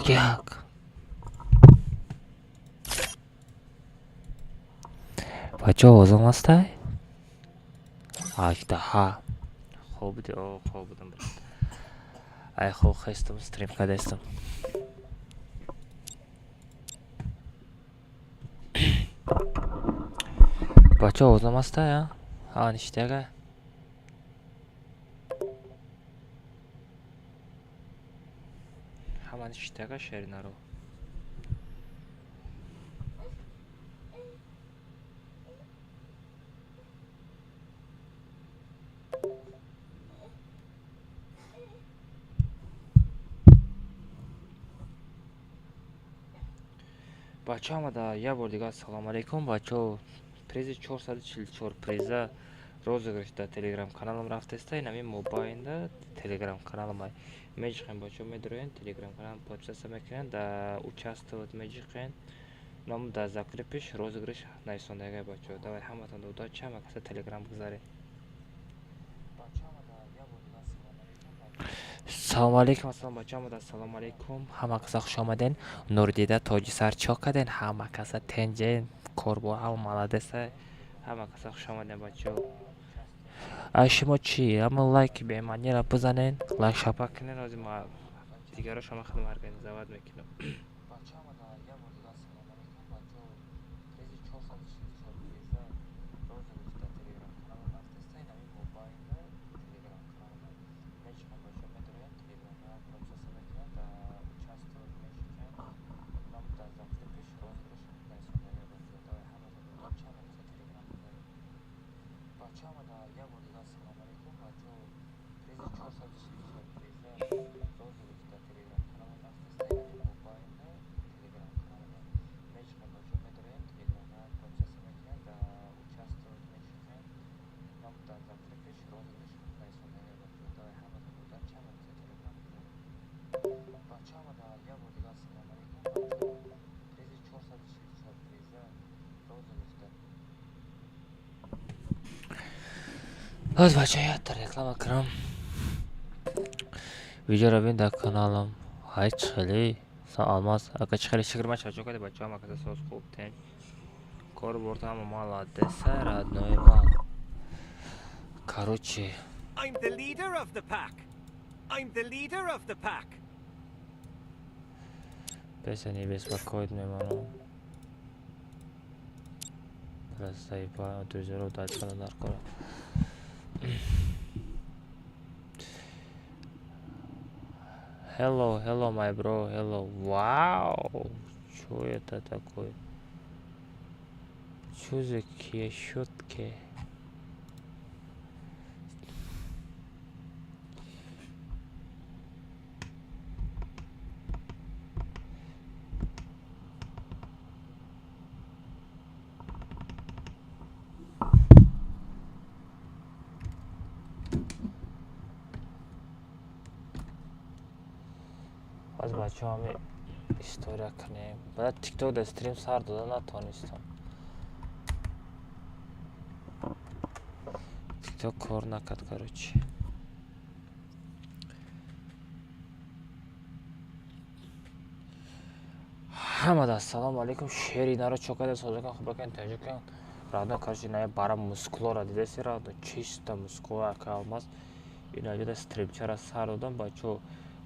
як. Бача озамастай? Ха. Хоб будам. Ай хоб хестам стрим кадестам. Бача озамастай, а? Аништага. Аништага шеринару. Бача амада я бор дигар салом алейкум бачо. Преза 444 преза розыгрыш да телеграм каналым рафтеста инами мобайнда телеграм каналым меҷиқен бачо медроен телеграм каналым подписаться мекунен да участвовать меҷиқен ном да закрепиш розыгрыш найсондага бачо давай ҳаматон да удачи ҳама каса телеграм гузаред. Салому алейкум ассалом бачамада салому алейкум ҳама каса хуш омаден нурдида тоҷи сар чо каден ҳама каса тенҷен корбо ҳама маладеса ҳама каса хуш омаден бачо. ай шумо чӣ ҳама лайки бемаънира бизанен лайк шапак кунен ози ма дигаро шумо худам организоват мекунам. Аз бача ятта реклама кунам. Видеоро бин дар каналам. Ай чихелӣ алмаз ака чихелӣ шикрма чачо каде бача ҳама каса соз хуб тен кор борта ҳама маладеса родной ма. Короче I'm the leader of the pack. I'm the leader of the pack. Песа не беспокоит мемонам. Растай па дузеро дачкана дар кора. Hello, my bro, hello. Вау! Что это такое? Что за щетки? аз бачаҳоми история кунем баъд тикток да стрим сар дода натонистам тикток кор накард короче ҳамада ассалому алейкум шери наро чо када созакан хубакан таҷикан родной, короче, на барам мускулора дидеси, родной, чисто мускулора калмаз. Иногда стримчара сар додам, бачо.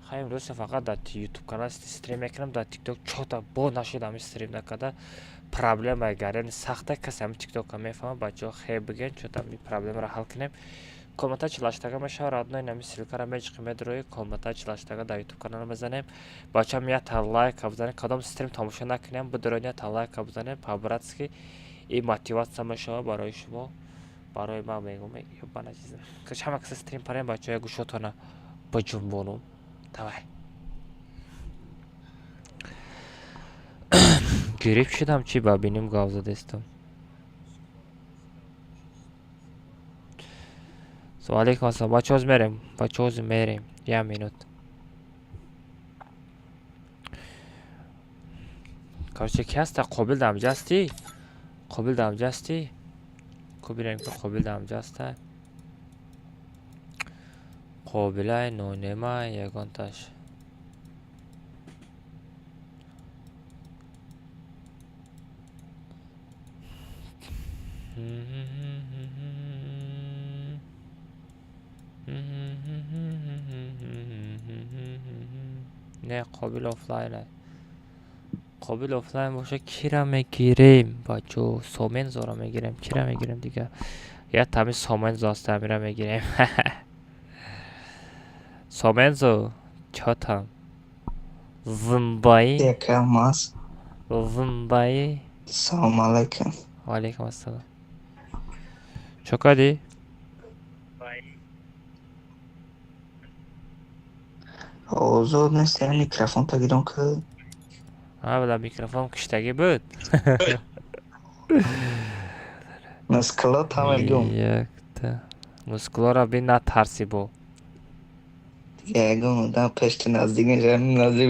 Хайм роса фақат дар YouTube канал стрим мекунам, дар TikTok чота бо нашидам стрим накарда. Проблема гарен сахта касам TikTok мефaham, бачо хеб бигэн чота ми проблемаро ҳал кунем. Коммента чилаштага меша родной, нами ссылкаро мечиқим медрои, коммента чилаштага дар YouTube канал мезанем. Бачам я та лайк бизанем, кадом стрим тамошо накунем, будроня та лайк бизанем, по-братски. И мотивация меша барои шумо. برای ما میگم یوبانا چیزا که همه کس استریم پریم بچه گوشتونه بجنبونم давай گریپ شدم چی ببینیم گاوزه دستم سلام علیکم السلام بچه هاز میریم یه مینوت کارچه کی هسته قابل دمجستی قابل دمجستی کبیریم که قابل دمجسته قابله نونما یگانتش نه قابل آفلاینه قابل آفلاین باشه کی را میگیریم بچو سومنزو را میگیریم کی را میگیریم دیگه یا تمیز سومنزو است میره میگیریم سومنزو چاتم زندایی Yakamaz. زندایی Assalamu alaikum. و علیکم السلام چکادی؟ Oğuz'u mesela mikrofon takıyorum ki. ها بلا میکروفون کشتگی بود Mesela tamam یک تا مسکلو را بین نترسی بو Diğer da peşte nazdik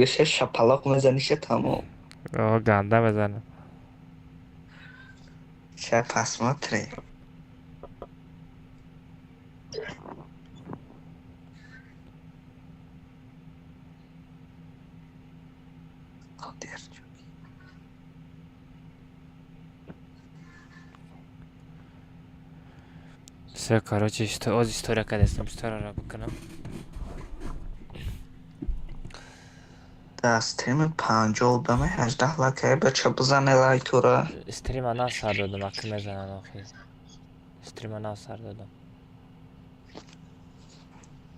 بشه şapalak میزنیشه tamam. گنده بزنم Şey pasmatri. все короче что оз история кадестам история را بکنم Dastrim 5 oldu ama 18 lakaya بچه بزنه لایک تو را. استریم انا سر دادم اکی میزنن آخی استریم انا سر دادم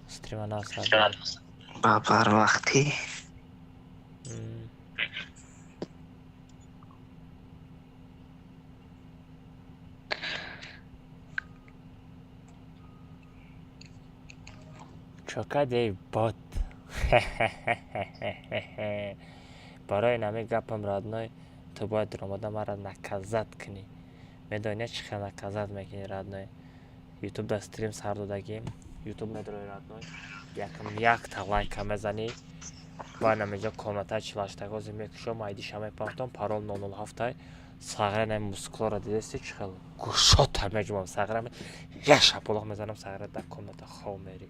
استریم انا سر دادم بابر وقتی چکده باد برای نمی گپم رادنای تو باید درآمد مرا نکزت کنی میدانی چی نکزت میکنی رادنای یوتیوب دا استریم سر دادگیم یوتیوب نداری رادنای یک تا لایک میزنی با نمیجا کامنت چلاشتگازی میکشم ایدیش همه پاختم پارول 007 ساغره نمی مسکلو دیدستی چخل گوشات هم میجمم ساغره یه شپولق میزنم ساغره در کامنت خواه میری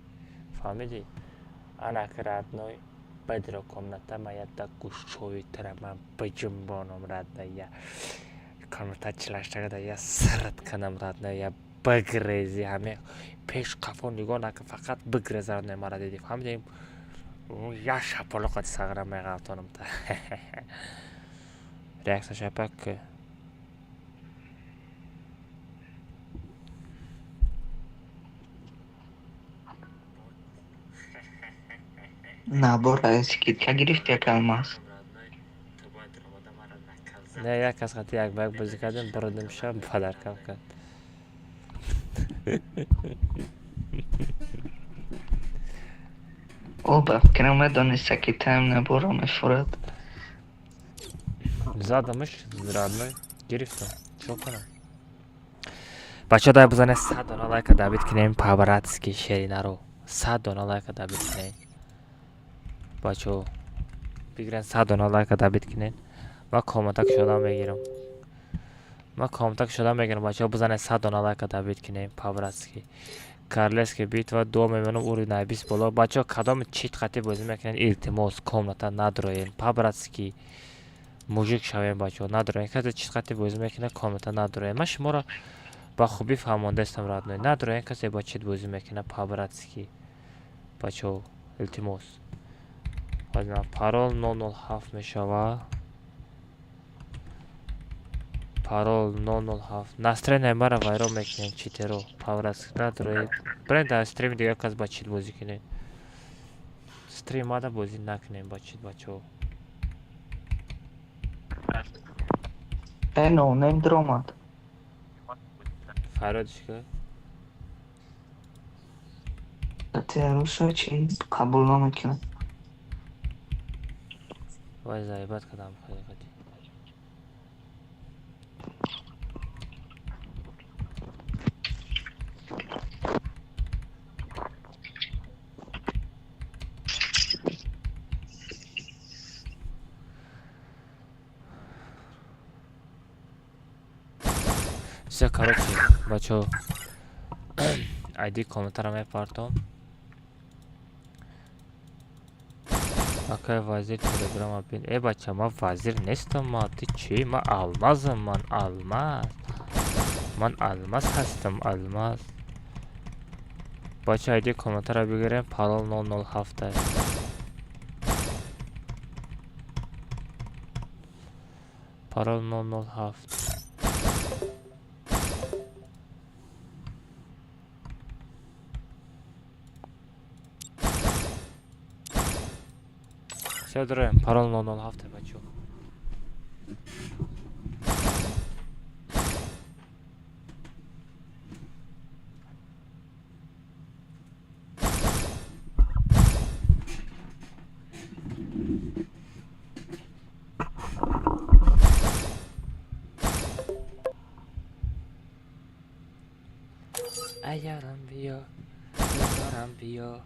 فهمیدی؟ انا که رادنای بدر کامنت ما یاد گوشوی تر من بجنبانم رادنای یا کامنت چلاشتگا دا یا سرد کنم رادنای یا بگریزی همه پیش قفا نگاه نکن فقط بگریز رادنای مرا دیدی فهمیدیم یا شپولق ساغره میغلطانم تا ریاکس شپک nabor eski تگریف yakalmaz. نه یک از خطی یک بگ بازی کردیم بردیم شب پدر کم کرد O بفکرم دانسته که تایم نبورا میفورد. زادمش زرادنای گرفتم چون کنم بچه ها بزنه 100 دانه لایک دابید کنیم پاوراتسکی شرینه رو 100 دانه لایک دابید کنیم بچه ها بگیرن 100 دانه لایک دابید کنیم ما کامنتک شدم میگیرم بچه ها بزنه 100 دانه لایک دابید کنیم پاوراتسکی کارلسکی بیت و 2 میمونم اوری نایبیس بالا بچه ها کدام چیت خطی بازی میکنین التماس کامنتا ندروین پاوراتسکی мужик шавем бачаҳо. Надорем касе чиз қати бозӣ мекунад коммента надорем. Ман шуморо ба хубӣ фаҳмондаистам радной. Надорем касе ба чит бозӣ мекунад по-братски. Бачаҳо илтимос. Парол 007 мешавад. Парол 007. Настроение мара вайрон мекунем читеро. По-братски надорем. Брен дар стрим дига кас ба чит бозӣ кунем. Стримада бозӣ накунем ба чит бачаҳо. No name дромад. Фародишка. Татяруша чи қабул намекунад. Вай заибат кадам ҳақиқати. Все, короче, бачо, айди комментара мепартом. Акай вазир телеграма бин. Бача, ма вазир нестам, ма ти чи? Ма алмазам, ман алмаз. Ман алмаз ҳастам, алмаз. Бача, айди комментара бигирем, парол 007 аст. Парол 007. Все, дорогие, парол 007 бачо. Ayyaram biyo, yaram biyo.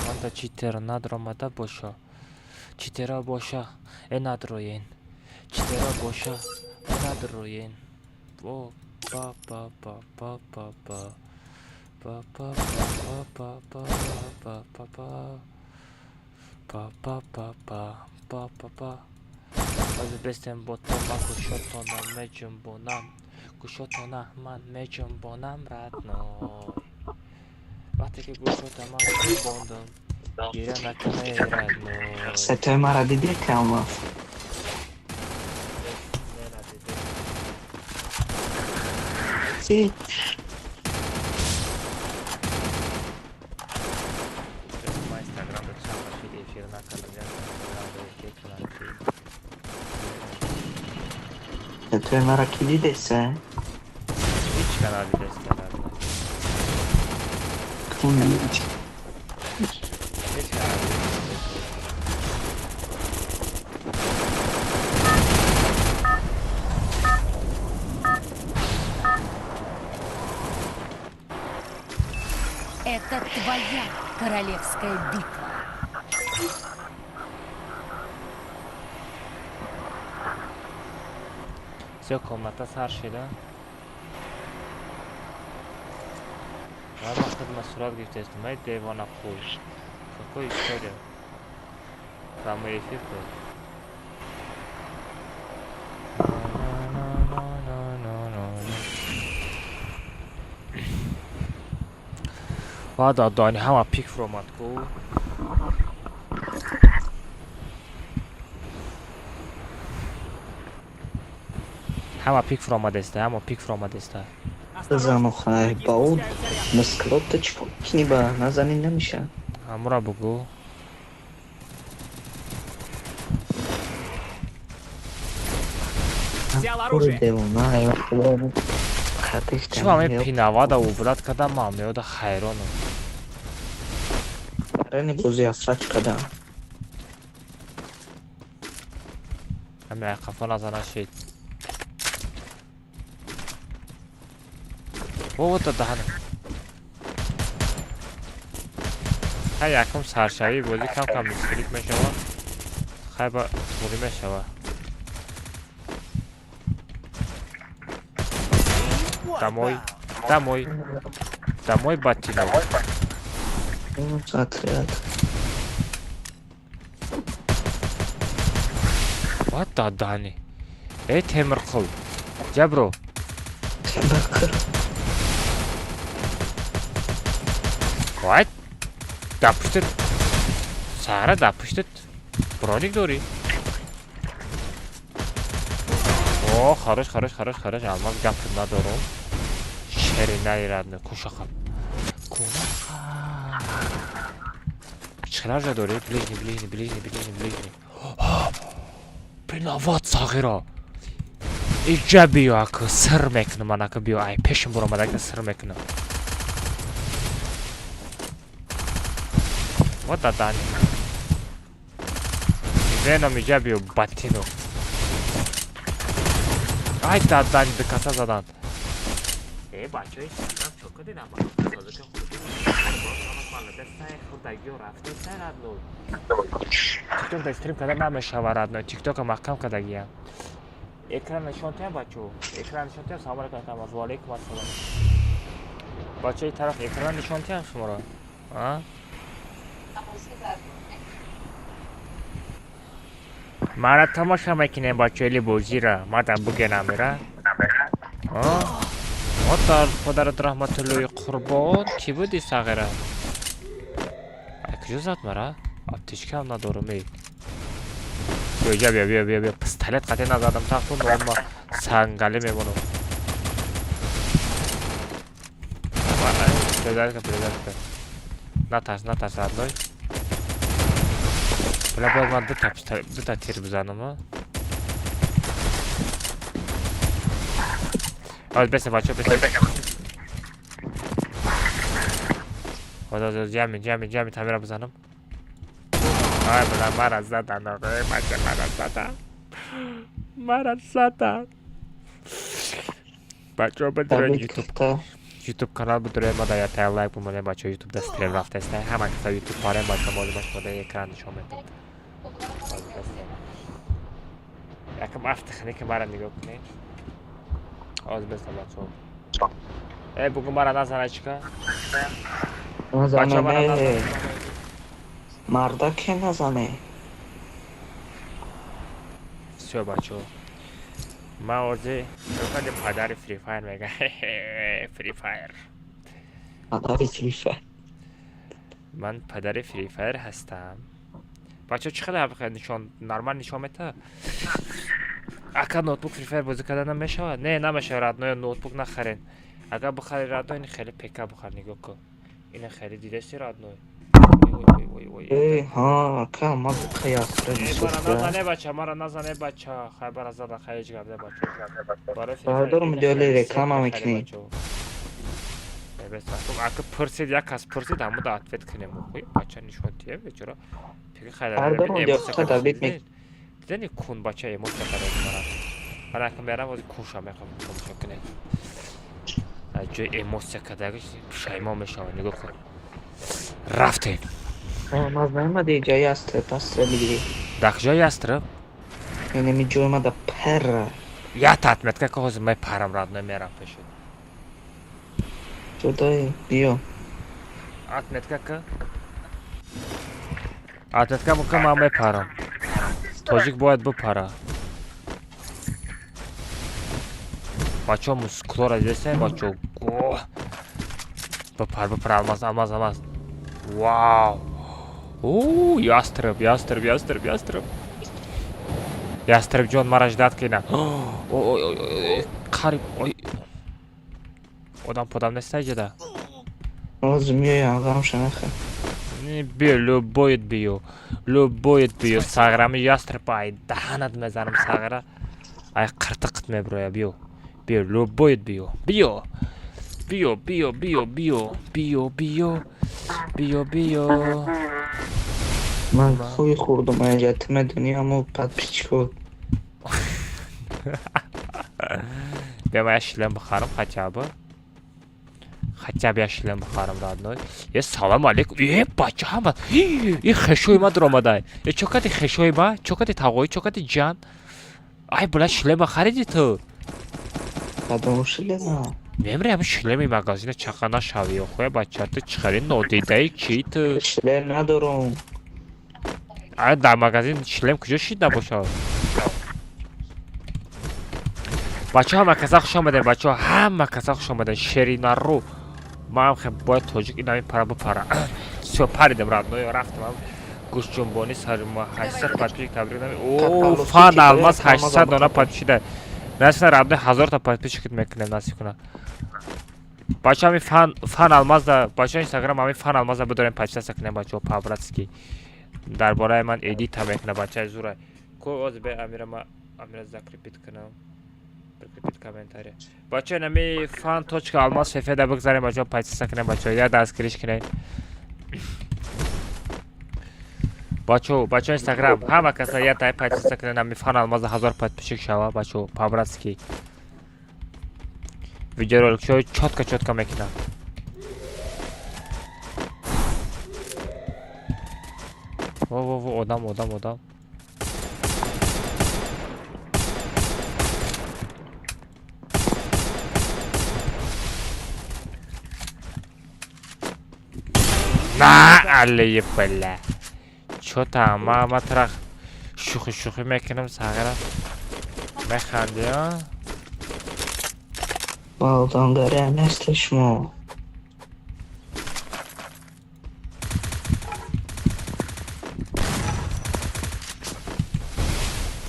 Манда читер надромада боша. Читера боша, надроен. Читера боша, надроен. О, па па па па па па. Па па па па па па па па. Па па па па па па па. Аз бестем ботома кушотона меҷумбонам. Кушотона ман меҷумбонам радной. Вақте ки гушота ман мебондам, гиря накунае радной. Сатои мара диди калма. Си. Ма инстаграмда чанд фид эфир накардам, як инстаграмда эфир кунам ки. Сатои мара ки дидеса? Ҳеҷ канал дидест радной. Ҳеҷ. Ҳеҷ канал дидест. Это твоя королевская битва. Все, комната сар шуда. Ва мақсад сурат гирифтаистам. Ай девона хуй. Какой история? Прямой эфир был. Вада дани ҳама пик фромат ку. Ҳама пик фромадеста, ҳама пик фромадеста. Занухай бауд. Насклотта чпокни ба назани намеша. Ҳамура бугу. Взял оружие. Чӣ ва ме пинавада убрад када ман меода хайрону. Рани бози афрач када. Ҳами айқафа назана шид. Вовода даҳана. Хай якум саршавӣ бозӣ кам мисклик мешавад. Хай ба хурӣ мешавад. Домой. Домой. Домой, Батилов. Отряд. What the Dani? Ey Temirqul. Jabro. Темір. What? Допустит. Сара допустит. Броник дори. О, хорош. Алмаз гапыр надорум. Шерина ирадны кушақам. Чықырар жа дори. Ближний. Виноват сағира. Иджа био ака сыр мекнім анака био. Ай пешім бурамадагда сыр мекнім. Вот да Дани. Веном иджа био батину. Ай да Дани да каса задан. бачаи садам чока дидам созака худи малладастай худагиё рафтастай радной тикток да стрим када намешава радной тиктока маҳкам кадагиям экран нишонтаям бачо экран нишонтаям салом алейкум ва алейкум ассалом бачаи тараф экран нишонтаям шуморо мара тамоша мекунем бачоили бозира мадам бугенамира Отар подарат рахматуллоҳи қурбон ки буди сағира куҷо зад мара аптечкаам надорум бия пистолет қате назадам тахту нома сангали мемонам предатка натарс адной бояд ман дута тир бизанам беса бачо беса ҷамъи тамира бизанам ай била мара задан оғои бача мара задан бачо бидуред ютуб канал бидуред ма дар ятая лайк бумонем бачо ютуб да стрим рафтаста ҳама каса ютуб парем бачо молимаш мода экран нишон метад якам афтихане ки мара нигоҳ кунед آز بستم بچه بگو مرا نزنه چیکار نزنه مردا که نزنه سو بچه من آرزه شکل پدر فری فایر میگه فری فایر من پدر فری فایر هستم بچه چقدر نشان نرمال نشان میده اگر نوتبوک فری فایر بازی کردن نمیشه نه نمیشه رادنوی نوتبوک نخرین اگر بخری رادنوی این خیلی پیکا بخور نگاه کن این خیلی دیده سی رادنوی ها که ما قیاس مرا نزنه بچه خیبر از زدن خیلی جگرده بچه برادر مدیالی رکلام هم میکنی اگر پرسید یک کس پرسید همون دا اتفت کنیم بچه نشونتیه بچرا پیگه خیلی برادر مدیالی تدبیت میکنی دیدنی کون بچه ایموت چکره من اکم بیارم وزی کوشم میخوام کمشون کنه جای ایموت چکره شایما میشم نگاه کن رفتین مزنه دی جایی است پس بگیری دک جایی است رو؟ یعنی می جوی ما دا پر یا تطمیت که که می پرم راد نمیرم پشید جدای بیو اتمیت که مکم من می پرم تاجیک باید بپره بچه مسکلو را دیدسته بچه بپر الماز واو اوه ястреб ҷон мара ждат кина қариб одам подам нестай ҷада ҳозир меоям ғамша наха биё любоят биё сағрами ястреб ай даҳанат мезанам сағра ай қиртиқит мебироя биё любоят биё من خوی خوردم اینجا دنیامو подписчиков بیا من шлем بخرم хотя бы я шлем بخرم родной салом алейкум бача ҳама хешои ма дуромадай чокати хешои ма чокати тавғои чокати ҷан ай була шлема хариди ту кадом шлема نمی‌رم شلمی مغازین چخانه شاوی و خواه بچه تو چخری نادیده کی تو شلر ندارم. در مغازین شلم کجا شید نباشه بچه همه کسا خوش آمدن بچه ها همه کسا خوش آمدن شیرین رو ما هم خیلی باید توجیک این همین پرا بپره سو پریدم رادنوی رفتم هم گوش جنبانی سر ما 800 پتپیش تبریک نمی اوه فان الماس 800 دانه پتپیشیده نسینا رادنوی 1000 تا پتپیش کت میکنه نصیب کنه بچه همین فان الماس دا بچه اینستاگرام همین فان الماس دا بداریم پتپیش سکنه بچه ها پابراتسکی درباره من ادیت هم میکنه بچه زوره کو از به امیر ذکر پیت کنم بکرپید کامنتاری بچه نمی فان توچک الماس سفیده بگذاریم بچه پایسی سکنه بچه یا دستگیریش کنه بچه اینستاگرام همه کسا یا تای پایسی سکنه نمی فان الماس 1000 پایت پیشک شوا بچه پابراتسکی ویدیو رولک شوی چوتکا میکنه و آدم نه علیه بله چو تمام مطرح شوخی میکنم ساغرم میخندی ها بالدانگاره نستش ما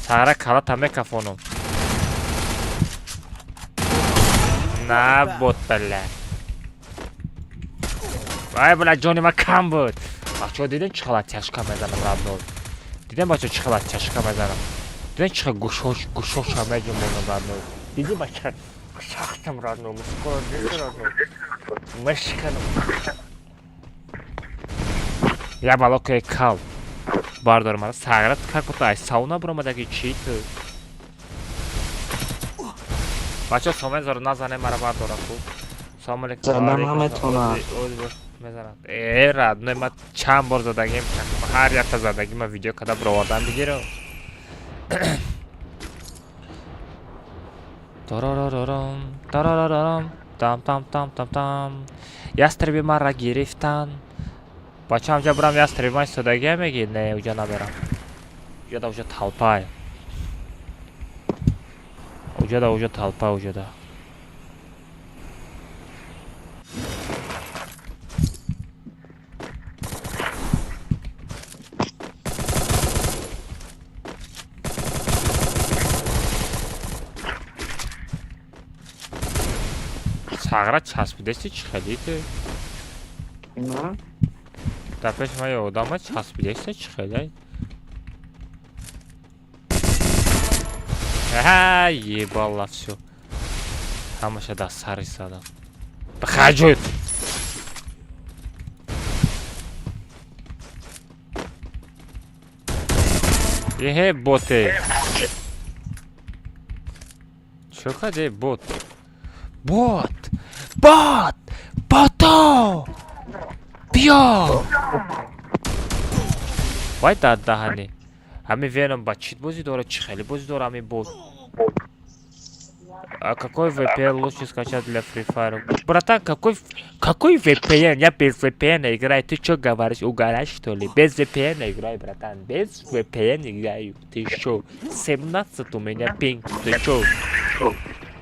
ساغره کلا تا میکفونم نه بود بله وای بله جانی ما کم بود بچه ها دیدن چقدر تشکا میزنم ربنول دیدن بچه چقدر تشکا میزنم دیدن چقدر گوشوش همه جون بونم ربنول دیدی بچه سختم ربنول مسکر دیدی ربنول مشکنم یا بالا که کال باردارم مرا ساغرت کار کتا ای ساونا برامدگی چی تو بچه ها سومه زار نزنه مرا باردارم خوب سلام علیکم زدم همه تونه میزنم رادنوی ما چند بار زدگیم هر یک تا زدگی ما ویدیو کده برآوردم بگیرم تام یستربی مرا گرفتن بچه همجا برم یستربی ما ایستادگی میگی نه اوجا نبرم اوجا طلپای اوجا طلپای اوجا دا ساغره چسبیدستی چی خیلیده؟ نه دفعش ما یه آدم چسبیدستی چی خیلی؟ یه بالا все همشه دست سری سادم بخجود یه بوته چو کده بوت باتو بیا وای دهنی همین وینم با чит بازی داره چی خیلی بازی дاره همین бот А какой VPN лучше скачать для Free Fire? Братан, какой VPN? Я без VPN играю. Ты что говоришь? Угораешь что ли? Без VPN играю, братан. Без VPN играю. Ты что? 17 у меня пинг. Ты что?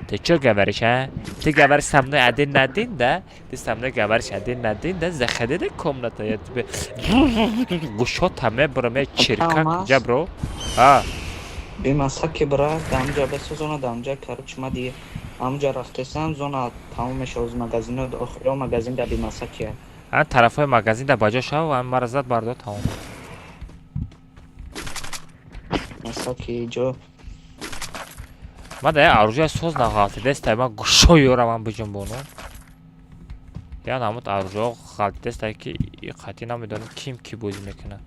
Ты что говоришь, а? Ты говоришь со мной один на один, да? Ты со мной говоришь один на один, да? Заходи на комнату, я тебе... Гушотаме, бро, меня черкак. Джа, бро? А? بیمسکی برای دامجا بسازونه دامجا کارچ ما دیگه همجا رفتستن زونه تمامش از مگزین و داخل و مگزین در بیمسکیه ан тарафҳои магазин да баҷо шав ан мара зад бардод тамом масаки ҷо ма да оружие соз нағалтидеста ма гӯшо ёраман биҷунбону я намуд оружие ғалтидеста ки қатъи намедонам ким ки бозӣ мекунад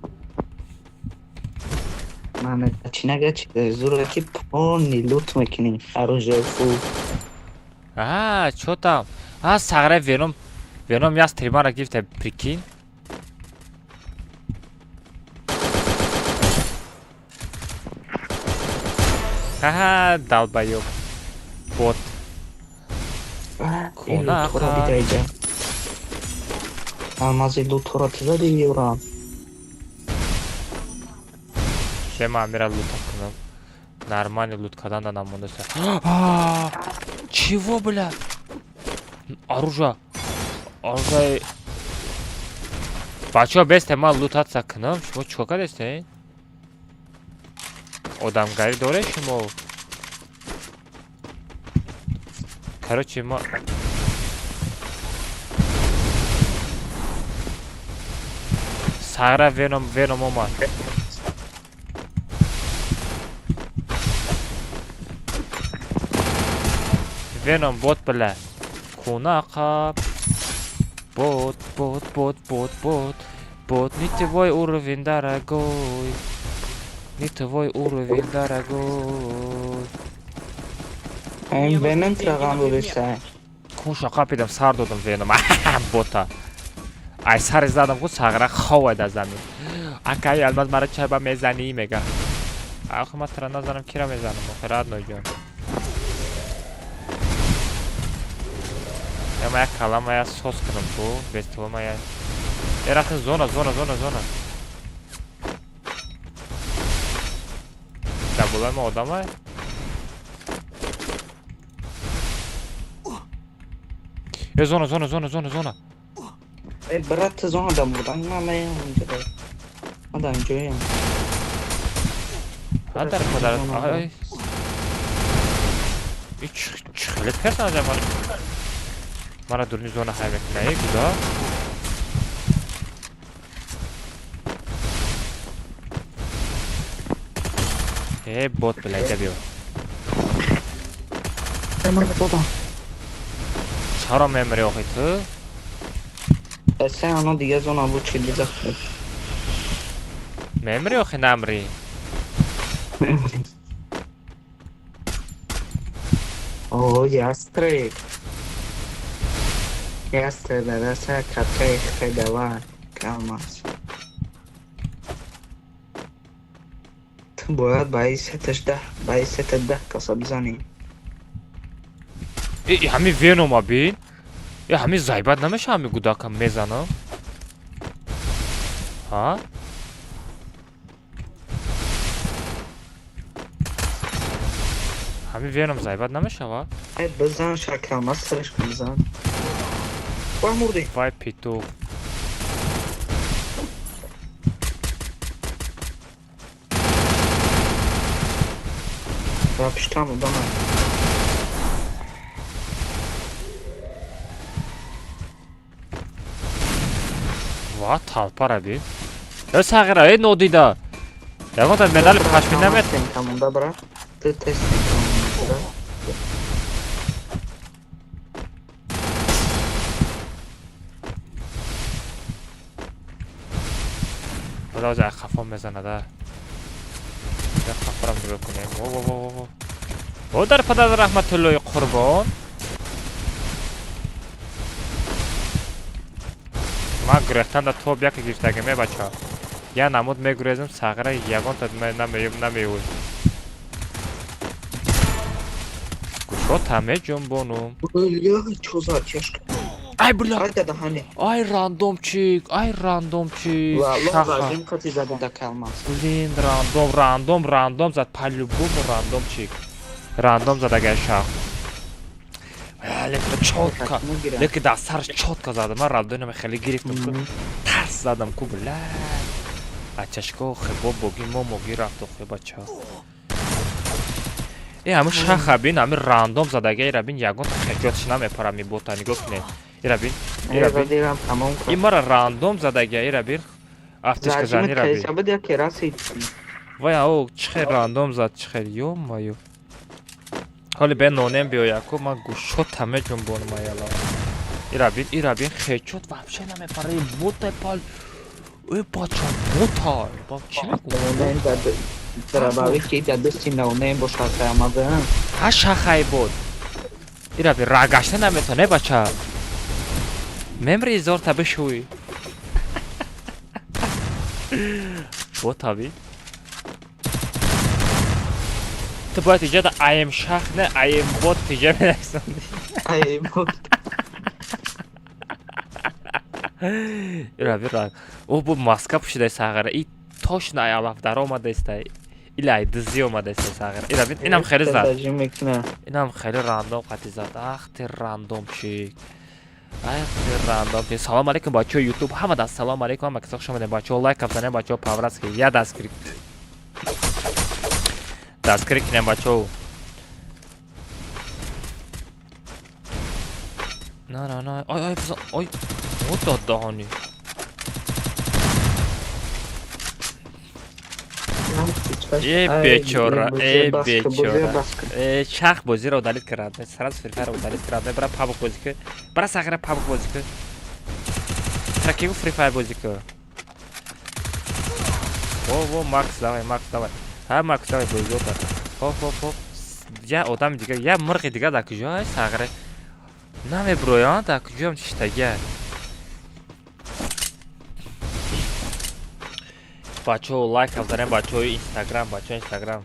من چینگه زوره که پانی لوت میکنی оружие фу чо там сағра веном яз тримара гифта прикинь долбоёб бот Kona Tura aqa. bidayca. Almazı loot tura tiza diyorum. Şema мира loot hakkında. Нормальный loot когда на нам он А! Чего, бля? Оружие. Оружие. Бачо без тема loot атсакнам. Шумо чико кардестен? Одамгари доре шумо? Короче, ма Сара Venom омад. Venom bot bile. Kona kap. Bot. Не твой уровень, дорогой. Не твой уровень, дорогой. Benim tırağım olursa. Куша капидам, сар додам Venom. Бота. Ай сар задам ку сагра хавай да замин. Акай албат мара чаба мезани мега. Ахы ма тра назарам кира мезанам. Радной ҷон. Я моя калама я сос кунам ту. Без того моя. Эрахи зона. Да була ма одама? Зона. Bırak zona da buradan ama ya önce de. Adam görüyorum. Адар подар. Ай. Чихлет кардан аз ман. Мара дурни зона хаймек не куда? Бот блядь, забил. Tamam baba. Çara memri yok idi. Sen onu diye zona bu çılacak. Memri yok namri. O ястреб. Ястреб се каткай хедава kalmaz. باید باید ستش ده کاسا بزنیم. همین وینوم بین. همین زایبت نمیشه همین گوداکم میزنم. ها؟ همین وینوم زایبت نمیشه وا؟ بزن شکل ما سرش کن بزن. وای مردی. وای پیتو. Yapıştım bana. ва талпара бин. Сагира нодида. Ягота медали пашминамет. Tamamda bırak. Test tamamda. Бадажа хафом мезанада. Я хафарам нигоҳ кунем. Во. Бодар падар раҳматуллоҳи қурбон. Ман гурехтанда тоб яке гирифтагем бача. Я намуд мегурезам сагира ягон та намеёй. Гушо таме ҷунбонум. Ya çözer keşke. Ай бля. Hadi da hani. Ай рандомчик. Vallahi random katizade da kalmaz. Блин, рандом зад по-любому рандомчик. Рандом зад агар шах. Леко чётко. Леко да сарш чётко задам. Ман рандоми хеле гирифтам. Тарс задам ку бля. Ачашко хебо боги моги рафто хебача. Ҳамин шаха бин, ҳамин рандом задага ира бин ягон хеҷотш намепара мебота нигоҳ кунед. Ира бин. Diyorum tamam. Ин мара рандом задага ира бир. Автишка зани ира бин. Hesabı da kerası. Вай о чихел рандом зад чихел ёмайё. Ҳоли бе нонем биёя ку ман гӯшо таме ҷунбонам аяла. Ира бин хеҷот вообще намепара бота пал. Ой бача бота. Ба чӣ мегӯям? Trabalhei que já destinou nem boşa kayamadım. ҳа шахай буд. Ира бин рагашта наметоне бача. Мемри изор таби шуй. Бота би. تو باید اینجا دا ایم شخ نه ایم بوت اینجا میرسوندی. ای بود. را او بو ماسکا پوشیده ساغره ای توش نه الاف در آمده است ایلای دزی آمده است ساغره اینا بین اینم خیلی زد ترجمه میکنه. اینم خیلی راندوم قطعی زد اختی راندوم چی اختی راندوم چی. سلام علیکم بچه یوتیوب همه دست سلام علیکم همه کسا شما بچه لایک کم زنه بچه پاورس که یا دست کریک کنیم بچه نه آی بزن آی او داد دهانی ای بیچاره چرخ بازی را دلیت کرد سر از فری را دلیت کرد برای پابک بازی که برای ساغره پابک بازی که ترکیب فری فایر بازی که او ماکس داوی ها ماکس داوی بازی اوتا یا آدم دیگه یا مرغ دیگه در کجا هست ساغره نمی برویان در کجا هم چشتگه بچه لایک افزاریم بچه اینستاگرام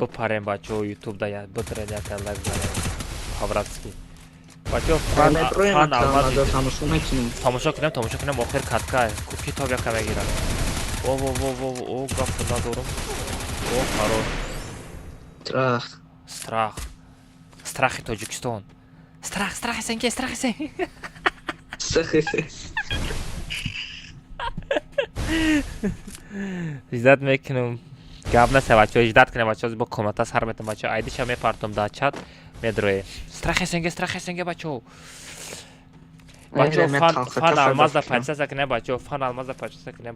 بپریم بچه یوتیوب دا یا بدرین یا تا لایک بزاریم خبراتسکی بچه فان آلماز تماشا کنیم آخر کتکای کتاب یک کمه گیرم او گفت ندارم او خروش страх Тоҷикистон страх сенги издат мекунам гап наста бачаҳо издат кунем бачаҳо бо коммента сар метам бачаҳо айдиша мепартам дар чат медроем страхи сенги бачаҳо фан алмаз да пачаса кунем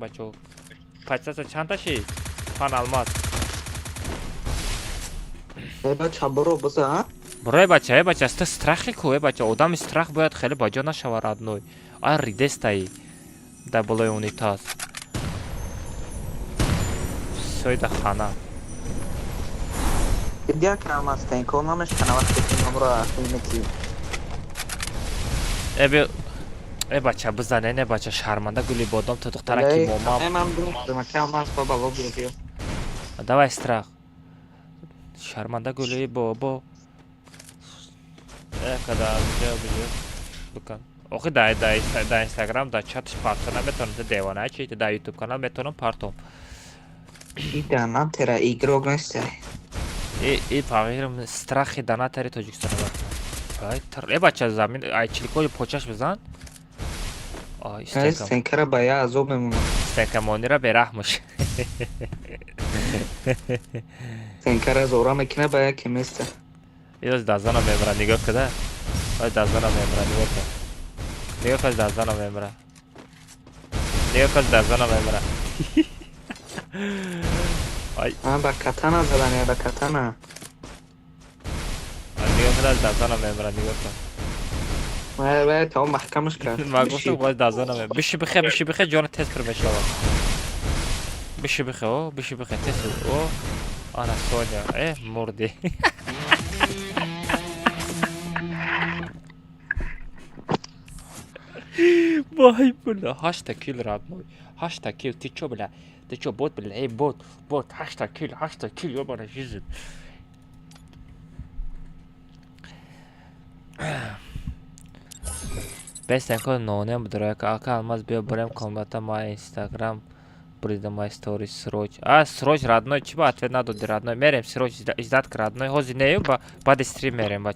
бачаҳо пачаса чандташи фан алмаз бача бро боза برای بچه است استراخی کوه بچه آدم استراخ باید خیلی باجا نشود ردنوی آیا ریدست ای در بالای اونیتاز سوید خانه دیگه کم است این کنمش کنه وقتی که نمرا قیمتی ای بچه بزنه نه بچه شرمنده گلی بادم تو دختره که ماما من برو کم است بابا بگیر دوای استراخ شرمنده گلی بابا когда видео بکن آخه در اینستاگرام در چتش پارت نمیتونم دیوانه چی در یوتیوب کانال میتونم پارتم دانا ترا ایگروگ نیست ای فقیرم استراخی دانا تری توجیکستان بود ای بچه زمین ای چلیکوی پوچش بزن استنکر بایا عذاب بمونه استنکمانی را برحمش استنکر زورا میکنه بایا که میسته ایداز دازانا میبره نگاه کده آی دازانا میبره نگاه کده دازانا میبره من با کتانا زدن یا با کتانا نگاه کده دازانا میبره نگاه کده باید تا محکمش کرد ما گفتم باید دازانا میبره بشی بخی جان تست پر بشه بشی بخی تست او آنا سونیا مردی Vay bula, hashtag kill radnoy. Hashtag kill, ty čo bot bla, ey bot, hashtag kill, jobana жизнь. Бестен код нонем драк, ака алмаз бия берем комната май инстаграм, брида май сторис сроч. Сроч родной, чего ответ надо родной. Мерем сроч издатка родной. Хози нею бади стрим мерем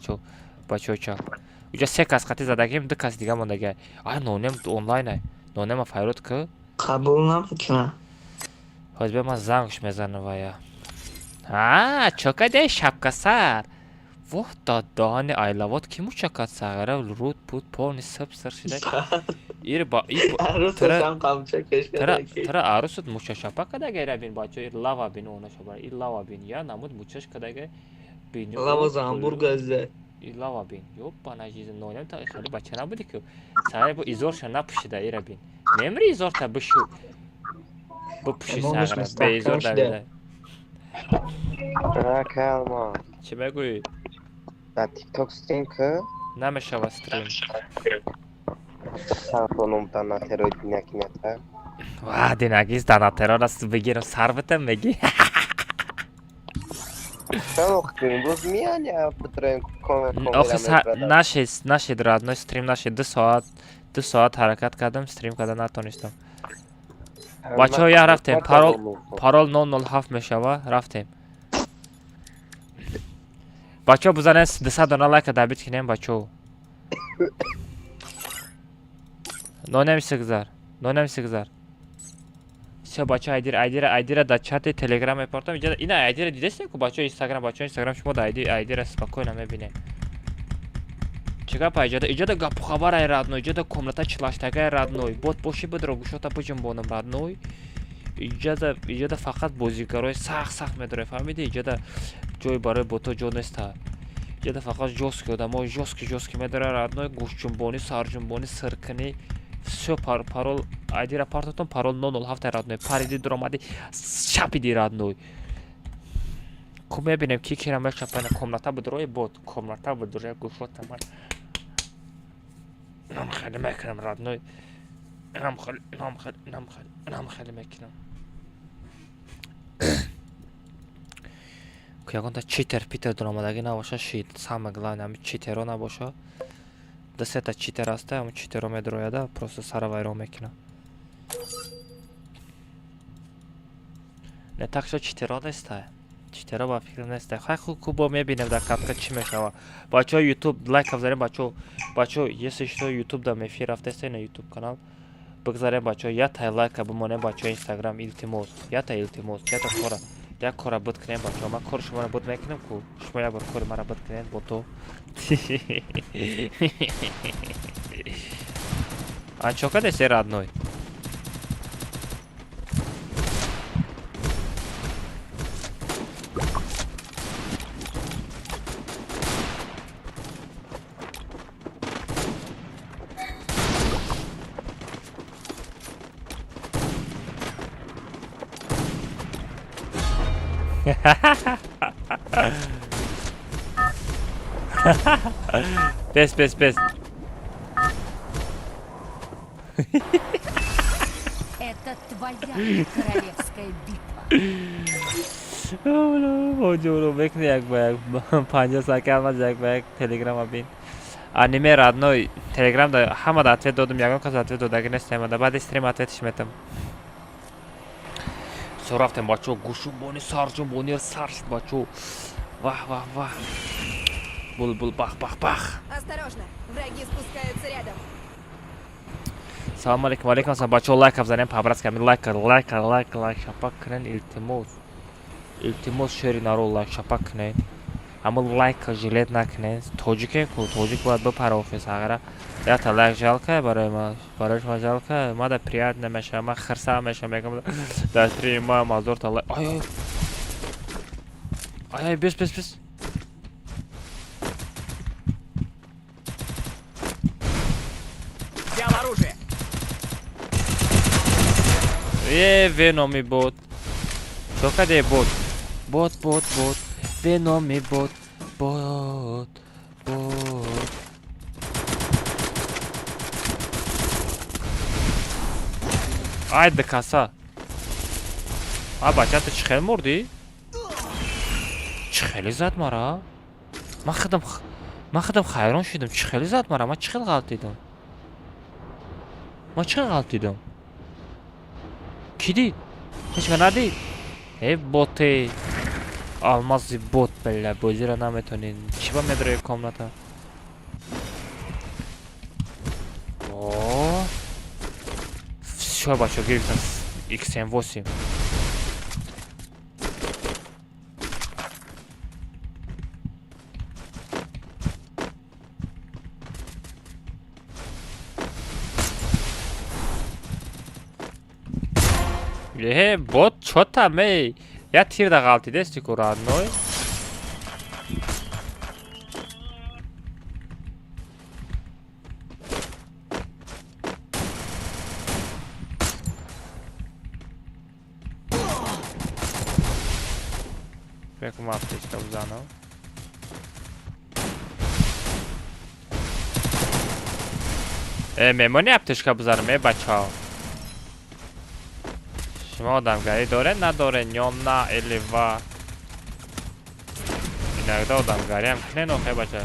бачоча. Уҷа се кас хати задагим ду кас дига мондага нонем онлайн нонема файрот ки қабул намекунам ҳозбе ман зангш мезанам вая чокаде шапкасар воҳ додони айлавот ки мучакат сагара руд буд полни сабсар шида тара арусут муча шапа кадага ирабин бачо ир лава бин она шаба ир лава бин я намуд мучаш кадага бин лава замбург азда илава бин ёпана жизнь нонем та хали бача набуди ки саре бо изорша напушида ира бин мемри изорта бушу бупуши сагара бе изор давида Kalma. чӣ мегӯӣ Дар TikTok стрим ки намешава стрим телефоном донатерои динакинята ва динагис донатерон аст бигирам сар битам мегӣ Sen okudun. Imroz miyan ya bitirin آخه نشید راد استریم نشید 2 ساعت حرکت کردم استریم کردم نتونستم بچه ها رفتیم پارول 007 میشوه رفتیم بچه ها بزنین 200 دانه لایک دابیت کنیم بچه ها نونم 8 все бача айдира да чати телеграм мепортам иҷа ина айдира дидастем ку бача инстаграм шумо да айдира спокойно мебинем чӣ гапа иҷода гапу хабарай радной иҷода комната чилаштагай радной бот боши бидро гушота буҷунбонам радной иҷода фақат бозигарои сахт медорем фаҳмиди иҷода ҷой барои бото ҷо неста иҷода фақат жостки одамои жостки медорад радной гӯшҷунбонӣ сарҷунбонӣ сиркинӣ все парол айдира партатон парол 007 родной париди дуромади чапиди родной ку мебинем ки кира мечапана комната будрои бот комната будрои гушота ман нам хеле мекунам родной нам хеле мекунам ку ягонта читер питер дуромадаги набоша шид самое главное ами читеро набоша дасета читер аста ами читеро медрояда просто сара вайрон мекунам не так что читеро неста читеро ба фикр неста хай кубо мебинем дар капка чӣ мешава бачаҳо ютуб лайк бзарем бачаҳо если что ютуб да мефир рафтеста на ютуб канал бигзарем бачаҳо ятай лайка бимонем бачаҳо инстаграм илтимос як кора буд кунем бачаҳо ман кори шуморо буд мекунам ку шумо як бор кори мара буд кунем бо то анчока десе родной Пес. Это твоя королевская битва. Оҷуро мекунӣ як ба як 50 сакалма як ба як телеграма бин аниме родной телеграм да ҳамада ответ додам ягон кас ответ додаги нестем да баъди стрим ответиш метам со рафтем бачо гушунбони сарҷунбони саршид бачо ваҳ булбул бах Осторожно, враги спускаются рядом. салому алейкум ассалам бачо лайк бзанем пабрас камин лайк шапак кунен илтимос шери наро лайк шапак кунен аммо лайк жилет накунен тоҷике ку тоҷик бояд бипарофес агара ята лайк жалка барои шумо жалка мада приятно мешава ман хирсам мешавам мегам дар стрим ма мазурта лайк ай бес Взял оружие. веноми бот чо каде бот веноми бот айда каса бача ту чӣ хел мурдӣ чӣ хели зад мара ман худам хайрон шудам чӣ хели зад мара ман чӣ хел ғалтидам ки дид ҳечка надид боте алмази бот бля бозиро наметонин чиба медрои комната всё бачо гирифтам x78 бот чо там я тир да ғалтидасти ку родной бекум аптечка бзано мемони аптечка бзарам бачаҳо шумо одамгарӣ доред надоред ё на или ва Иногда odamgariyam kinen o'qiy bacha.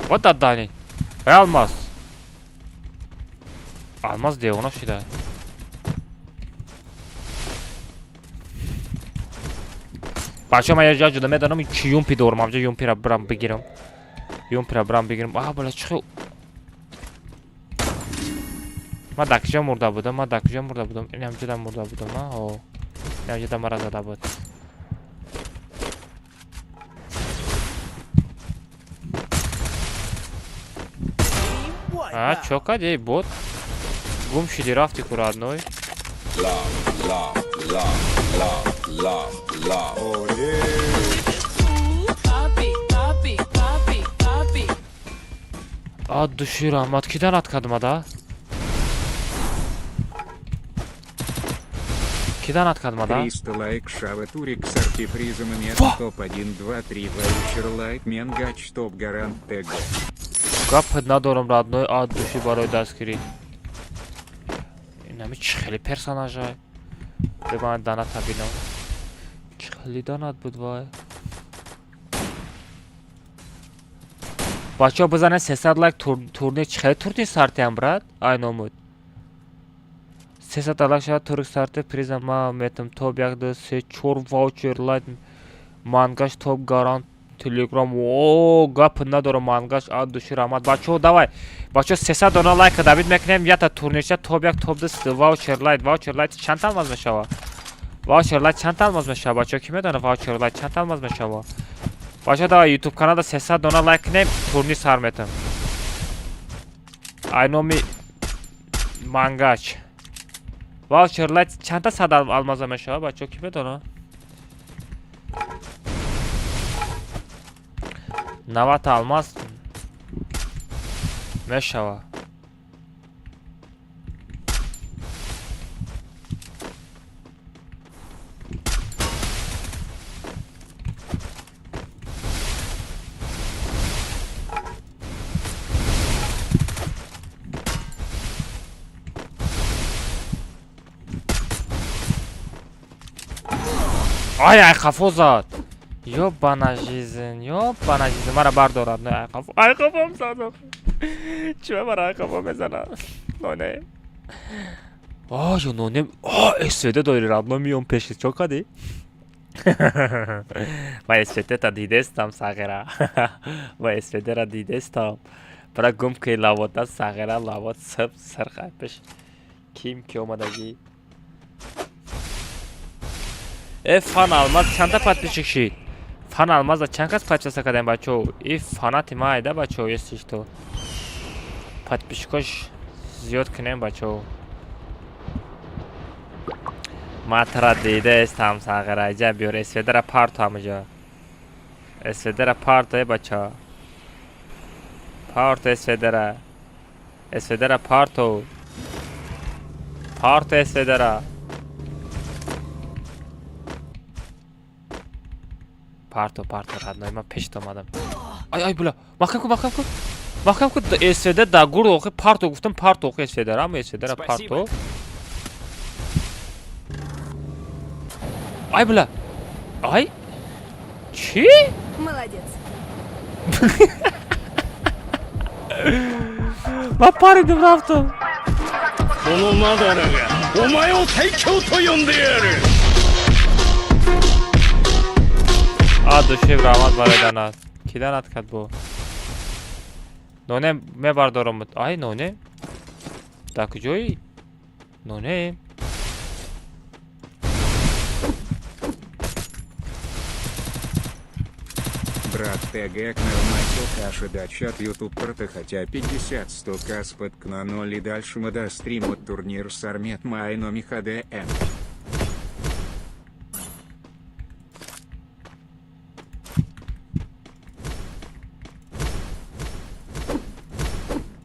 Вот отдали. Алмаз. Алмаз де оно шида. بچه من یه جا جدا میدانم این چی یومپی دورم همجا یومپی را برم بگیرم یومپی را برم بگیرم آه بله چه من دکجا مرده بودم این همجا دا مرده بودم این همجا دا مرا زده بود چوکا دی بود گم شدی رفتی کوراد نوی Ad düşür Ahmet kiden atkadım ada. Кидан откадма, да? 300 лайк, Шава Турик с артифризом и нет, топ 1, 2, 3, ваучер лайк, менгач, топ гарант, тег. Гап надорам родной, ад души барой дастгирӣ. Инами чӣ хеле персонажай. Бегӯян данат табинам. Чӣ хеле данат буд вай. Бачаҳо бизанед 300 лайк турнир чӣ хеле турнир стартиям брат? Ай номуд. 300 лайк шуда турнир старти приза ма метам топ 1 2 3 4 ваучер лайк мангаш топ гарант Telegram. О, гап надорам мангаш ад души рамад. Бачаҳо давай. Бачаҳо 300 дона лайк давид мекунем. Ята турнирча топ 1 топ 2 ваучер лайк чанд алмаз мешава? Ваучер лайк чанд алмаз мешава? Бачаҳо ки медона ваучер лайк чанд алмаз мешава? Бачаҳо давай YouTube каналда 300 дона лайк кунем, турнир сар метам. Ай номи мангаш. Ваучер лайк чанд сад алмаз мешава? Бачаҳо ки медона? 90 алмаз мешава. Ай хафо зад. Ёбана жизнь, мара бардорад, не ай хафом зад. Чё мара ай хафо мезанад? Ноне. Ё ноне. СВД дори родной миём пеши, чё кади? Ма СВД-та дидестам сагира. Ма СВД-ра дидестам. Бара гум ки лавота сагира лавот саб сархай пеш. Ким ки омадаги? Фан алмаз чанда подписчик шид? Фан алмаза чанд кас подписа кардем бачаҳо? Фанати майда бачаҳо естиш то. Подписчикош зиёд кунем бачаҳо. Матра дидестам сағира. Иҷа биёр СВД-ра парту ҳамаҷа. СВД-ра парту бачаҳо. Парту СВД-ра. СВД-ра парту. Парту СВД-ра. Парту родной, ман пешт омадам. Ай була. Маҳкам кун. СВД да гурд оқи парту гуфтам парту оқи СВД-ра, ама СВД-ра парту. Ай була. Ай. Чӣ? Молодец. Ман паридим рафтам. Души рамад барои данат. Ки данат кард бо? Ноне мебардорам. Ай ноне. Да куҷои? Ноне. Брат ТГ нормально каши дачат YouTube проты хотя 50-100 к споткна 0 и дальше мы до стрима турнир с армет майноми ХДМ.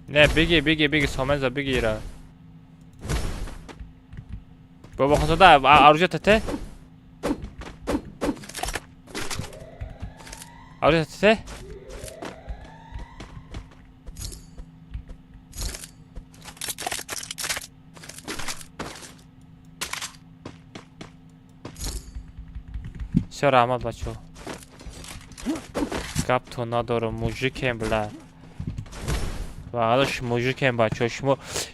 Не, беги, Соменза, беги, ира. Баба хозада, оружие тете? Оружие тете? Всё, rahmat бачо. Гап то надорам, мужикем, бля. Вағалаш мужикем, бачо.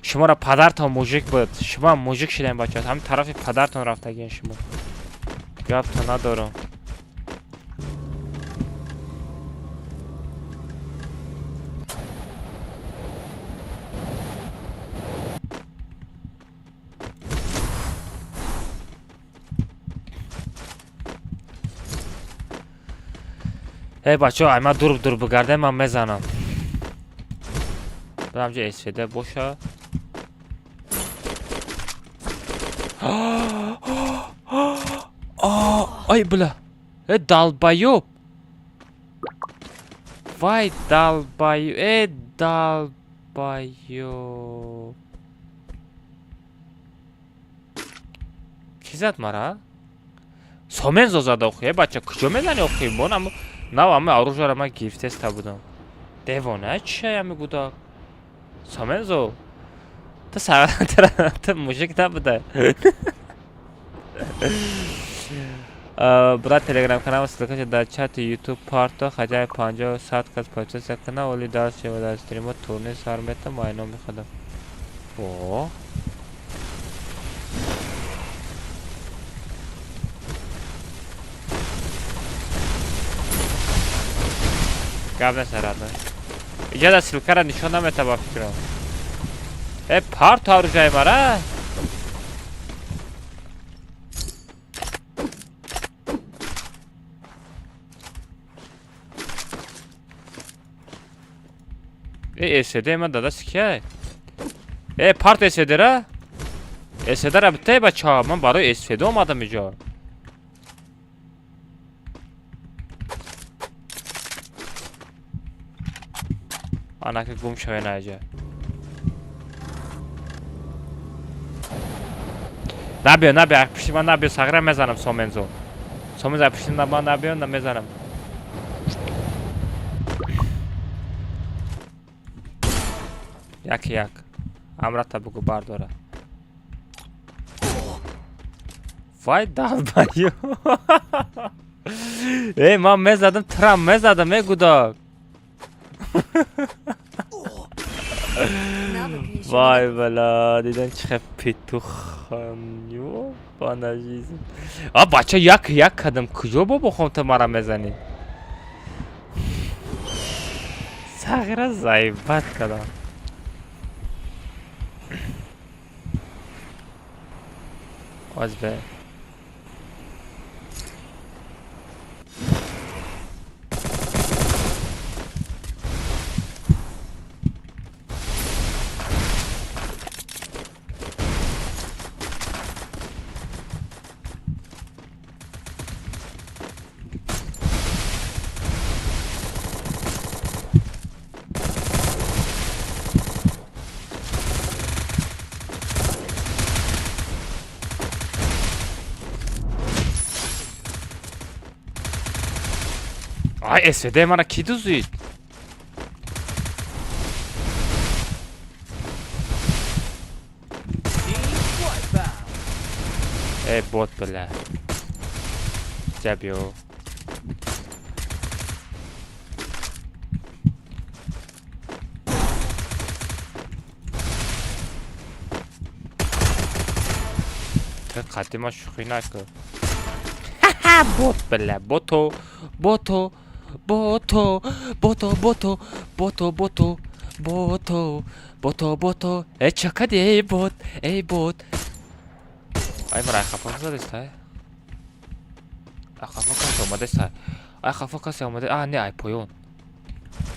Шуморо падартон мужик буд. Шумо мужик шудем, бачо. Ҳамин тарафи падартон рафтагин шумо. Гап то надорам. Эй, бачо, ай ман дур бигардем, ман мезанам. Будам ҷо SVD боша. Ай, бля. Далбоёб. Вай, далбоёб. Далбоёб. Ки зад мара? Сомензо зада охи, бача, куҷо мезани охи? Монам нав ҳама оружиеро ман гирифтеста будам. Девона чия ами гудак? Сомензо. Ту сагара ту мужик набуда. Брат телеграм канал ссылка дар чати YouTube парто хаҷаи 50 кас подписация кана оли дарс шава дар стрима турнир сар мета майно мехадам. О. Гап насарадна. Иҷода ссилкаро нишон намета ба фикрам. Парто оружиеи мара. SVD ман дадаси кия? Парто SVD-ра? SVD-ра битае бачаҳо, ман барои SVD омадам иҷо. Анака гум шавен аҷа. Набиё, пишти ман набиё, сағра мезанам Сомензо. Сомензо пишти ман набиё, мезанам. Як. Амрата бугу бардора. Вай далбоё. Ман мезадам, трам мезадам, гудак. Вай бала, дидем чиқа петухам. Ёбана жизнь. Бача, як кадам, куҷо бобохом ту мара мезани? Сағира заибат кадам. Озбе. Ай, SVD мана ки дузид? Бот, бля. Забиё. Ты қадима шухӣ накун. Бот, бля, бото. Чакади, эй бот. Ай мара хафа задестай. Хафа каси омадестай. Хафа каси омаде. Не, ай поён.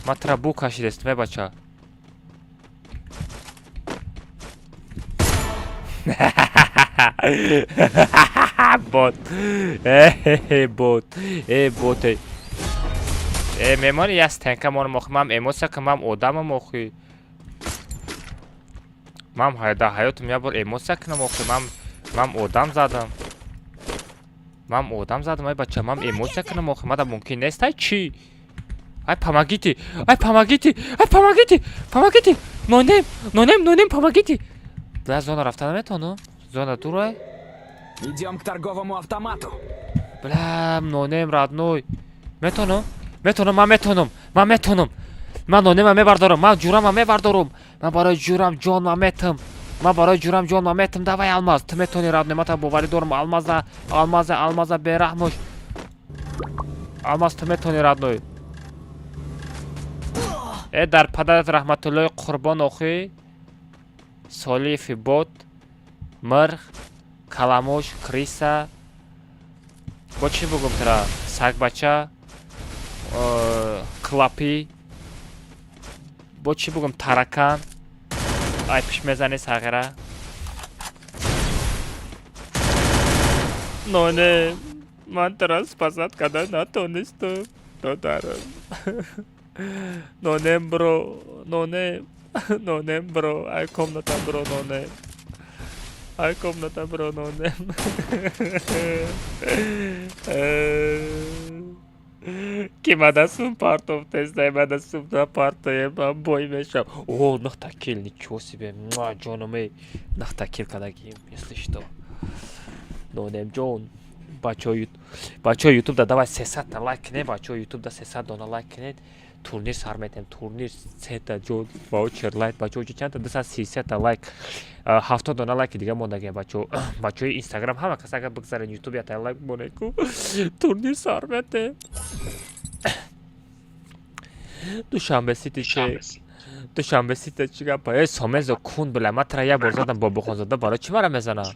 Ман тара бу кашидест, мебача. Бот. Бот. Мемори яс тенка мон мохи. Мам эмоция ка мам одама мохи. Мам да ҳаётам я бор эмоция кина мохи. Мам одам задам. Ай бача, мам эмоция кина мохи. Мада мумкин нест. Ай чи? Ай помогите. Нонем, помогите. Да, зона рафта наметону. Зона турай. Идем к торговому автомату. بلم نونم رادنوی میتونم من میتونم من نونم میبردارم من جورم میبردارم من برای جورم جان میتم давай алмаз تو میتونی رادنوی من تا باوری دارم алмаз برحمش алмаз تو میتونی رادنوی در پدرت رحمت الله قربان آخی سالیفی بود مرغ کلاموش کریسا با چی بگم ترا سگ بچه کلاپی با چی بگم ترکان ای پیش میزنی ساغره نونه من تراس پسند کده نتونستم دادارم نونم برو نونم برو ای комната برو نونم ای комната برو نونم که мадасум партов тездай мадасум да партаем ман бой мешам о нахтакил ничего себе ҷоном нахтакил кадагим если что нонем ҷон бачаҳо ютуб да давай 300 та лайк кинед бачаҳо ютуб да 300 дона лайк кинед турнир сар метем турнир 3 та ҷон ваучер лайк бачаҳо чанд та 230 та лайк 70 дона лайки дига мондагем бачаҳои инстаграм ҳама кас агар бигзарен ютуб ята лайк монеку турнир сар метем душанбе сити чӣ гапа э сомезо кун била ман тара як бор задам бобухонзода барои чӣ мара мезанам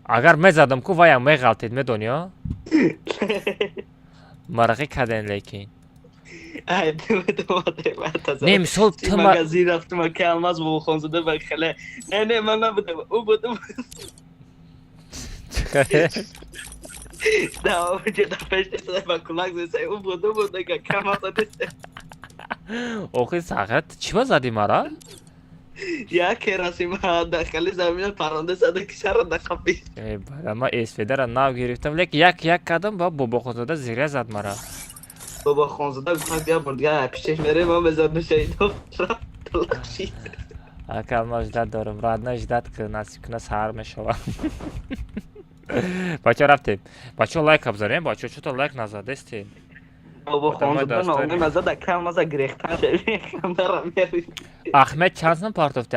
агар мезадам ку ваям меғалтед медони ё марағӣ каден лекин не мисол ту магазин рафтум ки алмаз бобухонзода ба хеле не ман набудам ӯ будам да ҷода пешта ба кулак зесай ӯ буду дега камаса охи сағат чӣ ба зади мара як керасим дахали замина паронда сада кишара дахапи ма эсфедара нав гирифтам лекин як кадам ба бобохонзода зира зад мара бобохонзода гуфт бия бурдига пишеш мере ма мезаду шайдо рафт акалма ждат дорам радна ждат ки насиб куна сар мешавам бача рафтем бачаҳо лайк абзарем бачаҳо чутор лайк назадестем бобохонзода номе мазада камаза гирехтан шавӣ мери ахмед чанд сом партофти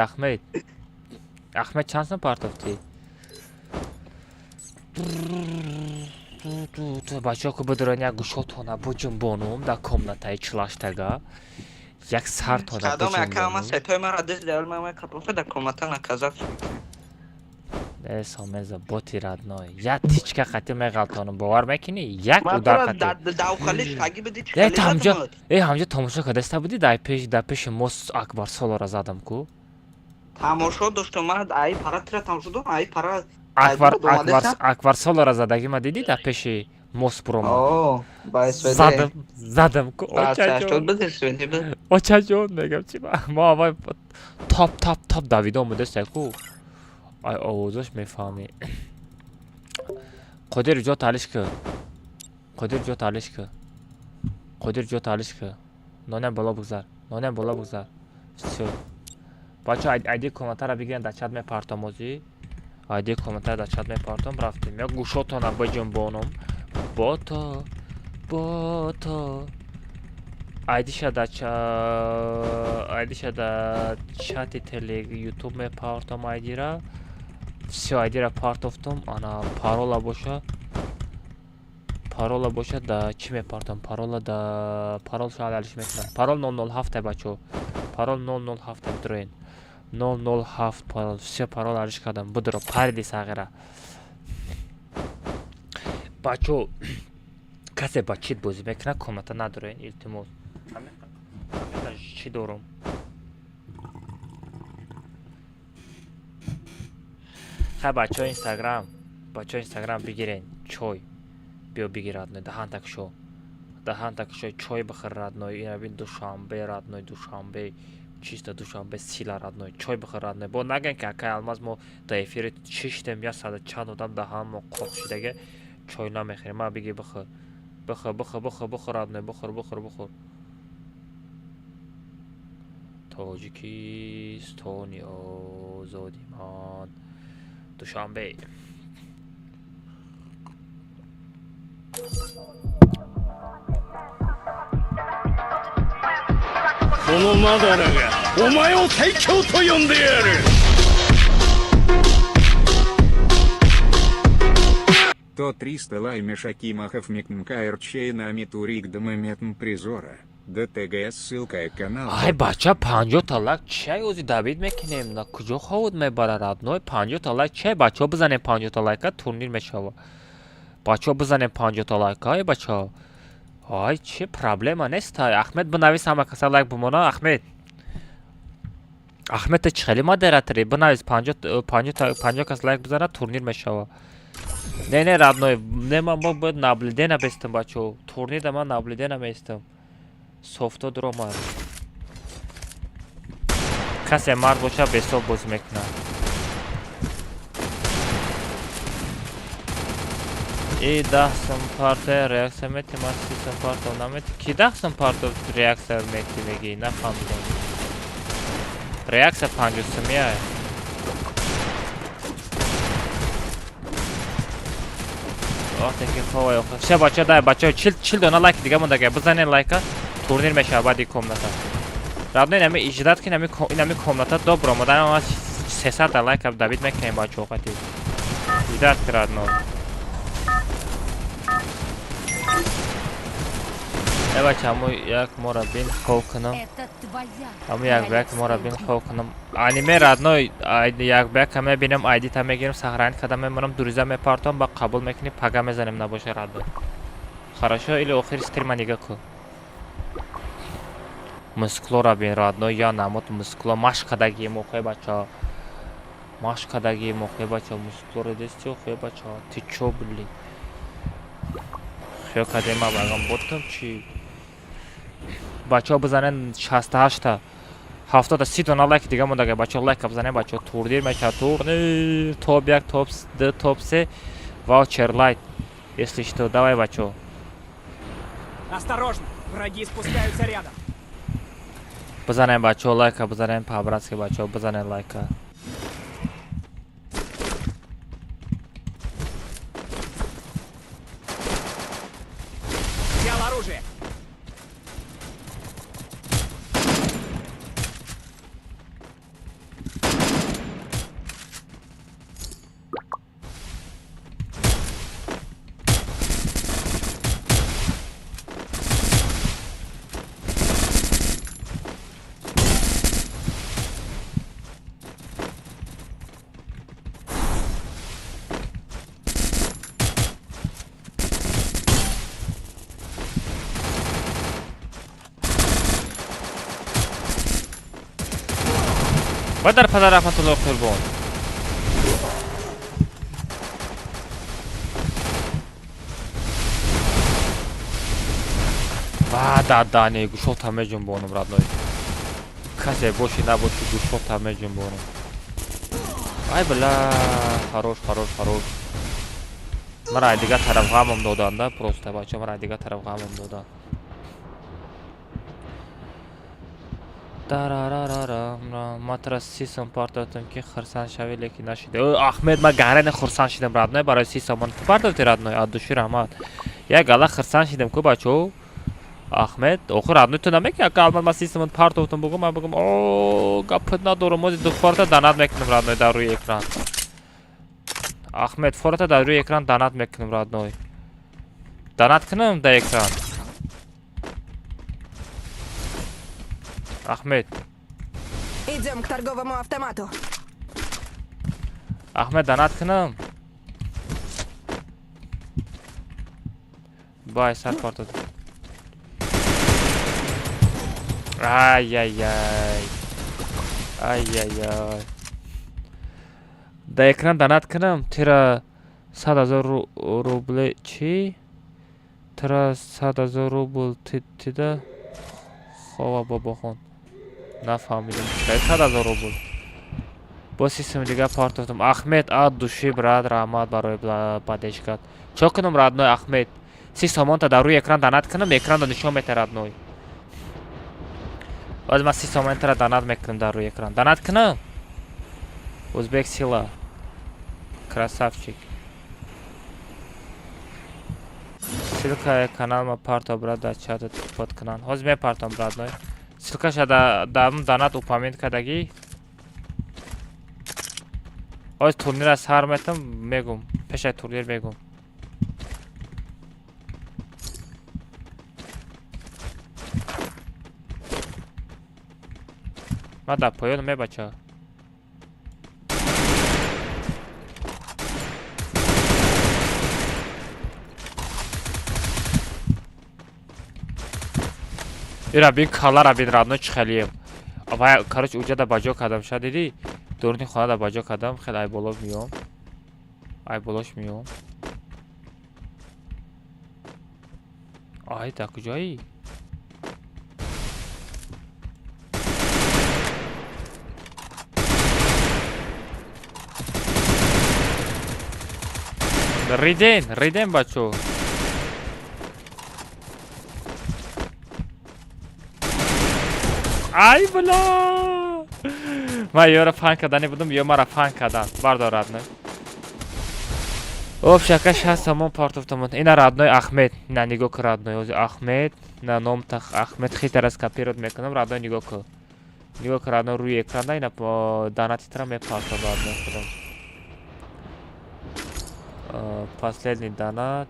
ахмед чанд сом партофти бачаҳо ку бидорен як гӯшотона буҷунбонум дар комнатаи чилаштага як сартона кадом якама сетои мара дезлиал мама катофа дар комната наказат сомеза боти радной як тичка қатӣ меғалтонам бовар мекунӣ як удар ҳамҷо тамошо кардаста будӣ дар пеши мос акбар солора задам ку тамошо доштам ман ай пара тира тамошо дом ай пара акбар солора задагӣ ма дидӣ дар пеши мос бурома задам ку очаҷон мегам чи мо аввал топ давида омудастая ку ай овозаш мефаҳмӣ қодир ҷо талиш ки нонем боло бигзар всё бача айди комнатара бигирен дар чат мепартом озӣ айди комнатара дар чат мепартом рафтем як гӯшотона баҷунбонум бото айдиша дар чати телег ютуб мепартом айдира всё айдира партофтум ана парола боша да чӣ мепартам парол шоалалиш мекунам парол 007 бачо парол 007 дроен 007 парол всё парол алиш кардам будро парди сағира бачо касе ба чит бозӣ мекунад комната надорен илтимос ҳамин чӣ дорум хай бачаҳо инстаграм бигирен чой биё бигир радной даҳан такшо чой бихӯр радной инабин душанбе радной душанбе чиста душанбе сила радной чой бихӯр радной бо наген ки акай алмаз мо дар эфири чиштем 100 чанд одам даҳан мо қоқ шидаге чой намехӯрем ма биги бихӯр радной бихӯр тоҷикистони озодимон душанбе То 300 лайми Шакимахов Микмкаир Чейнами Турик Дамаметн Призора. ДТГС ссылка канал. ай бача 50 та лайк чай o'zi david mekinем на куҷо ховуд мебара родной 50 та лайк чай бачо бизанем 50 та лайка турнир мешава бачо бизанем 50 та лайка ай бачо ай чи проблема нест ахмед бинавис ҳама каса лайк бимона ахмед ахмед ты чи хеле модератори бинавис 50 кас лайк бизана турнир мешава не родной не ман бояд наблюдена бестам бачо турнирда ман наблюдена местам софто дрома касе мард боша бесоб боз мекуна и 10 сум парта реакция мети ман 30 сум парта намети ки 10 сум парта реакция мети меги нафаҳмидам реакция 50 сумия вақте ки ховай охир все бача дай бача 40 дона лайк дига мондага бизанен лайка турнир мешава баъди комната родной нами иҷрат ки нами комната добро модан ма 300 лайк давид мекунем бача оқати иҷрат ки родной бача ҳаму як морабин хов кунам Это твоя ҳаму як королевская морабин битва. хов кунам аниме родной як бяка мебинем айдита мегирем саҳрани када мемонам дуриза мепартам ба қабул мекунем пага мезанем набоша родной хорошо или охири стрима нига кун мусклора бин родной я намуд мускло машқадаги мохе бача машқадаги мохе бача мусклора дести охе бача ти чо били хё кадема багам ботам чи бача бизанен 68 та 70 та 30 дона лайк дига мондага бача лайк бизанен бача турнир меша турнир топ 1 топ 2 топ 3 ваучер лайт если что давай бача Осторожно! Враги спускаются рядом. бизанем бача лайка бизанем по-братски бача бизанем лайка Взял оружие. Бадар падар рахматуллоҳ қурбон. Да, не гӯшота меҷунбонам родной. Касе боши набоши гӯшота меҷунбонам. Ай била, хорош. Мара дига тараф ғамам додан да, просто бача мара дига тараф ғамам додан. Матра 30 сум партотам ки хурсанд шавӣ лекин нашида. Ахмед ма гарани хурсанд шидам родной барои 30 сум ту партоти родной аддуши раҳмат. Як гала хурсанд шидам ку бачо. Ахмед охир родной ту намеки як алман ма 30 сум партотам бугум ма бугум о гапат надорам мози ду форта данат мекунам родной дар рӯи экран. Ахмед форта дар рӯи экран данат мекунам родной. Данат кунам дар экран. Ахмед. Идем к торговому автомату. Ахмед данат кунам. Бай сар партот. Ай-яй-яй. Да экран данат кунам. Тира 100,000 рубль чи? Тира 100,000 рубль тида. Хова бабахон. Нафаҳмидам. 100,000 рубль. Бо систем дига партотам. Ахмед ад души брат раҳмат барои падешкат. Чо кунам родной Ахмед? 30 сомонта дар рӯи экран данат кунам, экранро нишон мета родной. Боз ман 30 сомонтаро данат мекунам дар рӯи экран. Данат кунам. Узбек сила. Красавчик. Ссылка канал ма парто брат да чат подканал. Ҳозир мепартам братной. Ссылка шада дам донат упомент кадаги. Ҳозир турнира сар метам мегум. Пешай турнир мегум. Ма да поён ме бача. Ира бин калара бин радно чихалием. Ава короче уҷа да баҷо кардам ша диди. Дурни хона да баҷо кардам хел ай боло миём. Ай болош миём. Ай да куҷои? Риден бачо. Ай бла! Ма ёра фан кардани будам, ё мара фан кардан. Бардор радной. Об шака 60 сомон портофтамон. Ина радной Ахмед. На нигоҳ кар радной ози Ахмед. На ном так Ахмед хитарас копировать мекунам. Радной нигоҳ кар. Нигоҳ кар радной руи экран ина по донати тра мепартам радной худам. Последний донат.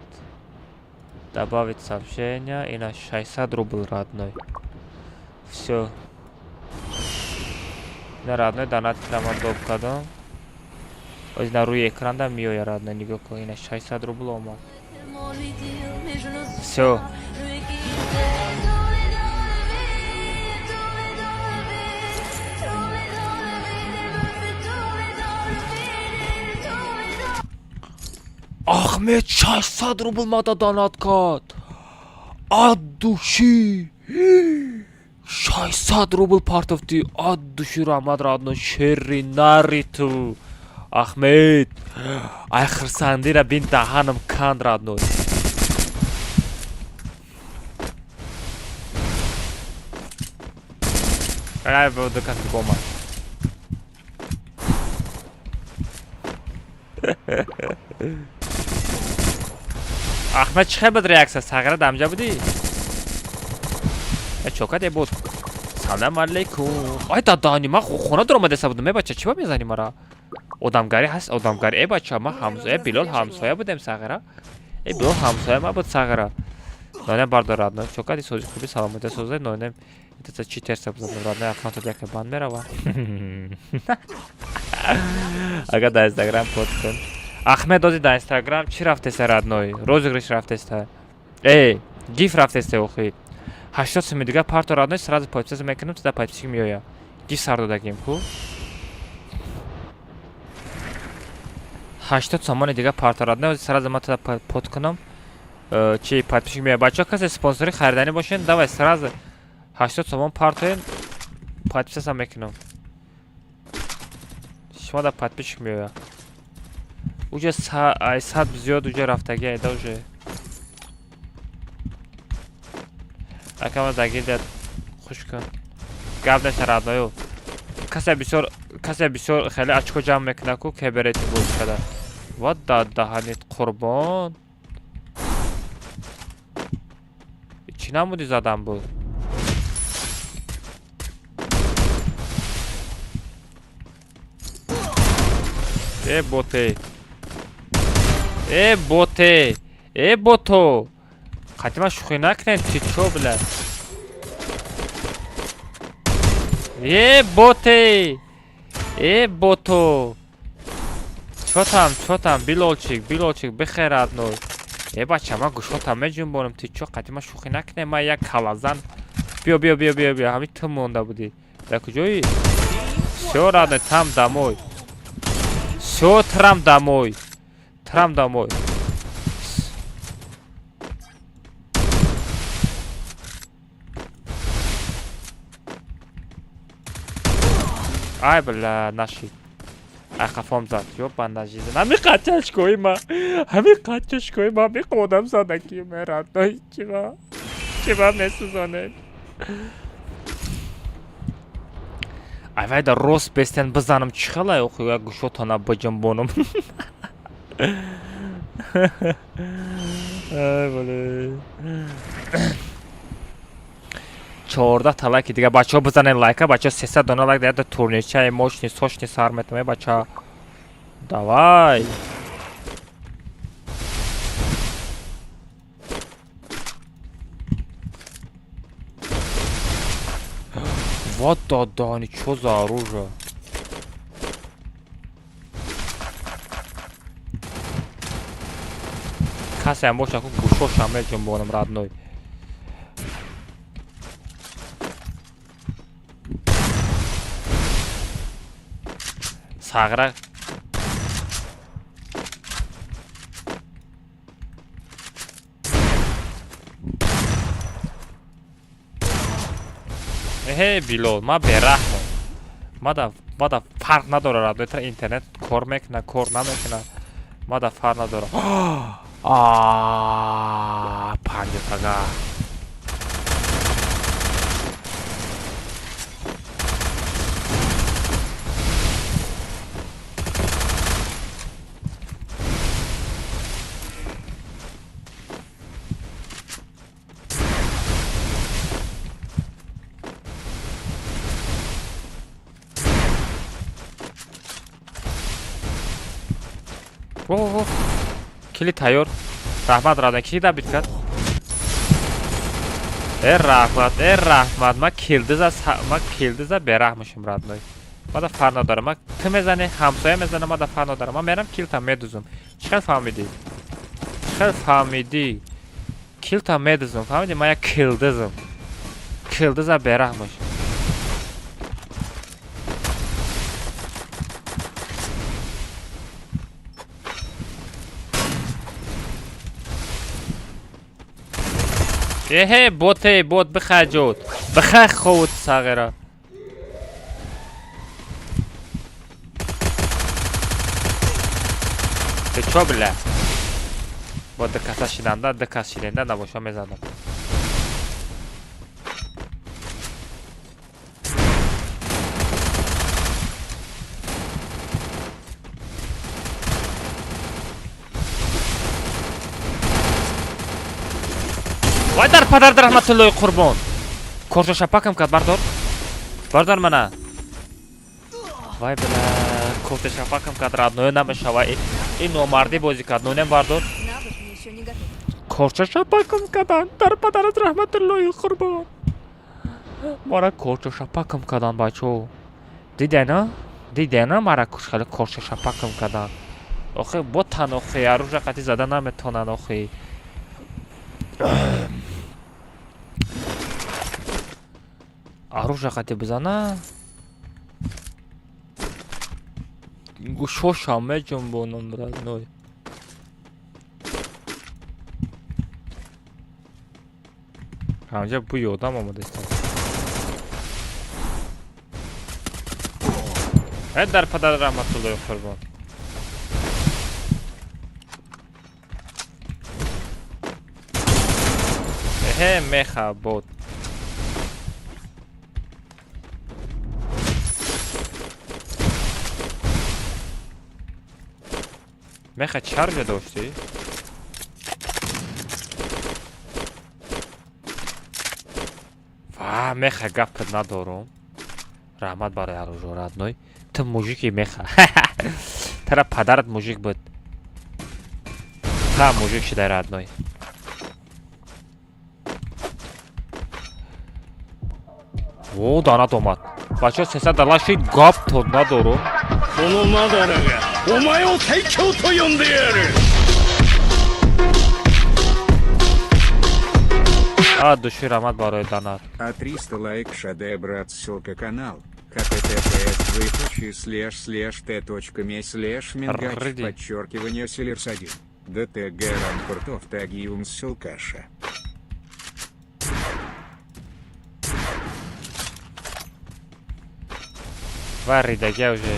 Добавить сообщение. И на 60 рубль родной. Все. На родной донат прямо доп кадам. Оз на руи экран миёя родной. Нигоҳ кун. И на 60 рубль омад. Все. Ахмед 600 рубль мада донат кард. Ад души. 600 рубль партовти. Ад души рамад радно шерри нари ту. Ахмед. Ай хирсандира бин даҳанам канд радно. Ай буду как бома. Ахмед чӣ хел буд реаксия? Сағира дамҷа будӣ? Чокаде буд. Салом алейкум. Ай дадани ман хона дорам деса будам. Бача чӣ ба мезани мара? Одамгарӣ ҳаст, одамгарӣ. Бача ман ҳамсоя Билол ҳамсоя будем Сағира. Билол ҳамсоя ма буд Сағира. Нонем бардорад. Чокади сӯзи хуби саломате сӯзе нонем. Итаца чӣ терса бузадам радна аккаунто яке банд мерава. Ага да Инстаграм пост кун. Ахмед ози да Инстаграм чӣ рафтеса радной? Розыгрыш рафтеста. Гиф рафтеста охи. 80 сомон дига парто радной сразу подписаться мекунам, туда подписчик миёя. Гиф сар додагим ку. 80 сомон дига парто радной ози сразу ма туда под кунам. Чӣ подписчик миёя. Бача касе спонсори харидани бошен, давай сразу 80 сомон партоен подписаться мекунам. Шумо да подписчик миёя. Уже сад зиёд уже рафтаги айда уже. Акама дагидят хуш кун. Гап неша радною. Касе бисёр хеле очко ҷамъ мекуна ку ке берети буз када. Ва даҳанит қурбон. Чӣ намуди задам буд? Боте. Боте. Бото. Қатима шухи накунем чи чо била. Боте. Бото. Чотам Билолчик бихер радной. Бача ман гӯшотам меҷунбонам ти чо қатима шухи накунем ман як калазан. Биё ҳамин ту монда будӣ. Дар куҷои? Всё радной там домой. Всё трам домой. Ай бля, нашид. Ай хафом зад. Ё бандажизе. Ҳамин қачашкои ма. Меқодам задаки мерадной. Чиба месӯзонед. Ай вайда рост бестен бизанам чӣ хелай охи як гӯшотона баҷанбонам. ای بله 14 تا лайки دیگه بچه‌ها بزنین лайка بچه‌ها 300 دونه лайк در турнирчаи мощный сочный сар метаме бача давай вот дадани чё за оружие касе ам боша ку гушо шаме ҷунбонам радной сагра билол ма бераҳмам мада фарқ надора радной тра интернет кор мекуна кор намекуна мада фарқ надора панҷатага кили тайёр раҳмат радан ки дабит кард раҳмат ма килдиза бераҳмашим радной мада фар надорам ма ту мезани ҳамсоя мезана мада фар надорам ма мерам килта медузам чиқар фаҳмидӣ килта медузам фаҳмидӣ ма як килдиза бераҳмашим бот бихаҷот бихах ховут сағира чо била бо дикаса шинанда дикас шинанда набоша мезанам вай дар падарда раҳматуллои қурбон корша шапакам кард бардор мана вай била корша шапакам кард радное намешава ин номардӣ бозӣ кард нонем бардор корша шапакам кардан дар падарат раҳматуллои қурбон мара корша шапакам кардан бачо дидена мара хеле корша шапакам кардан охе бо тан охе оружие қатӣ зада наметонан охе оружие қатӣ бизана гушошам меҷунбонам радной ҳамҷа бӯи одам омадастам дар падар раҳматуллои қурбон меха бод меха чарҷа доштӣ ва меха гапт надорум раҳмат барои оружие радной ту мужики меха тара падарат мужик буд та мужик шидай радной о данат омад бачаҳо 300 доллар шид гап тод надорум души раҳмат барои данат А 300 лайк шедевр отсылка канал https://t.me/mingaч_sellers1 dtg ранкуртов тагиум ссылкаша варидага уже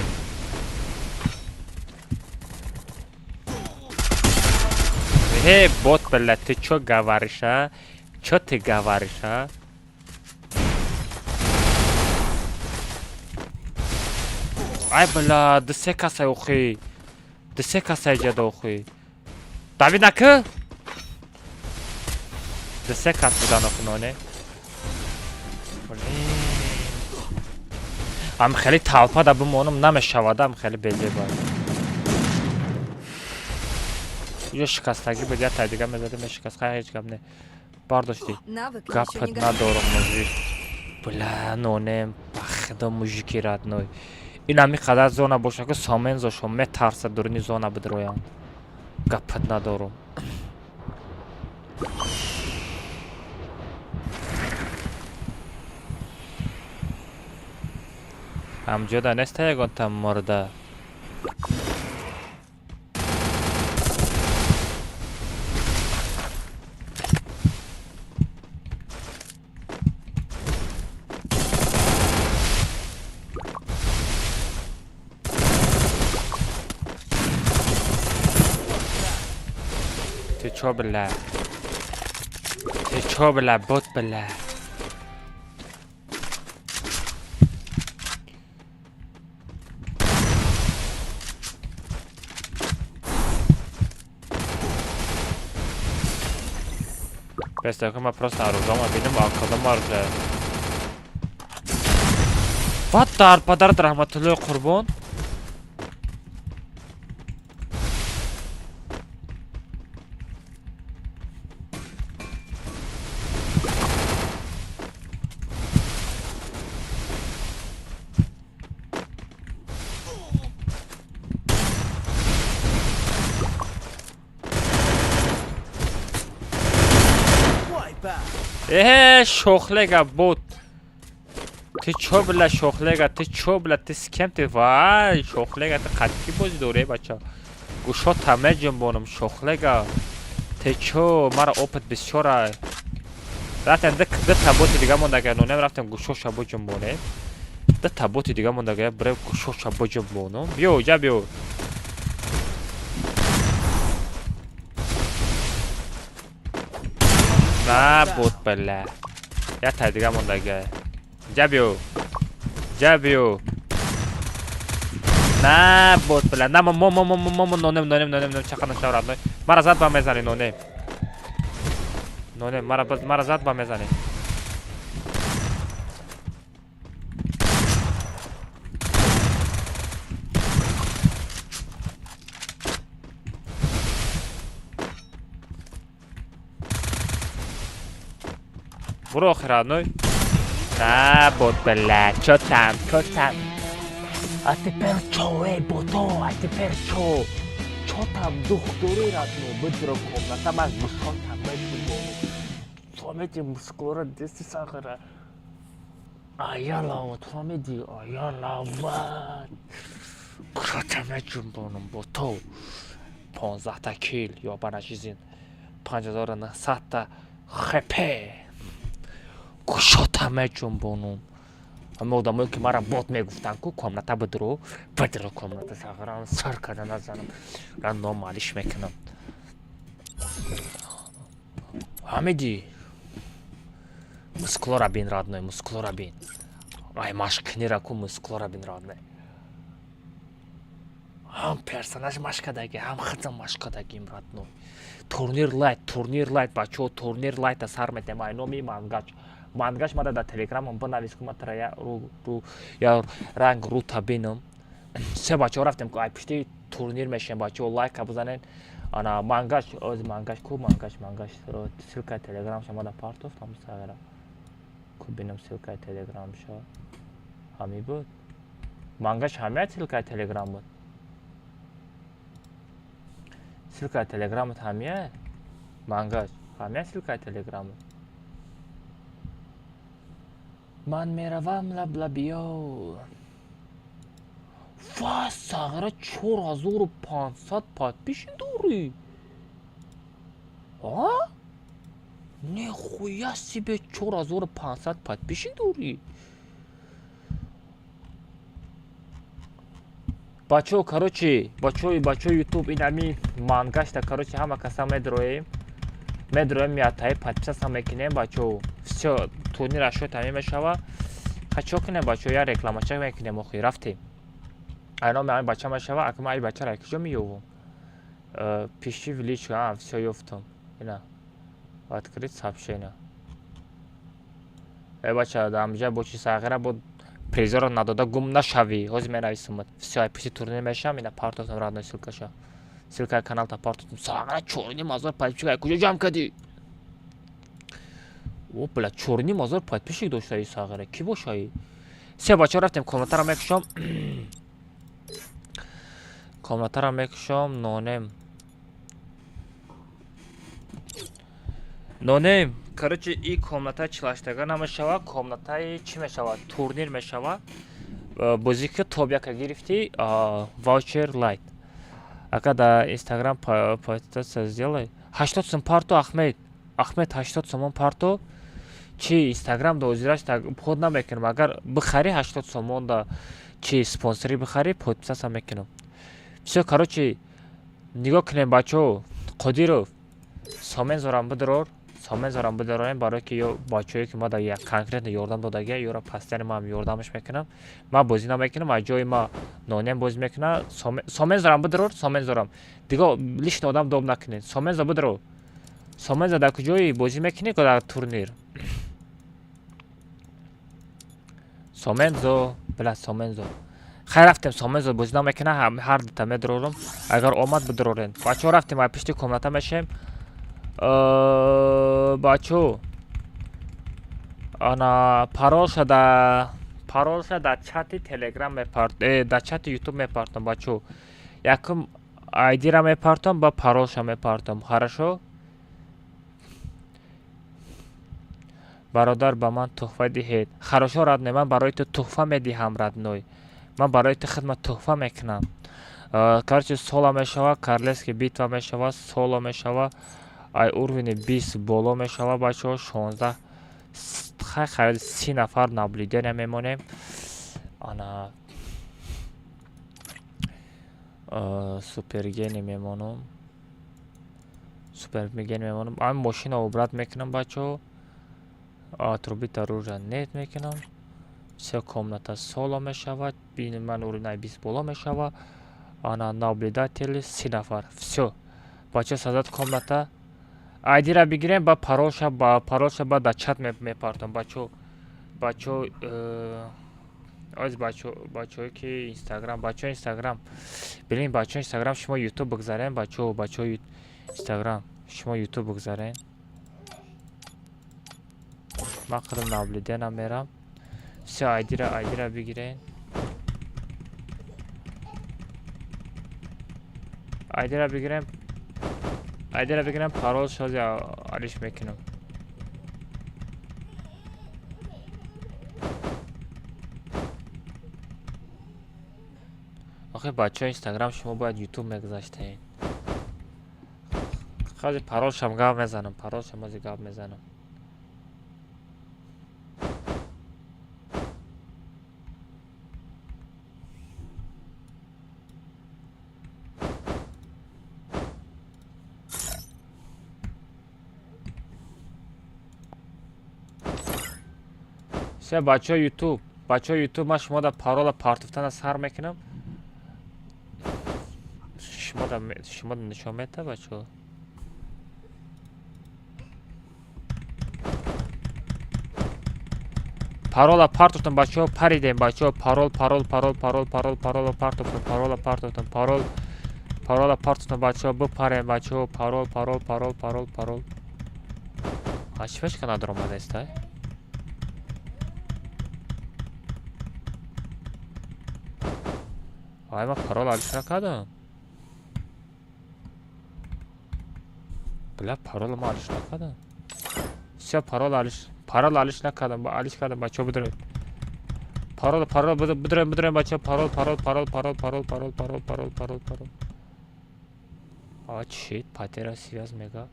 бот бля ты чё говоришь а чё ты говоришь а ай бля дсе касай ухи дсе касай жада ухи давидака دسته کس بودن اخنانه ام خیلی تلپا دا بمونم نمیشودم خیلی بزه باید یه شکستگی بود یا تا دیگه میزدیم شکست خیلی هیچ گم نه بارداشتی Навык еще не گپت ندارم موجی بله نونه بخدا موجیکی رد نوی این همی قدر زونه باشه که سامن زاشم میترسه درونی زونه بدرویم گپت ندارم همجاده نیست یکان تم مرده چو بله چو بله بود بله Questa come просто оружие, benim arkadan vardı. Vattar padar rahmetli kurban. شوخلگا بود تی چو بلا شوخلگا تی چو بلا تی سکم تی وای شوخلگا تی قدکی بازی دوره بچه گوشا تمه جنبونم شوخلگا تی چو مرا اوپت بسیاره رفتم ده تابوت دیگه مونده نونم رفتم گوشا شبو جنبونه ده تابوت دیگه مونده برای گوشا شبو جنبونم بیو جا بیو نه بود بله یا تا دیگه مونده جابیو نه بود بله نه نونم چقدر نشورد مرا زد با میزنی نونم مرا زد با میزنی برو آخرات نوی نه بود بله چوتم اتپر چوه بودو اتپر چوتم دختوری رد نو بدرو کم نتم از بساتم بشو فهمیدی مسکورا دستی ساخره آیالا فهمیدی آیالا واد بساتم جنبونم با تو 15 تا کیل یا بناشیزین 5900 تا خپه گوشاتمه جنبونم همه آدمایی که مرا بات میگفتن که کامنتا بدرو کامنتا ساغران سر کردن نزنم رن نامالیش میکنم حمیدی مسکلورا بین رادنوی مسکلورا بین ای مشکنی را که مسکلورا بین رادنوی هم پرسناج مشکدگی هم خزم مشکدگی رادنوی تورنیر لایت بچو تورنیر لایت سر میتم اینومی مангаш мада дар телеграмам бинавис ки ман тара я ранг ру табинам се бачаҳо рафтем ки ай пишти турнир мешем бачаҳо лайка бизанен ана мангаш ози мангаш ку мангаш силкаи телеграмша мада партофтам савера ку бинам силкаи телеграмша ҳами буд мангаш ҳамеяд силкаи телеграм буд силкаи телеграмат ҳамеяд мангаш ҳамеяд силкаи телеграм буд من میروم لبلبیو وای ساغره 4500 подписчик داری нихуя себе 4500 подписчик дори бачо короче бачо ютуб инами мангашта короче ҳама каса медроем миятаи подписаться мекунем бачо всё турнира шо тамим мешава хачо кунем бачо я рекламача мекунем охи рафтем айно меам бача мешава акма ай бача ра киҷо меёвам пиши влич всё ёфтам ина Открыть сообщение. Бача, дамжа бочи сагира бо призора надода гум нашави. Ҳозир менависам. Всё, ай пиши турнир мешам, ина партотам радной ссылкаша. Ссылка каналта партотам. Сагира чорни мазор подписчик куҷо ҷамъ кардӣ? О, бля, чорни мазор подписчик доштаи сагира. Ки бошаи? Все, бача рафтем комнатара мекушам. Комнатара мекушам, нонем. Нонем. Короче, и комната чилаштага намешава, комнатаи чи мешава? Турнир мешава. Бозӣ ки топ яка гирифти, voucher light. Ака да Instagram подписаться сделай. 80 сум парто Ахмед. Ахмед 80 сомон парто. Чи Instagram да озираш так ход намекунам. Агар бихари 80 сомон да чи спонсори бихари, подписаться мекунам. Всё, короче, нигоҳ кунем бачо. Қодиров. Сомен зорам бидорор. Сомен зорам бидорорем барои ки ё бачое ки ма да як конкретно ёрдам додагия, ёра пастяни ма ёрдамаш мекунам. Ма бозӣ намекунам, аз ҷои ма нонем бозӣ мекунам. Сомен зорам бидорор, сомен зорам. Диго лишни одам доб накунед. Сомен зо бидорор. Сомен зо дар куҷои бозӣ мекунед ки дар турнир? Сомен зо, била сомен зо. Хайр рафтем сомен зо бозӣ намекунам, ҳар дита медорорам. Агар омад бидорорен. Бачаҳо рафтем, ай пишти комната мешем. Бачо ана парол шада чати телеграм мепартам, да чати ютуб мепартам. Бачо якум айдира мепартам, ба паролша мепартам. Хорошо? бародар ба ман туҳфа диҳед. Хорошо радной, ман барои ту туҳфа медиҳам радной. Ман барои ту хидмат туҳфа мекунам. Короче сола мешава, Королевский битва мешава, соло мешава. Ай уровни 20 боло мешава бачаҳо, 16 хайр 30 нафар наблюдения мемонем. Ана супергени мемонам. Супергени мемонам. Ам мошина обрат мекунам бачаҳо. Отрубит оружия нет мекунам. Все комната соло мешавад. Бини ман уровни 20 боло мешава. Ана наблюдатели 30 нафар. Все. Бачаҳо сазад комната. Айдира бигирем, ба паролша ба да чат мепартам. Бачо оз бачо ки Instagram, бачо Instagram. Билин бачо Instagram, шумо YouTube бигзарен, бачо Instagram, шумо YouTube бигзарен. Ман қадам наблюдена мерам. Все, айдира бигирен. Айдира бигирем, парол шози алиш мекунам. охи бачаҳо Instagram, шумо бояд YouTube мегузаштаед. ҳозир паролшам гап мезанам, все, бачаҳо YouTube, ман шумо да парола партофтана сар мекунам. Шумо да нишон мета бачаҳо. Парола партофтан бачаҳо, паридем бачаҳо. Парол партофтан, парола партофтан бачаҳо, бипарем бачаҳо. Парол. Ачфешка надорам адестай. ай ман парол алиш накардам. бля, парол ма алиш накардам. Все, парол алиш накардам. Алиш кардам бачаҳо, бидоред. Парол бидорем бачаҳо. Парол. А чӣ? Патера связ мега.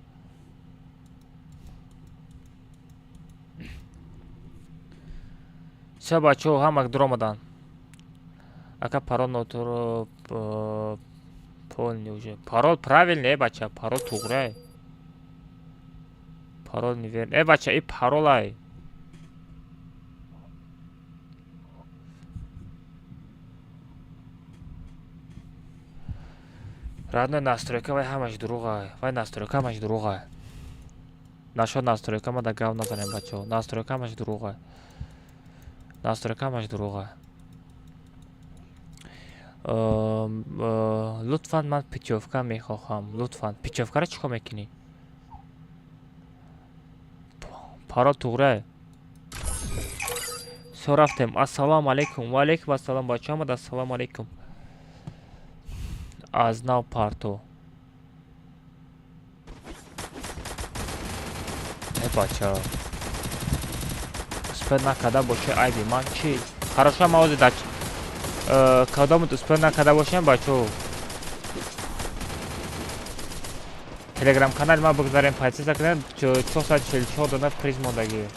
Все, бачаҳо, ҳамак дуромадан. Ака парол нотуро полный уже. Парол правильный, бача. Парол туграй. Парол неверный. Бача, и парол ай. Родной настройка, вай хамаш друга. Нашел настройкама да гав назанем бачаҳо. Настройкамаш дурӯға. Настройкамаш дурӯға. Лутфан ман пичёвка мехоҳам. Лутфан пичёвкаро чӣ кор мекунӣ? Парол туғра. Со рафтем. Ассалому алейкум. Ва алейкум ассалом бачаҳо омад. Ассалому алейкум. Аз нав парто. Бачаҳо. Успех накарда бошед айби ман чӣ? Хорошо мавози дач. Кадомут успех накарда бошем бачаҳо. Телеграм канали ма бигзарем подписка кунед. 444 дона приз мондагӣ.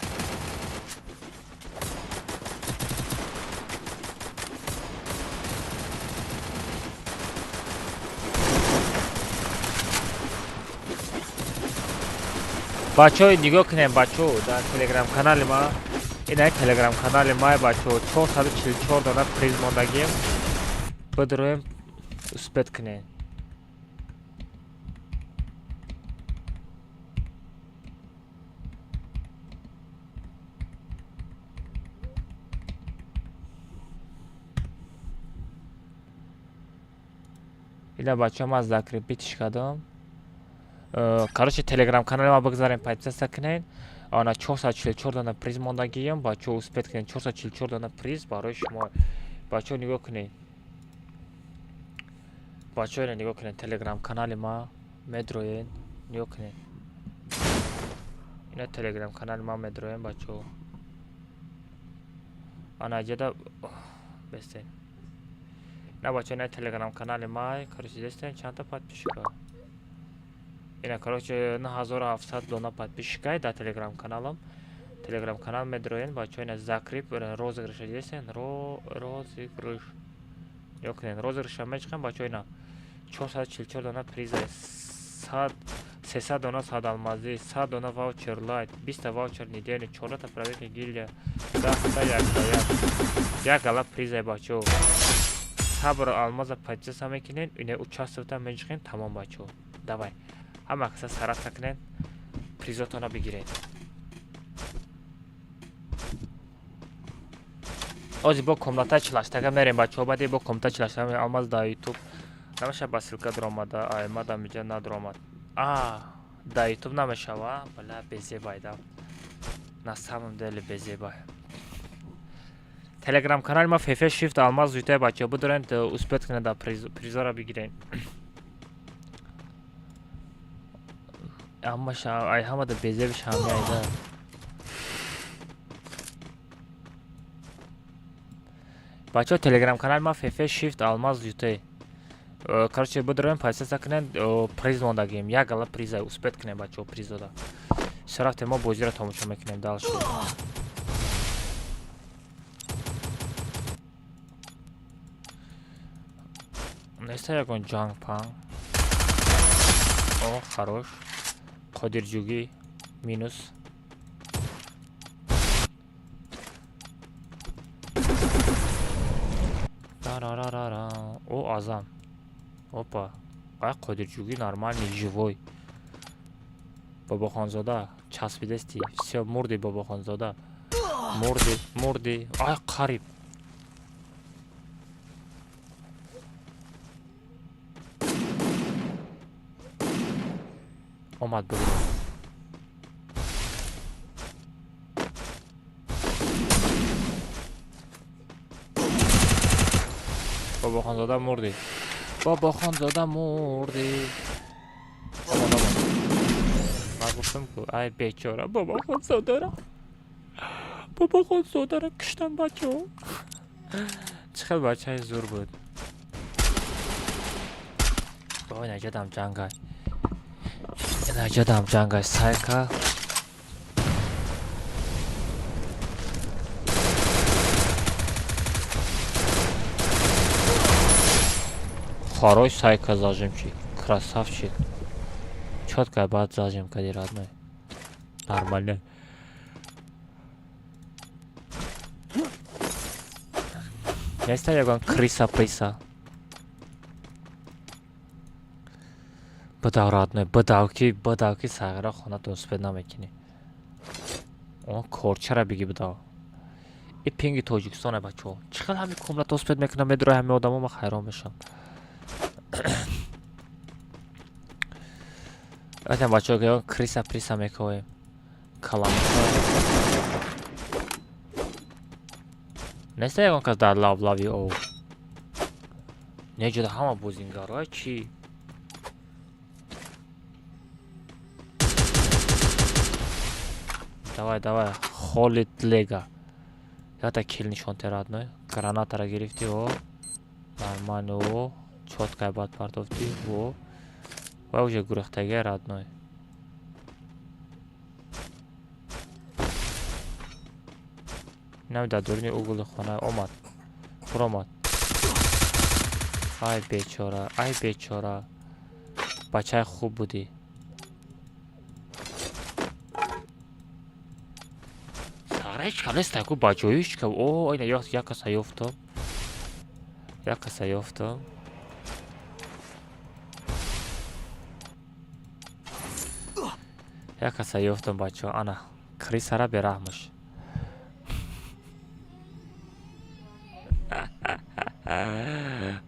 бачаҳо нигоҳ кунем бачаҳо дар телеграм канали ма. Ина телеграм канали ма бачаҳо 444 дона приз мондагим. Бидроем успех кунем. Ина бачаҳо ман закрепитиш кардам. Короче, телеграм канали ма бигзарем подписка кунед. Ана 444 дона приз мондагиям. Бачаҳо успех кунед. 444 дона приз барои шумо. Бачаҳо нигоҳ кунед. Бачаҳо ина нигоҳ кунед. Телеграм канали ма медроен. Нигоҳ кунед. Ина телеграм канали ма медроен бачаҳо. Ана ҷада бестен. Ина бачаҳо ина телеграм канали ма. Короче, дестен чанда подписчика. Ина короче 9700 дона подписчика дар телеграм каналам. Телеграм канал медроен бачаҳо ина закрип розыгрыш дестен. Розыгрыш. Ёкнен розыгрыша мечикам бачаҳо ина 444 дона приза. 300 дона садалмазӣ, 100 дона ваучер лайт, 20 ваучер недели, 4 проверки гильдия, 10 як гала приза бачаҳо. Сабр алмаза подписка мекунед, ина участвовать мечикен тамом бачаҳо. Давай. Ҳама каса саратка кунед, призотона бигиред. Ози бо комната чилаштага мерем бачаҳо, баъди бо комната чилаштага мерем. Алмаз дар ютуб намеша ба силка дуромада, ай ма дар миҷа надуромад. Дар ютуб намешава, бала безебай да. На самом деле безебай. Телеграм канали ма фефе шифт алмаз ютуб бачаҳо бидоред успех кунед, дар призора бигиред. Ай ҳамада безебиш ҳамяйда. бачаҳо телеграм канали ма фефе шифт алмаз ютуб. Короче, бидроем подписка кунед, приз мондагим. Як гала приза успех кунем бачаҳо, приз дода. Со рафтем мо бозиро тамошо мекунем дальше. Неста ягон ҷанг панг. О, хорош. Қодирҷугӣ минус. О, азам. Опа. Ай Қодирҷугӣ нормальный, живой. Бобохонзода часпидасти. Всё, мурди Бобохонзода. Мурди. Ай қариб. омад буд. Бобохонзода мурди. Ман гуфтам ку ай бечора Бобохонзодара куштам бачаҳо. Чӣ хел бачаи зур буд. Ой, наҷадам ҷангай. Сайка. Хорош сайка зажимчик. Красавчик. Чёткая баъд зажимка ди родной. Нормально. Неста ягон криса-приса. بدو родной, بدو ки сагра хона дост пед намекини. Он корчара биги بدو. ای پینگ تاجیکستانه بچه‌ها چقدر همین کاملا دوست میکنم مدرای همه آدما من حیران میشم. آدم بچه‌ها که کریسا پریسا میکنه کلام نسته اون کس در لاوی او نجده همه بوزینگارای چی давай холит лега это килл нишон родной гранатара гирифти о нормально о чёткая бат партовти о ва уже гурахтага родной намеда дурни угли хона омад промад ай бечора бачаи хуб будӣ саграичка нестай ку баҷоишка о айна як каса ёфтам бачаҳо ана крисара бераҳмаш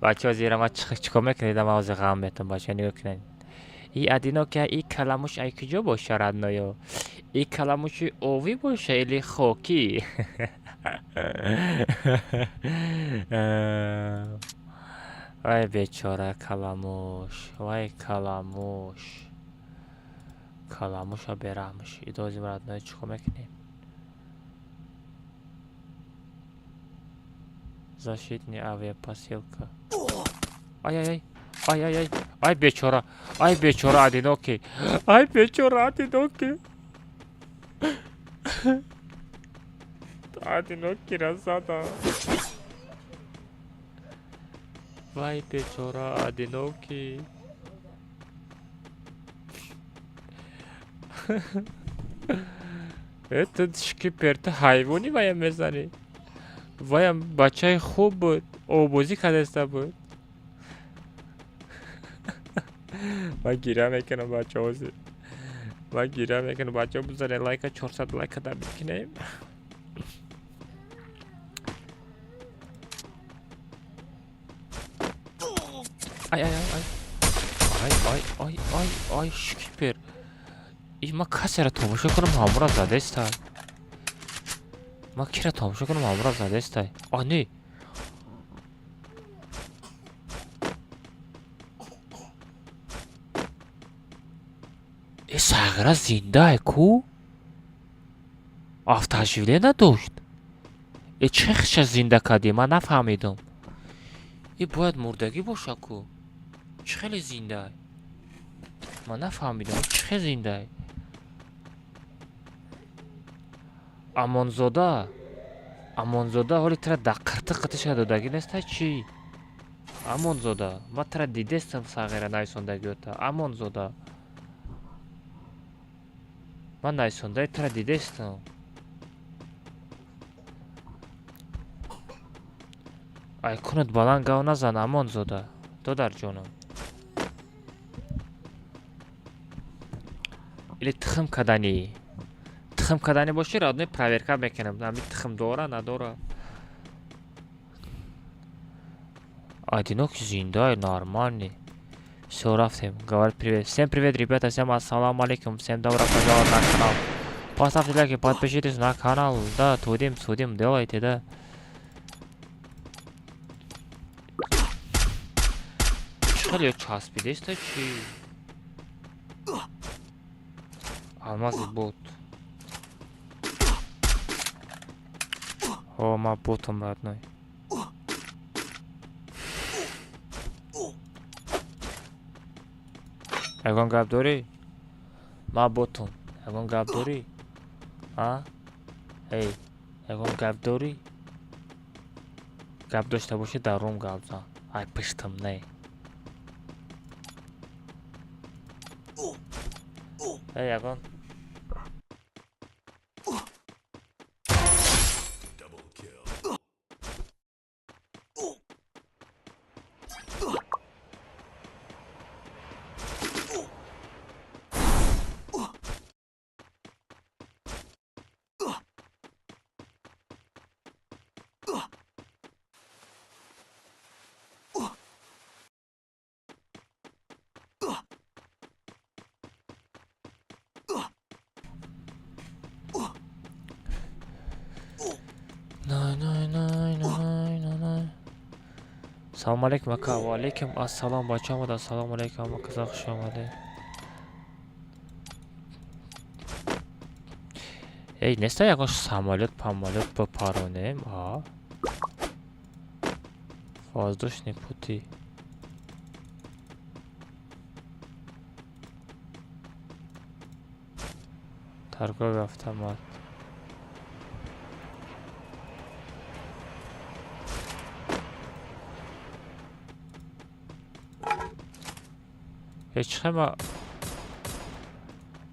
бачаҳо зира ма чикор мекунед ама ҳозир ғам метам бачаҳо нигоҳ кунед и одинока и каламуш ай куҷо боша родноё и каламуши овӣ боша или хокӣ вай бечора каламуш вай каламуша бераҳмаш идозим родноё чикор мекунем защитная авиапосилка ай бечора одинокий одинокий разада вай бечора одинокий этот шкиперта ҳайвонӣ ваям мезанӣ ваям бачаи хуб буд овозӣ кардаста буд ман гира мекунам бачаҳо бизанед лайка 400 лайка дар бикунем ай шкипер ман касеро тамошо кунам ҳамора задестай ман кира тамошо кунам ҳамора задестай не сагра зиндае ку автооживление надошт чӣ хиша зинда кардӣ ман нафаҳмидам бояд мурдагӣ боша ку чӣ хеле зиндае ман нафаҳмидам чӣ хеле зиндае амонзода ҳоли тара да қиртиша додагӣ нестае чӣ амонзода ман тара дидестам сағира найсондагиота амонзода ман найсондаи тара дидестам ай кунат баланд гав назан амонзода додарҷонам или тихм каданӣ боши родной проверка мекунам ҳамин тихм дора надора одиноки зиндаи нормальный все рафтем говорит привет всем привет ребята всем ассаламу алейкум всем добро пожаловать на канал поставьте лайки подпишитесь на канал да судим делайте да чхеле часпидеста чи алмази бот о ма ботам родной ягон гап дорӣ ма ботам ягон гап дорӣ эй ягон гап дорӣ гап дошта бошӣ дар рум гап зан ай пиштам не эй ягон салом алейкум ака. Ва алейкум ассалом бача омада. Салом алейкум ака, хуш омадед. эй, неста ягон самолет бипаронем? А? Воздушный пути. Торговый автомат. هیچ ما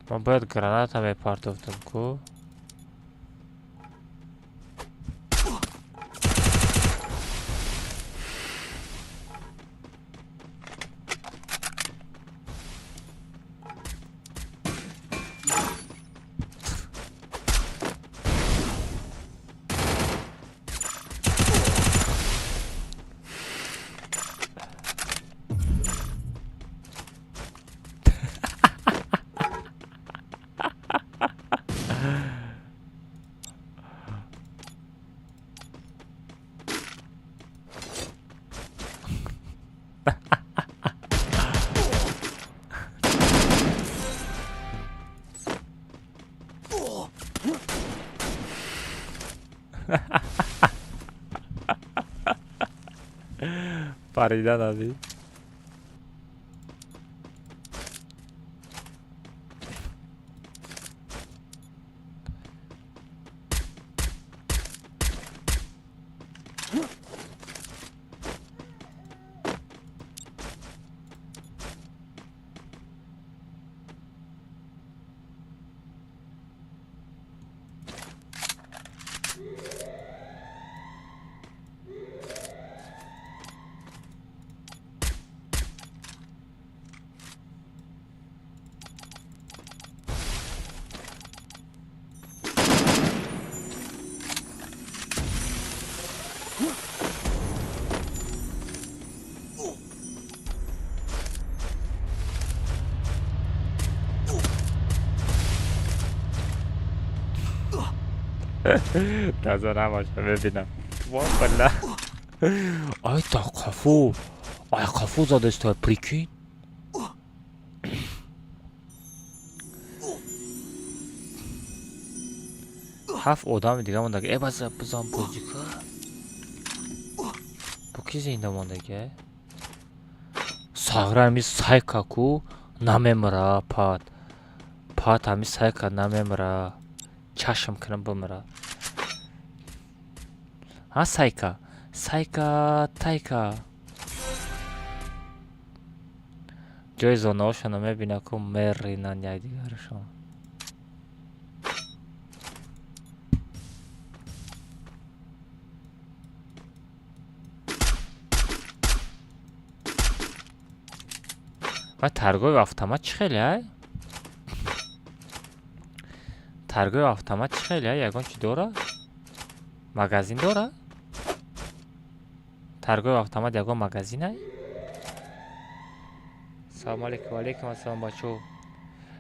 باید گرانات هم پارتوفتم کو پریدن آبی تازه نباشه ببینم والا آی تا قفو آی قفو زاده است پریکین هفت آدم دیگه مونده ای بس بزن بوجیکا bu ki zinde mondage sagra mi sayka ku namemra pat ami sayka namemra чашам кунам бумра ҳа сайка тайка ҷои зонаҳошонро мебина ку меринанд якдигарашон ва таргои автомат чӣ хеле ай таргои автомат чӣ хеле ягон чӣ дора? Магазин дора? таргои автомат ягон магазин ай? салому алейкум. Ва алейкум ассалом бачо.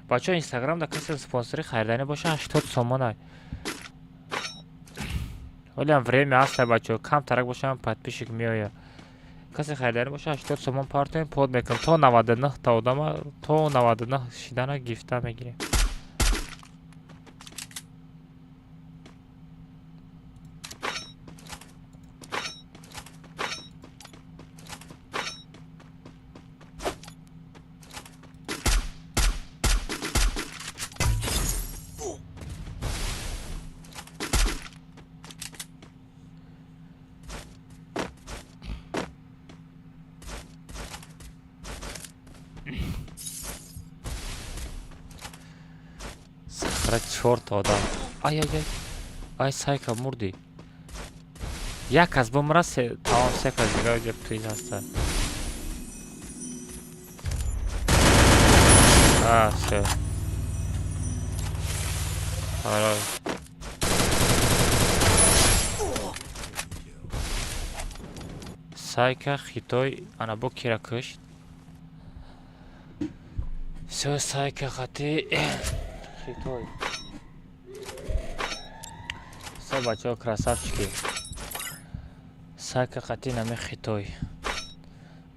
Бачо инстаграмда каси спонсори харидани боша 80 сомон ай. Олям время аст бачо. Кам тарак бошам подписчик меоя. Каси харидани боша 80 сомон партоем под мекунам. То 99 та одама то 99 шидана гифта мегирем. چهار آدم ای سایکا مردی یک از بمره تمام سه کس دیگه جب پریز هسته سه آره سایکا خیتوی انا بو کیرا کشت سه سایکا خطی خیتوی все бачаҳо красавчики сайка қатъи нами хитой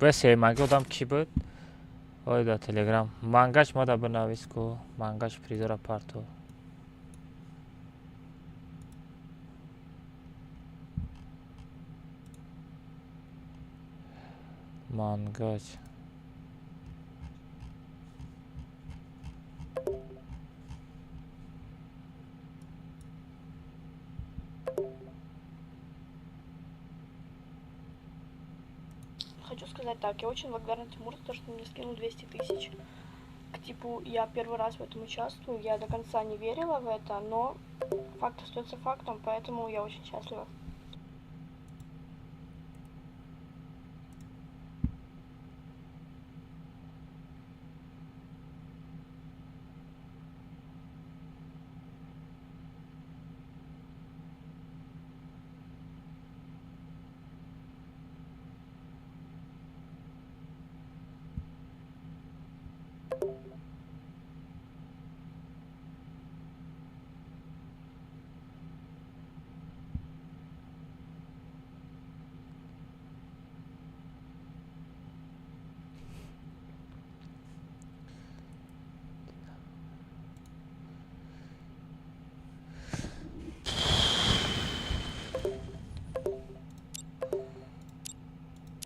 باید سه منگه آدم کی بود؟ آیدا تلگرام منگش ما دا بنویس کو منگش پریزا را پارتو منگش Хочу сказать так, я очень благодарна Тимуру, за то, что он мне скинул 200 тысяч. К типу, я первый раз в этом участвую, я до конца не верила в это, но факт остается фактом, поэтому я очень счастлива.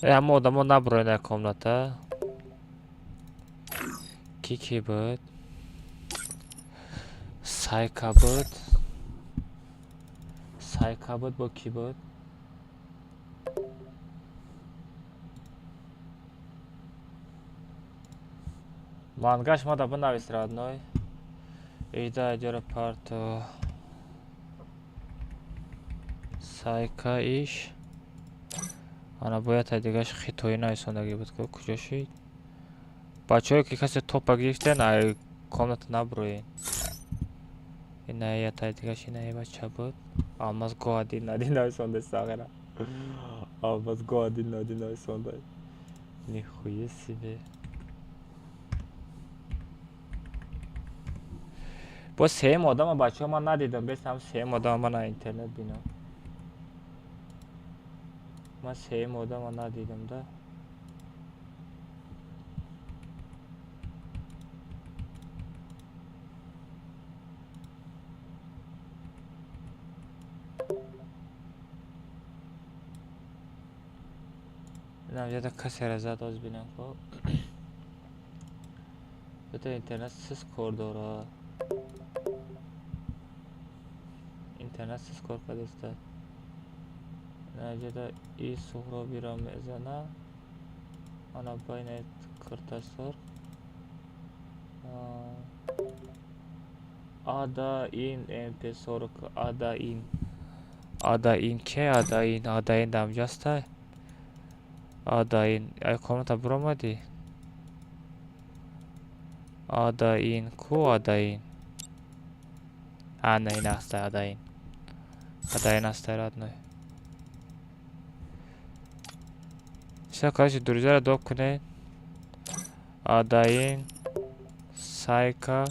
Ama odamı nabroyna komnata. Kiki بود. سایکا بود. سایکا بود با کی بود؟ منگش ما دا بنویس رادنوی. ایدا اجاره پارتو. سایکا ایش. Ana boya دیگهش خیلی نایسوندگی بود که کجاشید بچه‌ها که کسی توپ گرفتن ای کامنت نبروین این یا دیگهش این بچه بود آماز گادی ندی نایسونده ساغره آماز گادی ندی نایسونده نیخویه سیبه با سیم آدم بچه ها من ندیدم بس هم سیم آدم من اینترنت بینم من سیم آدم ندیدم ده نه یه کسی را زد از بینم خب بتا اینترنت سیس کار داره اینترنت سیس کار کدسته نجده ای سهرابی را میزنه آنا باین کرتاسور آدا این امپی سورک آدا این که آدا این دم جسته آدا این ای کامنتا برامدی آدا این کو آدا این نه این هسته آدا این هسته راد نوی все, короче, друзья, допкне адаин сайка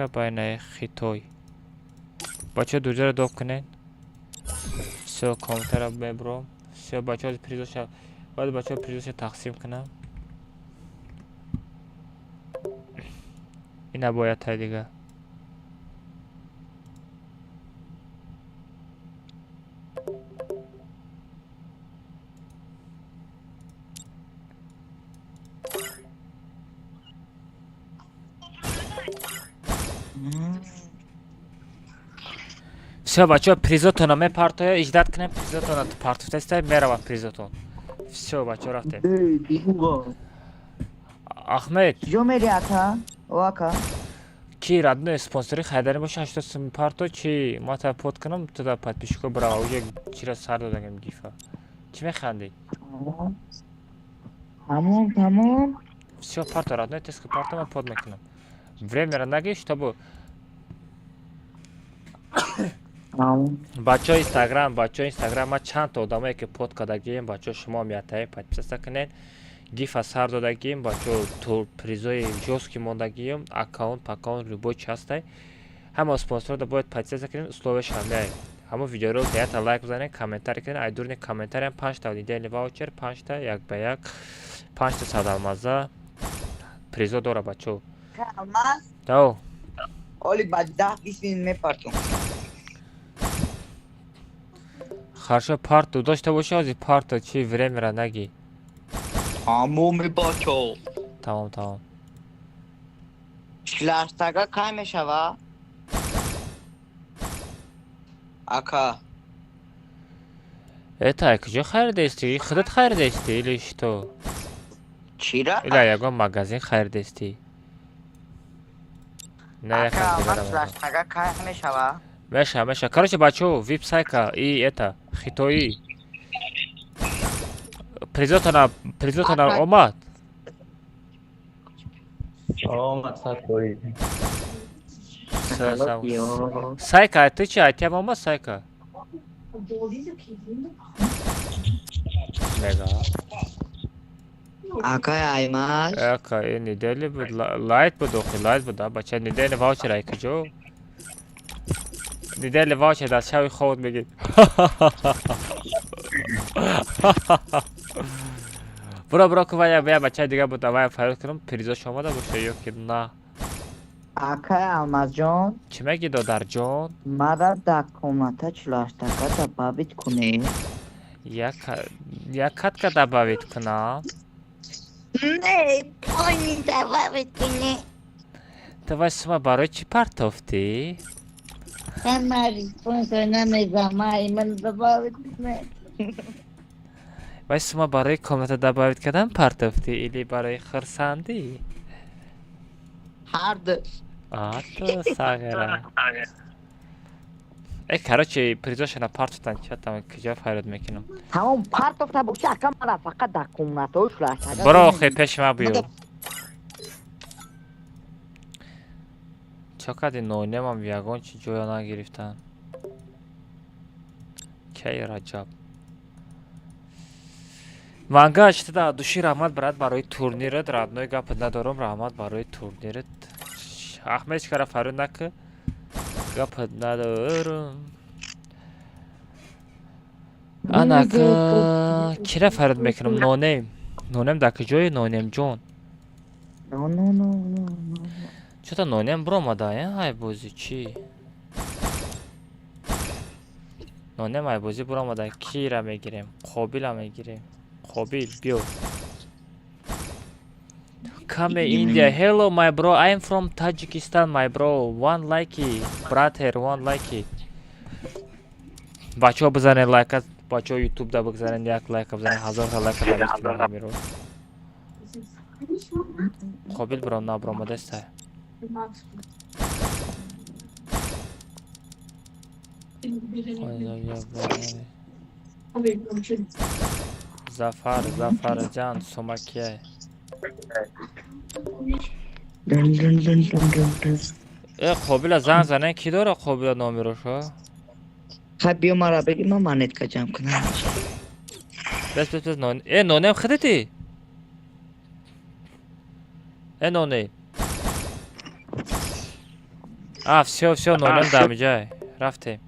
байна хитой бача друзья допкне все комментария мебро все бача призоша باید بچه ها پریزش تقسیم کنم این نباید تا دیگه все, бача призотона ме партоя издат кунем призотона партов тестай мерава призотон все бача рафтем ахмед جو میری اتا واکا کی родной спонсори хайдари боша 80 парто чи ма та под کنم تو دا подписчико браво یک چیرا سر دادم گیفا چی میخندی تمام все парто родной теска парто ма под میکنم время нагиш чтобы бача инстаграм ма чанд та одамое ки под кардагием бача шумо меятаем подписаться کنین گیف سر دادگیم بچه تو پریزای جوسکی موندگیم اکاونت پاکاونت روبوی چسته همه اسپانسر دا باید پادیسه کنین اسلوبش همه همون ویدیو رو باید لایک بزنید، کامنتار کنید. ایدورنی کامنتار هم 5 تا دیدنی واوچر، 5 تا یک به یک 5 تا صد المازه پریزو داره بچو. Almaz. داو Oli badda ismini میپرتم. خرشو پارت داشته باشه از پارت چی ورم را نگی. تمام بچه. تمام. شلاشتگا کای میشوه؟ اکا. ایتا کجا خریدستی؟ خودت خریدستی لیش تو؟ چی را؟ ایلا یکم مغازین خریدستی. نه یک اکا دیگر ما شلاشتگا کای میشوه؟ میشه. کارش بچو ویب سایکا ای ایتا خیتویی. پریزوتانا اومد. سایکا تو چی ایتیم اومد سایکا؟ مگا. اکا ایماز. اکا این نیدلی بود لایت بود لایت بود بچه نیدلی واوچر ای کجا؟ نیدلی واوچر دست شوی خود میگی. برو که ویا بچه دیگه بود ویا فرود کنم پریزاش آمده باشه یا که نه. اکا الماز جان. چی میگی دادر جان؟ مرا در کمتا چلاشتگا دبابیت کنی. یک کت که دباوید کنم. نه پایین دبابیت کنی. تو واسه برای چی پرتافتی؟ من ریسپونس نمیزم من دبابیت کنی. واسه برای کامنت دباوید کردن پرتافتی ایلی برای خرسندی؟ هر دو. تو ساغره. ای کراچی پریزاشنا پارتفتن چطور کجا فرود میکنم. تمام پرتفته باشه اکا مرا فقط در کمتا چلاشتگا. برو خیلی پیش ما بیو. چقدر نونیم هم یگان چی جویا نگرفتن. کی رجب. مانگا اشتدا دوشی رحمت برات برای تورنیرت رادنوی گپ ندارم رحمت برای تورنیرت. احمد کارا فرود نکه. گپ ندارم. انا که کی فرود میکنم نونیم در کجای نونیم جون. نه. چطور نونیم برو مداین های بوزی چی؟ نونیم های بوزی برو مداین کی را میگیریم؟ قابیل را میگیریم. قابیل بیو. Come India. Hello my bro. I am from Tajikistan my bro. One likey. Brother one likey. بچه ها بزنین لایک. بچه ها یوتیوب دا بگذارین یک لایک بزنین 1000 تا لایک دا میرو. قابل برو نه برو مدسته. زفر جان سمکیه. قابل زن زنه کی داره قابل نامی رو شو؟ خب بیا مرا بگی من مانت که جمع کنم. بس نون. نونیم خودتی؟ نونیم. все نونیم دم جای رفتیم.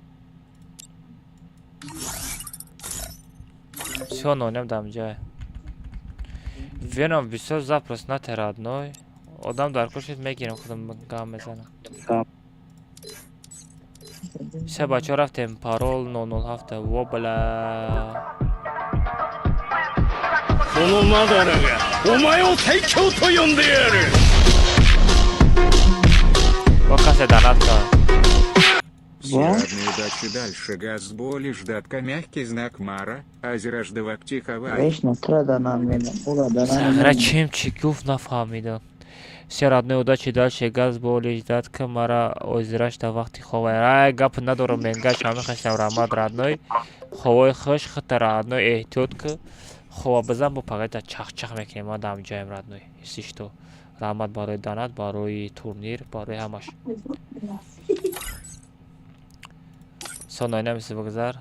все نونیم دم جای. وینم بسیار زپرس نتراد نوی. آدم در کشید میگیرم خودم گام میزنم. سه بچه رفتیم پارول 907 و بلا. このマダラがお前を最強と呼んでやる。 با کسی دانت کرد. Всеядной удачи дальше газболи ждатка мягкий знак Мара, озераждывак тиховай. ویش نتره دانان مینم. اولا دانان سغره چیم چی گفت نفهمیدم. سیادنوی удачи дальше газболи ждатка Мара, озераждывак وقتی خواه. رای گپ ندارم منگش همه خشتم رحمت رادنوی. خواه خوش خطر رادنوی احتیاط که. خواه بزن با پاقیت چخ میکنیم ما دم جایم رادنوی. حسیش تو. رحمت برای دانت برای تورنیر برای همش. سونای نمیسی بگذار.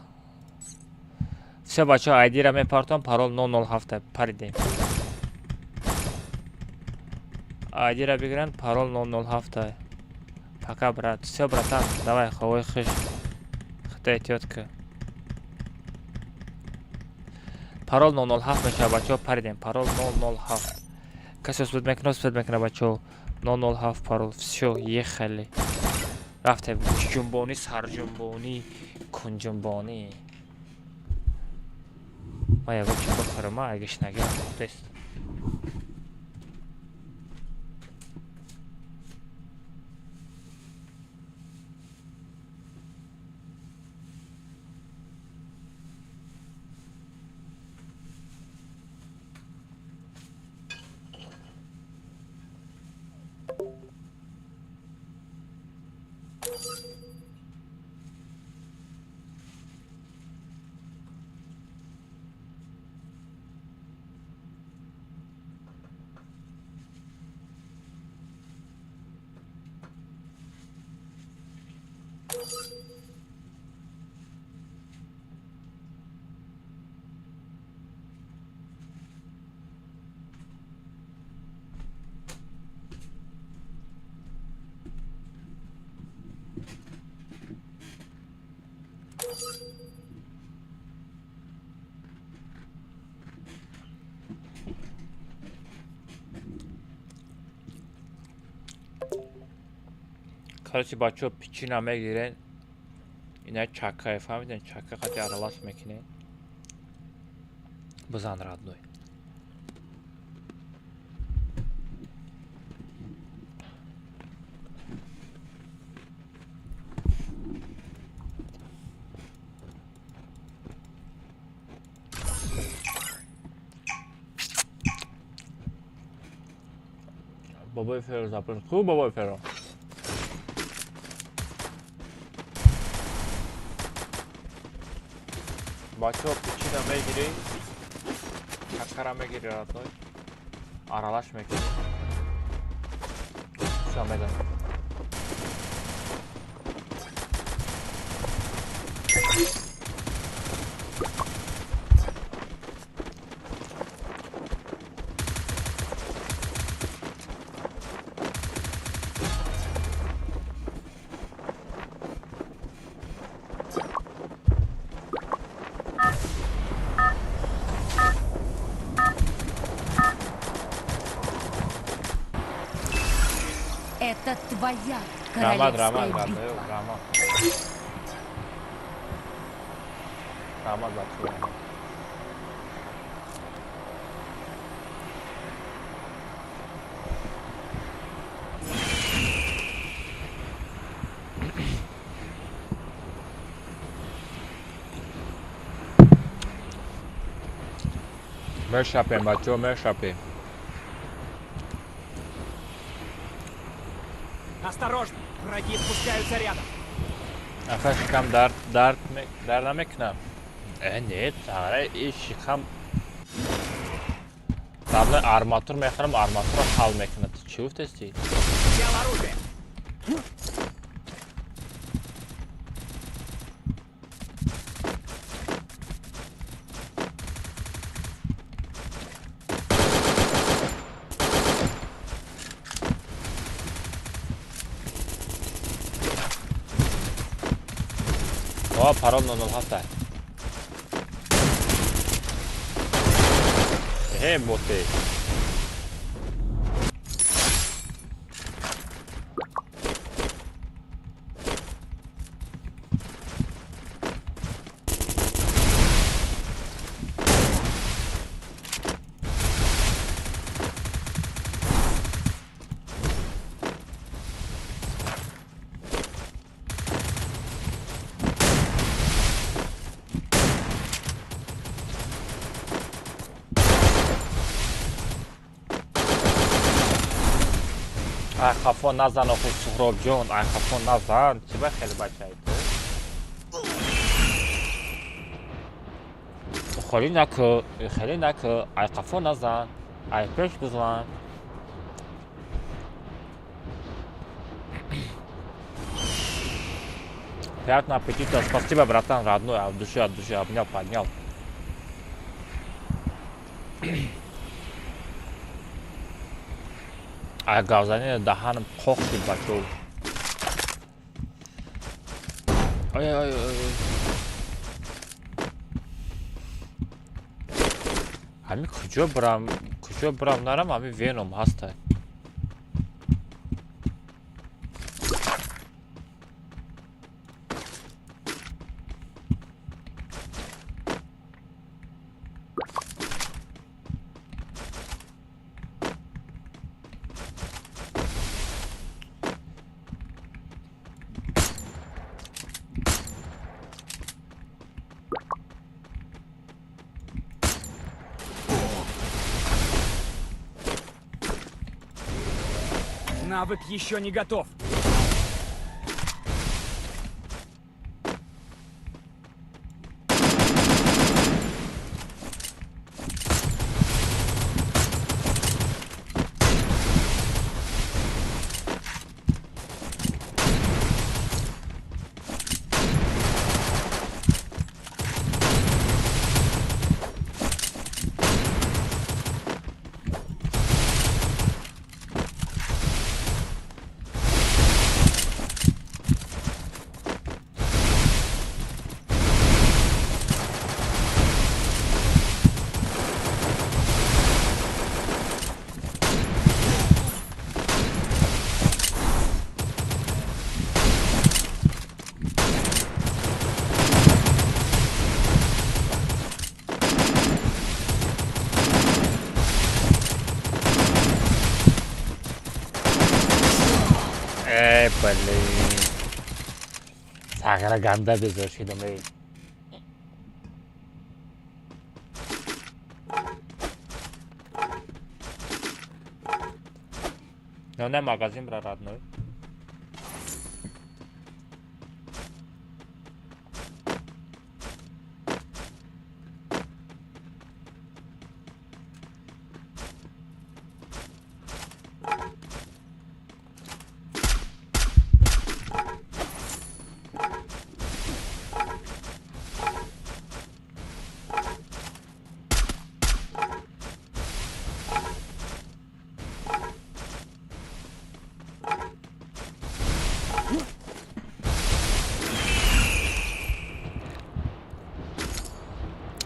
سه بچه ها ایدی را میپارتم پارول 907 پریدیم. ایدی را بگیرن پارول 907 پاکا برات. سه براتان دوای خواه خوش Да эhtiyot ка. Парол 007 меша бачаҳо паридем. Парол 007. Касе суд мекна бачаҳо. 007 парол. Всё, ехали. Рафтем ҷумбонӣ, сарҷумбонӣ, кунҷумбонӣ. Ма яго чӣ бихӯрам, ага шинагӣ тест. Короче, бачаҳо пичина мегирен. Ина чакка, фаҳмиден? Чакка қати аралаш мекунен. Бизан родной. Бабой Феро запомни. Ку бабой Феро? Бачаҳо пичина мегирӣ, чаккара мегирӣ родной, аралаш мекунӣ. Всё медонӣ. Это твоя Драма, королевская драма, битва. драма. Драма, бачаҳо. Мешапем, бачаҳо, мешапем. Осторожно! Враги спускаются рядом. Ахаш кам дард намекунам. Нет, аре ишикам. Табла арматур мехарам, арматура хал мекунад. Чӣ гуфтасти? Взял оружие. О, парол 007. Боте. ай хафо назан охи Суҳробҷон, ай хафо назан. Чӣ ба хеле бачаи ту? Хеле наку, ай хафо назан, ай пеш бизан. Приятного аппетита. Спасибо, братан, родной, от души, обнял, поднял. Ай гавзани даҳанам қоқди бачо. ой. Ҳамин куҷо бирам нарам, ҳамин веном ҳаста. Навык еще не готов. блин. Саграганда безошидам. Но не магазин, бра, родной.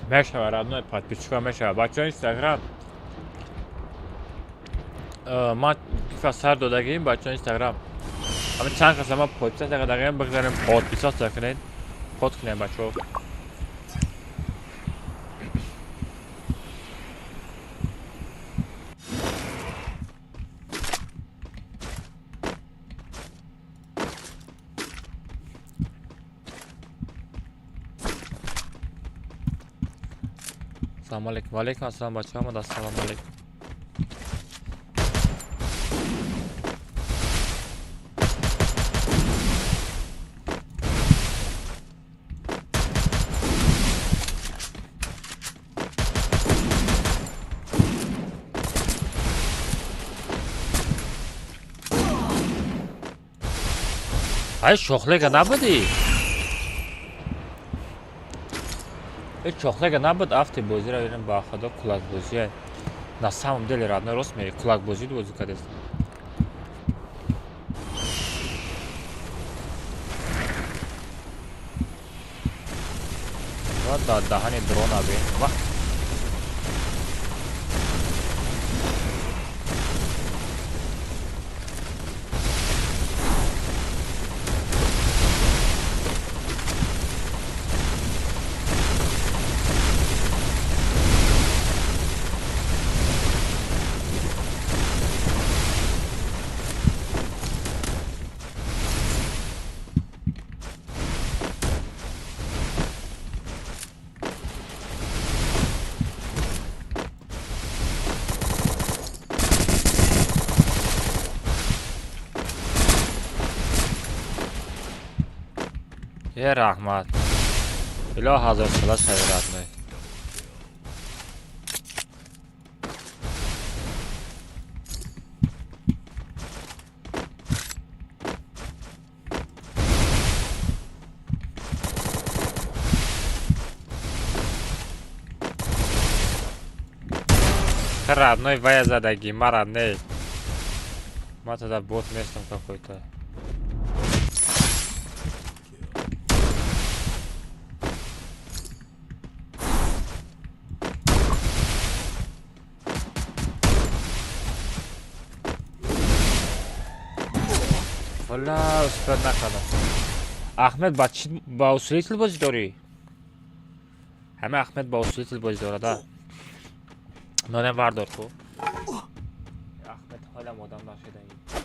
Мешава, родной, подписчика Мешава. Бача Инстаграм. Ман сар додагим бача Инстаграм. Ами чанд каса ман подписат дагим бигзарим подписат закунед. Под кунем бачо. Assalomu alaykum. Va alaykum assalom bachchalar. Assalomu alaykum. Ay sho'xlaga nabudi? Чохлега набуд афти бозира ирем ба худо кулакбозӣ. На самом деле родной рост мери кулакбозӣ бозӣ кардест. Ва да даҳани дрона бе. Ва рахмат. Ило ҳазор сала шавирадной. Родной вая задаги, ма родной. Ма тогда бот местом какой-то. حالا استفاده نکردم. احمد با اسلیتل بازی داری؟ همه احمد با اسلیتل بازی داره ده. نانم وردار کو. احمد حالا آدم نشده این.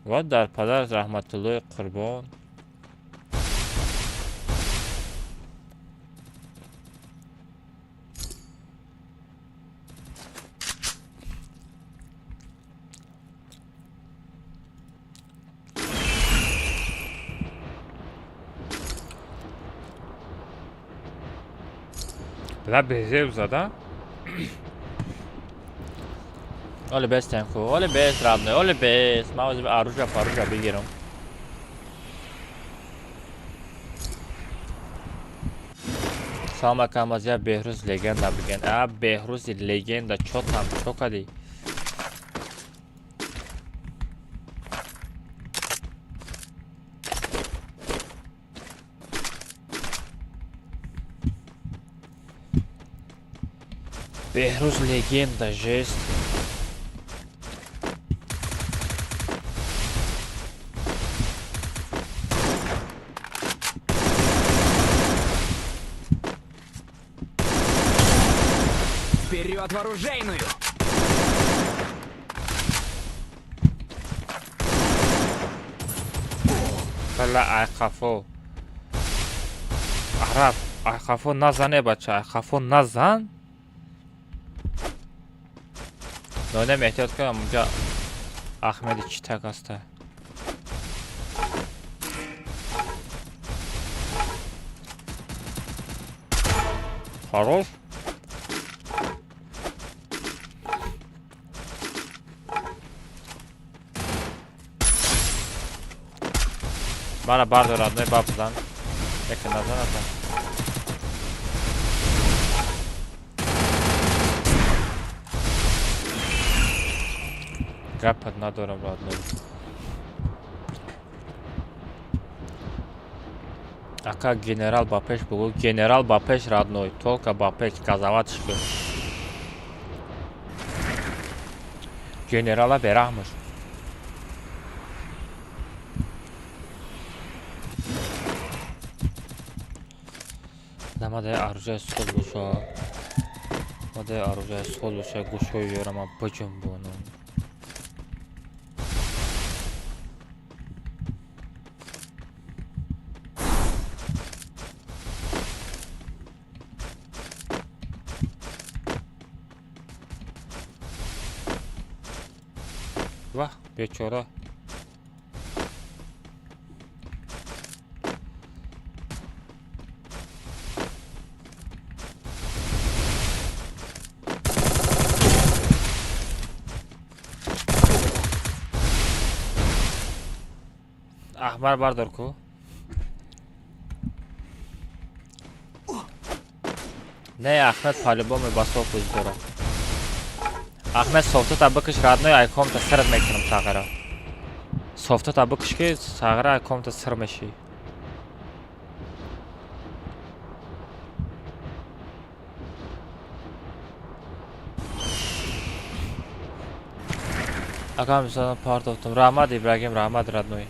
و در پدر رحمت الله قربان بلا بهزه زده All best Temko, all best Radne, all best. ما از آروجا بگیرم. سلام علیکم از یا بهروز لگند بگن. بهروز لگند چوتام چوکادی. بهروز لگند جست. Вперед в оружейную! بله ایقافو عرب ایقافو نزنه بچه ایقافو نزن نانم احتیاط کنم اونجا احمد چی تک هسته خروش Bana bardo radne babdan. Yakın nazan atan. Гапад надорам родной. Ака генерал Бапеш был. Генерал Бапеш родной. Только Бапеш казаватышкы. Генерала берахмыш. Намадай оружие сход буша. Мадай оружие сход буша. Гушой верама бачам буну. Вах, бечора. احمر بردار کو نه احمد طالبان باسو کوز داره احمد صوفت تا بکش رادنای ایکام تا سرت میکنم ساغره صوفت تا بکش که ساغره ایکام تا سر میشی اگه مثلا پارت افتم رحمت ابراهیم رحمت رادنای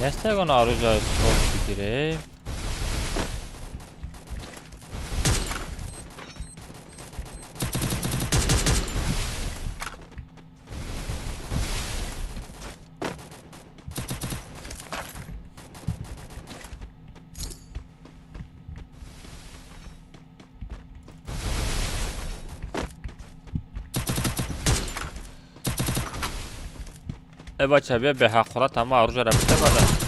Neste orужие сколько бігیره بچه بیا به حقورت همه آروژه را بسته بده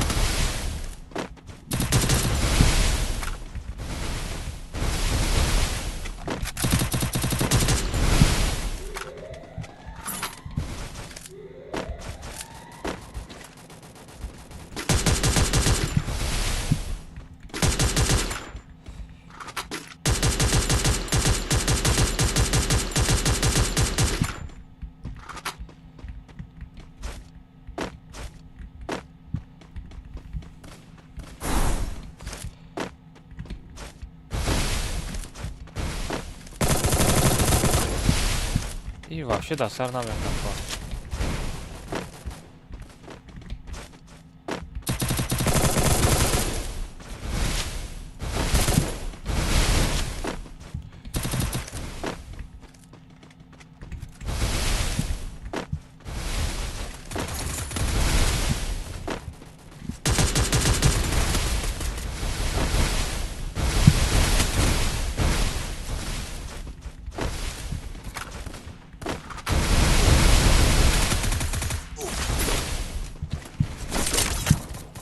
این вообще досар намекунад.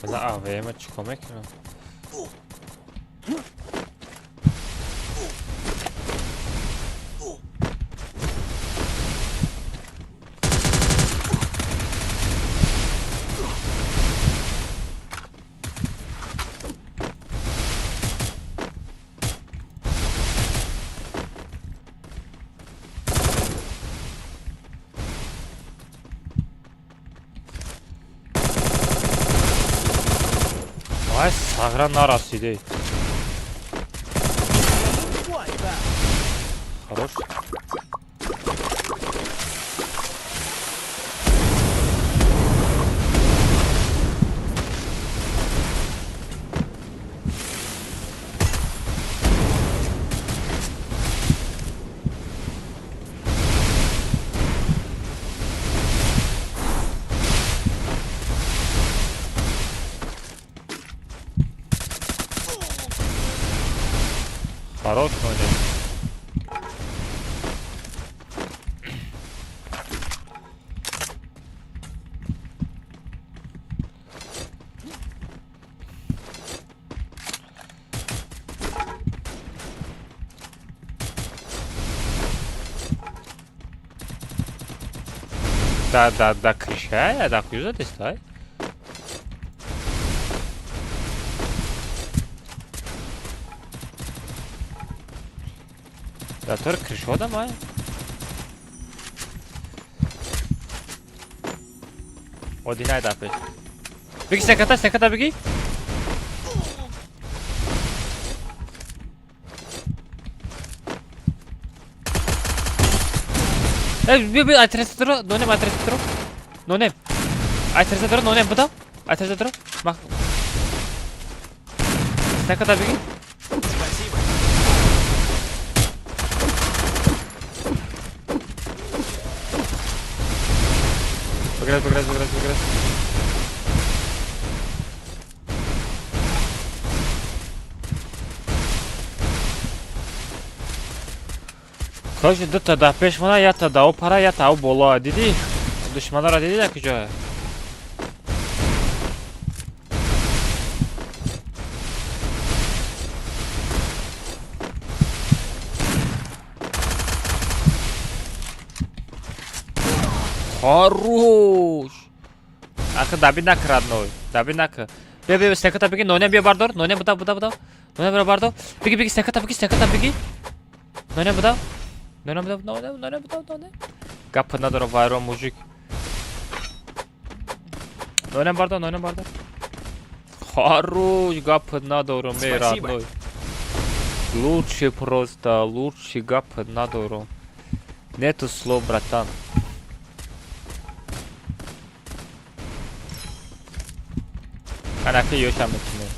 Bana AVM'e çıkamak mı? Ay sağıran narasıydı. Хорош. Хорош oynadı. Da крича, да куза ти стай. Да тор кричо да май. Одинай да пеш. Беги секата беги. Би атресатро, нонем атресатро. Нонем. Атресатро, нонем буда. Атресатро. Мах. Секата беги. Спасибо. Погрыз. Кожи дута да пешмана ята да опара ята ау боло диди. Душманара диди да кужа. Хорош. Аха дабинак родной. Дабинак. Бе секата беги, нонем бе бардор, нонем буда. Нонем бе бардор. Беги секата беги. Нонем буда. Нонем. Гап надо вайро мужик. Нонем бардор. Хорош, гап надо мой родной. Лучше просто, лучше гап надо. Нету слов, братан. Анакы ёшам этими.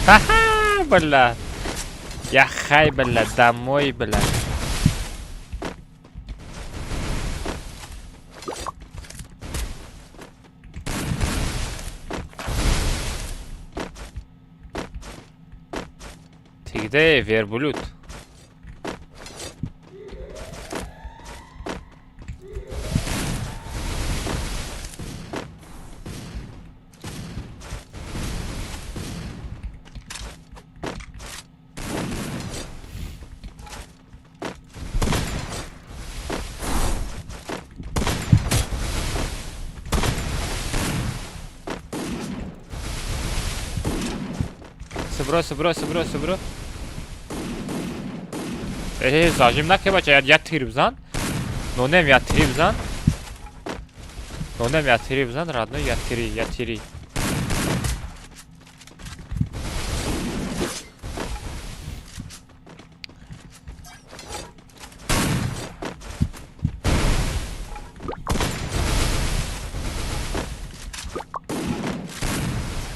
Ха-ха, бля. Я хай, бля, домой, бля. Где верблюд? برو. زاجم نکه بچه یا تیر بزن. نونم یا تیر بزن رادنو یا تیری.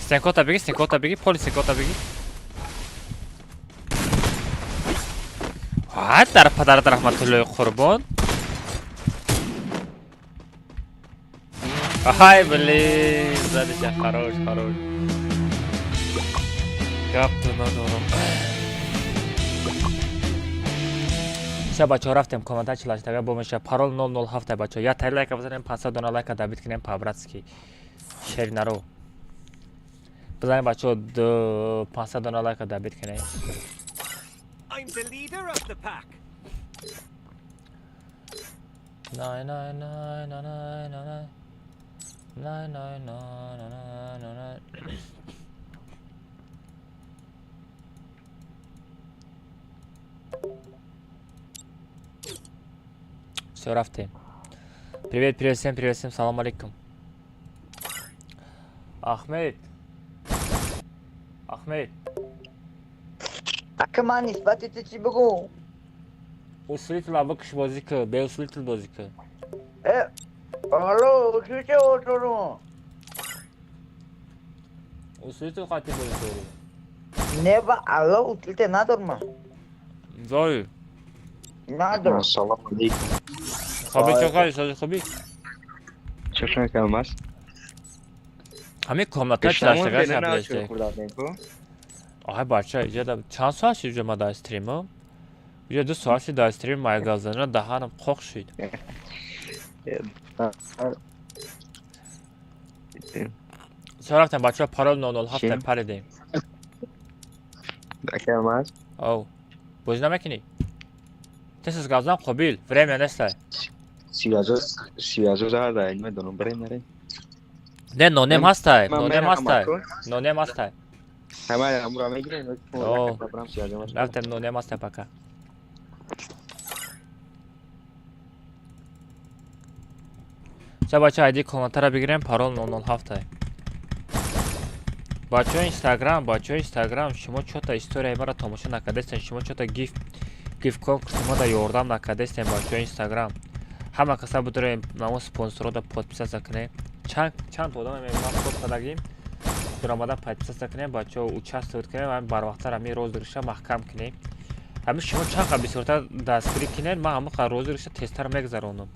Стенкота беги, поли стенкота беги. در پدرت رحمت الله قربان. های بلی زدش خراش. گپ تو ندارم. شب بچه ها رفتیم کامنت چلاش تگه بومشه پارول 007 بچه ها یا تایی لایک بزنیم 500 دونه لایک دابید کنیم پابراتسکی شیر نرو بزنیم بچه ها 500 دونه لایک دابید کنیم. I'm the leader of the pack. Все, рафты. Привет всем, салам алейкум. Ахмед. Акама нисбати чӣ бигӯ? Усулитл аввакш бозӣ кӣ, беусулитл бозӣ кӣ. Алло, чӣ шуд? Усулитл қати бозӣ дорӣ. Не ба алло, усулите надорма. Дорӣ. Надорм. Ассалому алейкум. Хоби чақари сази хоби? Чашон камас. Ҳамин комната чилаштага шаблеште. Ай бача, иҷа чанд соат шуд ҷома дар стриму? Иҷа 2 соат шуд дар стрим майгазана даҳанам қоқ шуд. Чо рафтем бачаҳо парол 007 паридем. Камас. Ов. Бозӣ намекунӣ? Тесас газам қобил, время нестай. Связу зада, медонам, берем. Не, нонем ҳастай. Нонем ҳастай. Ҳама амро мегирем. Рафтем нонем ҳастай пока. Ча бача айди комментара бигирем парол 007. Бачаҳо Instagram, шумо чота историяи мара тамошо накардестен, шумо чота гиф конкурси мада ёрдам накардестен бачаҳо Instagram. Ҳама каса будорем намо спонсорода подписаться кунем. Чанд одаме ман подписадагим. Дурамада подписаться кунем, бачаҳо участвовать кунем, ҳамин барвақтар ҳамин розыгрыша маҳкам кунем. Ҳамин шумо чанд қа бисёртар дастгирӣ кунед, ман ҳамин қа розыгрыша тезтар мегзаронам.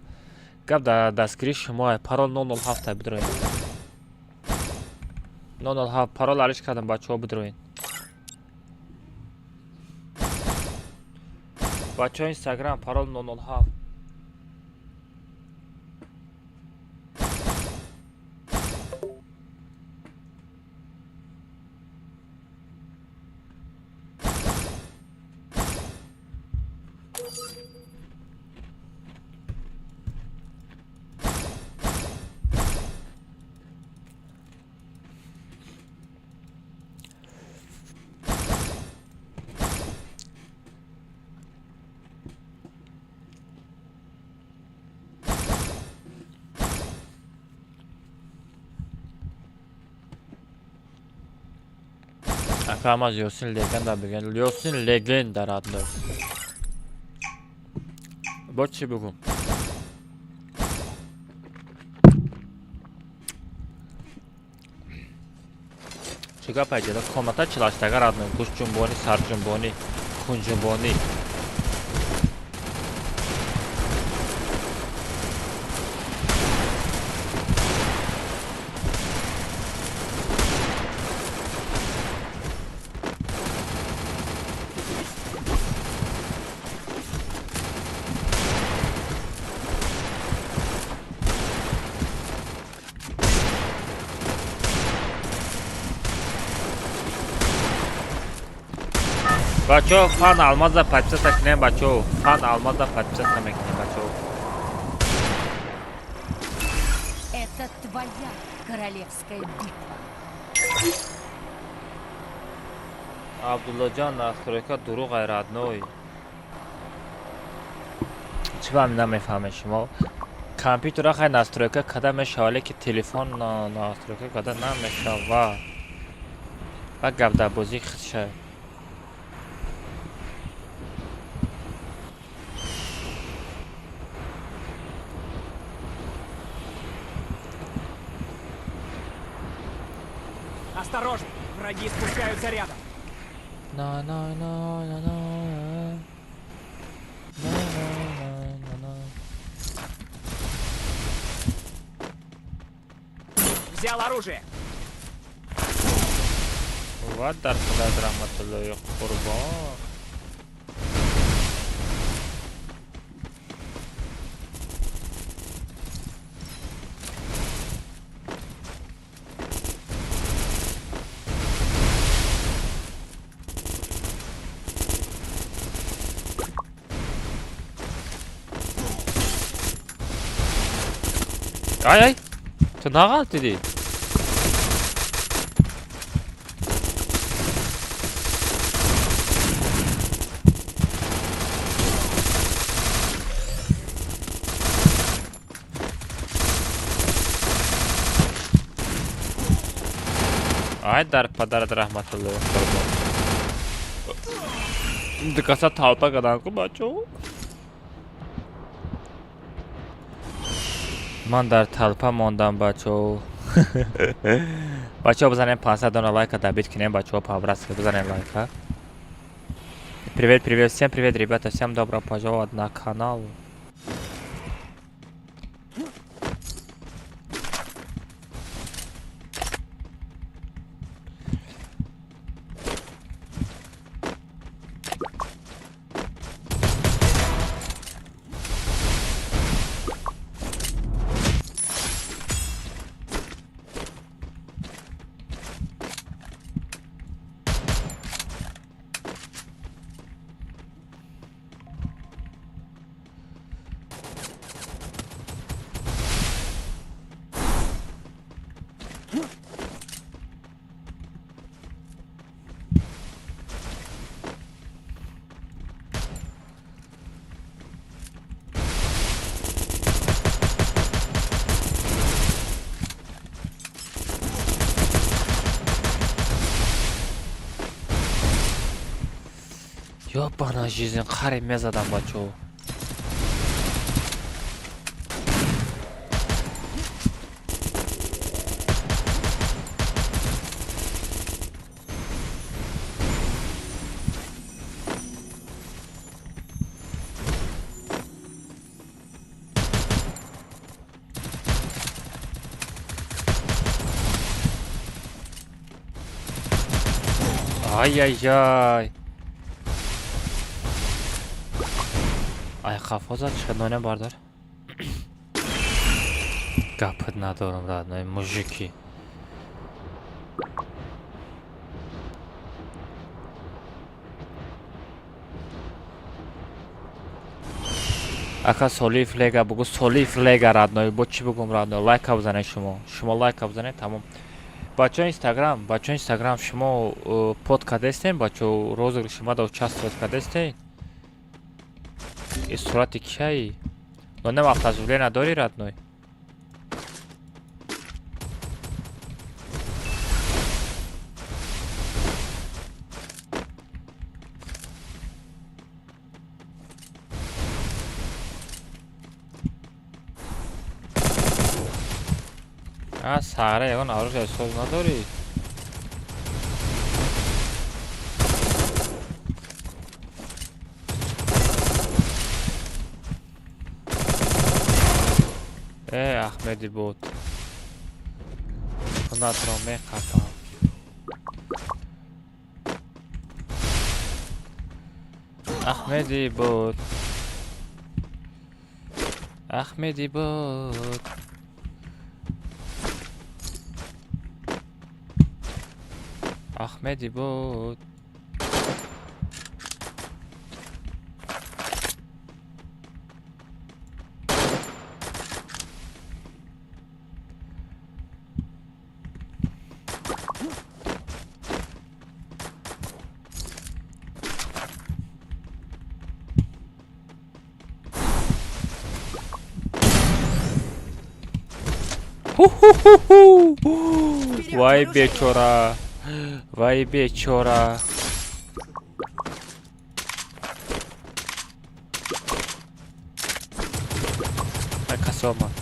Гап дар дастгирии шумо парол 007 бидроед. 007 парол ариш кардам бачаҳо бидроед. Бачаҳо Instagram парол 007. Akama Yosin Legenda bugün. Yosin Legenda adlı. Boçi bugün. Чига пайҷада комата чилаштага радно гӯштҷунбонӣ сарҷунбонӣ кунҷунбонӣ бачаҳо фан алмаза подписаться кунем бачаҳо фан алмаза подписаться мекунем бачаҳо Это твоя королевская битва. Абдуллоҷон, настройка дурӯғ ай радной. Чӣ фаҳмӣ намефаҳмед шумо? Компютера хай настройка када мешава, леки телефон настройка када намешава. Ва гавдабозӣ хиша. Осторожно, враги спускаются рядом. Взял оружие. ва дар худат раҳматуллои қурбон. Ай, ту нағалт дидӣ? Ай дар падарат раҳматуллои қурбон. Дикаса талпа каданку бачаҳо. Ман дар талпа мондам бачаҳо. Бачаҳо бизанем 500 дона лайка дабит кинем бачаҳо по-братски бизанем лайка. Привет, привет, всем привет, ребята, всем добро пожаловать на канал. Ёбана жизнь, қариб мезадам бачаҳо. Ай-яй-яй. Ай қафоза чиқадоне бардор. Гапат надорам радной мужики. Ака солиф лега бугу солиф лега радной. Бо чӣ бугум радной? Лайка бизанед шумо. Шумо лайка бизанед тамом. Бачаҳо Инстаграм шумо под кардестен, бачаҳо розыгриши шумо участвовать кардестен. Из сурати кияи? Но не вақт оживление дори родной? сагра ягон оружие соз надорӣ? Ахмеди буд. Хунатро меқапам. Ахмеди буд. Ахмеди буд. Ахмеди буд. Vay bechora. Vay bechora. Ay kasa olmaz.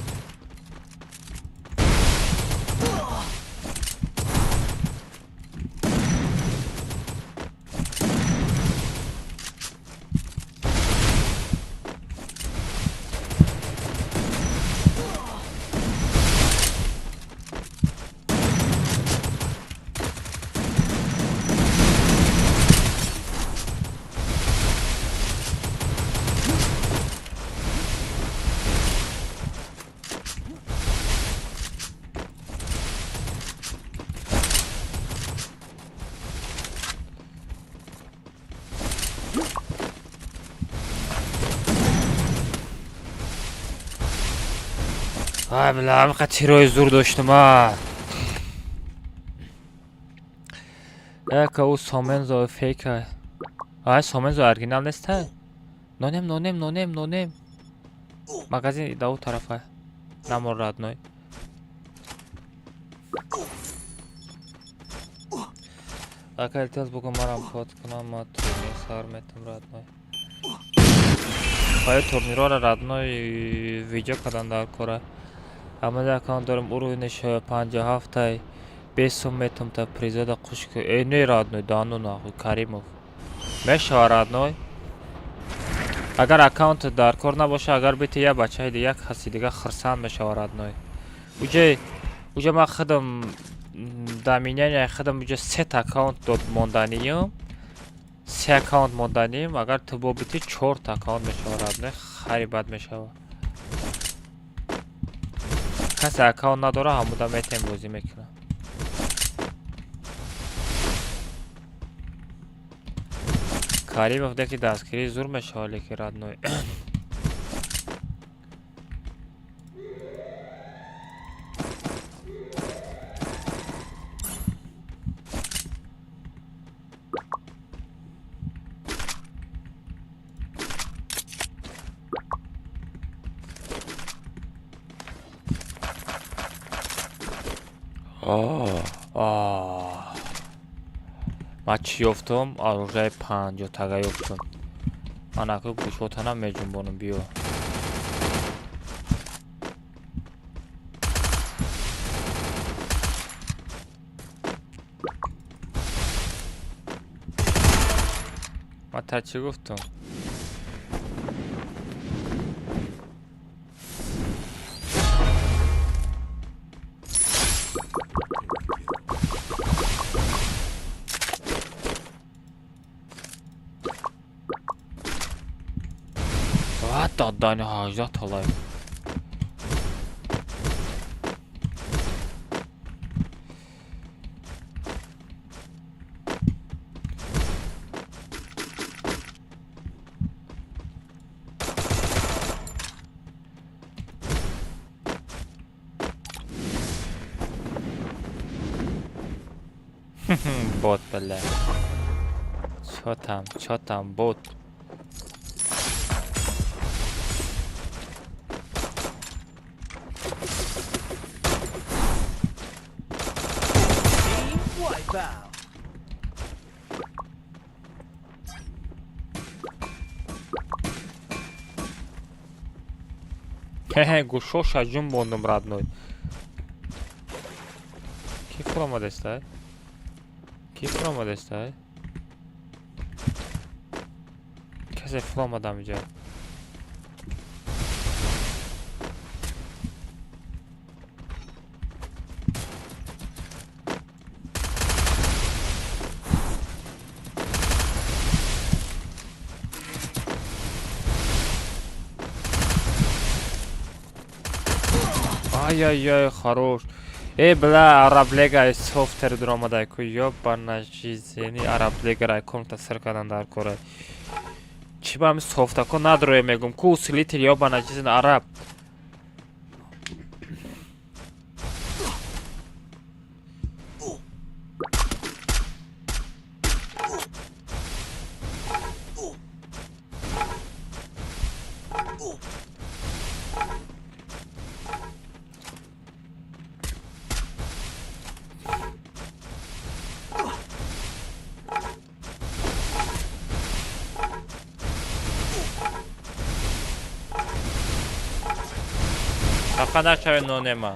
Ay bilarim qat'iroy zo'r do'shtim ha. Eka u Somenzo fake. Ay Somenzo original nesta. Nonem. Magazin da u tarafa. Namor родной. Aka iltimas bugun maram podkanam matrini sarmetim родной. Пая турнирора родной видео кадандар кора. Амада аккаунт дорам уровнеш 57-тай 5 сум метам та призада кушк. Не родной дану нахуй Каримов. Меша родной. Агар аккаунт дар кор набоша, агар бите я бачаи дигар ҳасти дигар хирсан мешава родной. Уҷа ма худам даминяни худам уҷа 3 аккаунт дод монданiyam. 3 аккаунт монданiyam, агар ту бо бите 4 аккаунт мешава родной. Хайри бад мешава. کسی اکاونت نداره همودا میتیم بازی میکنه. کاریموف دیگه دستگیری زور میشه حالی که родной. ма чӣ ёфтам? оружаи 50 тага ёфтам. Ман аку гӯшотанам меҷунбонам биё. ма та чӣ гуфтам? دادن 18 تا لایک. بوت بله. چاتم بوت. Гушо шаҷун бондум родной. Ки фуромадестай? Касе фуромадам иҷа. Ай-яй-яй, хорош. Бля, араблега софтер дуромадай ку ёбана жизни араблега комната сиркадан дар кора. Чи ба ми софта ко надроя мегум ку усилитер ёбана жизни араб. Xafa nashava nonema.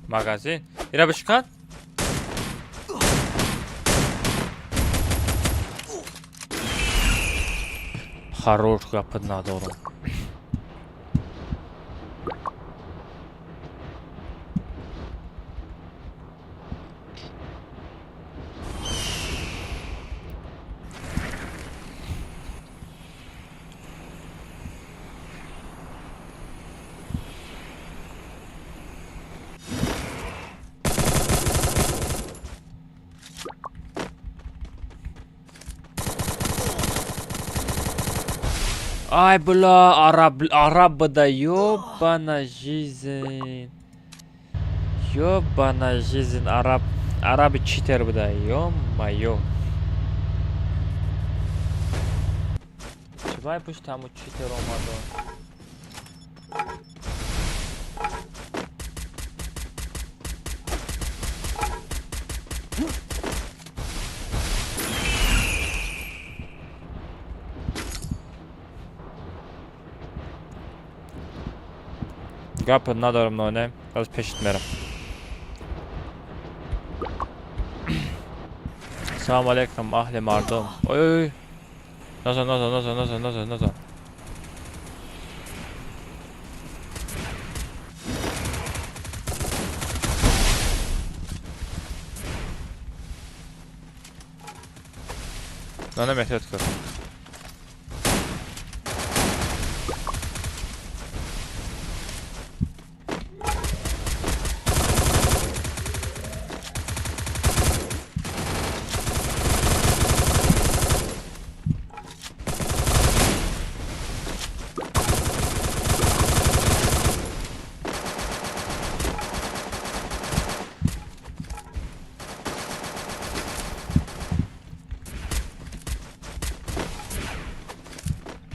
Magazin. Ира бишкан? Хорош гапи надорам. Ай, бля, араб да ёбана жизнь. Ёбана жизнь, араб читер буда, ё-моё. Чувай пусть там читер омадо. Гапи надорам ноне, аз пешит мерам. Салам алейкум, ахли мардум. Ой. Назад. Ноне мехтет кар.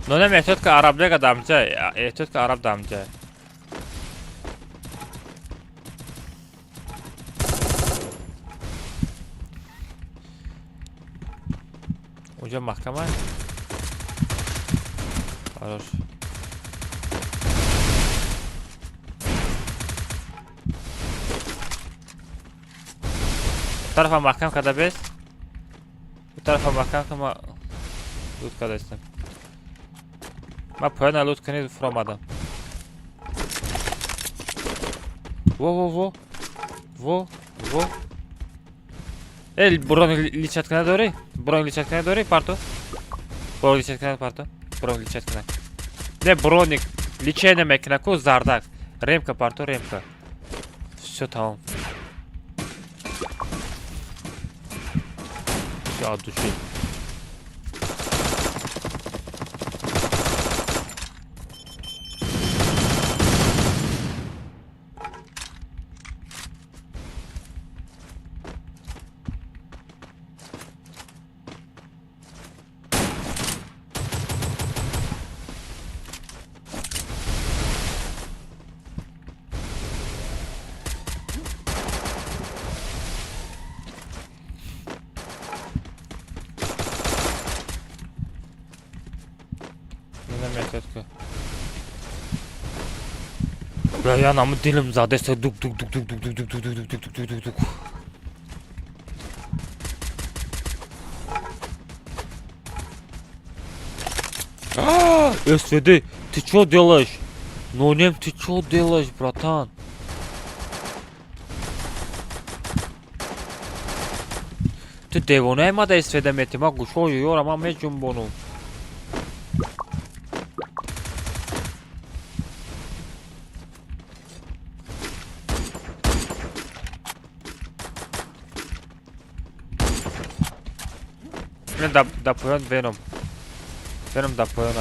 Ну, nem ehtiyot ki Arablık adamca, ehtiyot ki Arap damca. Uca mahkama. Хорош. Bu tarafa mahkam kada bez. Bu tarafa mahkam kama loot kada istem. Ma pojena loot kani from adam. Во. Бурон личаткана дори? Бурон личаткана дори, парто? Бурон личаткана парто? Бурон личаткана. Не, броник. Личение мекнаку, зардак. Ремка, парто, ремка. Всё там. Всё от души. Bля, я нам дилем за 10 дук. СВД, ты чё делаешь? Ну нем, ты чё делаешь, братан? Ты девонай мада СВД мети, могу шо ёра, ма ме жумбону. Да поён Venom. Venom да поён.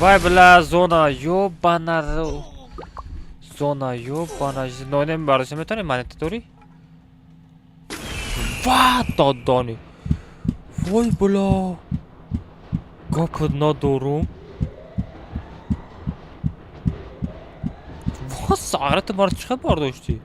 Vay bla, zona ёбана. Зона ёбана. Нонем барош метонем манет дори? Ва додони. Вой бла. Гап надорум. Ва саграт бар чиқа бардошти.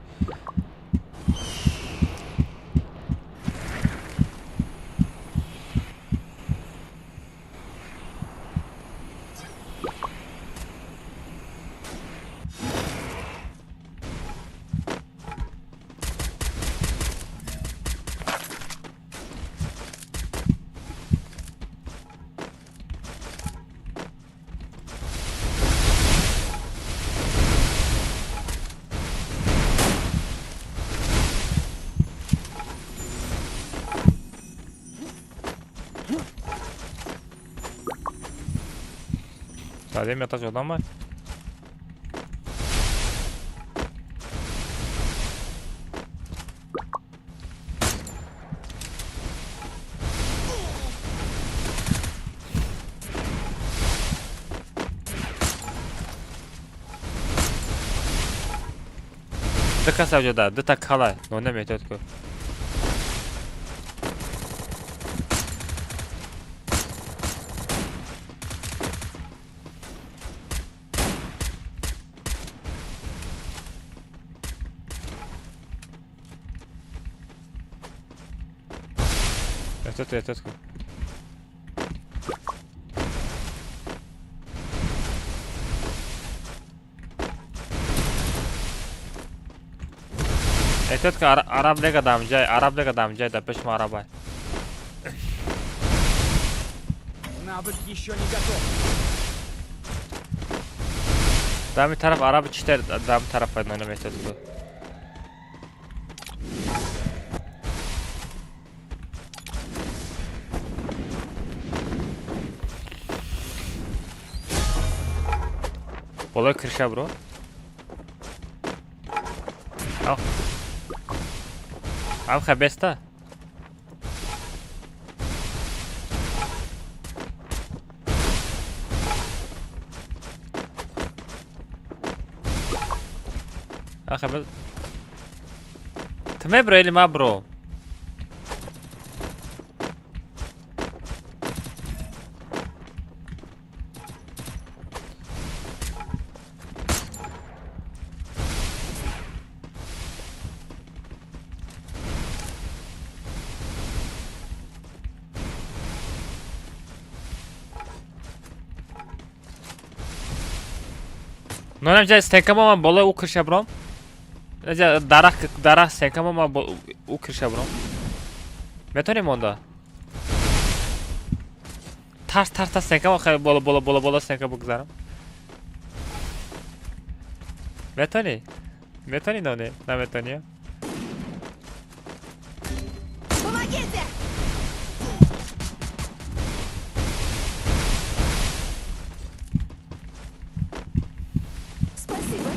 Tady mě ta žádná. Dika se udělá, dita kala, no nemě tětko. Esto es esto. Этот араб लेगा दाम जाए तब पेश मारा भाई Навык еще не готов. दामी तरफ arab çiter दाम तरफ oynanan metodu bu. Olay kırışa bro. Al. Al habesta. Al habesta. Tamam bro elim ha bro. No nem stękama bole ukrycia brom. Darach stękama ukrycia brom. Metonim onda. Tars stękama bola stękama gzaram. Metoni no ne? Na metoni. Помогите! Спасибо.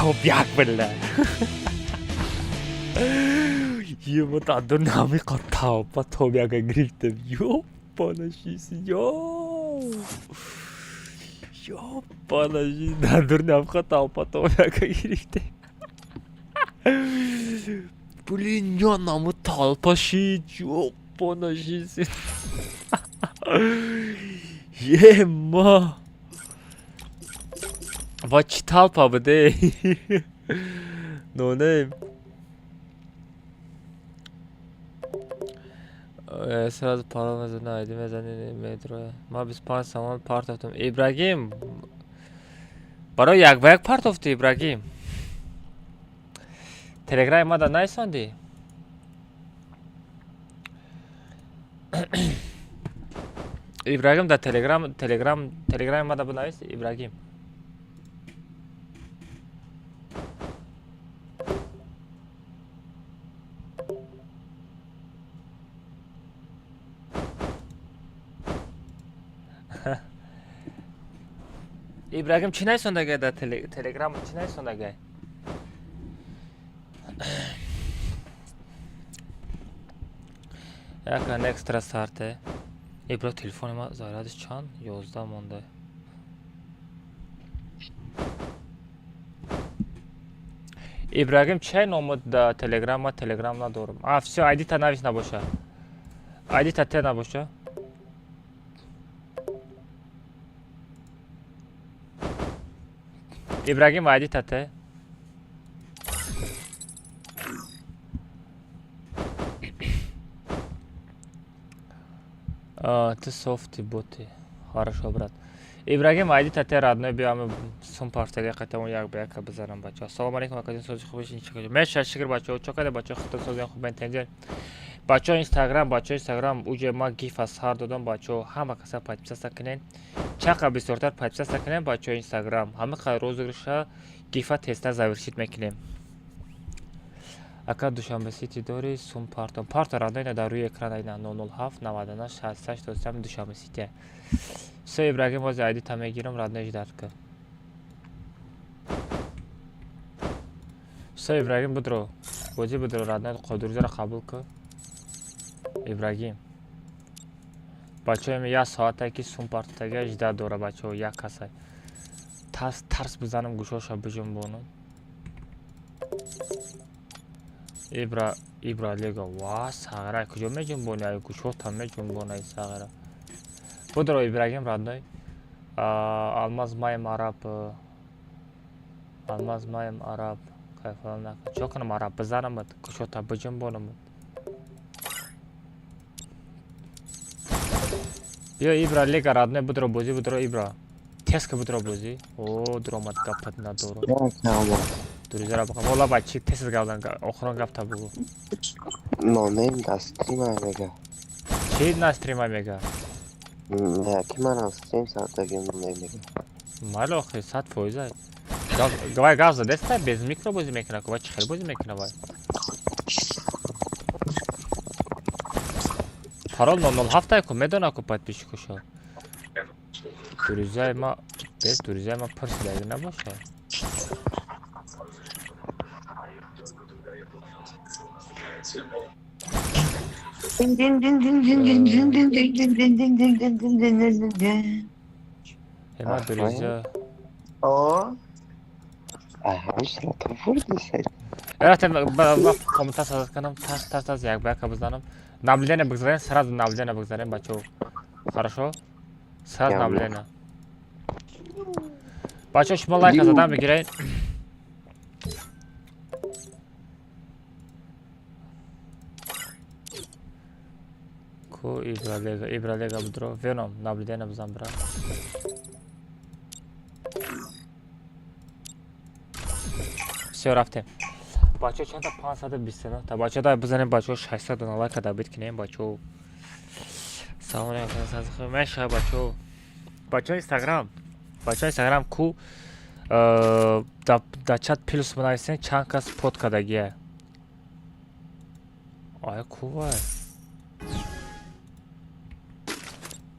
Tobiak bela. Yo mata do nami qatao pa Tobiak griftem. Yo bana şisi yo. Yo bana şisi nadur nami qatao pa Tobiak griftem. Блин, я нам толпашить, ёпана жизнь. Ема. Watch talpa bu de. No name. сразу паромезу найди мезанин метро. Ма 25 сомон партофтум. Ибрагим. Барои як ба як партофти Ибрагим. Телеграм мада найсонди. Ибрагим да Телеграм мада бунавис Ибрагим. Ибрагим чӣ найсондагай дар Телеграм чӣ найсондагай? Якан экстра сарте. Ибро телефони ма зарядиш чанд? 11 монда. Ибрагим чай номуд да Телеграм ма Телеграм надорам. Всё, айдита навис набоша. Айдита те набоша. Ибрагим айдита те. Ты софти боти. Хорошо, брат. Ибрагим айдита те родной биам сум партага қатамон як ба як бизарам бача. Ассалому алейкум акадин сози хубиш инчакаҷо. Меша шикр бача. Чокаде бача худо сози хуб бентенҷер. Бача Инстаграм уҷе ма гиф аз ҳар додам бача. Ҳама каса подписаться кунен. Чақа бисёртар подписаться кунен бача Инстаграм. Ҳама қа розыгрыша гифа тестар завершит мекунем. Ака душанбе сити дори сум партом. Парта радойна дар рӯи экран айна 007 99 68 27 душанбе сити. Все Ибрагим вози айдита мегирам раднойш дарка. Все Ибрагим будро. Вози будро радной қодурзара қабул ка. Ибрагим. Бачаем я соата ки сум партага жда дора бачао як каса. Тарс бизанам гушоша бижум бону. Ибра лега ва сагара куҷо меҷунбони ай гушота меҷунбонай сагара. Будро Ибрагим радной. Алмаз маем араб. Кайфална. Чоканам араб бизанам гушота бижунбонам. Биё Ибра лега радной будро бози будро Ибра. Теска будро бози. О дромат гапат надоро. Дуризара бақа вола бачи тес гавдан охирон гап табугу. Номем да стрима мега. Чи на стрима мега? Ки манам стрим саатаги мега. Мало охир 100%. Гавай гав задеста без микро бози мекуна ку бачи хел бози мекуна вай. Парол 007 ку медона ку подписчик шо. Дуризай ма пирсидаги набоша. Ема дуриза. О. Эратем комментар созад канам тас як ба як бизанам. Наблюдение бигзарем, сразу наблюдение бигзарем бачо. Хорошо? Сразу наблюдение. Бачо шумо лайк задам бигиред. Ку Ибралега будро. Веном наблюдение бизан брат. Все рафтем. Бачо чанда 520 та бачо дай бизанем бачо 600 лайк да бит кинем бачо. Салом алейкум меша бачо. Бачо Инстаграм ку да чат плюс бинависен чанд кас под кардагия. Ай ку вай.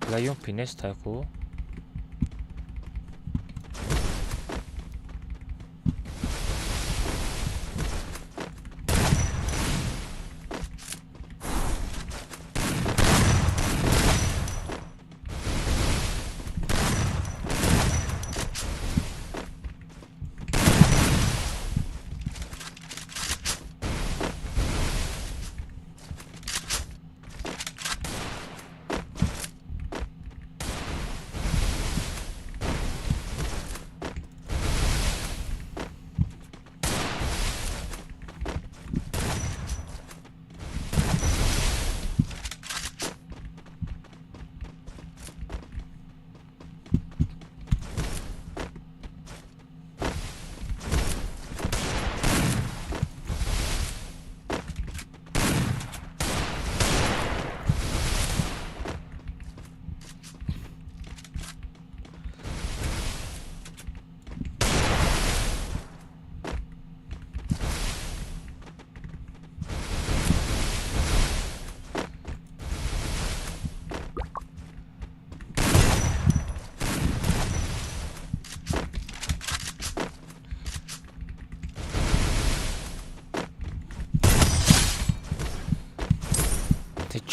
Лайон пинеста ку.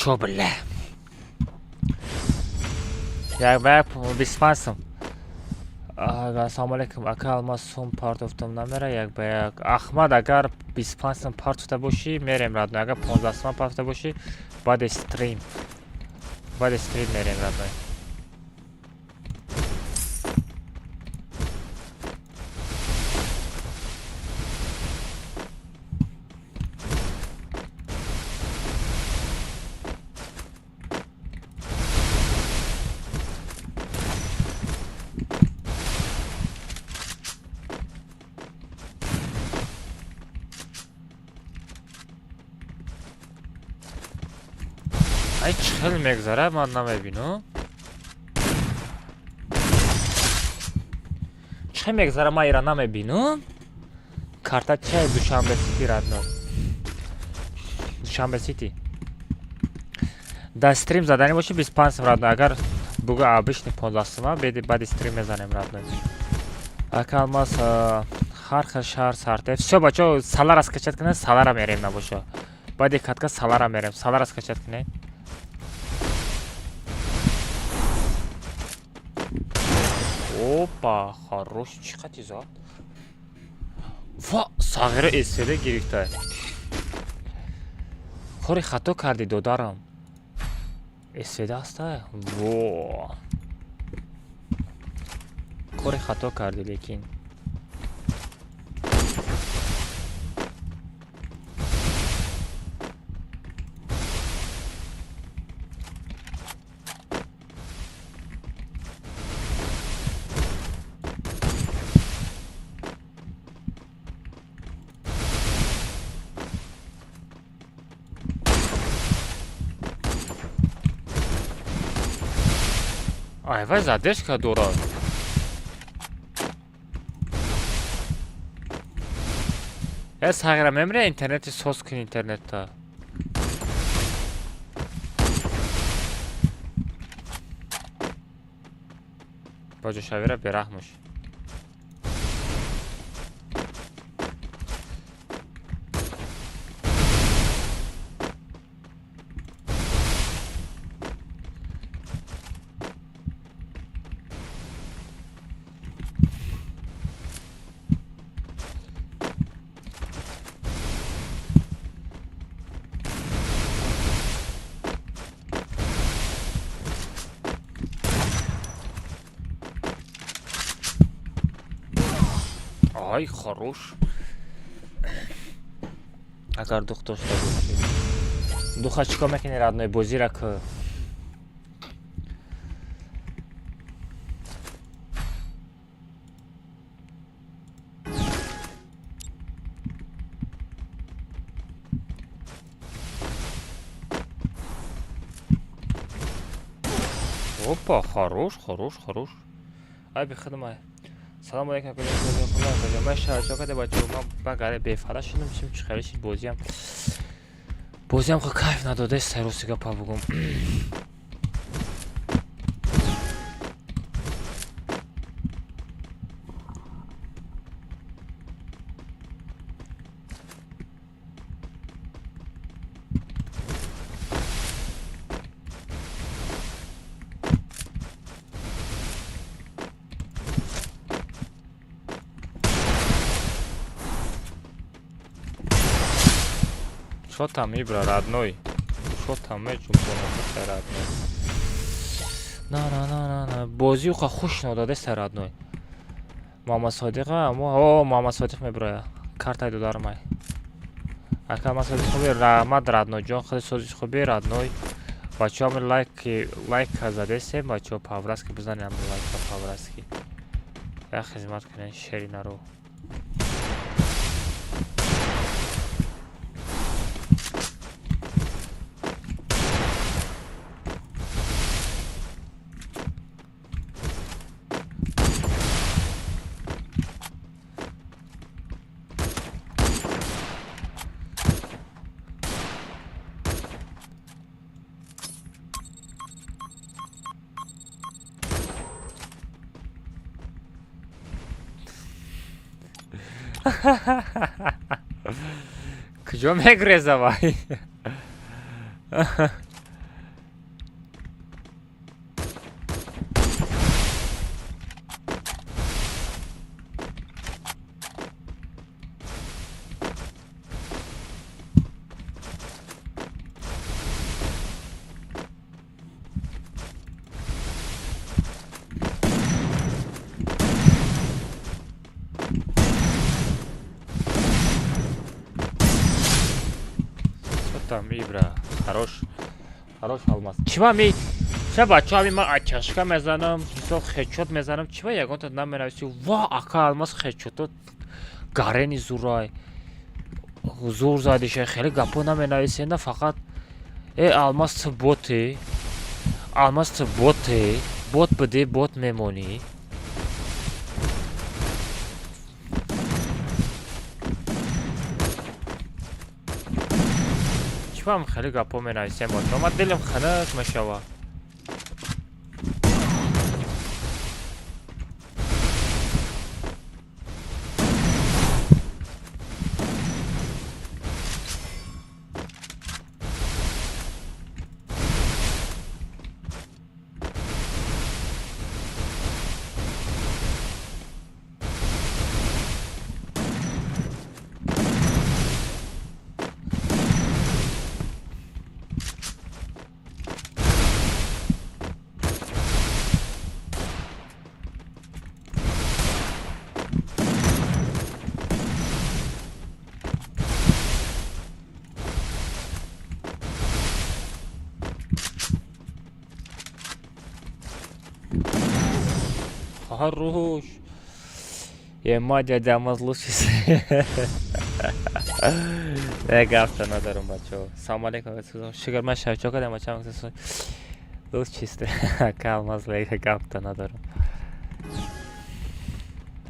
Чё, бля? Як бак 25 сом. Ассалому алейкум. Ака алмаз сум партофтам намера як ба як. Ахмад агар 25 сом партофта боши, мерем радно. Агар 15 сом партофта боши, баъди стрим. Баъди стрим мерем радно. ай чил мегзара ман намебинам. чил мегзара ман ира намебинам. карта чай душанбе сити радно. душанбе сити. Да стрим задани боши 25 сом радно. агар буга обычный 15 сом баъди стрим мезанем радно. ака алмаз ҳар хел шаҳр сарте. Всё бачо салар аз качат кунед, салара мерем набошо. баъди катка салара мерем. салар аз качат кунед. Опа, хорош, чиқад изод. Ва, сағира эсведа гирифта. Кори хато карди додарам. эсведа аста. Во. Кори хато карди лекин. Айвай задержка дорад. сағира мемре интернети соз кун интернетта. баҷо шавира бераҳмуш. ай хорош. агар дух дошта бошӣ. духа чикор мекунӣ раднои бозира ку? опа, хорош, хорош, хорош. ай бихидмай. салом алейкум. ман шарачокаде бачаҳо ман гаре бефара шудам. чӣ хелиши бозиам хо кайф надодаст. сайрости гапа бугум. Что там, Ибра, родной? Что там, родной? На. Бозию ха хуш надодаст родной. Мама Содиқа, о, мама Содиқ меброя. Картай додармай. ака мама Содиқ хуби раҳмат родной ҷон, хеле созиш хуби родной. бачаҳо лайк задестем, бачаҳо павраски бизанем, лайк павраски. я хизмат кунем шери наро. куҷо мегурезавай? گفتم ایبرا хорош алмаз чива ми ша бачаҳами ман акашка мезанам ҳисоб хечот мезанам чива ягонта наменависи ва ака алмаз хечото гарени зурай зур задиша хеле гапо наменависена фақат алмаз ту боте алмаз ту боте бот биде бот мемонӣ чивам хеле гапо менависем бошам ман дилам ханак мешавад Хорош. Я мать дядя лучше. Я гавта надаром бачо. Салам алейкум. Шигар мен шавчо кадам бачам. Лучше. Калмаз лейка гавта надаром.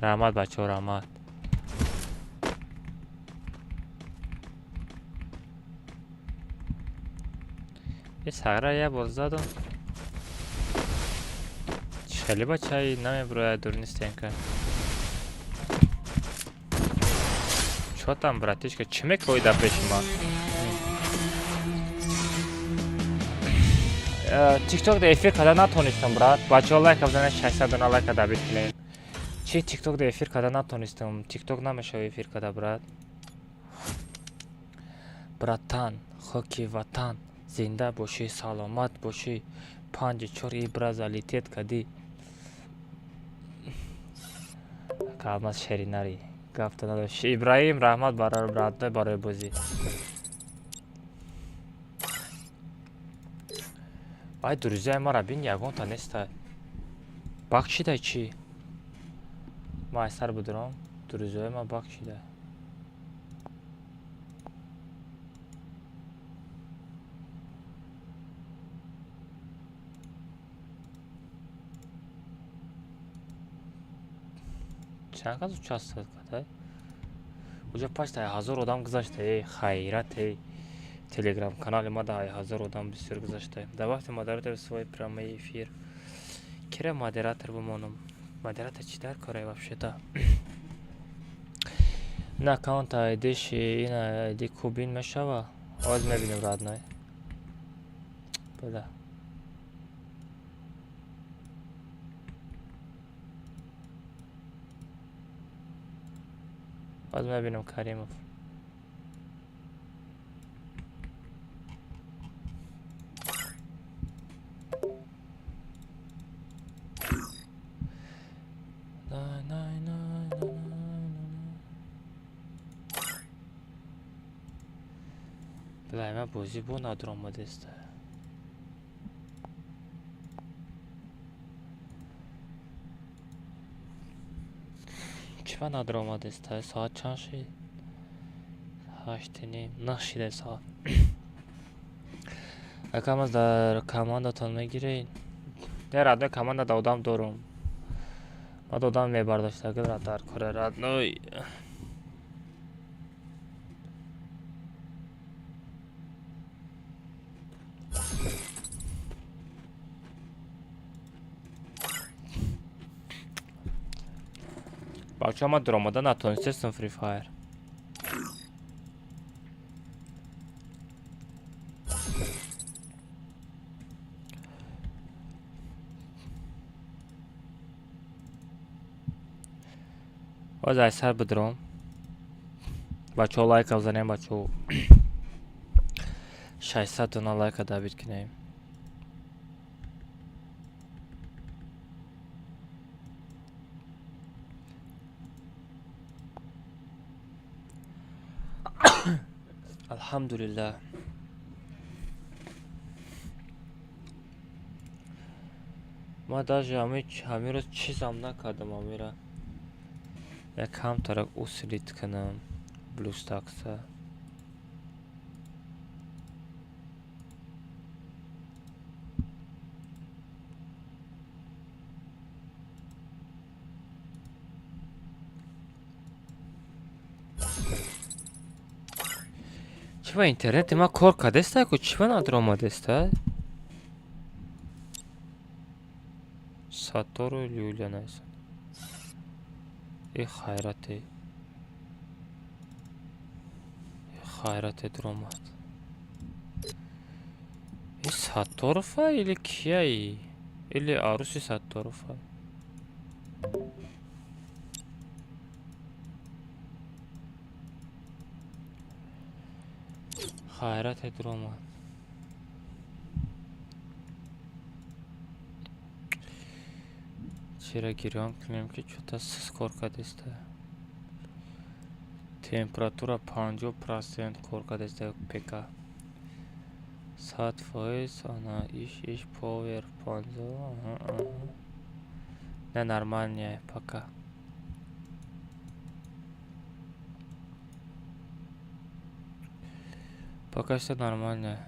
Рамат бачо рамат. ये सारा या बोलता तो Шали бачай наме броя дурнистенка. Чё там, братишка? Чемек ойда пешима? TikTok-да эфир када натонистам, брат. Бачо лайк абзана 600 дона лайк када биткинем. Чи TikTok-да эфир када натонистам? TikTok намешава эфир када, брат. Братан, хоки ватан, зинда боши, саломат боши. 5-4 ибра залетет кади. Калмаз шеринари гафта надош Ибраҳим раҳмат барои братной барои бозӣ ай дурузияи мара бин ягонта неста бахшида чӣ ман айсар будурам дурузияи ма бахшида чанд кас участвовать кард уҷа почта 1000 одам гузашта хайрат телеграм канали ма да 1000 одам бисёр гузашта дар вақти модератор свой прямой эфир кира модератор бимонам модератор чӣ дар кора вообще-то на аккаунт айдиш ин айди кубин мешава оз мебинем родной буда باز میبینم کریمов بله من بازی با ندارم است چرا ندارم است ساعت چند شد 8:30 نشده ساعت یکم از در کاماندتون میگیرین در رادنوی کاماند دادم دارم ما دادم میبرداشت اگر در کار رادنوی بچه ما در آمدن نتونستم فری فایر باز ایسر بدرم بچه ها لایک بزنیم بچه ها 600 دونه لایک دابید کنیم الحمدلله ما даже همین چیزم نکردم امیره یک هم طرف اوسلیت کنم بلوستاکسه چرا اینترنت ما کار کردسته که چرا ندارم ساتورو لیوля نیست ای خیرته درامات ای ساتورفا или کیایی или عروسی ساتورفا خیرته درامات چرا گیران کنیم که چوتا سکور کدسته температура 50% کور کدسته پکا 100% она ish power 50 не нормальная пока пока что нормально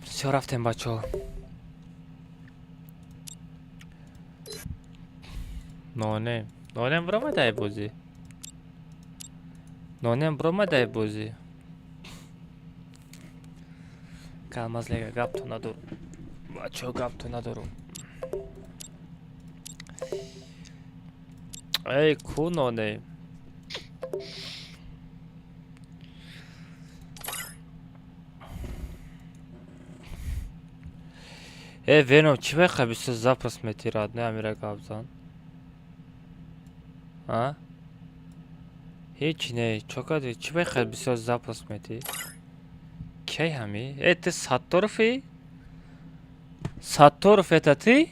все рафтем бачо نونم برام دای بازی نونم برام دای بازی کلمازلیگا گپ تو ندارم بچه گپ تو ندارم ای کو نونم ای وینم چی بخواه بیسته زپرس میتیراد نه امیره گابزان А? Hiç ne, çok adı. Çibe kadar bir söz zapas meti. Key hami? Ete Sattorfi? Sattorf etati?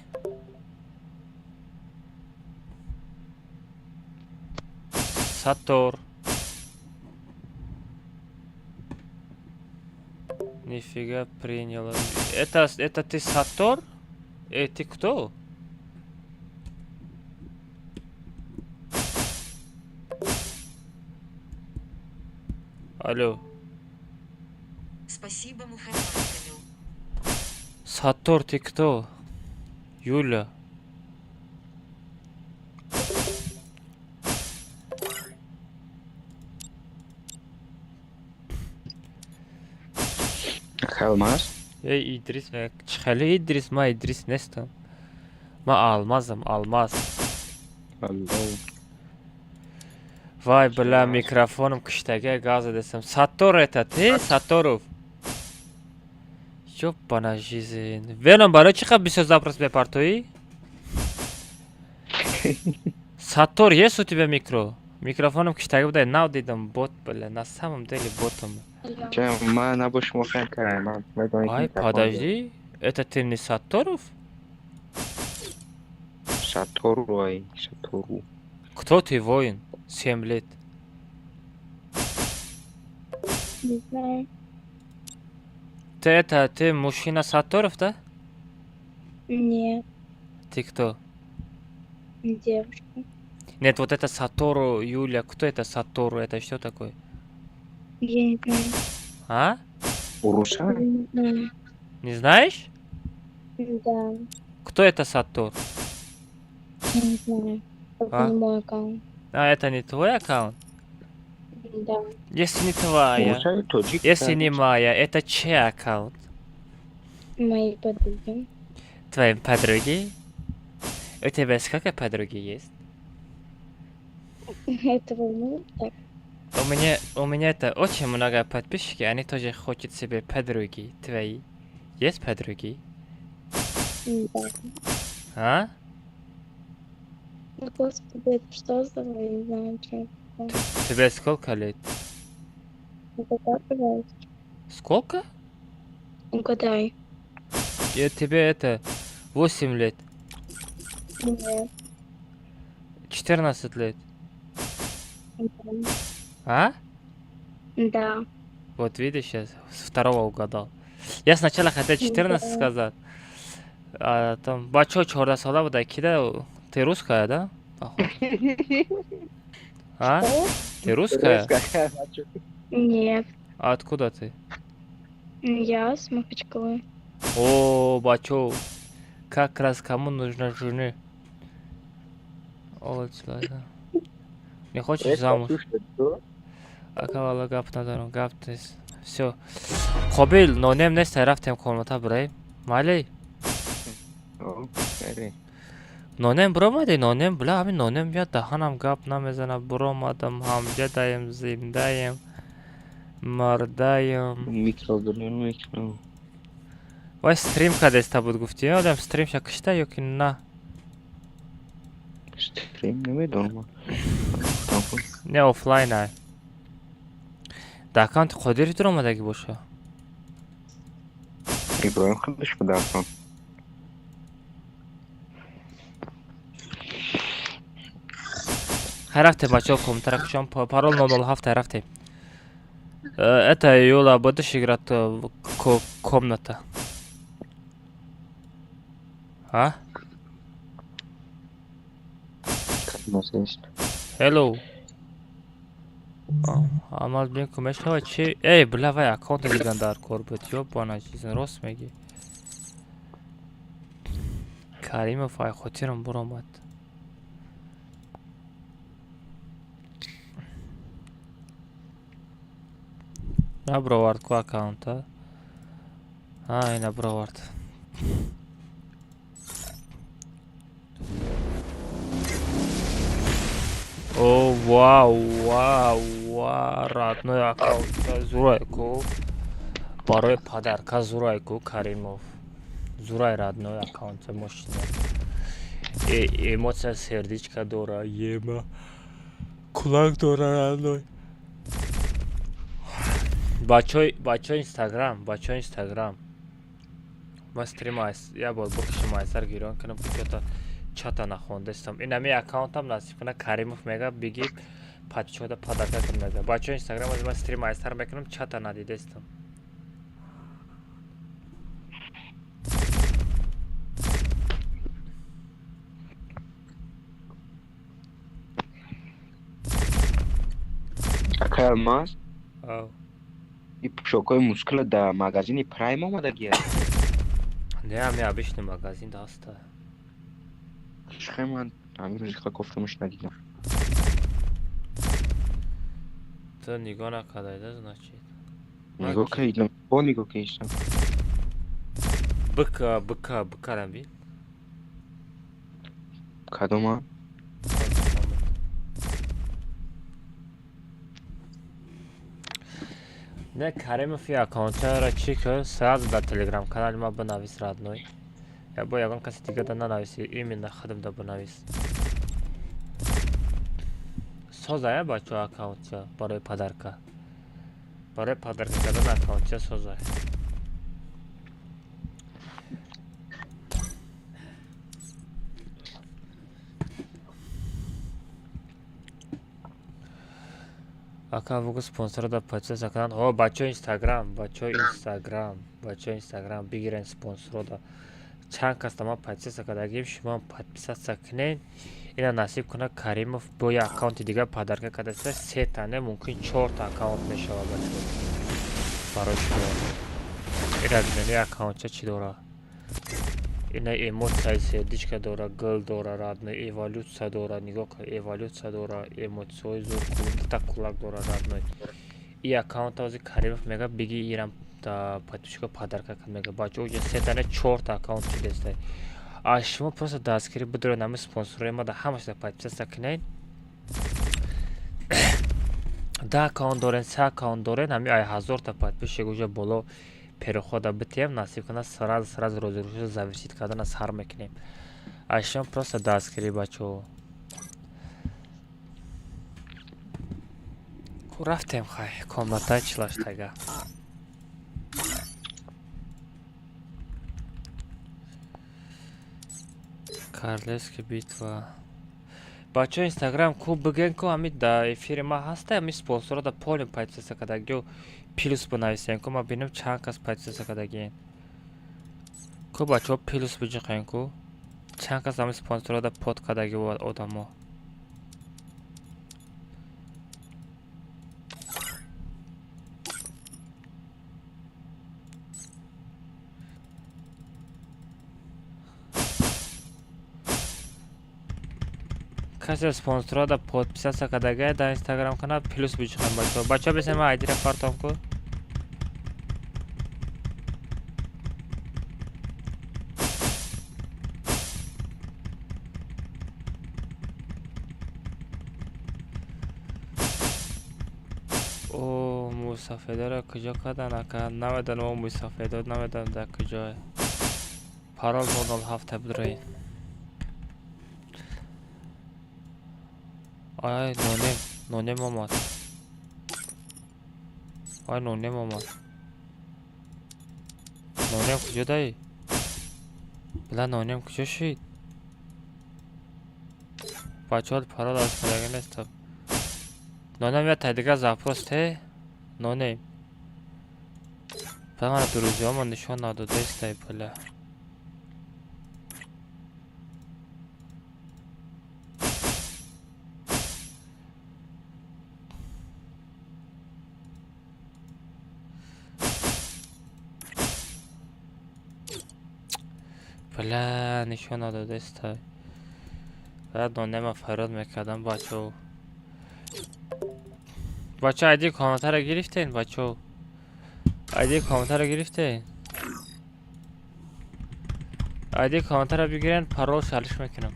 Sattor. Нифига приняла. Это ты Саттор? Ты кто? Алло. Спасибо, Мухаммад Камил. Саттор, ты кто? Юля. Халмаз? Ey İdris ve çıkalı İdris ma İdris nestem. Ma almazım almaz. Алло. Vay bla mikrofonum kıştagi gaz desem. Sattor это ты? Сатторов. Ёбана жизнь. Веном барои чӣ қабл бисёр запрос мепартоӣ? Саттор есть у тебя микро? Микрофоном киштаги будай нав дидам бот бля, на самом деле ботом. Чем мы на буш мухен караем. Ай, подожди. Это ты не Сатторов? Сатору, ай, Сатору. Кто ты, воин? 7 лет. Не знаю. Ты мужчина Сатторов, да? Нет, Ты кто? девушка. Нет, вот это Сатору, Юля. Кто это Сатору? Это что такое? Я не знаю. А? Уруса? Не знаю. Не знаешь? Да, Кто это Саттор? я не знаю. Это А? не мой аккаунт. А это не твой аккаунт? Да. Если не твоя, Уруса и тоджик. если не моя, это чей аккаунт? Мои подруги. Твои подруги? У тебя сколько подруги есть? Это волнует так? У меня это очень много подписчиков, они тоже хотят себе подруги. Твои. Есть подруги? Да. А? Ну, господи, это что за, я не знаю, что это. Тебе сколько лет? Угадай, пожалуйста. Сколько? Угадай. Тебе это 8 лет, Нет. 14 лет. Да. А? Да. Вот видишь, сейчас второго угадал. Я сначала хотел 14 сказать. А там бачо 14 сола буда. Кида ты русская, да? Походу. А? Ты русская? Нет, А откуда ты? я с Махачкалы. О, бачо. Как раз кому нужна жены? Олачлада. Не хочешь замуж? Акавала гап надарам, гап тест. Все. Қобил, нонем нест рафтем комната брай. Мали. нонем буромади, нонем бла, ҳамин нонем миёд даҳанам гап намезана. Буромадам, ҳамҷадаем, зиндаем, мардаем. Микро. Вай стрим кадеста буд гуфти? Одам стрим шакишта ё ки на? Стрим намедонам. Не офлайн ай. Да аккаунти Қодири омадаги боша. Иброим худаш буда аккаунт. Хай рафтем бачаҳо комментария кушам. Парол 007 рафтем. Это Юла будешь играть в комната? А? Hello. Амал бин кумешава чи? Эй, бля, вай аккаунт легендар корбет. Ёбана чизин рост меги. Каримов ай хотирам буромад. Набровард ку аккаунта. Ай, набровард. О, вау, родной аккаунт Зурайку. Барои падарка Зурайку Каримов. Зурай родной аккаунт мощный. Эмоция сердечка дора, ема. Кулак дора родной. Бачо Инстаграм. Ма стримайс, я бол бокшимайсар гирон канам чата чата нахондестам. Инами аккаунтам насиб кана Каримов мега биги подписчикода подарка мега. Бачо Инстаграм ма стримайсар мекунам чата надидестам. Какая мас? Ау. И пушокой мускула да магазини Prime омадаги. Не, ами обычный магазин даста. Шхеман, амирузиха кофтамаш надидам. То нигоh накадай, да, значит? Нигоh кайдам, бо нигоh кайдам. Быкарам бин? Кадома? Не, Каримов аккаунтара чӣ кӯ? Сразу дар телеграм канали ма бинавис родной. Я бо ягон каси дига да нанависи, именно худам да бинавис. Созая бачо аккаунтча барои падарка. Барои падарка кардан аккаунтча созай. Ака вугу спонсора да подписаться канал. О, бачо Инстаграм бигирен спонсора да. Чанд кас тама подписаться кардагим, шумо подписаться кунед. Ина насиб кунад Каримов бо як аккаунти дига падарка кардаста 3 та не мумкин 4 та аккаунт мешавад бачо. Барои шумо. Ина бинани аккаунтча чӣ дора? Ина эмоция сердечка дора, гул дора, родной, эволюция дора, нигоh кун, эволюция дора, эмоцияи зур кулак, кулак дора, родной. И аккаунт ози Каримов мега биги ирам та подписчика падарка кан мега бачо уҷа 3 та не 4 та аккаунт чидестай. А шумо просто дастгирӣ бидуре нами спонсораи ма да ҳамаша подписаться кунед. Да аккаунт дорен, 3 аккаунт дорен, ҳами ай 1000 та подписчик уҷа боло перехода битем, насиб кунад сразу розыгрыши завершит кардана сар мекунем. А шумо просто дастгирӣ бачо. Рафтем хай, комната чилаштага. Королевская битва. бачаҳо инстаграм ку бигӯен ку ҳамин да эфири ма ҳаста ҳамин спонсора да полин подписаться кардаги плюс бинависем ку ма бинам чанд кас подписаться кардагиен ку бачаҳо плюс биҷиқен ку чанд кас ҳамин спонсора да под кардаги одамо касе спонсора да подписаться кардаги дар инстаграм канал плюс биҷиқен бачаҳо бачаҳо бисем ма айдира картам ку о мӯйсафедаро куҷо кардан ака намедонам о мӯйсафедо намедонам дар куҷое парол 007 бидроин ай нонем омад ай нонем омад нонем куҷо даи била нонем куҷо шид бачаҳо парол аз кардаги нестам нонем я тайдига запрос те нонем ба мана дурӯзиҳомо нишон надодаистай била била нишон надодаистай баъд нонема фарёд мекардам бачаҳо бача айди комментаро гирифтен бачаҳо айди комментаро гирифтен айди комментаро бигирен парол шалиш мекунам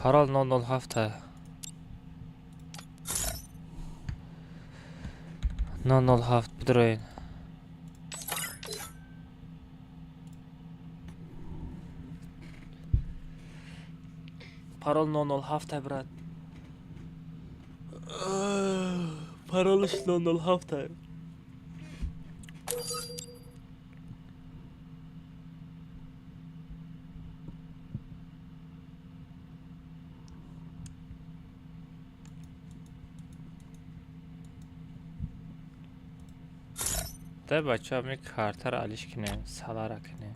парол 007 007 бидроин парол 007 брат паролш 007 дай бачаҳо ми картаро алиш кинем салара кинем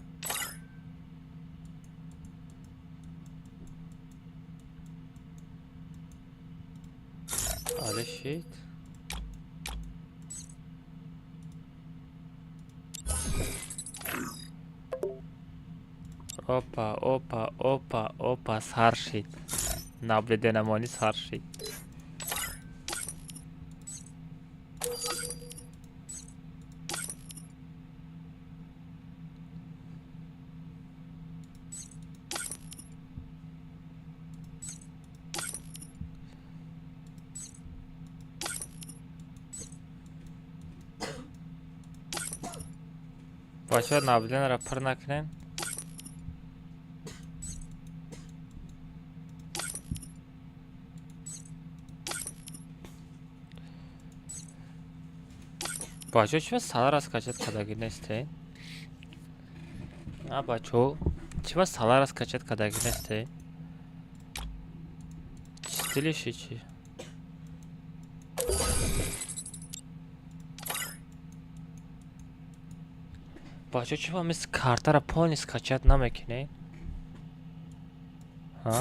алишид опа опа опа опа сар шид наблюденамонӣ сар шид бачаҳо наблюденро пир накунем бачаҳо чӣ вақт салара скачат кардаги нестен а бачаҳо чӣ вақт салара скачат кардаги нестен чӣ стилиши чӣ бачаҳо чӣ вақт мисли картаро полни скачат намекунед ҳа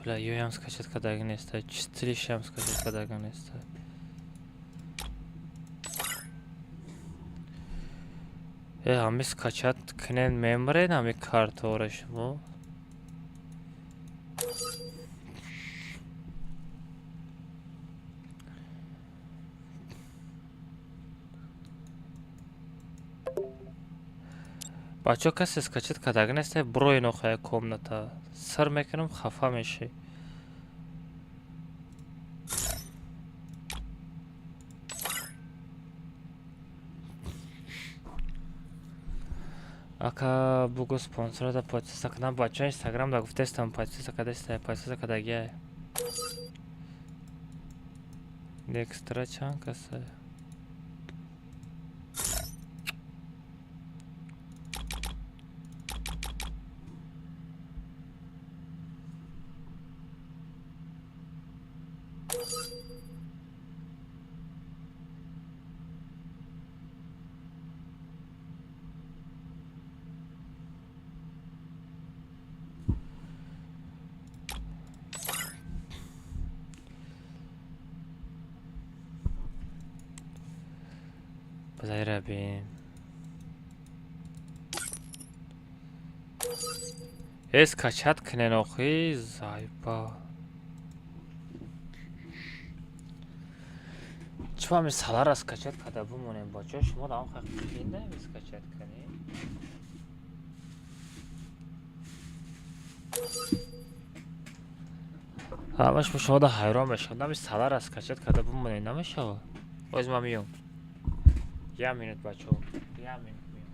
бля ёям скачат кардаги нестай чӣ стилишам скачат кардаги нестай ҳами скачат кунен меморен ҳами картаҳоро шумо бачаҳо касе скачат кардаги нестай броин охая комната сар мекунам хафа мешӣ Ака бугу спонсора подписа к нам бача Инстаграм да гуфтестам подписа кадаги. Экстра чанкасы. Базайра бин. Эс качат кнен охи зайба. чума ми салара скачат када бумонем бачо шумо да он хақиқинда ми скачат канем ҳамаш шумо да ҳайрон мешавад нами салара скачат када бумонем намешавад оз ма миём 1 минут бачо 1 минут миём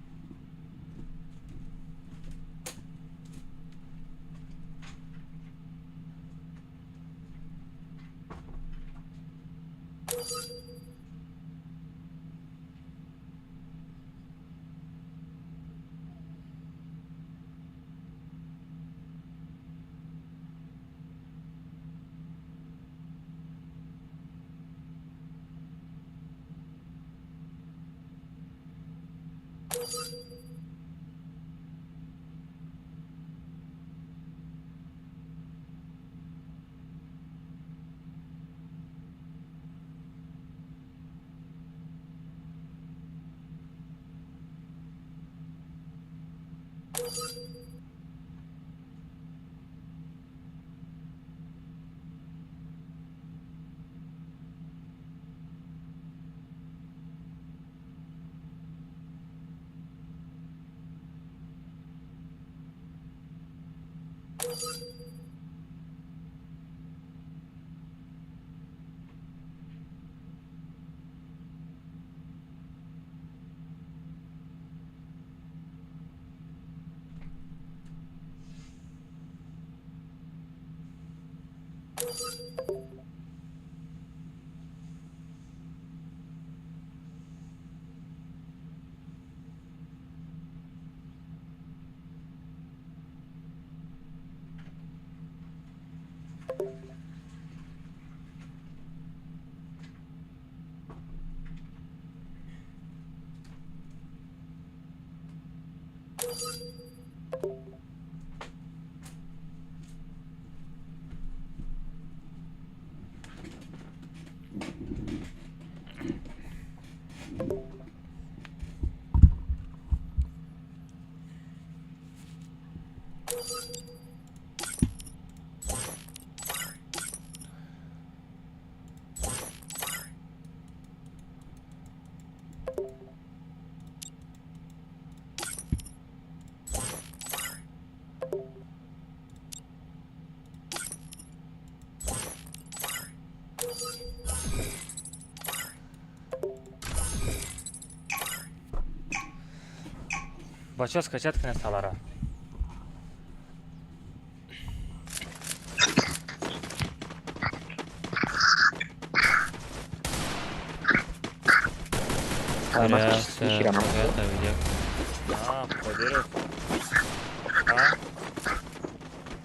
бачо скачат кунед салара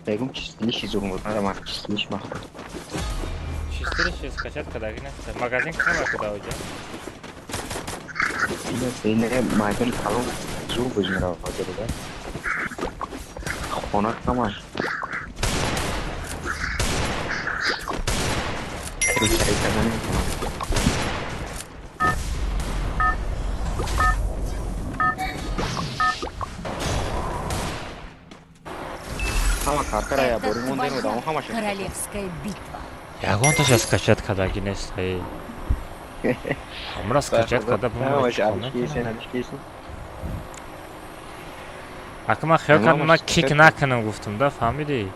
Бегум чистилиш изум ара чистилиш махду. Чистилиш скачат када гинес магазин кама куда уҷа. Ина магазин калон зур бузмира ҳозирда. Хона камаш. Королевская битва. Ягонташа скачат када гинес ай. Амра скачат када бумаш. Акма хел кардам ман кик накунам гуфтам да фаҳмидӣ?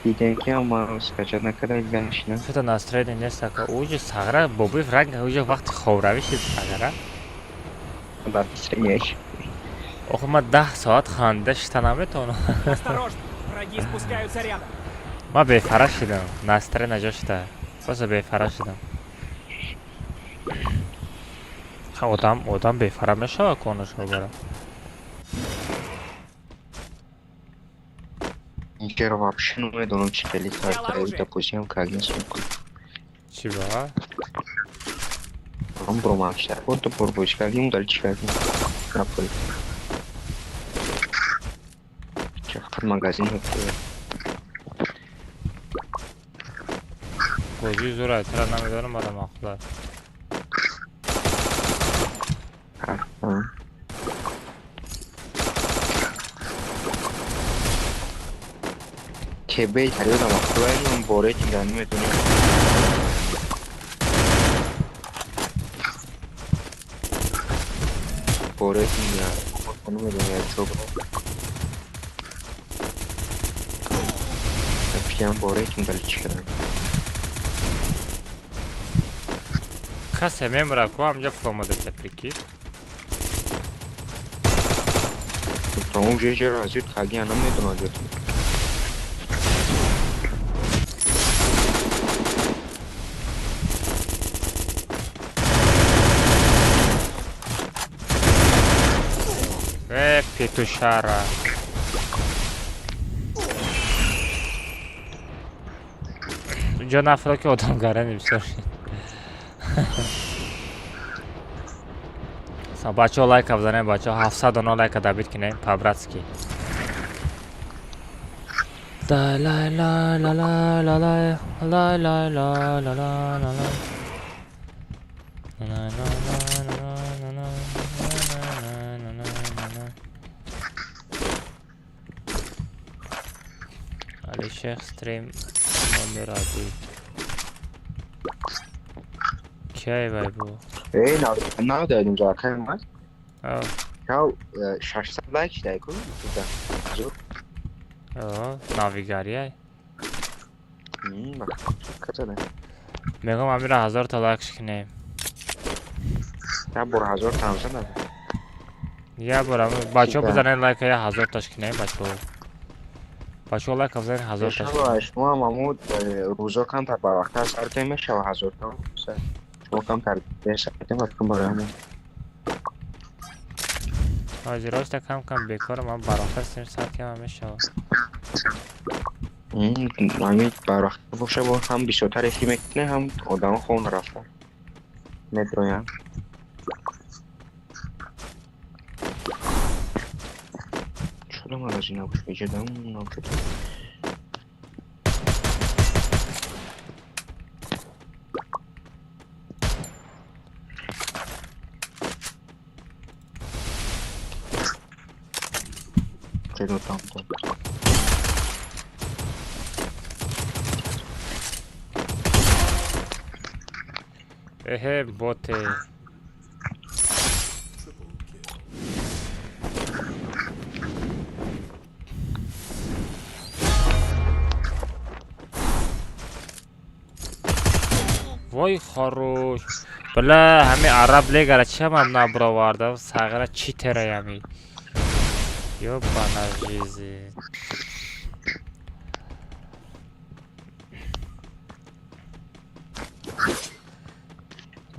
دیدن که ما скачать نکرده گنشینه Что-то настроение не такое. Уже сагра, бобы франк, уже вақт ховравиши сагра. بعد سریش Ох, ма 10 соат ханда шита наметавонам. Осторожно, враги спускаются рядом. Ма бефара шидам. Настроение наҷошта. Просто бефара шидам. Одам бефара мешава конашо бара. я вообще не думаю, что ли так, допустим, как не смогу. Чи ба? Он промахся. Вот то порбуч, как ему дальше как капает. В магазин открыл. Гӯҷи зурай, тара намедонам адам ақлар. که به تریو دم اخوانی من باره تیرانی میتونم باره تیرانی کنو میدونم چوب پیام باره تیم دلی چکرم Касе мемора ко амҷа фромадата прикид. تو اون جه رازید خاگی انم میتونم جاتون Петушара. Ҷо нафро ки одамгара мебисорӣ. Бачаҳо лайка бизанем, бачаҳо 700 дона лайка дабит кинем, по-братски. Лай лай лай лай лай лай лай лай лай лай лай лай лай. Алишер стрим номер 1. Чай вай бу. ای نه دادیم جا که اومد آه. یا 600 لایک دای کن زور навигариай. کجا мегӯям амира 1000 та лайкш кинем. я бор 1000 тамза над Я бора бачаҳо бизанед лайка я 1000 таш кинем бачаҳо. Бачаҳо лайка бизанед 1000 таш. شما محمود روزا کم تر برآخر سر تیم شب 1000 تا شما کم تر به ساعت ما کم برام ҳозир роста кам бекорам, ман барохтар сим саъти ҳам мешавад. همین برآخر باشه با هم 20 تا رفی میکنه هم آدم خون رفته مترویم چرا من از این نبوش بیجدم نبوشد چرا تام تام Эҳе, боте. вой хорош. Бля, ҳами араб легара чиам набравардам, сагра чӣ тераями. ёбана жизи.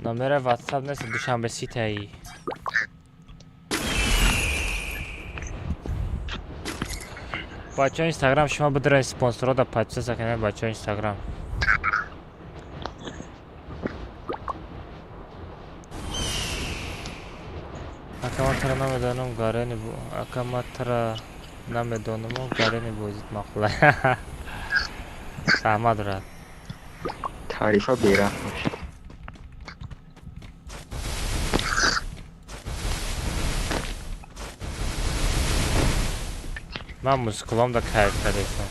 номери ватсап нест, душанбе ситаи. бачаҳо инстаграм шумо бидирен спонсорро да подписаться канед бачаҳо инстаграм. акаматра намедонам гарени акаматра намедонам гарени бозит мақулай. саҳмад рад. تعریفا بیرحم باشه من موسیقلام دا کیف کردم.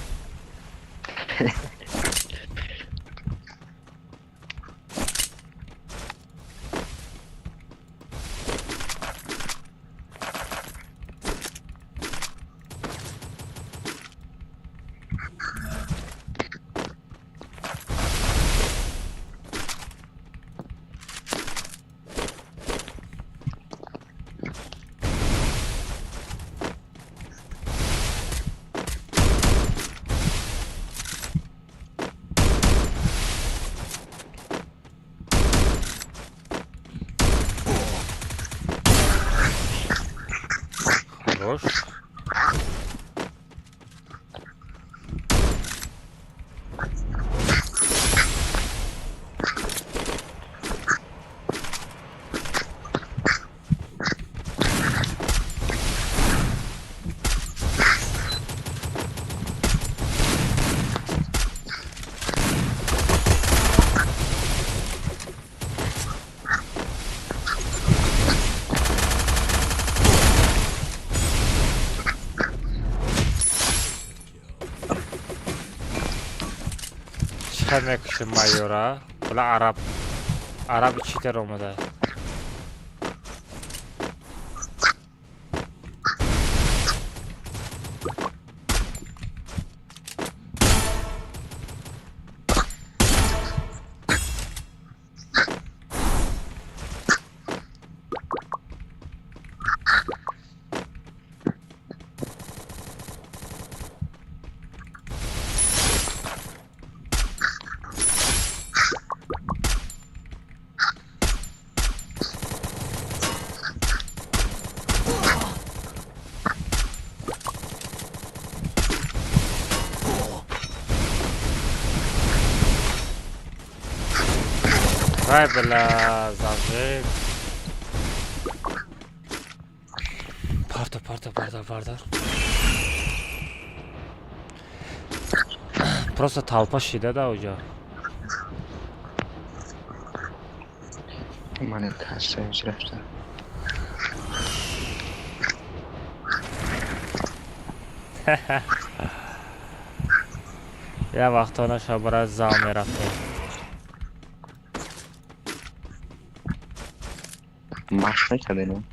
چقدر میکشه مایورا بلا عرب چیتر اومده وای بلا زاویه Pardon. Просто толпа шиде да уҷа. من کاسه رفته. یا وقتانه شبره زام میرفته. مشت نکردین؟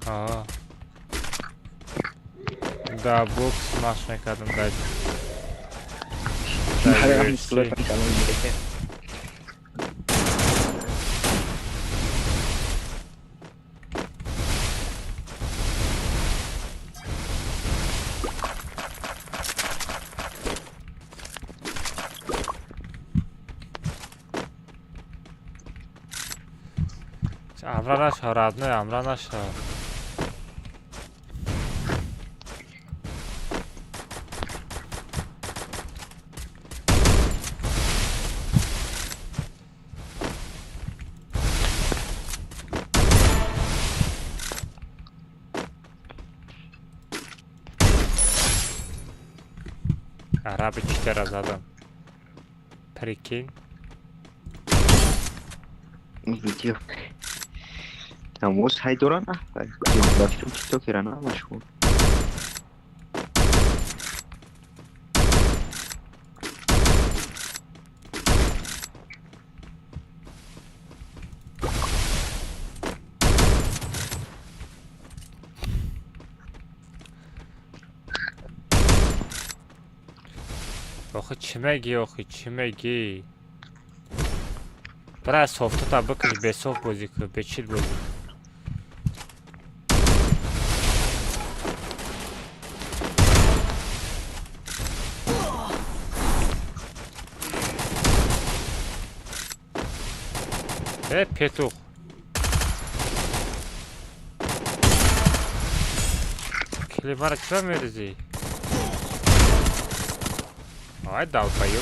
آه. دا بوکس ماش میکردم دا امرا نشو رادنه امرا نشو عربی چطور زدم پریکین ویدیو امروز های دوران داشتم تو که رانه مشغول آخه چی میگی برای صفت تا بکش به صفت بازی که به چیل بازی پتوخ کلیمه را چرا میرزی آی دال پایو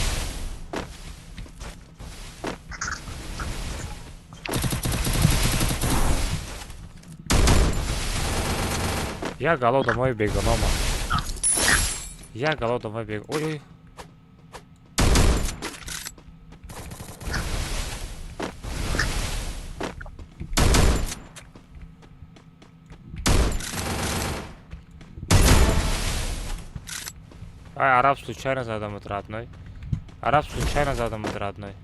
Я голод домой бегу, мама. Я голод домой бегу. Ой-ой. Ай, араб случайно задам от родной. Араб случайно задам от родной.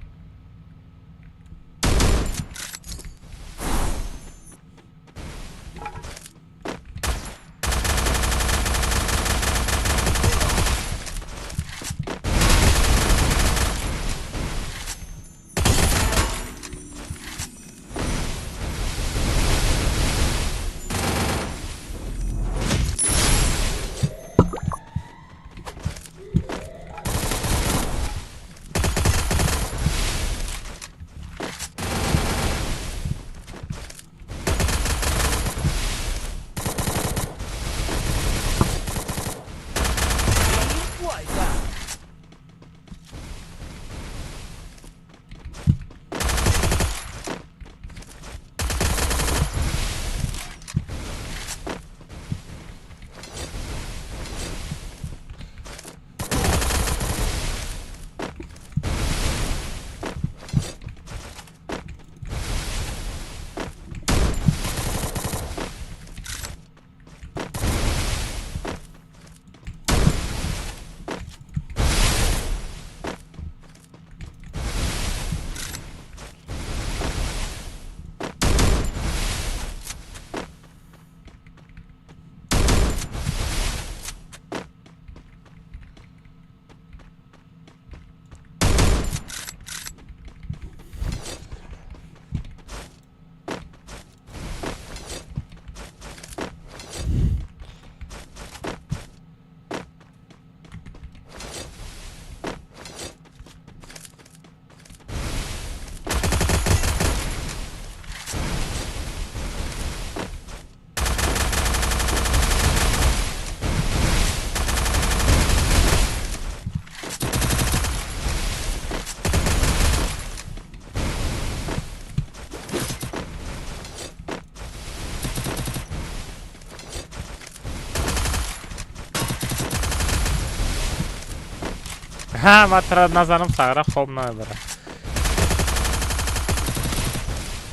ها من ترا نزنم ساغره خوب نمیبره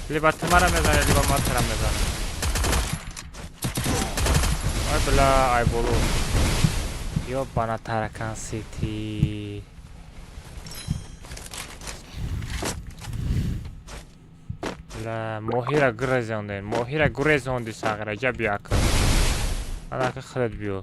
لیبا تو مرا میزنه لیبا من ترا میزنه ای بلا ای بولو یا بنا ترکان سیتی لا موهیرا گرزوندی ساغره جا بیا کن انا که خلط بیو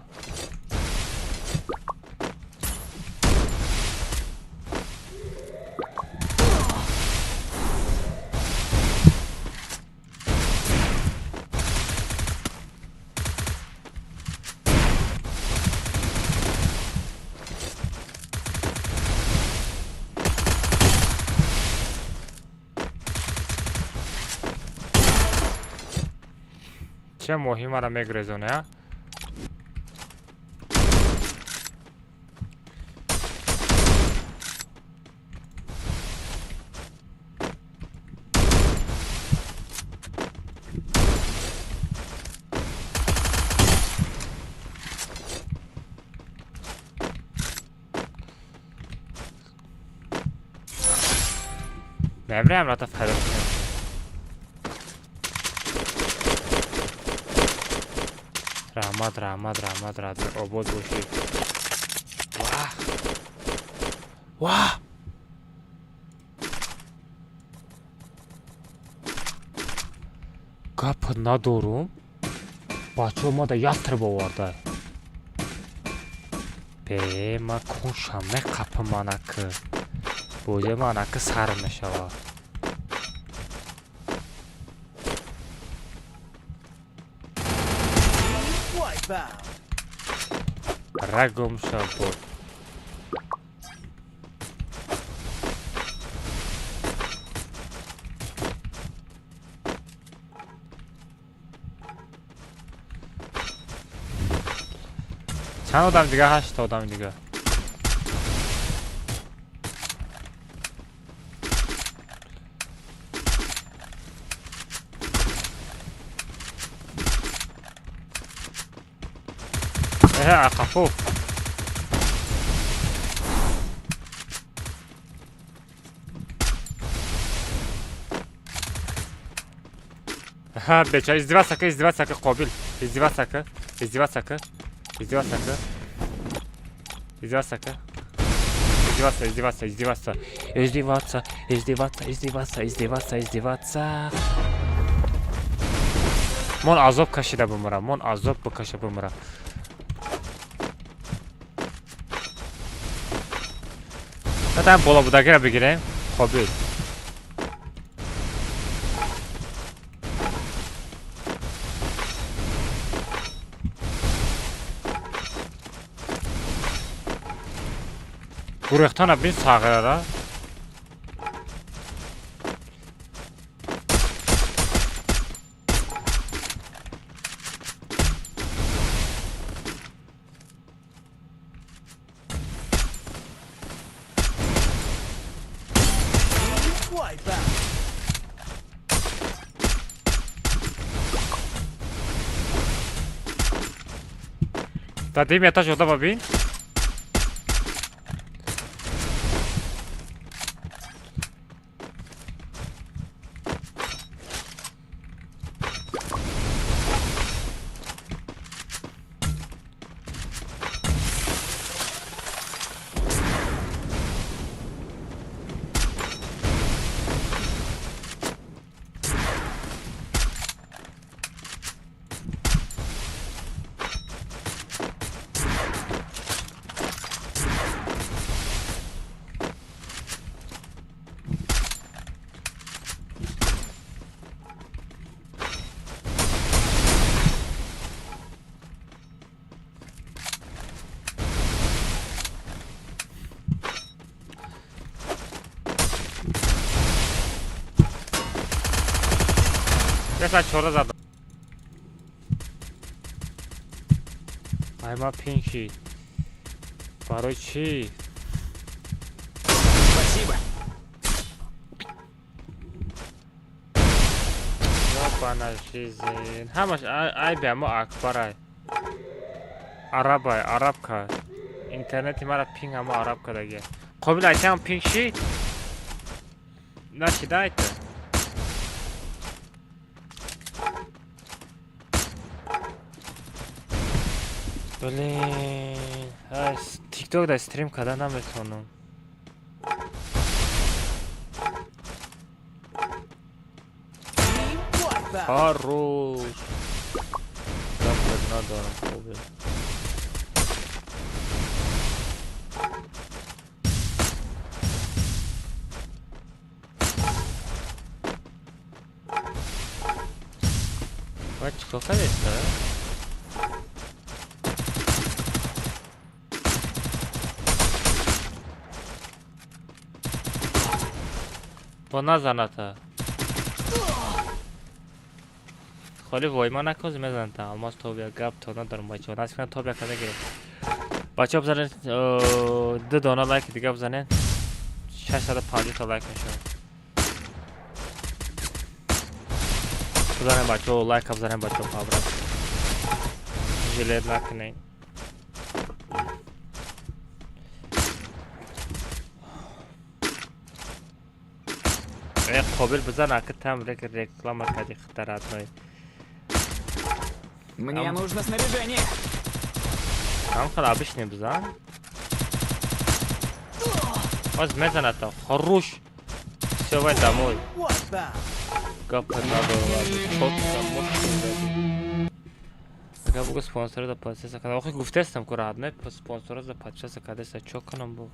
چه موهی مرا میگرزونه نمیرم را تا فیروز کنیم رحمت عبود باشید واه گپ ندارم بچه ما دا یستر باورده به ما کنشم قپ منک بوده منک سر میشود رگم شد بود چند آدم دیگه 8 آدم دیگه خفوف ها بچه ازدواج سکه قابل ازدواج سکه من عذاب کشیده بمرم zaten dolabıdaki bir gireyim. Kabul. Buraya bir sağlara. Dадим этаж ода бабин. Mesela çora zaten. I'm a pinky. Короче. Спасибо. Yapana жизнь. Хамаш ай бямо акбарай. Арабай, арабка. اینترنتی مرا پینگ اما عرب کدگی قابل ایتم پینگ شید نشید ایتم بلین تیک توک دا استریم کده نمیتونم خروش دفت ندارم خوبه باید چکا کدیسته؟ با نزنته خالی وای ما نکوز میزن تا الماس تو بیا گپ تو ندارم بچه ها نسکنن تو بیا کنه گیرم بچه ها بزنین 2 دانه لایک دیگه بزنین 650 تا لایک میشه بزنین بچه ها لایک بزنین بچه ها پابرد جلید نکنین قابل بزن اکه تم реклама کدی خطرات نوی Мне нужно снаряжение. هم خرابش نبزن باز میزنه تا خروش سوای دموی گپ نداره اگه بگو سپانسر دا پادشاه کنم آخه گفته استم که راحت نه سپانسر دا پادشاه کده سا چو کنم بو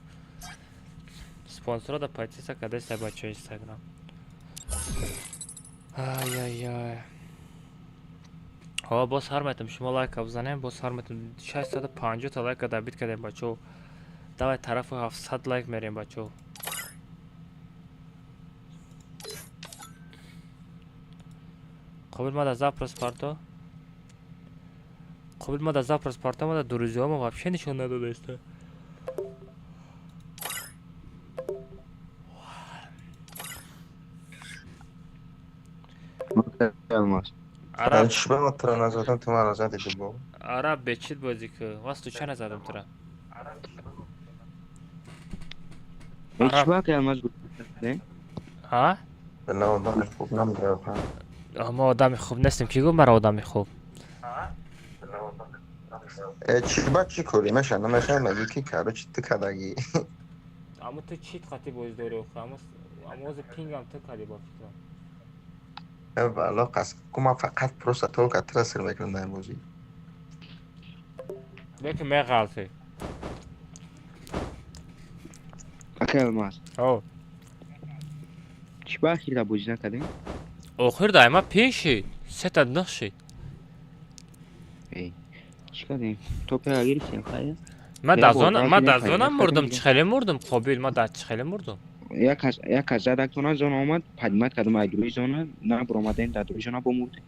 سپانسر دا پادشاه کده سا بچه اینستاگرام آی آی آی ها باز هر متم شما لایک بزنین باز هر متم 650 تا لایک دا بیت کردیم بچو давай طرف 700 لایک میریم بچو قبل ما دا Спарта قبل ما دا Спарта ما دا друзьяма вообще ничего не надо есть عرب شما ترى نزدم تو مرا زدی بابا عرب بچید بازی که واسه تو چه نزدم ترا اشتباه که الماس گفته ها نه آدم خوب نمیگه ما آدم خوب نیستیم کی گفت مرا آدم خوب چی کاری میشن مگه کی کارو چی کداگی اما تو چیت خاطی باز دوره اما از پینگ هم تو کاری با فکرم والا قصد کما فقط پروسه تو کتر سر میکنم در موزی لیکن من غلطه اکه الماس او چی با اخیر دا بوجی نکدیم؟ آخر دائما پینگ شید 3 تا نخ شید ای چی کدیم؟ تو پر اگری سیم خواهی؟ ما دازونم مردم چخیلی مردم قابل ما دا چخیلی مردم یک از زدکتونا زون آمد پدیمت کدوم اگروی زونه نه برامدین در دوی زونه بموردیم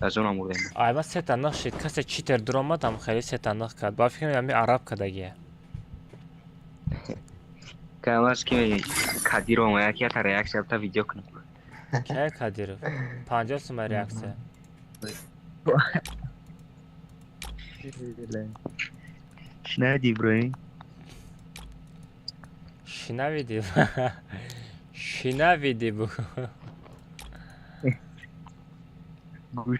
در زون آموردیم آیما 3 تا نخ شید کسی چیتر در آمد هم خیلی 3 تا نخ کرد با فکرم یعنی عرب کدگیه که هماز که کدیر آمد یکی تا ریاکس تا ویدیو کنم که کدیر 50 سومه ریاکسه شنیدی ابراهیم شنیدی بگو گوش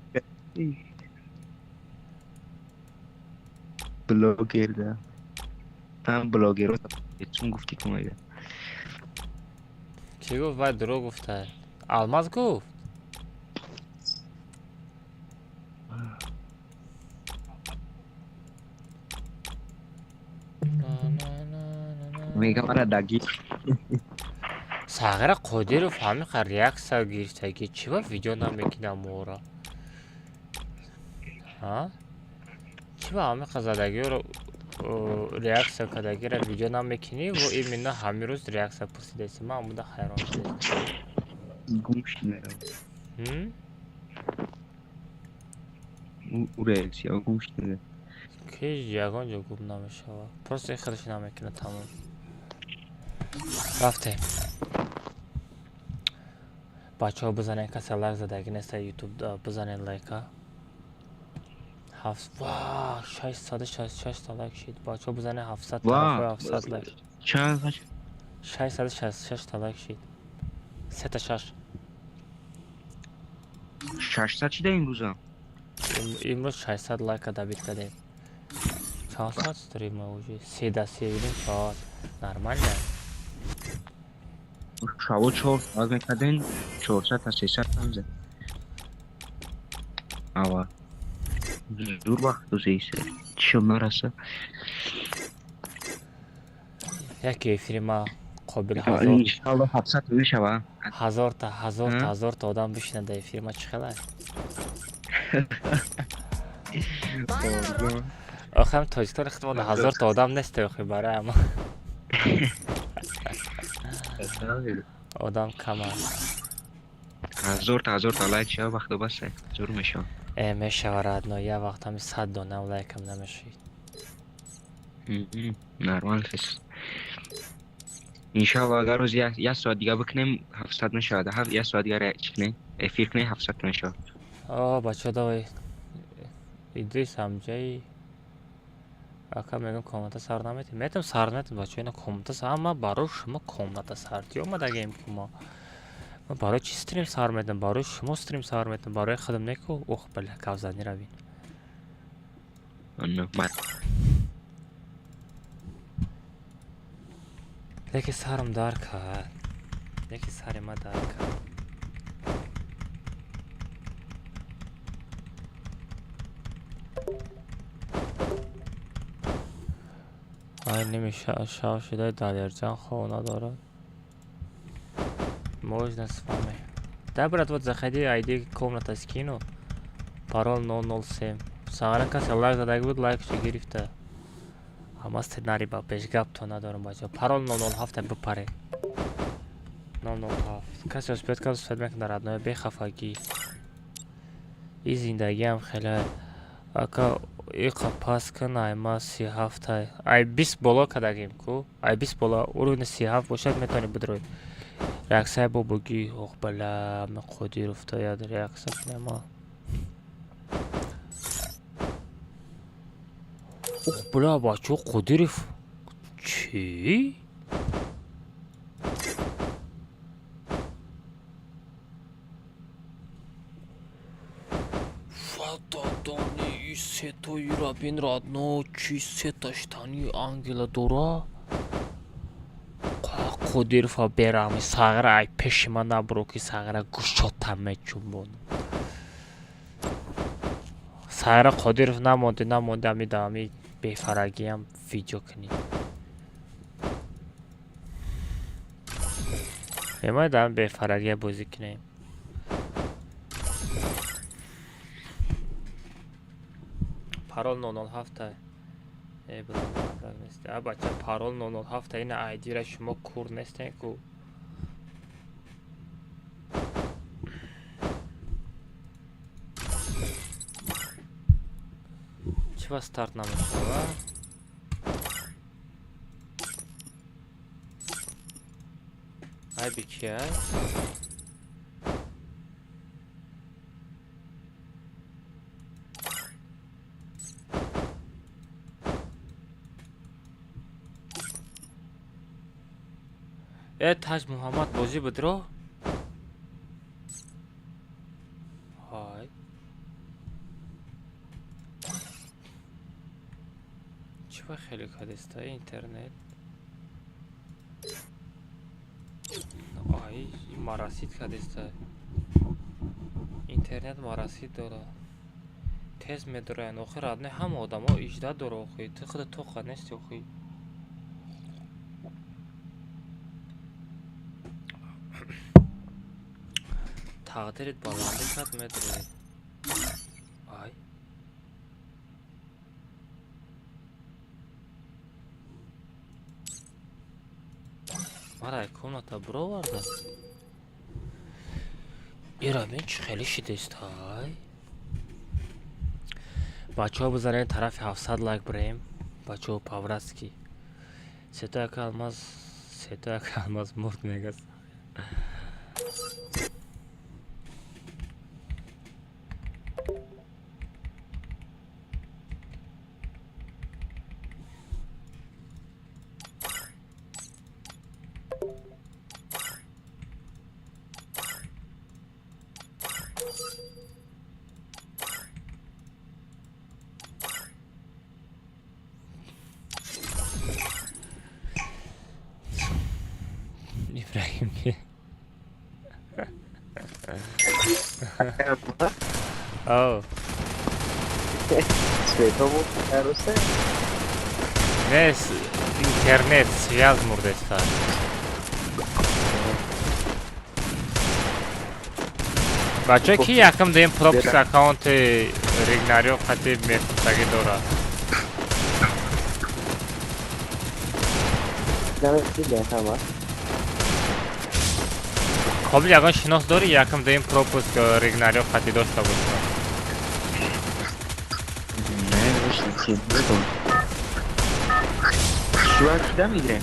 بلاگر ده هم بلاگر رو چون گفتی که مایده کی گفت باید درو گفته الماس گفت میگم مرا دگی ساغر قدیر رو فهمی که ریاکس ها گیرتگی چی با ویدیو نمیکنم مورا ها؟ چی با همه قزدگی رو ریاکس ها کدگی رو ویدیو نمیکنی و این منو همی روز ریاکس ها پرسیده ایسی من اموده خیران شده گوش نرم او ریاکسی ها گوش نرم که یگان جا گوب نمیشه پرست این خودش نمیکنه تمام رفته بچه ها بزنین کسی لایک زده اگه نیسته یوتیوب بزنین لایک ها واه 666 لایک شد. بچه بزنه 700 واه. طرف 700 لایک. چند 666 تا لایک شد. 3 تا 6. 600 چی ده امروزا؟ امروز 600 لایک دابید کردیم. چند ساعت استریم موجود؟ 3 بودیم ساعت. نرماله. شاو 4 از میکردین 400 تا 300 همزه. آوا زور وقت دوزیسه چیم نرسه. یکی فیلم قابل انشالله 700 بشه. 1000 تا آدم بشینه در فیلم چه خیلی. آخه هم تاجیکستان اختمال 1000 تا آدم نیست آخه برای اما آدم کم است. 1000 تا لایک شه وقت بسه زور میشه. میشه ورد نه یه وقت همی 100 دانه لایک هم نمیشید. نرمال فست. انشالله اگر روز یک ساعت دیگه بکنیم 700 نشود. یک ساعت دیگه چکنیم افیر کنیم 700 نشود. بچه داوی ایدریس همجایی اکا میگم کامنت سر نمیتیم. میتیم سر نمیتیم بچه اینا کامنت سر. اما برای شما کامنت سر دیو ما دیگه ایم که ما برای چی استریم سر میتیم؟ برای شما استریم سر میتیم. برای خودم نیکو اوخ بله کوزنی روین. لیکی سرم دار کرد. لیکی سر ما دار کرد. آی نمیشه شاو شده دالرجان خواه نداره. موج نصفامه دبرت ود زخیدی ایدی کامنت اسکینو парол 003 сагара касе лайк задагӣ буд лайкшо гирифта. ҳама сценарий ба пешгап то надорам бача. парол 007 бипаре 007 касе успеҳ кард успеҳ мекунад радноя бехафагӣ. и зиндагиам хеле ака иқа пас кун айма 37 ай 20 боло кардагим ку ай 20 боло уровни 37 бошад метавонӣ бидроӣ. реаксия бобуги ох бала меқодир уфтояд реаксия нема. ох бала бачо қодиров чӣ? фатадони сетои рабин радно чи сеташтани ангела дора қодирова берами сағра ай пеши ман набуро ки сағра гушота мечунбон. сағра қодиров намонди амидами бефарагиам видео кунӣ. мемояд ам бефарагия бозӣ кунем. парол 007 бача парол 007 ин айдира шумо кур нестен ку. чива старт намешава? ай бикия таҷ муҳаммад бозӣ будро? ҳай чива хеле кадеста интернет ай марасид кадеста интернет марасид дора тез медораян охир адне ҳама одамо ижда дора охи ты худа тоқа нести охи. тақдирит баланди кард медорӣ. ай мара комната буроварда ира мен чӣ хеле шидест. ай бачаҳо бизанем тарафи 700 лайк бирем. бачаҳо паврастки сетояка алмаз мурд мегаст. ابراهیمی او Sveta bu Erose. نه اینترنت связь مرده است بچه کی یکم دیم پروپس اکاونت ریگناریو خطی میفتگی داره Demek ki de tamam. خب یکم شناس داری یکم دیم پروپس که ریگناریو خطی داشته باشه Ne işte ki bu. Şu an kıda mı gidelim?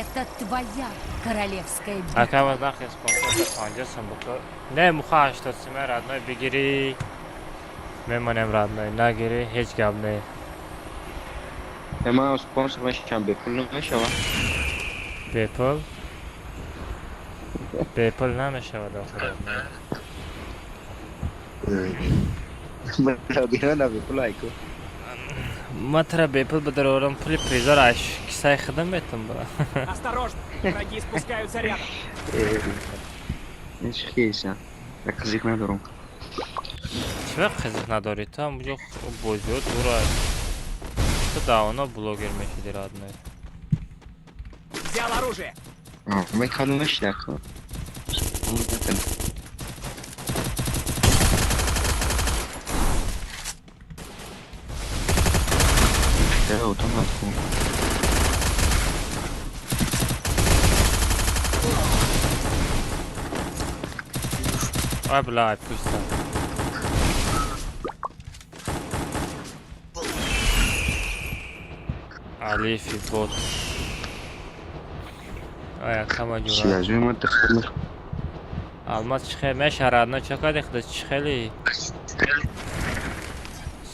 Это твоя королевская битва. اکم از نخی اسپانسر پانجه سنبکر نه مخواه 80 سیمه ردنای بگیری میمانیم ردنای نگیری هیچ گب نه Ama sponsor meşkan be pulun meşava. بیپل بیپل نمیشه و داخل Bana bir ana be pulay ko. ما ترى بیپل بدارم پولی پریزار اش کسای خدم بیتم با Осторожно, враги спускаются рядом. Ne çıkıyorsun? Ben kızık ne durum? چرا خزق نداری تو هم بجا بزرگ دورا تو داونا بلوگر میشیدی ردنای Взял оружие. Ben kadın meşler ko. Onu zaten. İşte otomat bu. آی بلای پوشتا علی فی بود آیا کما جورا Siyasi mi tıkılır? almaz çıkıyor meş aradına çok adı kız çıkıyor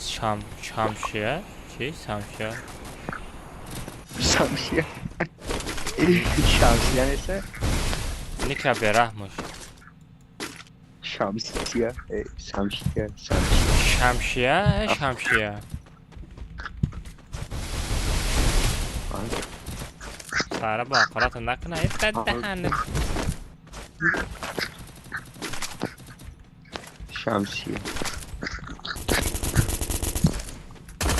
şamşiya şamşiya Şamsiye. Şamsiye neyse. nikra berahmuş Şamsiye. Şamsiye. şamşiya سارا با قرات نکنه ایت دهنه Şamsiye.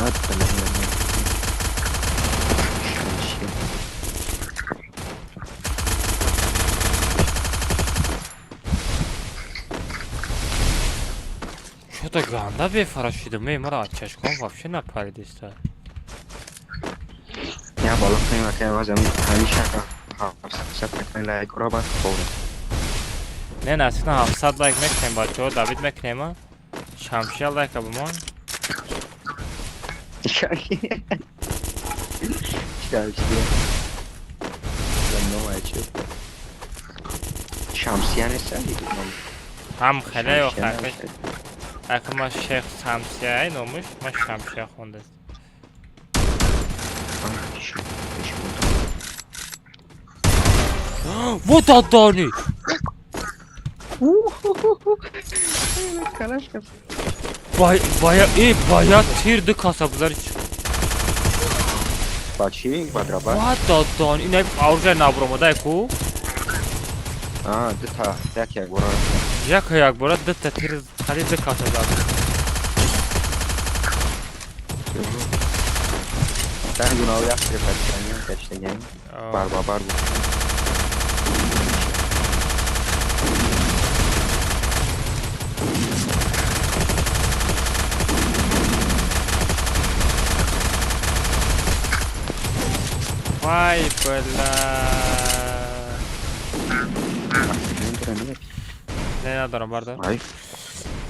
Hatta ne? Şamsiye. Что-то ганда бефарашида, мы мара чашком вообще напали диста. Ya balık ne var ya bazen hamisha sapıktan layık orabat kovuyor. Не, насина 700 лайк мекнем бачо, Давид мекнем а? Шамшия лайк абумон. Şamsiye. Ben ne var ya? Şamsiye ne sen? Ham خیلی و خرکش اگه ما شیخ شمشیه ای نموش ما شمشیه خونده Вот отдали! Baya tirdi kasablar için. Бачи, бадраба. Вот отдали! İne avruca nabromo da eku. А, дыта, як я говорю. Як бора дыта тир халиды kasablar. Sen günahı yaptırıp kaçtan ya, Barbabar bu. Vay bela. Ne надо, Барда? Ай.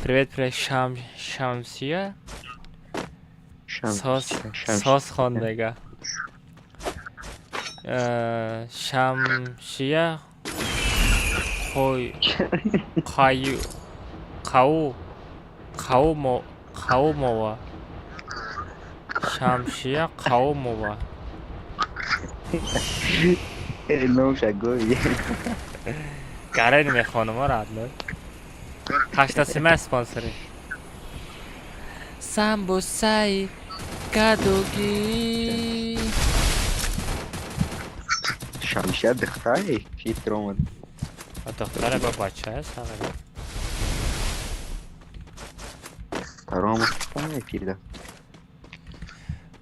Привет, Шамсия. Сос хондега. Шамсия. Каумова. Шамсия Каумова. Ну, шагой. Карен мехонума радно. 87 спонсори. Самбо сай кадоги. شمشیر دختری چی ترومد دختره با بچه هست آقا. ترومد خونه پیرده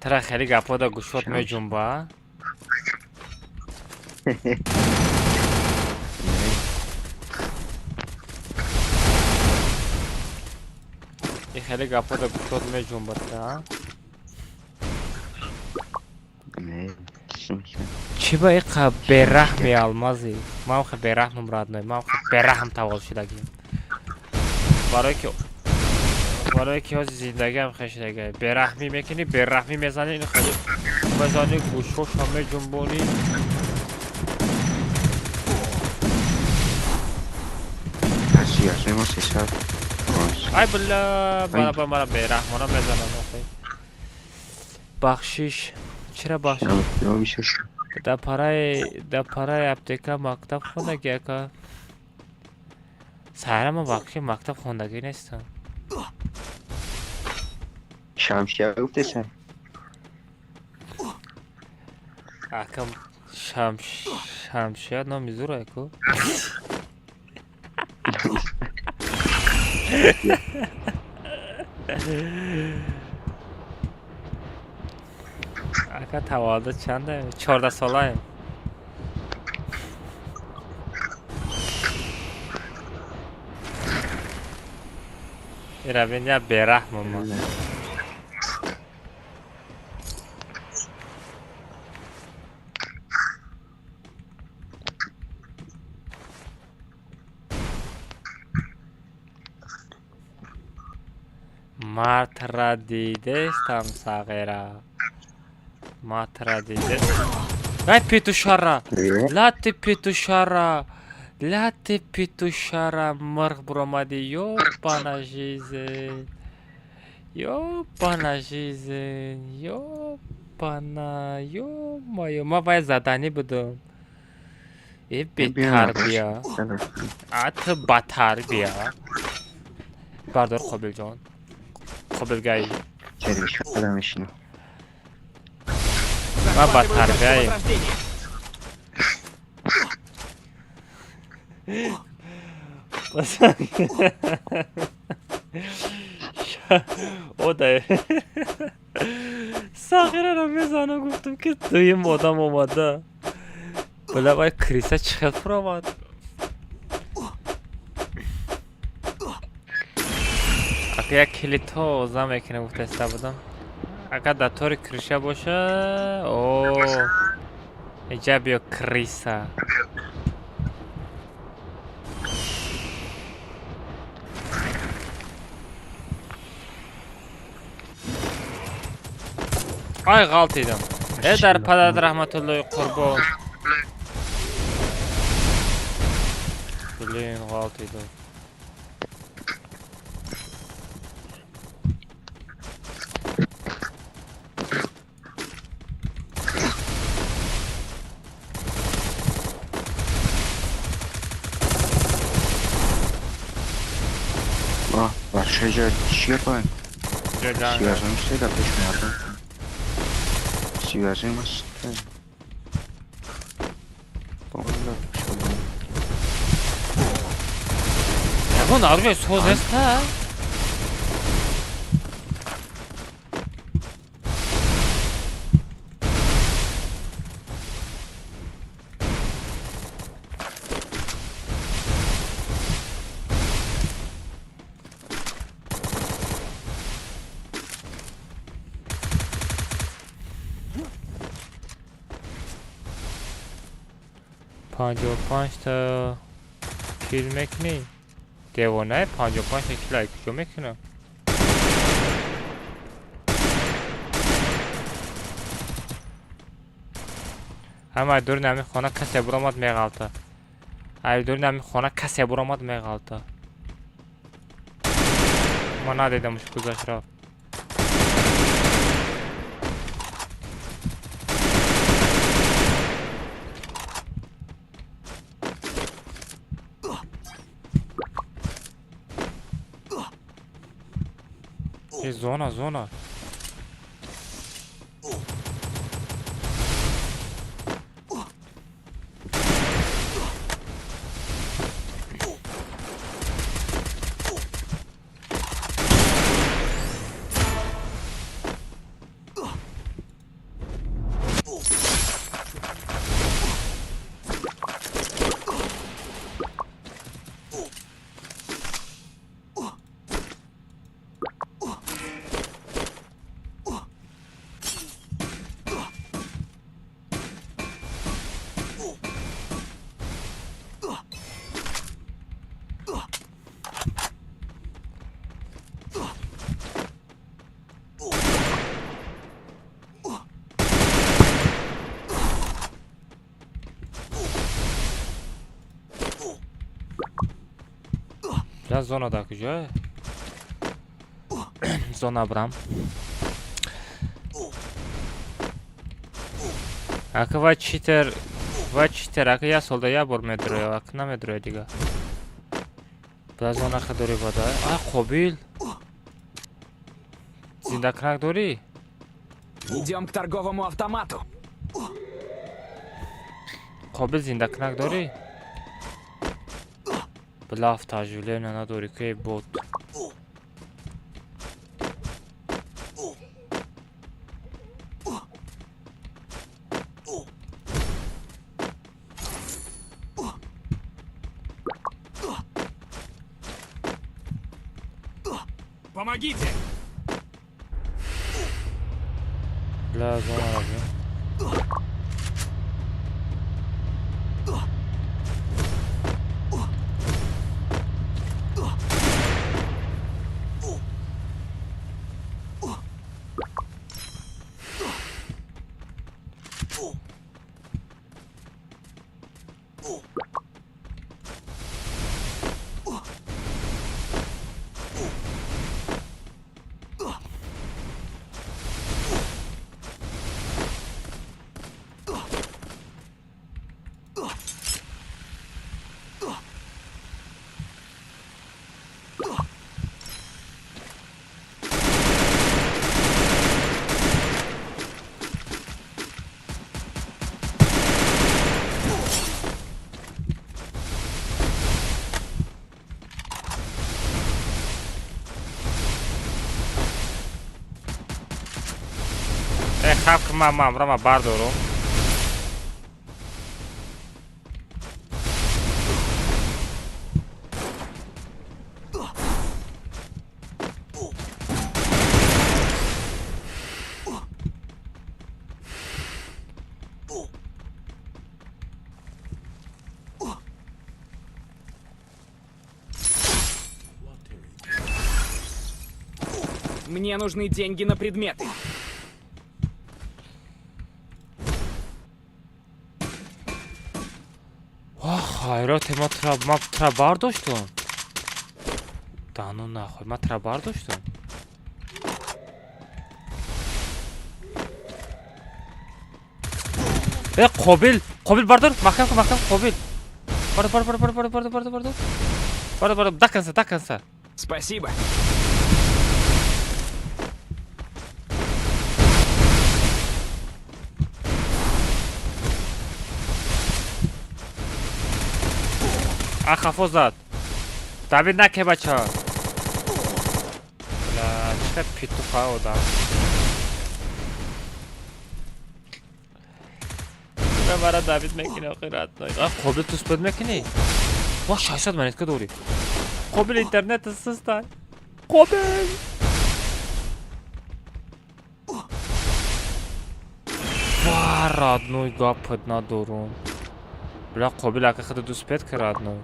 ترا خیلی گپا دا گوشوت می جنبا این خیلی گپا دا گوشوت می جنبا تا نه چی با ایقا برحمی المازی ما خیلی برحمم راد نوی ما خیلی برحم توال شدگیم برای که از زندگی هم خشنگه برحمی میکنی برحمی میزنی این خیلی بزنی گوشوش همه جنبونی هستی از ما 300 ای بلا بلا مرا برحمانا میزنن بخشیش چرا بخشیش در پرای اپتیکا مکتب خوندگی که سهره ما بخشی مکتب خوندگی نیستم شمشیر گفته سن اکم شمشیر نامی زوره اکو اکا توالده چنده 14 ساله ایم این روین یا برحم ما مرد را دیدستم صغیره مرد را دیدستم ای پیتوشارا لات پیتوشارا لات پیتوشارا مرغ برامدی یو پاناژیزن یو پاناژیزن یو پانا یو مایو ما باید زدنی بودم ای بیتر بیا ات بطر بیا بردار قابل جان قابل گایی چرا شده میشنو ما بطر گایی او ده ساخیره رو میزنه گفتم که توی مادم اومده بله باید کریسه چقدر پر آمد اگه یک کلیت ها اوزم میکنه مفتسته بودم اگه در طور کریشه باشه اوه اینجا بیا کریسه ay غلطیدم ای در پدر رحمت الله قربان بلین غلطیدم بچه جا چیه کنیم؟ سیوازه میشه در پیش مردم سیوازه میشه نگو نارجای سوز هسته پانجا پانج تا کیل میکنی دیوانه 55 تا کیل های کجا میکنه همه دور نمی خانه کسی برامد میغلطه ای دور نمی خانه کسی برامد میغلطه ما ندیدمش گذاشت رفت زونا Bana zona da kujay. Zona Abram. Aka va cheater. Aka ya solda ya bor metro, aka na metro diga. Bana zona khadori boda. Qobil. Zindakrak dori? Идем к торговому автомату. Qobil zindakrak dori? Blaf tajvile nadori ke bot. Помогите! Bla zona abi. Xalq ma'murama bardoro. Мне нужны деньги на предметы. Hayrat ma tra bardoshtun. Danu nahoy ma tra bardoshtun. Qobil bardur, mahkam Qobil. Bardur. До конца. Спасибо. Ахафо зад. Давид наке бача. Бля, чё петуха одам. Бара Давид мекине охират. Qobil туспед мекини. Ва шайсад манетка дори. Qobil интернет сыстай. Qobil. Ва родной гапот надорум. Бля, Qobil ака худа туспед ка родной.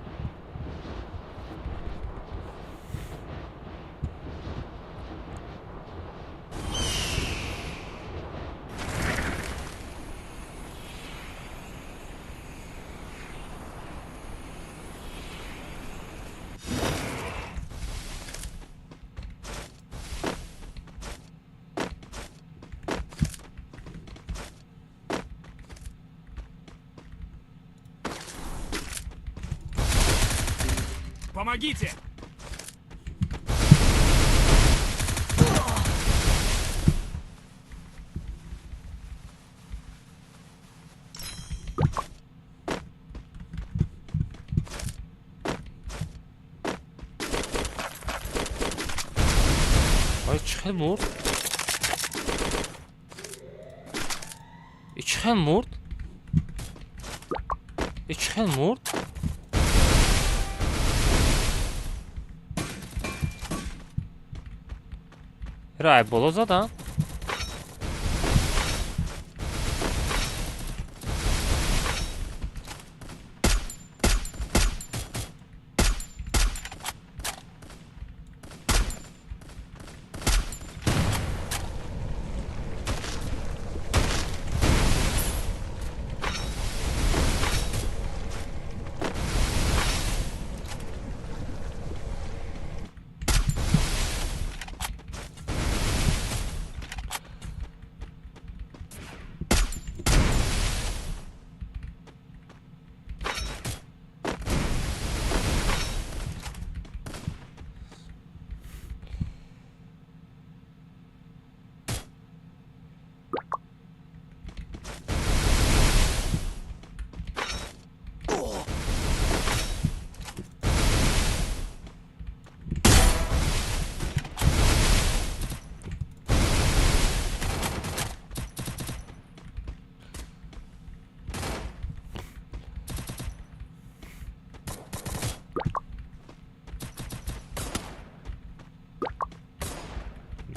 Помогите! Ай, чхел мурд. Чхел мурд. Рай боло задан.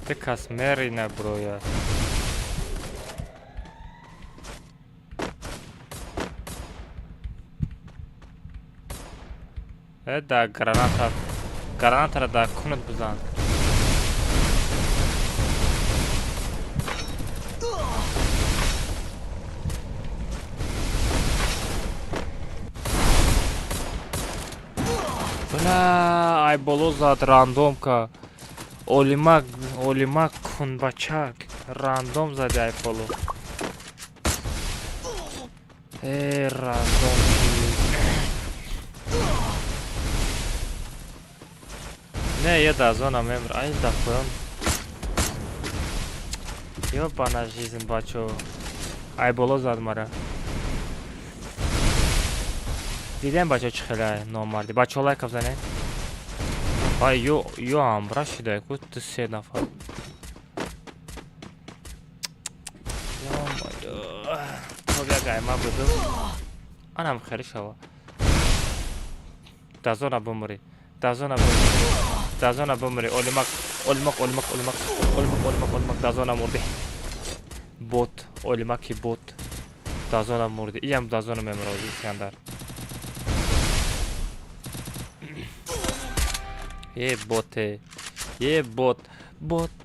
Ти кас мери наброя. Да, гранатара да кунат бизан. Бля, ай боло зад рандомка. Олимак кун бачак. Рандом зади ай боло. Рандом. Не, я да зона мемр. Ай да коем. Ёбана жизнь, бачо. Ай боло зад мара. Дидем бачо чӣ хеле номарди. Бачо лайк бзанед. Ай ё амра шида ку ту се нафар. Ёмайо. Тогагай ма будум. Анам хеле шава. Дазона бумри. Дазона бумри. Олимак. Дазона мурди. Бот. Олимаки бот. Дазона мурди. Иям дазона мемрози сяндар. Боте. Бот. Бото.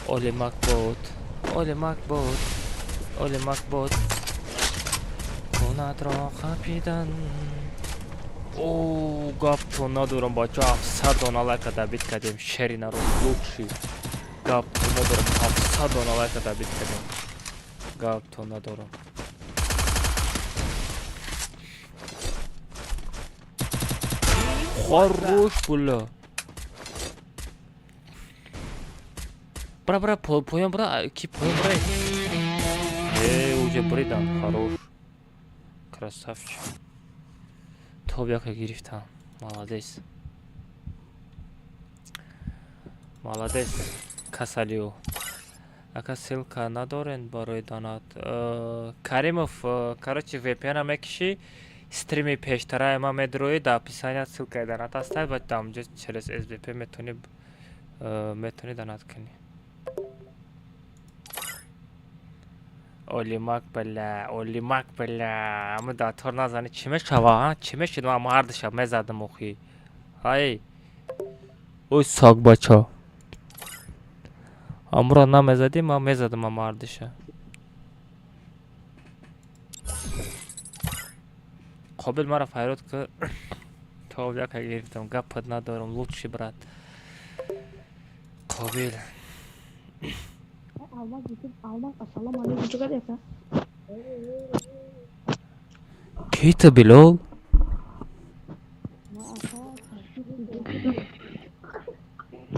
Олимак бот. Конатро хапидан. О, гапто надорам бача 700 дона лайка дабит кадем шерина ро лучший. Гапто надорам 700 дона лайка дабит кадем. Гапто надорам. Хорош була. Бра, поем бра, ки поем бра. Уже бридан, хорош. Красавчик. Тобяка гирифтам. Молодец. Касалио. Ака ссылка надорен барои донат. Каримов, короче, VPN мекиши. Стриме пештарай ма медрои да описание ссылка донат оставь, вот там же через SBP метони донат кани. Олимак бля. Ама датор назани чӣ мешава? Чӣ мешуд? Ман мардашам мезадам охи. Ай. Ой саг бача. Амра намезади, ман мезадам мардаша. Қобил мара файрод ки тобяка гирифтам, гапат надорам, лучший брат. Қобил. Ки ты Билол?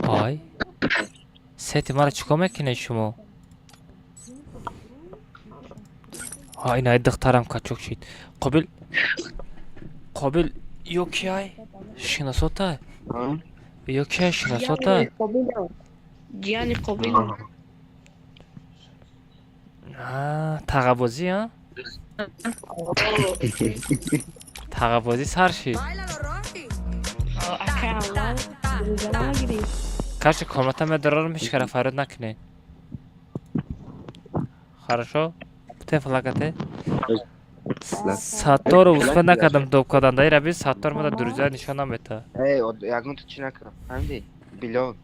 Ай. Сети мара чико мекунед шумо? Ай най духтарам качок шид. Қобил ё ки ай? Шиносотай? Ё ки ай шиносотай? Диани Қобил. Тағабозӣ а? Тағабозӣ сар шид. Каши комната медорор мишкара фарод накунед. Хорошо? Бутен фалакате? Саттор успе накардам доб карданда. Ира бин Саттор мада дуруза нишон намета. Ягон ту чӣ накардам? Фаҳмидӣ? Билол.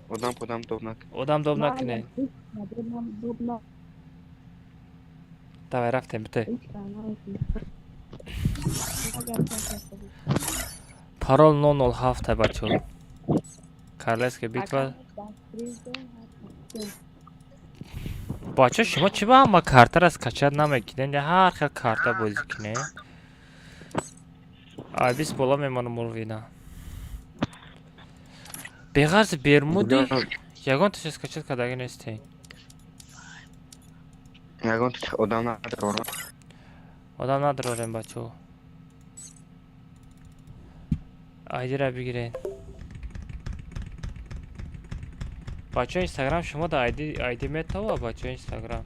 Одам доб накунед. Одам доб накунед. Давай рафтем бите. Парол 007 бачо. Карлеска битва. Бачо шумо чӣ ба ҳама карта раскачад намекунед? Ҳар хел карта бозӣ кунед. Айбис бола мемонам урвина. Беғарз бермуди. Ягон ту раскачад кардаги нестед. Ягон ту одам надорорам. Одам надорорем бачо. Айдира бигиред. Бачо Инстаграм шумо да айди метава бачо Инстаграм.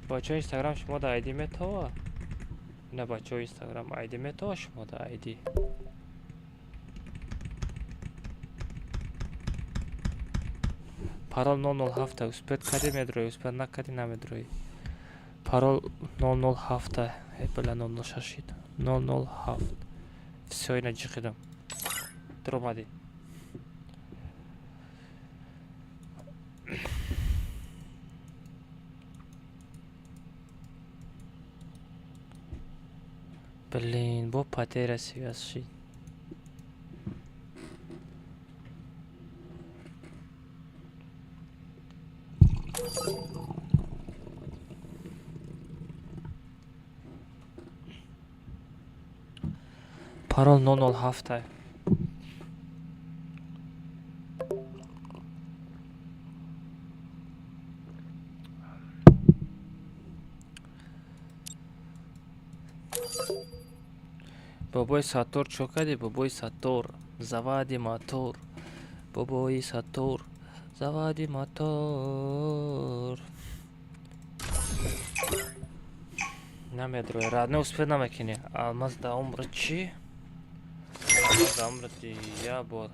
Бачо Инстаграм шумо да айди метава. اینا بچه ها اینستاگرام آیدی متا شما دا آیدی парол 007 успет кади медрои успет накади намедрои парол 007 била 006 007 всё ина ҷиқидам дромади блин бо патера связь шид парол 007 бобои сатур чо кади бобои сатур завади мотор бобои сатур завади мотор намедрои рад не успед намекини алмаз да умр чӣ алмаз да умр я бор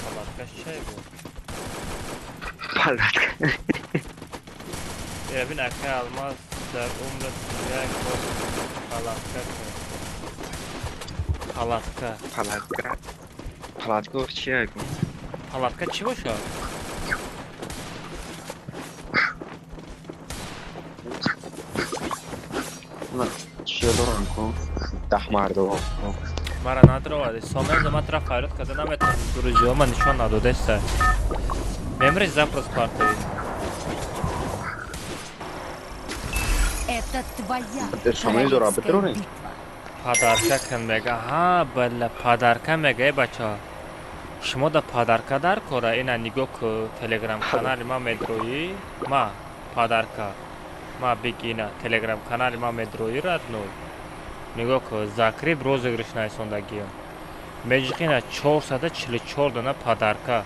палатка чай бор Палатка. ببین اکه الماس در عمرت یک بار Palatka urchiya ku. پالاتکا چی باشه؟ Na, chiya doran ku. Dahmardo. مرا نداره سامن زمان طرف فریاد کرده نمیتونم دروژی ها من نشان نداده است ممری запрос партии Это твоя Шамай зора битруни. подарка кан мега ха бала подарка мега бача шумо да подарка дар кора ина нигоҳ ку телеграм канали ма медрои ма подарка ма бигина телеграм канали ма медрои радно нигоҳ ку закриб розыгрыш найсондагиё меҷиқина 444 дона подарка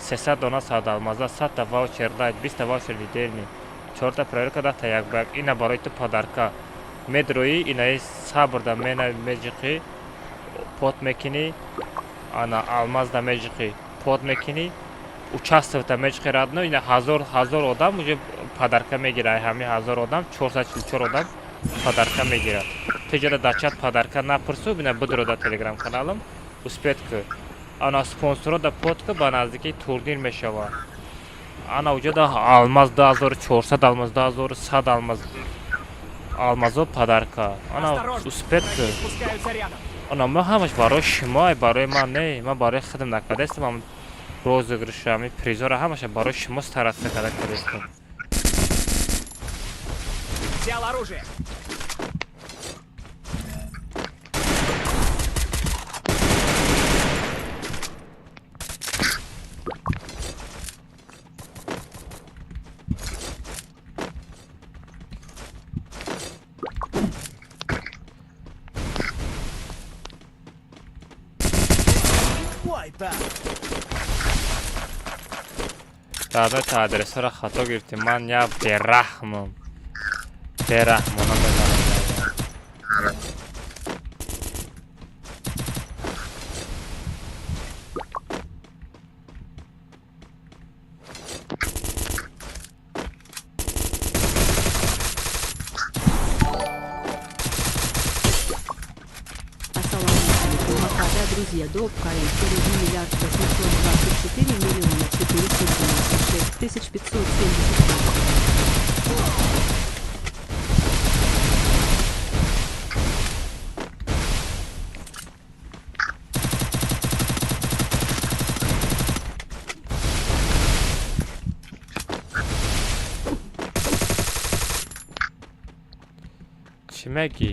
300 дона садалмаза 100 та ваучер дайт 20 та ваучер лидерни 4 та проверка дата як бак ина барои ту подарка медрои инаи сабр да мена меҷиқи пот мекини ана алмаз да меҷиқи пот мекини участвовать да меҷиқи радно ина ҳазор одам уже подарка мегира ҳами ҳазор одам 444 одам подарка мегира теҷада дачат подарка напурсу бина будро да телеграм каналам успет ки ана спонсоро да пот ки ба наздики турнир мешава ана уҷада алмаз 2400 алмаз 2100 алмазо подарка ана успет ки ана ма ҳамаш барои шумо барои ман не ман барои худам накардастам розыгрышами призора ҳамаша барои шумо старатса карда кардастам Взял оружие. даъвати адресаро хато гирифтӣ ман я бераҳмам бераҳмона мезанам Друзья, доп. КМ 1 миллиард 824 миллиона 496 тысяч 570. чӣ мегӣ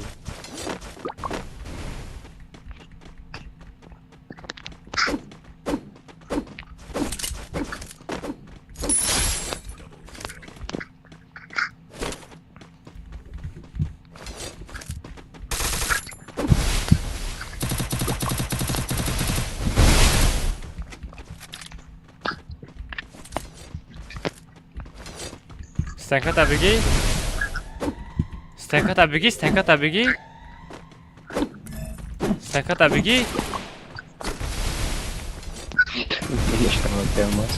Stanka tabiiy. Stanka tabiiy, stanka tabiiy. Stanka tabiiy. اشتغال تماس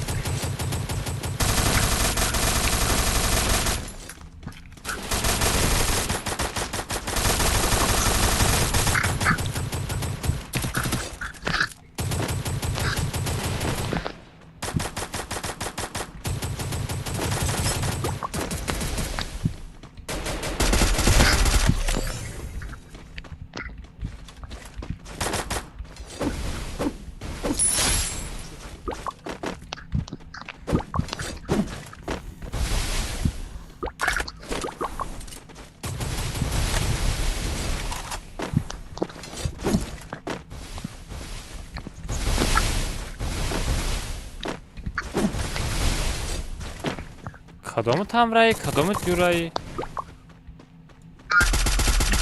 کدوم تمرایی کدوم جورایی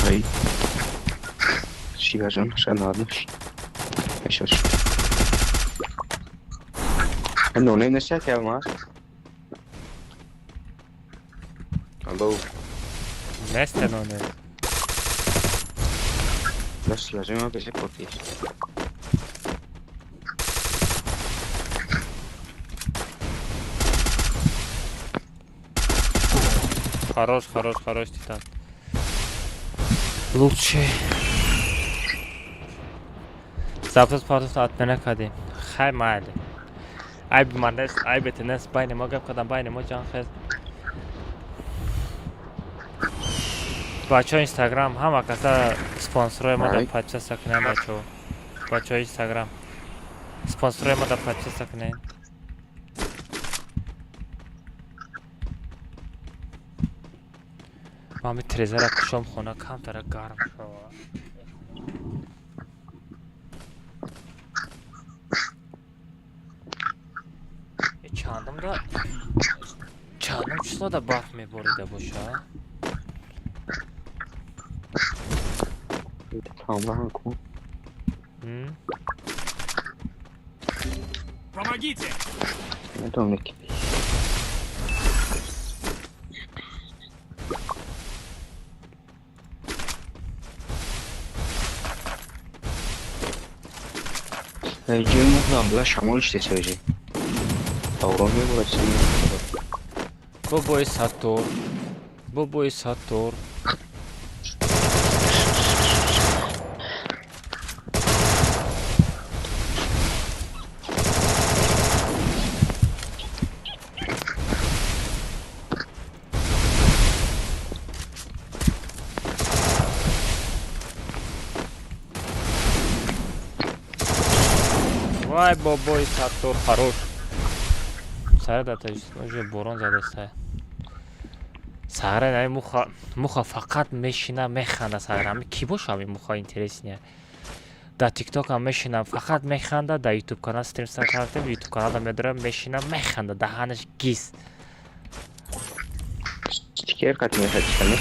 ای شیوا جان شنادش میشش نونه نشه که ما الو نستنونه بس لازم بشه پوتیش Хорош, хорош, хорош, Титан. Лучше. Завтра отмена кадим. Хай майли. Ай бимандес, ай бетенес, байне мо гап кадам, байне мо ҷан хез. Бачаҳои Instagram ҳама каса спонсорҳои мо дар подписатсия кунед бачаҳо. Бачаҳои Instagram спонсорҳои мо дар подписатсия кунед. من می تریزر کشم خونه کم تره گرم شد چندم چیزا دا برف می بریده باشه کاملا کن Помогите! Домик. Jim abla şamol işte söyleyecek. Doğru mu burası? Bu boy Sator. Bu boy Sator. Вай, бобой Сатор, хорош. Сарадата уже борон задастай. Сара муха фақат мешина механда сарами ки бошами муха интереснее. Да TikTok ам мешина фақат механда, да YouTube канал стрим кардем, YouTube канал медорам мешина механда, даҳанаш гис. Стикер кат мехачкане.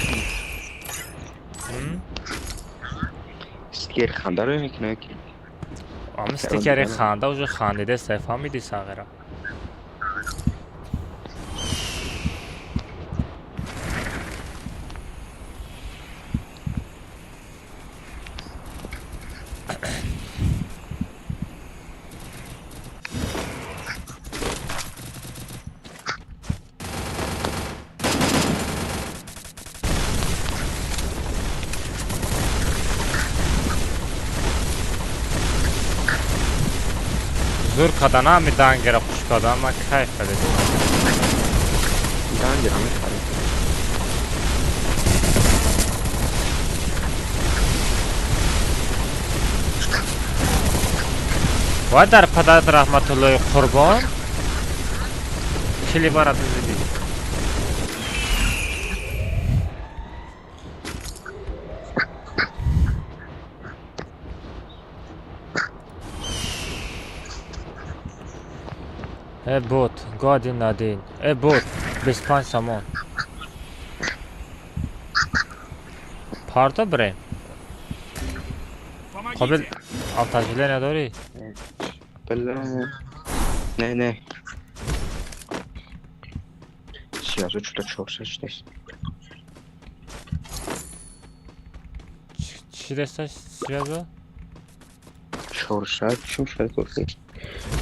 Стикер хандаро мекунае ки. Ам стикери ханда уже хандиде фаҳмиди сағира. Зур кадана ми дангера пуш кадам ма кайф каде. Дангера ми хари. Ва дар падарат раҳматуллоҳи қурбон килибарат зиди. Бот, годин надин. Бот, 25 сомон. Парто брем. Қобил автожиле надори? Не. связу, что-то чёрса здесь. چی دستش связа? Чёрса, чем что это здесь?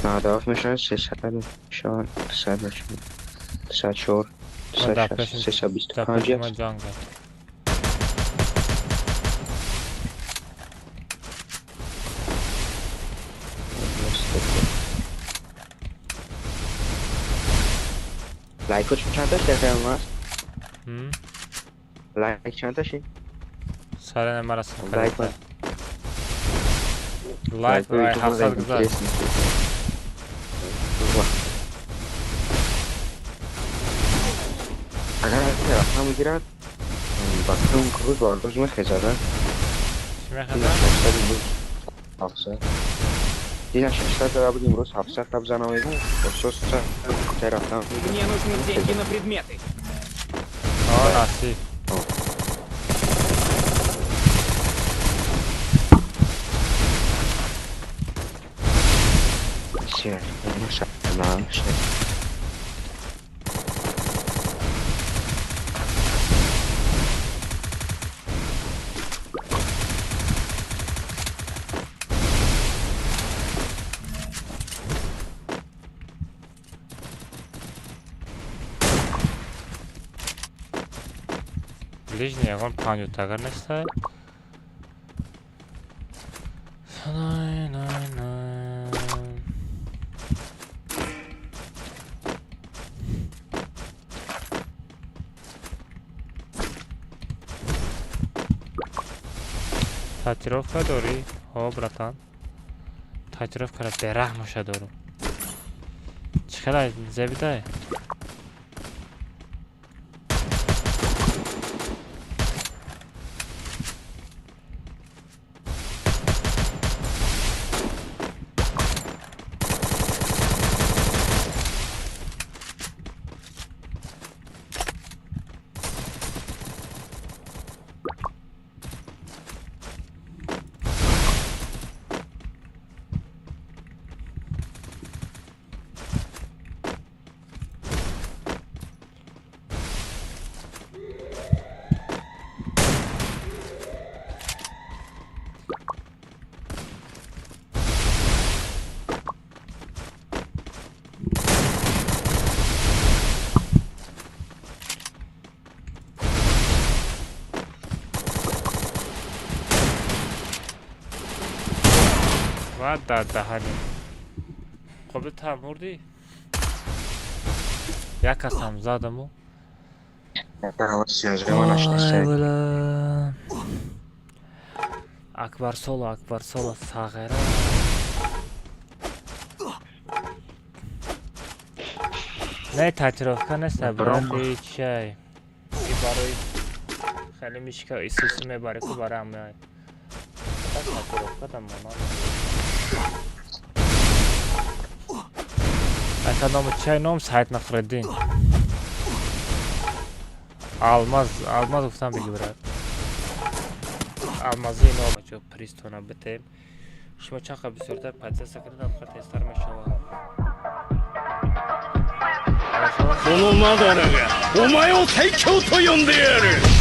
Надо вмешать 300 شان 304 320 دپش من جان گرد لایک چند تا شده هست؟ لایک چند تاشی؟ سر نمارسın لایک var. Like ve hasar güzel. اگر از طرف میگیرد وقتی اون کروز بارداز میخزده دینا 600 داره بود امروز 700 تب زنم ایگون بسوس طرف Мне нужны деньги на предметы. ناسی بسیار نام شد ближний огонь паню тагар нестай. татировка дорӣ? Ҳо братан. татировкаро бераҳмоша дору. Чӣ қадар зебидай? بعد در دهنی خب تا مردی؟ یک کس هم زدمو اکبر سولا ساغره نه татировка نیست برای چای ای برای خیلی میشکه ایسوسی میبره که برای همه татировка там мама эконом чай ном сайт нахредин алмаз гуфтам бигӣ брат алмази ном ҷо пристона битем шумо чақа бисёртар подсеса кардам ха тестар мешавад このマダラがお前を最強と呼んでやる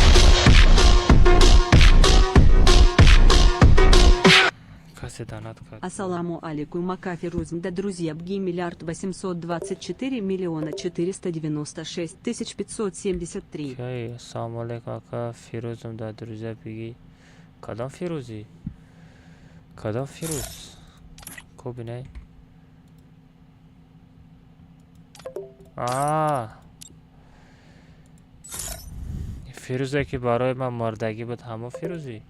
Ассаламу алейкум, Макафи Рузмда, друзья, БГИ 1 824 496 573. Чай, ассаламу алейкум, ака Фирузмда, друзья, БГИ. Кадам Фирузи? Кадам Фируз? Кобинай? Фирузе ки барои ман мардагӣ буд, ҳамон Фирузи?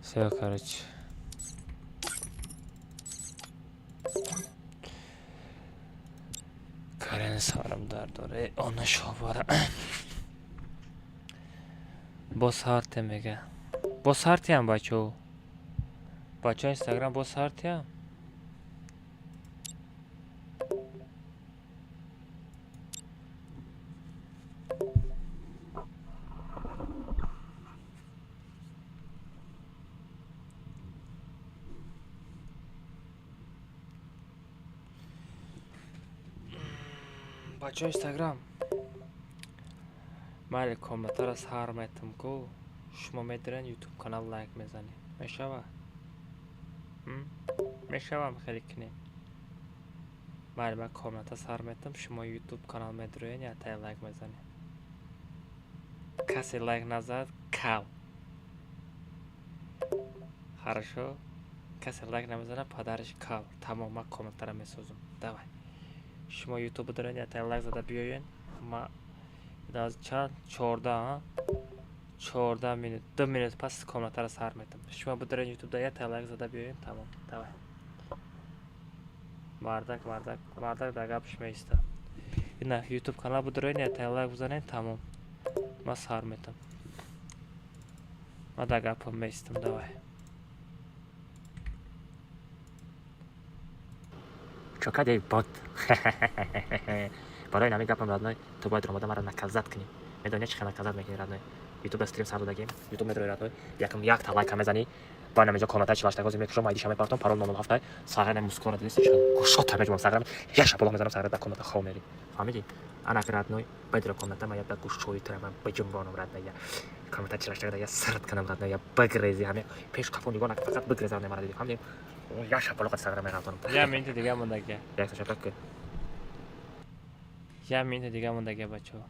Все, короче. Карен сарам дардоре, она шобара. Бос харте мега. Бос хартиям бачо. Бачо Инстаграм бос хартиям. бача Instagram. Майли комментара сар метам ку. Шумо медирен YouTube канал лайк мезани. Мешава? Мешавам хеле кине. Майли ман комментара сар метам, шумо YouTube канал медирен я тай лайк мезани. Касе лайк назад кал. Хорошо? Касе лайк намезана падариш кал. Тамом ман комментара месозам. Давай. شما یوتیوب دارین یا تا لایک زده بیاین ما از چند 14 minut 2 minut پس کامنت را سر میتم شما بدارین یوتیوب دارین تا لایک زده بیاین تمام давай مردک در گپش میسته اینا یوتیوب کانال بدارین یا تا لایک بزنین تمام ما سر میتم ما در گپم میستم давай چوکاده باد برای نمی گپم رادنای تو باید روماده مرا نکزد کنی میدونی چی خیلی نکزد میکنی رادنای یوتیوب استریم سر دادگیم یوتیوب میدونی رادنای یک تا لایک هم میزنی با نمیجا کامنت چی باشته گذیم میکشم ایدیش هم میپارتم پارول نامل هفته ساغر مسکور دیست چون گوشات هم میجوام ساغر یه شپلا میزنم ساغر در کامنت خو میری فهمیدی انا رادنای بدر کامنت ما یا گوشوی تر من بجنبانم رادنای کامنت چی باشته یا سرت کنم رادنای یا بگریزی همه پیش کافون دیگه فقط بگریزم نمیاد دیگه فهمیدی یا شپلا قد ساغر میراتونم یا مینت دیگه موندگه یک شپلا یا مینت دیگه موندگه بچه‌ها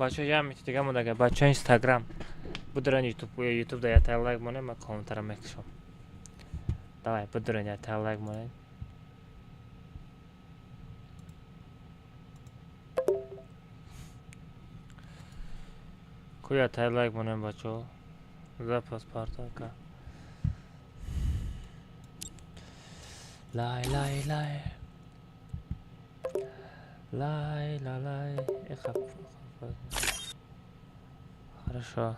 بچه یا میتونید دیگه مونده بچه اینستاگرام بدرن یوتیوب دا یا تا لایک مونه من کامنتر میکشم давай بدرن یا تا لایک مونه کویا تا لایک مونه بچه زپاس پارتاکا لای لای لای لای لای لای Хорошо.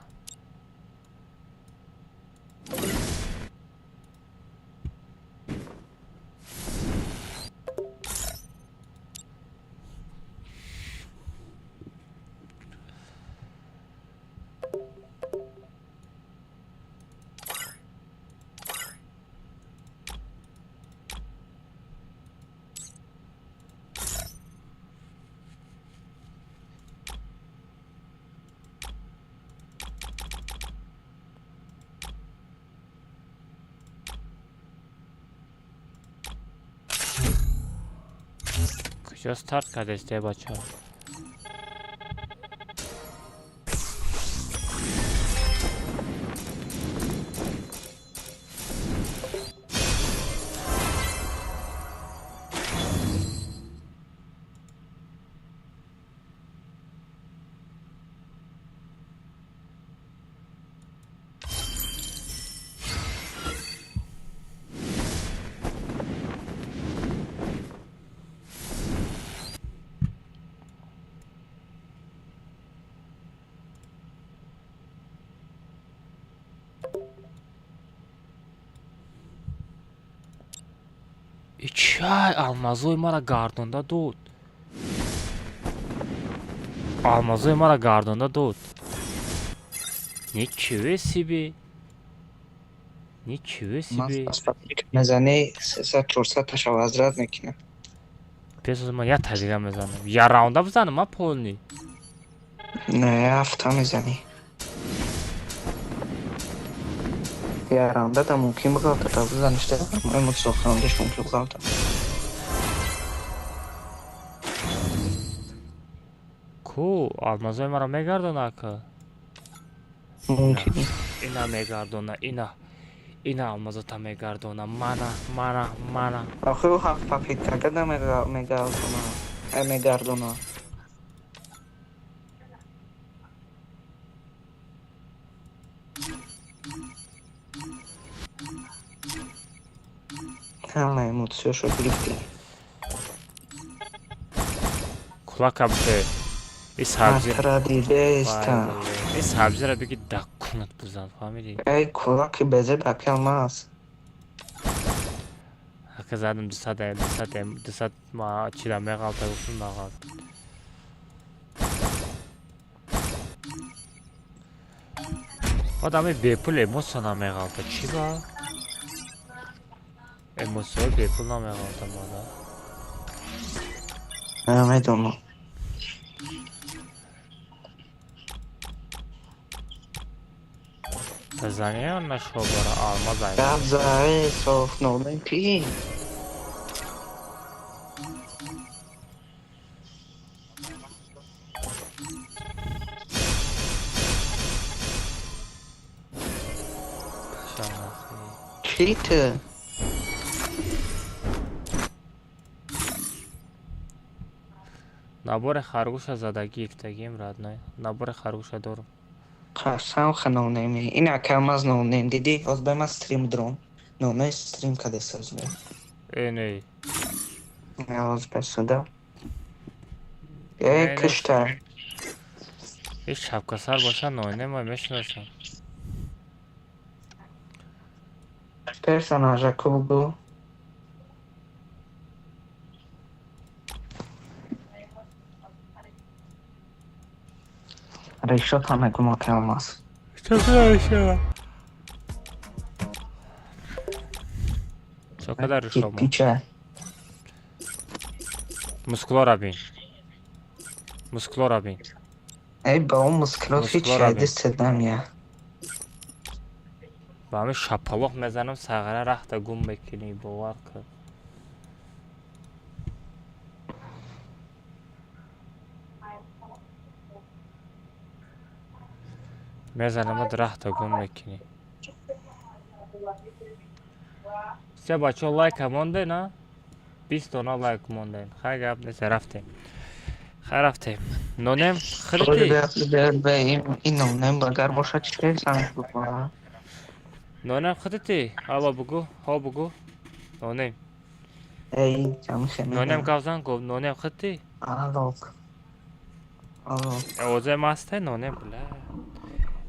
کجا استارت کرده بچه ها чай алмазой мара гардонда дод алмазой мара гардонда дод ничего себе ничего себе мезани 300-400 ташав азрат мекунам пес ма я тадига мезанам я раунда бизанам ма полни не афта мезани я раунда да мумкин бигавта та бизаништа май мутсохандеш мумкин бигавта ку алмазой мара мегардона ака мумкин ина мегардона ина алмазота мегардона мана آخه او حق پاپیت کرده مگردونا همه ایموتسیوشو گریفتی кулакам ше ин сабзи Матра дидестам. ин сабзиро биги даккунат бузан фаҳмидӣ Эй, кулаки безе дакелмас. ҳака задам 200 ма чида меғалта гуфтум мағалта одами бепул эмоса намеғалта чӣ ба эмосаҳо бепул намеғалта мода Намедонам. зани ё нашобара алма зай Габзае софноме ки. Чита. набори харгӯша задагӣ ифтагием радной набори харгӯша дорум Қасам ханонеми. Ин акамаз нонем диди. Озбема стрим дрон. Номе стрим кадеса озбе. эне Озбе суда. Эй, кышта. ин шапкасар боша нонема мешиносам Персонажа кубгу. Решот ҳаме гумо келмас. чо кадар ришомо Пича. мускулора бин Эй, ба он мускулот ҳеч Мускулора шайди седам я. ба ҳамин шапалоқ мезанам сағара рахта гум мекунӣ бовар кун мезанам рахта гум мекунӣ се бачаҳо лайка монден а 20 дона лайк монден хай гап нест рафтем хай рафтем нонем хиритӣ Ин нонем багар боша чӣ хесанаш буквара. нонем хиритӣ ало бугу ҳо бугу нонем Эй, ҷам хемида. нонем гавзан гуфт нонем хиритӣ Алок. Алок. овозе масте нонем бля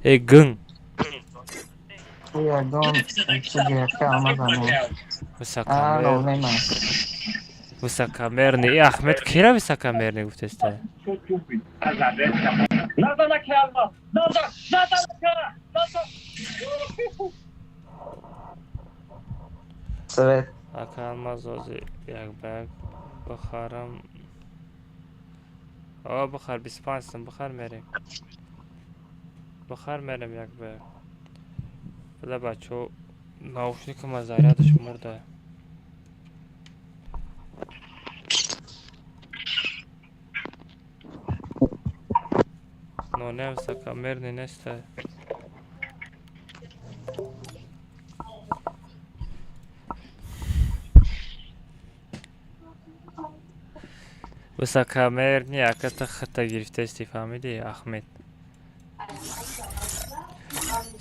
эй гин Ягон чигирка амазамо. високамер Нонема. високамерный ахмед кира високамерный гуфтеста Свет. акалмазози як баг бахарам о бахар 25 сом бахар мерем як баг бля бачо наушникам зарядаш мурда но не високамерный неста високамерный аката хата гирифтести фаҳмидӣ ахмед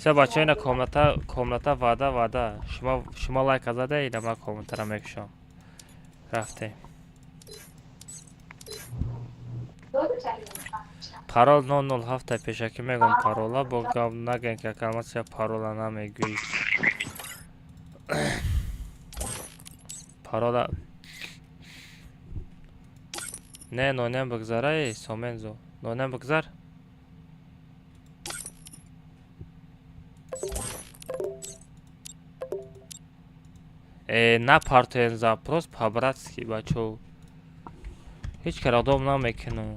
се бачаҳо ина комната ваъда шумо лайка задаи ина ман комнатара мекушам рафтем парол 007 пешакӣ мегӯм парола бо гап наген ки акалмасия парола намегӯӣ парола не нонем бигзара сомензо нонем бигзар на партоен запрос по-братски бачо ҳеч карадом намекунам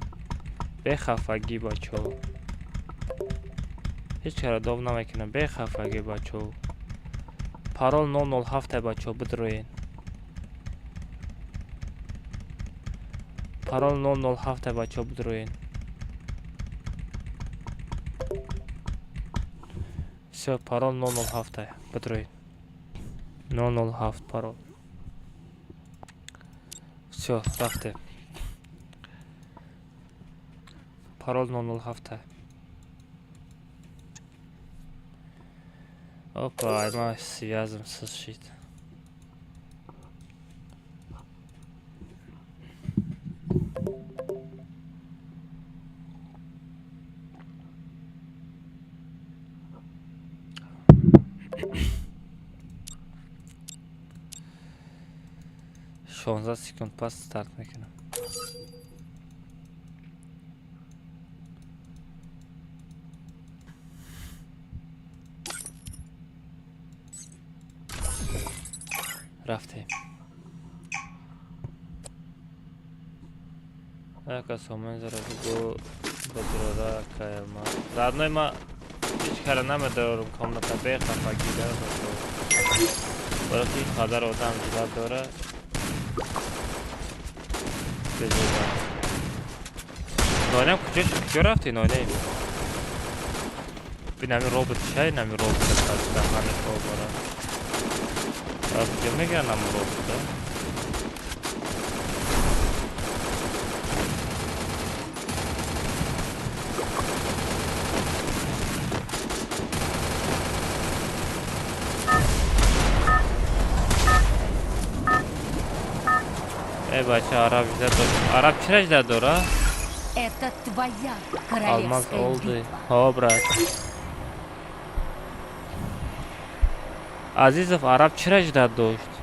бехафагӣ бачо ҳеч карадом намекунам бехафагӣ бачо парол 007 бачо бидроен парол 007 бачо бидроен всё парол 007 бидроен 007 парол всё рафтем парол 007 опа ма связан со шит 16 секунд пас старт میکنم. رفتیم. Яка саме зараз бо бадрора кайма. Заодно ма هیچ کار نمیدارم کاملا بخوام بگیرم برای این خاطر آدم جواب داره بزنم. نایم کجا رفتی نایم؟ ببین همین روبوت چیه نمی روبوت در خانه تو برای کجا میگن همین روبوت بچه عرب چرا اجده داره؟ Это твоя Алмаз королевская oldu. битва. Ha брат. Азизов араб чира اجده داشت؟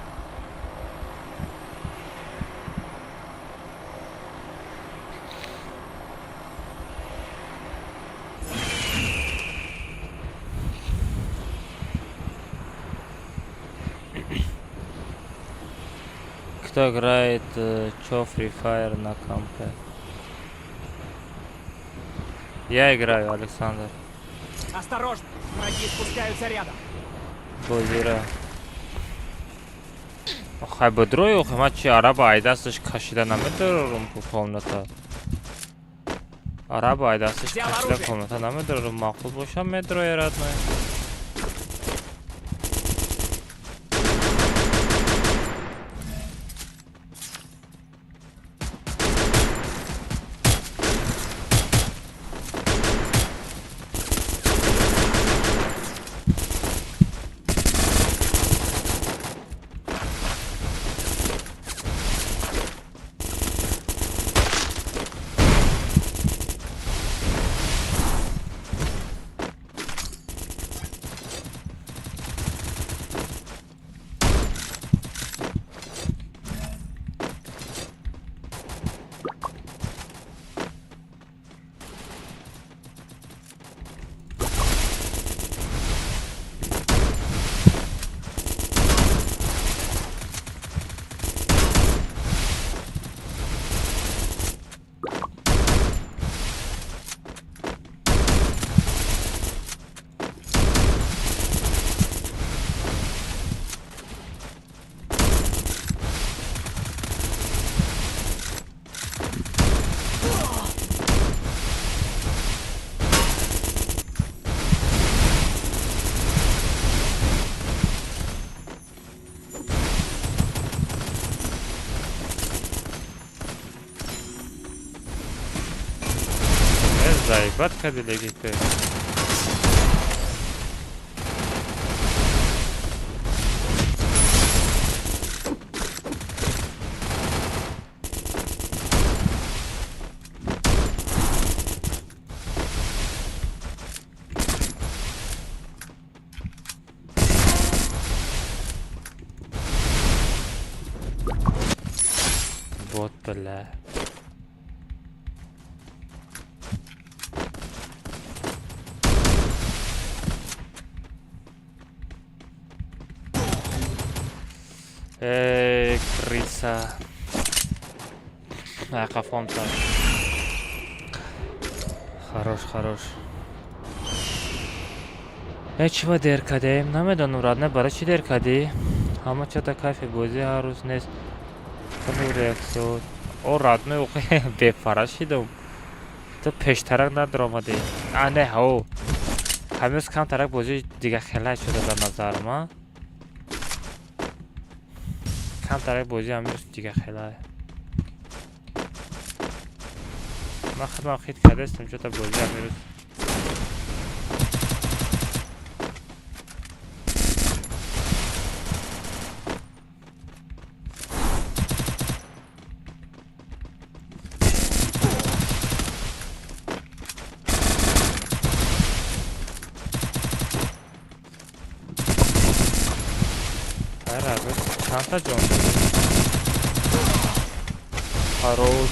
Кто играет чё Free Fire на компе? Я играю, Александр. Осторожно! Враги спускаются рядом. Бозира. Хай бодрой охи ма чи араба ай дасташ кашида намедорум комната. Араба ай дасташ кашида комната намедорум махфуз бошам медрой радной. Заебат кабелеги ты. Вот бля. Крыса. Кафон-то. Хорош. чего дер кадем? Намедонум радне барои чӣ дер кадӣ? Ҳама чата кайфи бозӣ ҳар рӯз нест. Кунӯ реаксион. О радне оқи бефара шидам. То пештарак надромадӣ. Не ҳо. ҳанӯз камтарак бозӣ дига хелай шуда дар назарам, а? Камтарак бозӣ ҳамирӯз дига хелай. Ман худам хит кардастам чота бозӣ ҳамирӯз. چند تا جان Хорош.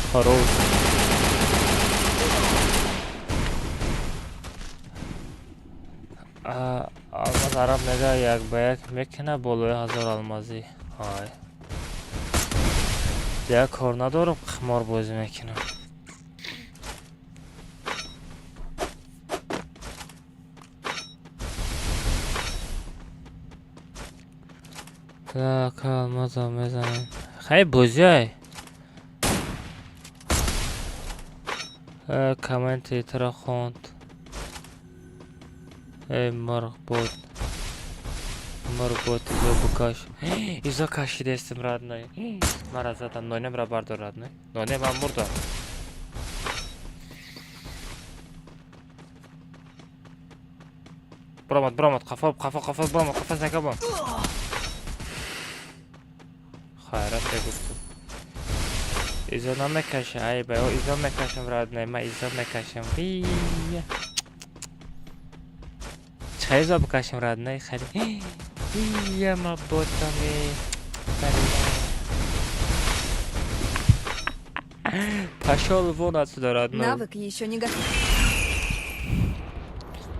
Алмаз араб нега як ба як мекина болои 1000 алмазӣ. Ай. Як кор надорам, қимор бозӣ мекунам. Так, алмаза мезанем. Хай бозиай. Комменти тра хонд. Марғ бод изо букаш. Изо кашидестим, родной. Мара задам, нонемра бардор, родной. Нонемам мурдам. Бромад, қафа, бромад, қафа закабам. Хайрат бегуфтум. Изо намекашам, ай бай, изо мекашам, родной, ма изо мекашам. Чайза букашам, родной, хари. Я ма ботами. Пошёл вон отсюда, родной. Навык еще не готов.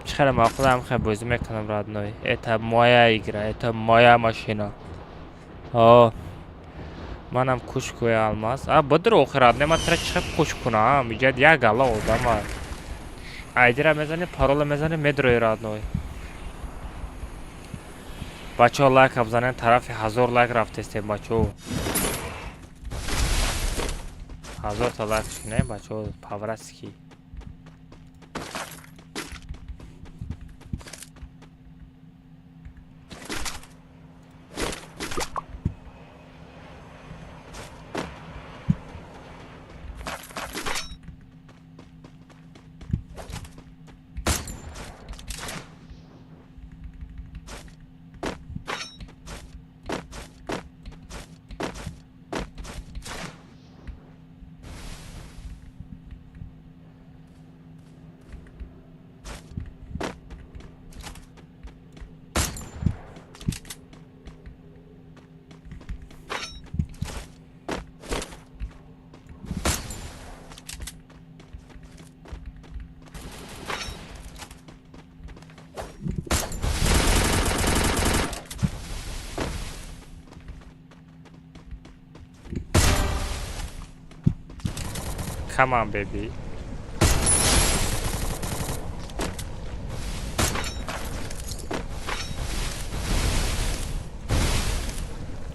Чхара мақулам хай бозӣ мекунам, родной. Это моя игра, это моя машина. О. Манам кушкуи алмаз. Бодир охир, родной, ман тра чихаб куш кунам. Иҷад як гала одама. Айдира мезани, парола мезани, медрои, родной. Бачо лайк абзанен, тарафи 1000 лайк рафтестем, бачо. 1000 та лайк шине, бачо, павраски. Come on, baby.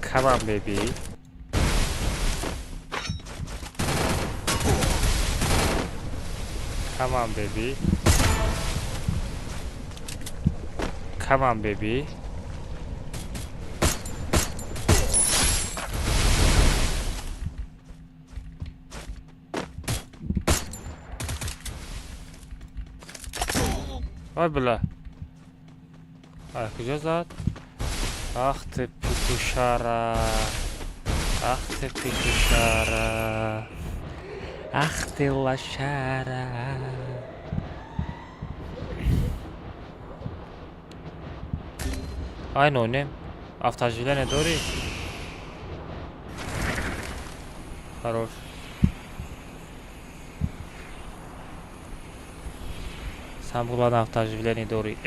Come on, baby. Come on, baby. Come on, baby. Ой, бля. Куда зад? Ах ты петушара. Ах ты петушара. Ах ты лошара. Ай, нонем. Автожиление дори? Хорош. Сам главное автооживление дори.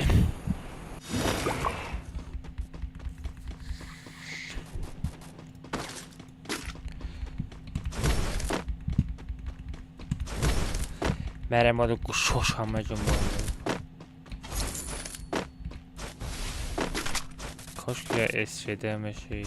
Мере моду кушош хаме жумбо. Кошки эсшеде меши.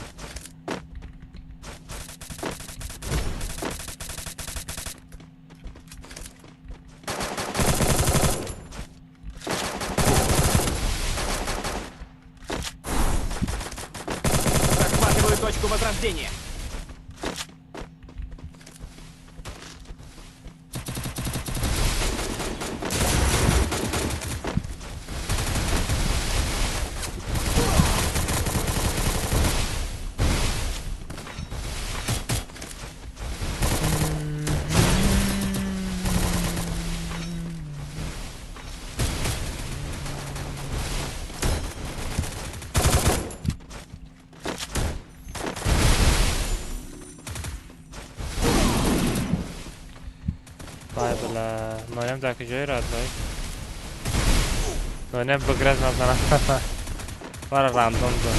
Точку возрождения. Ноем дар куҷои родной? Ноем биграз назанам. Мара рандом зад.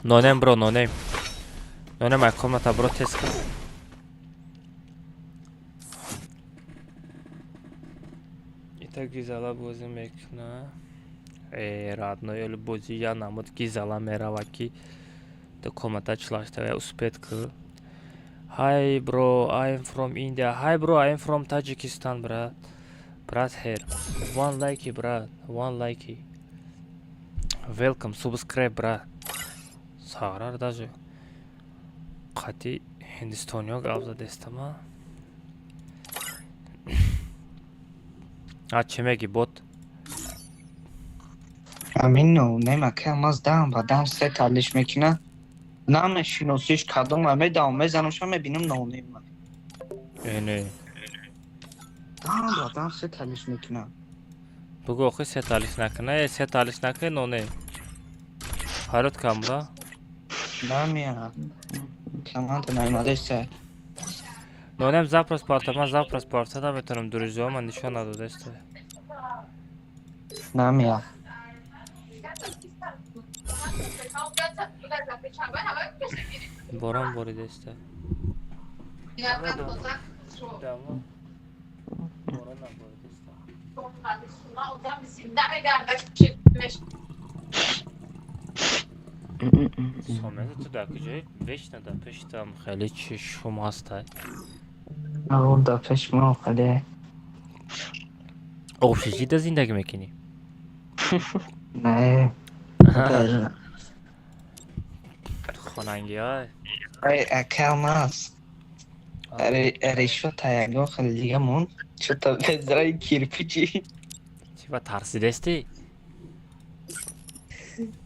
Нонем бро, нонем. Нонем ай комната бро тест кун. Ита гизала бозӣ мекуна. Родной ӯли бозӣ я намуд гизала мерава ки то комната члаштава успет ку. Hi bro, I'm from India. Hi bro, I'm from Tajikistan, brad. Brad here. One likey, brad. One likey. Welcome, subscribe, brad. Саграр даже қати ҳиндистониё гап задестама. Чӣ меги бот? Амин нема ки маз дам ба дам се талиш мекина. Намешиносиш кадом медам мезанамша мебинам нонема. Не. Дам ба дам се талиш мекина. Бугу охи се талиш накина, се талиш накина ноне. Ҳарот камра? Намия. Команда наймадеса. Нонем запрос парта, ман запрос парта наметавонам дуризиҳо ман нишон надодеста. Намия. Борон боридеста. Сомеда ту дар куҷои вешна дар пеши там хеле чӣ шум ҳастай? Дар пеши ман хеле общежития зиндагӣ мекунӣ? Не. Хонангиҳой? Акалмас. Ришват таягон хеле дигамон. Чута безраи кирпичи. Чӣ ба тарсидестӣ?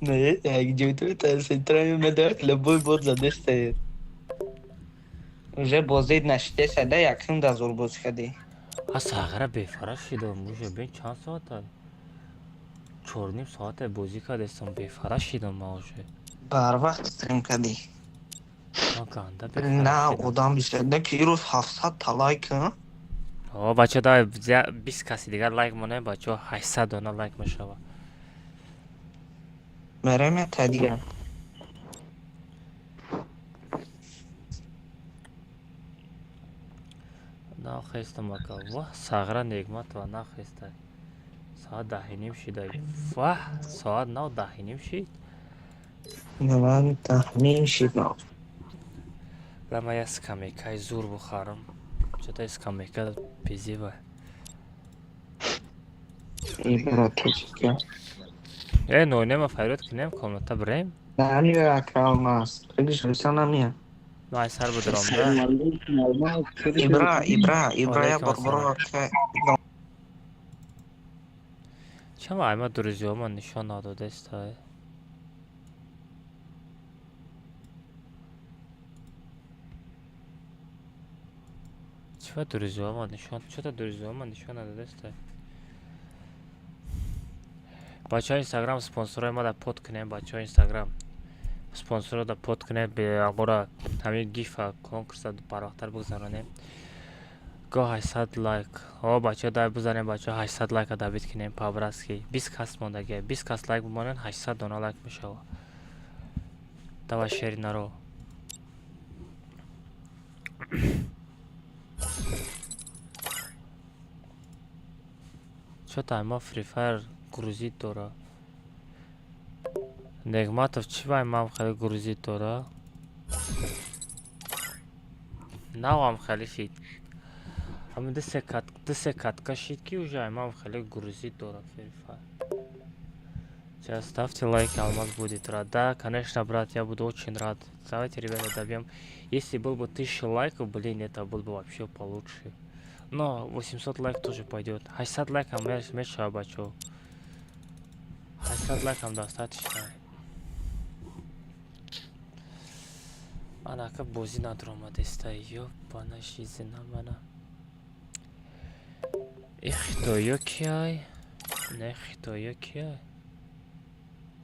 Не, як ҷойто тарсидтарами медояд лабой бод задестаед. Уже бозид нашидеса да якум дазор боз кади. Сагра бефара шидам уже бин чанд соата? 4.5 соата бозӣ кардестам бефара шидам ман уже. Барвақт стрим кади. Ганда Не, бефара шидам. одам биседа ки рӯз 700 та лайк. Бача дай 20 каси дигар лайк моне бача 800 дона лайк мешава. Мерем та дигар. Нахестам ака. Ваҳ, Сагра Негматова нахеста. Соат 10:30 шида. Ваҳ, соат 9:10 шид. Ман тахмин шидам. Лама я скамейкаи зур бухарам. Чота скамейка пизива. Ибратичка. Нонема файрот кинем комната брем. Дали акалмас. Пригиш рисанамия. Най сар будрам да. Ибра я барбаро ка. Чама айма дуризиҳо ман нишон надодеста. Чота дуризиҳо ман нишон надодеста. Бачаҳо Instagram спонсорҳои ма да под кунем, бачаҳо Instagram спонсорҳо да под кунем, беағора ҳамин гифа конкурса барвақтар бигзаронем. Гоҳ 800 лайк. Бачаҳо дай бизанем, бачаҳо 800 лайка да биткунем по-образки. 20 кас мондагия. 20 кас лайк бимонен 800 дона лайк мешава. Давай шери наро. Чо тайма Free Fire грузит дора? Негматов чӣ вай ман хеле грузит дора? Навам хеле шид. Ҳамин дусе катка шид ки уже ман хеле грузит дора Free Fire. Сейчас ставьте лайк, Алмаз будет рад. Да, конечно, брат, я буду очень рад. Давайте, ребята, добьем. Если был бы 1000 лайков, блин, это был бы вообще получше. Но 800 лайков тоже пойдет. 800 лайков меньше бачу. 800 лайков достаточно. анака бозӣ надромадестай ё бана чизи намана хитоё кияй не хитоё кияй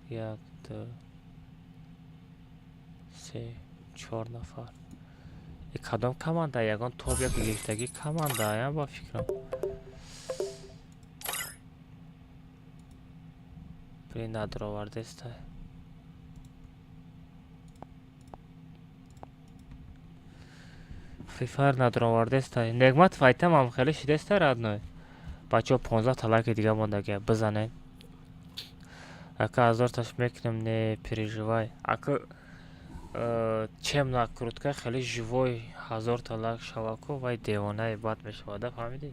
1 2 3 4 нафар кадом команда ягон тоб як гирифтагӣ команда ба фикрам при надровардестай фифар надровардестай негмат файтам ам хеле шидестай радной бачаҳо 15 талаки дига мондагия бизанем ака 1000таш мекунем не переживай ака чем накрутка хеле живой 1000 талак шаваку вай девонаи бад мешавада фаҳмидӣ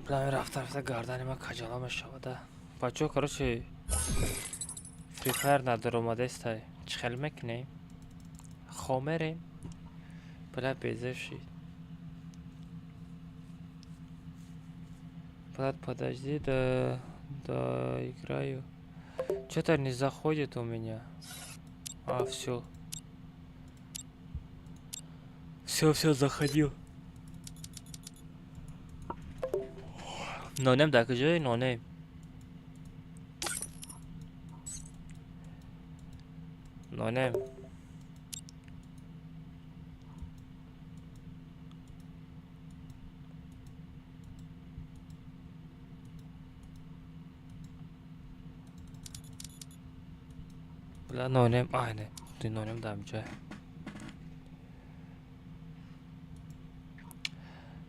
билами рафта рафта гардани ма каҷала мешавада бачаҳо короче Free Fire надромадестай чӣ хел мекунем хо мерем бля безеши брат подожди да играю что-то не заходит у меня все заходил нонем да куҷои нонем нонем бля нонем айне ди нонем дамҷа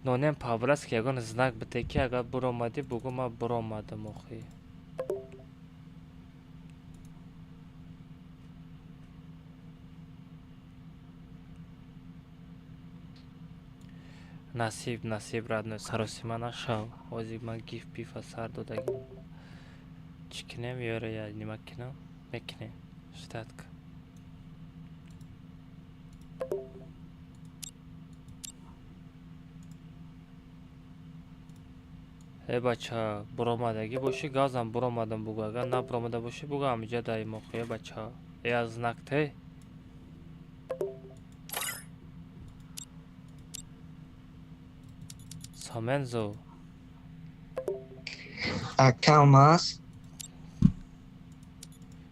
нонем павласт ки ягон знак бите ки агар буромадӣ бугӯ ма буромадам охи насиб радной саросима нашав ҳозир ман гиф пифа сар додагим чӣ кунем ёре я нима кунам мекунем штатка бача буромадагӣ бошӣ газам буромадам бугӯ агар набуромада бошӣ бугӯ амиҷа даимохӯ бача аз знак те Сомензо акам аст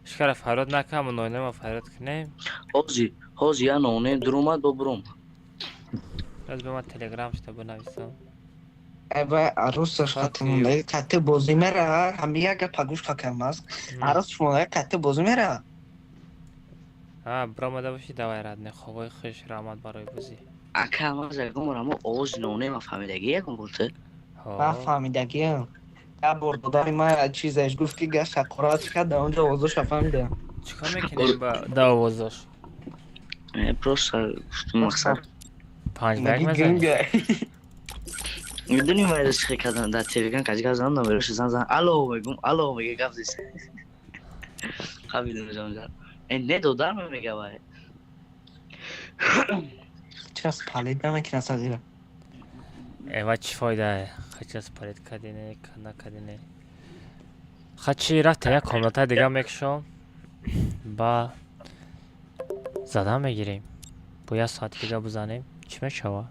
шикара фарёд накам нонема фарёд кунем ҳози я ноне дуромад бо буром аз ба ман телеграм шта бинависам эва арӯсаш хатмондаи қатти бозӣ мера ҳамия гапа гӯш факам аст арӯс шумонаи қатти бозӣ мера буромада бошӣ давай радне ховои хуш раҳмат барои бозӣ акам аз ягон борамо овози нонема фаҳмидагӣ ягон бурте ма фаҳмидагиам я бор додари ма чизаш гуфт ки га шақорат кард дар онҷо овозоша фаҳмидам чикор мекунем да овозош просто мақсад панҷбек мезанем میدونی وایرس چی کردن در تلگرام کجی کردن نمیرش زن الو میگم الو میگه گفتیس خبیدم جان این نه دودار میگه وای چرا پالید نمیکنه سازیرا اوا چی فایده خچس پالید کدینه کنا کدینه خچی رفت یک کامنت دیگه میکشم با زدن میگیریم با یه ساعت دیگه بزنیم چی میشوه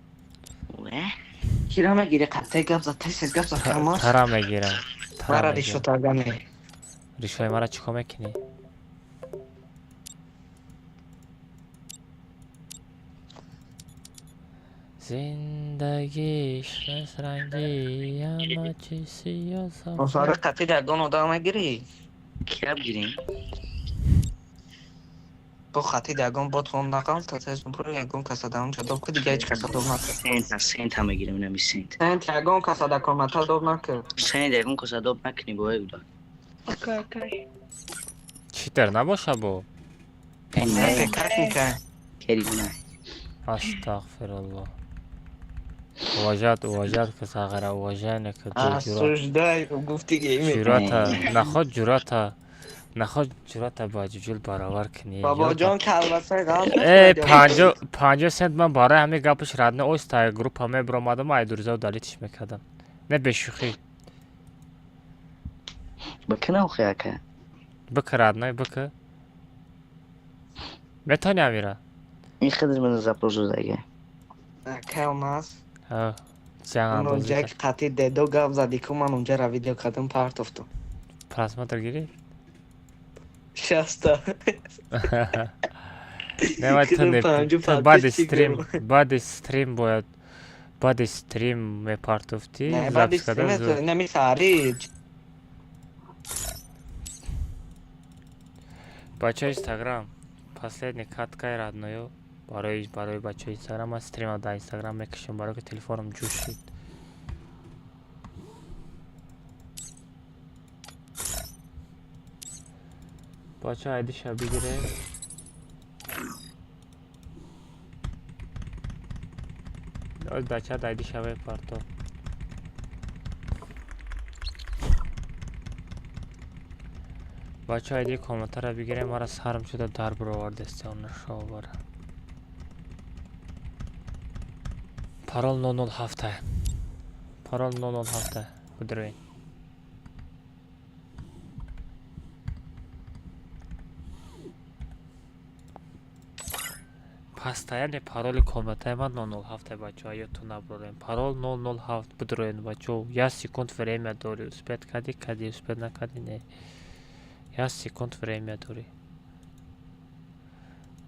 کیرا میگیره قطعه گفت زد تیست گفت زد فرماش ترا میگیرم مرا ریشو ترگمه ریشوی مرا چیکار میکنی؟ زندگیش رنگی اما چی سیاسا آفاره قطعه درگان آدم میگیری؟ کیاب گیریم؟ با خطی درگان با تون نقام تا تیز برو یکون کسا درم جداب که دیگه هیچ کسا دوب نکرد سنت همه گیرم نمی سنت یکون کسا در کامنتر دوب نکرد سنت یکون کسا دوب نکنی باید بودن اوکی چی تر نباشه با؟ نه فکر میکن کریم نه استغفر الله واجد که ساغره واجنه که دو سجده گفتی گیمی جراتا نخواد جرات با جوجل برابر کنی بابا جان کلبسه قبل 50 سنت من برای همه گپش رد نه اوستا گروپ همه برآمدم ای دورزا دلیتش میکردم نه به شوخی بکنه خیاکه بکر родной بکر метони амира این خیلی من زپروژو دیگه کلماس жаңа اونجا که قطعی دیدو گفت زدی که من اونجا را ویدیو کردم پارت افتو просмотр گیری 60 بعد استریم باید بعد استریم پارتوفتی بعد استریم نمیساری بچه инстаграм последний каткай родной барои бачаи инстаграм аз стримам дар инстаграм мекашам барои ки телефонам ҷӯшид бача айдиша бигирем бача айдишаве парто бача айди комментара бигирем мара сарм шуда дар баровардасти он шовара парол 007 парол 007 будроин постоянно пароли комнатаи ман 007 бачаҳо ёдтон набурем парол 007 будроин бачаҳо 1 секунд время дори успеҳ кади успеҳ накади не 1 секунд время дори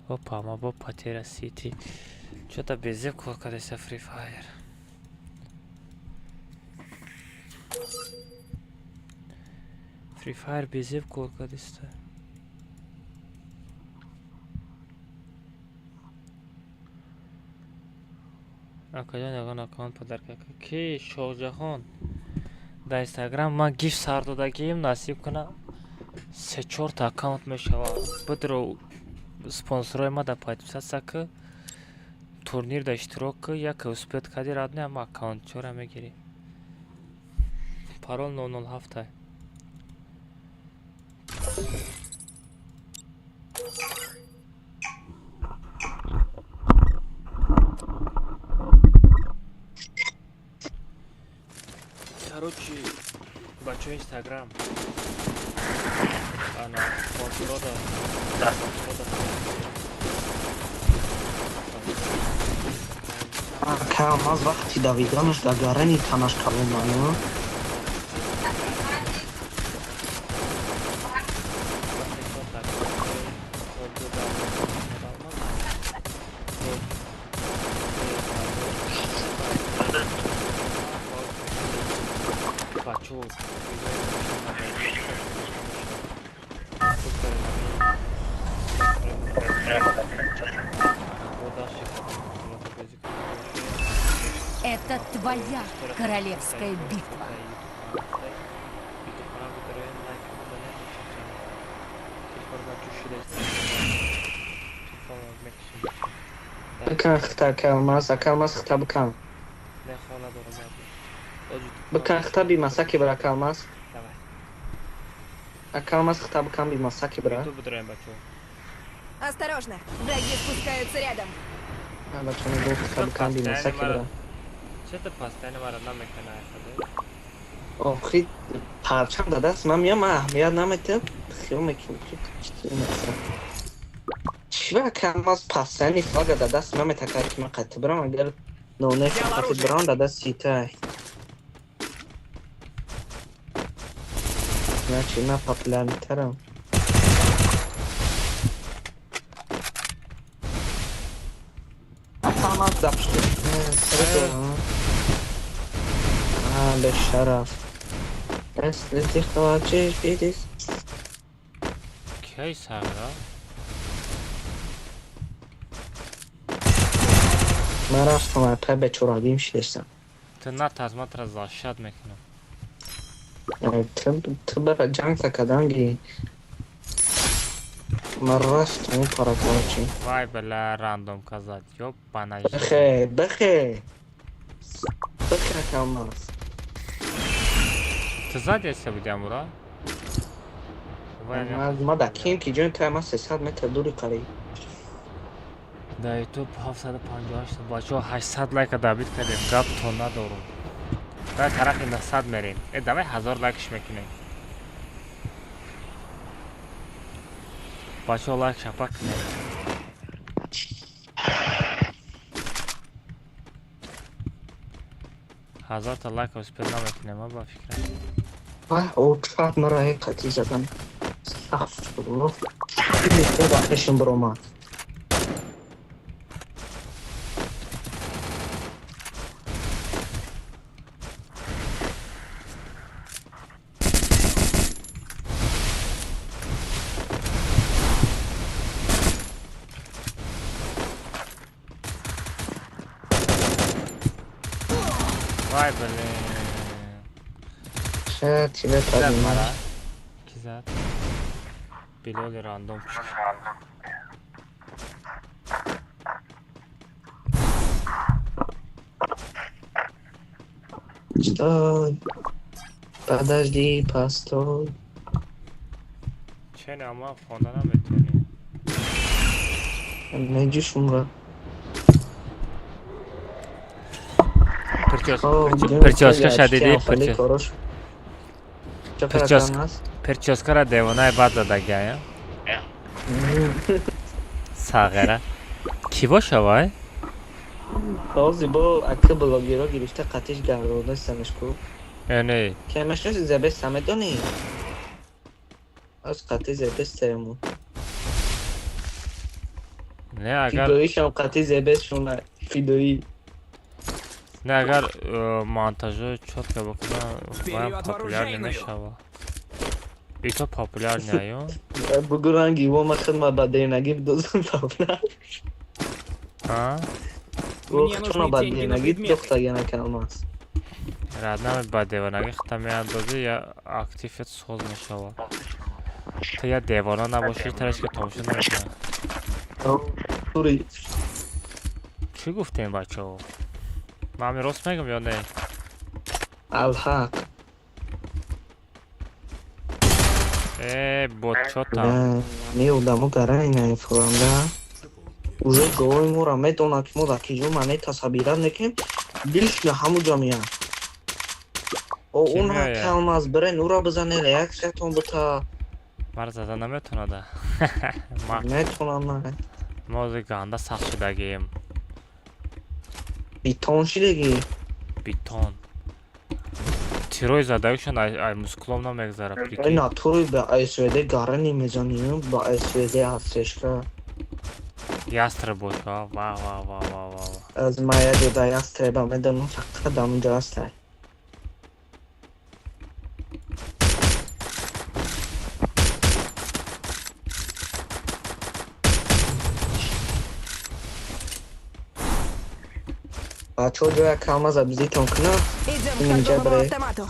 опа ма бо патера сити чё-то безеб кор кардеса Free Fire Free Fire безеб кор кардеста акаҷон ягон аккаунт подарка ки шоҳҷаҳон дар инстаграм ман гиф сар додагиим насиб куна 3-4 та аккаунт мешавад бидро спонсорои ма да подписатся ки турнир да иштирок ки як успеҳ кади родной ама аккаунт чора мегирӣ парол 007 короче бачаҳои инстаграм ана спонсорода کلماس وقتی دویدانش در گرنی تنش کلمانو Это твоя королевская битва. بکن اختا کلماس اختا بکن بکن اختا بی مساکی برا کلماس کلماس اختا بکن بی مساکی برا Осторожно, враги спускаются рядом. بچه نگو اختا بکن بی مساکی برا چطور پاستانی مرا نمیکنه آخی پرچم داده است من میام اهمیت نمیتم خیلی میکنم چی با کلماس پاستانی فاگه داده است من میتکر که من قطع برام اگر نونه که قطع برام داده است سیته نه چی من پاپلر میترم کلماس دفشته به شرف دستی خواهدش بیدیست کی سرا؟ من رفتم اپه به چورادیم شدستم تو نه تازمات را زاشد میکنم تو برا جنگ تکدنگی من رفتم این پاراکارچی وای بلا راندوم کازاد یو بانجی بخه کلماس تو زدی است بودیم برا؟ ما در کیم که جون تو ما 300 متر دوری قریب در یوتیوب 758 بچه 800 لایک دابید کردیم گپ تو ندارم در طرف این 100 میریم ادامه 1000 لایکش میکنیم بچه لایک شپک کنید 1000 تا لایک اسپید نمیکنه ما با فکرم او چقدر مرا حقیقتی زدن سخت شد اونو بیشتر وقتشون برو ما وای بله شاید چیزه زد تازی مرا مرا کی زد بلال راندوم شد Stój, подожди, постой. چه نه اما فوندا نمیتونی Найдешь умра. Прическа шадиди прическа ра девонаи бад задагия сағира ки боша вай Хозир бо ака блогеро гирифта қатиш гардонистамеш ку. яъне Кемашнош зебест ҳамедонӣ? Аз қатӣ зебестему. не агар Фидоишам қатӣ зебестшуна фидоӣ. не агар монтажо чётка бакунам ваям популярни мешава и то популярни аю Бугу ранги вома хидма ба денагӣ бидозам популяр. Чуна ба денагӣ духтагана калмас. раднами ба девонаги хита меандозӣ я активет соз мешава то я девона набошӣ тараш ки tomosha намекунад Тури. чӣ гуфтем бачаҳо ман ҳамин рост мегум ё не Алҳақ. ботчотам Ме одамо гараинаи фуранда. Уже гоҳои моро медонад ки мо дар киҷо мане тасаббира мекунем дилшина ҳамуҷа меяд он калмаз бирен ӯро бизане реаксиятон бута мара зада наметонада метонам мо ози ганда сахт шудагием битон шидагӣ битон тирои задагишон ай мускулом намегзара на тури ба свд гарани мезанем ба свд ҳастешка ястра боша ва аз мая дода ястреба медонам фақат дамунҷо ҳастай бачаҳо ҷоя калмаза бизитон кунам Идем к торговому автомату.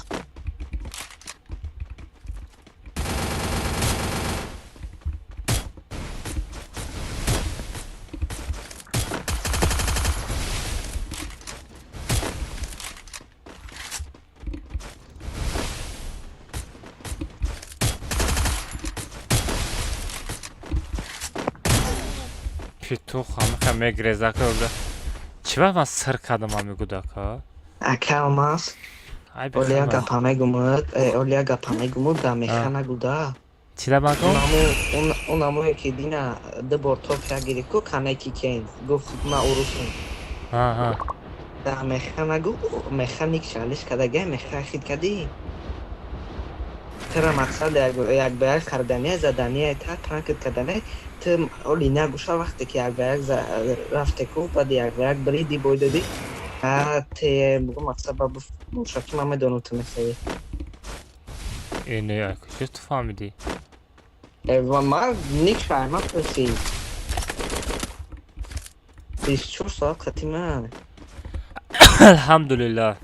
петух ҳамаха мегрезака чӣ вақт ман сир кардам ҳами гудака акалмаз олия гапа мегумуд да механа гуда чӣ да магум онамое ки дина дубор тофя гирифт ку канеки кен гуфт ма урусум да механа гу механик шалиш кадаге мехахид кади тара мақсад як ба як хардания задания та пранкет кадане ты олиня гуша вақте ки як ба як рафте ку баъд як ба як бриди бойдади те бугу мақсад ба бушаки ма медонам ту мехаи не куҷо ту фаҳмидӣ ма ник шайма пурси 24 соат қатӣ ман алҳамдулиллаҳ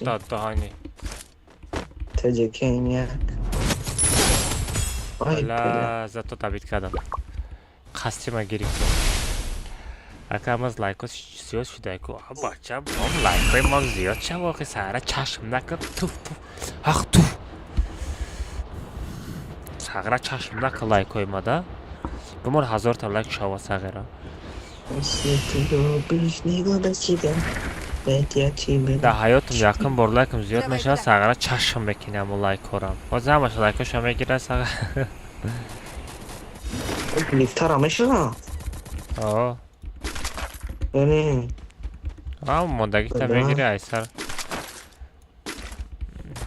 даддаҳани таҷикем як зато табид кардам қасди ма гирифтам ака амаз лайкош зиёд шудааку бача бом лайкои мо зиёд шава охи сара чашм накард туф ах туф сағира чашм накард лайкои ма да бимор 1000 та лайк шава сағира Если ты любишь, не надо себя. احتیاطی در بده حیاتم یکم بار لایکم زیاد میشه ساغره چشم بکنم و لایک کارم باز همش لایکش هم میگیره ساغره لیفتر همه شد آه یعنی ماندگی تا بله. میگیره ایسر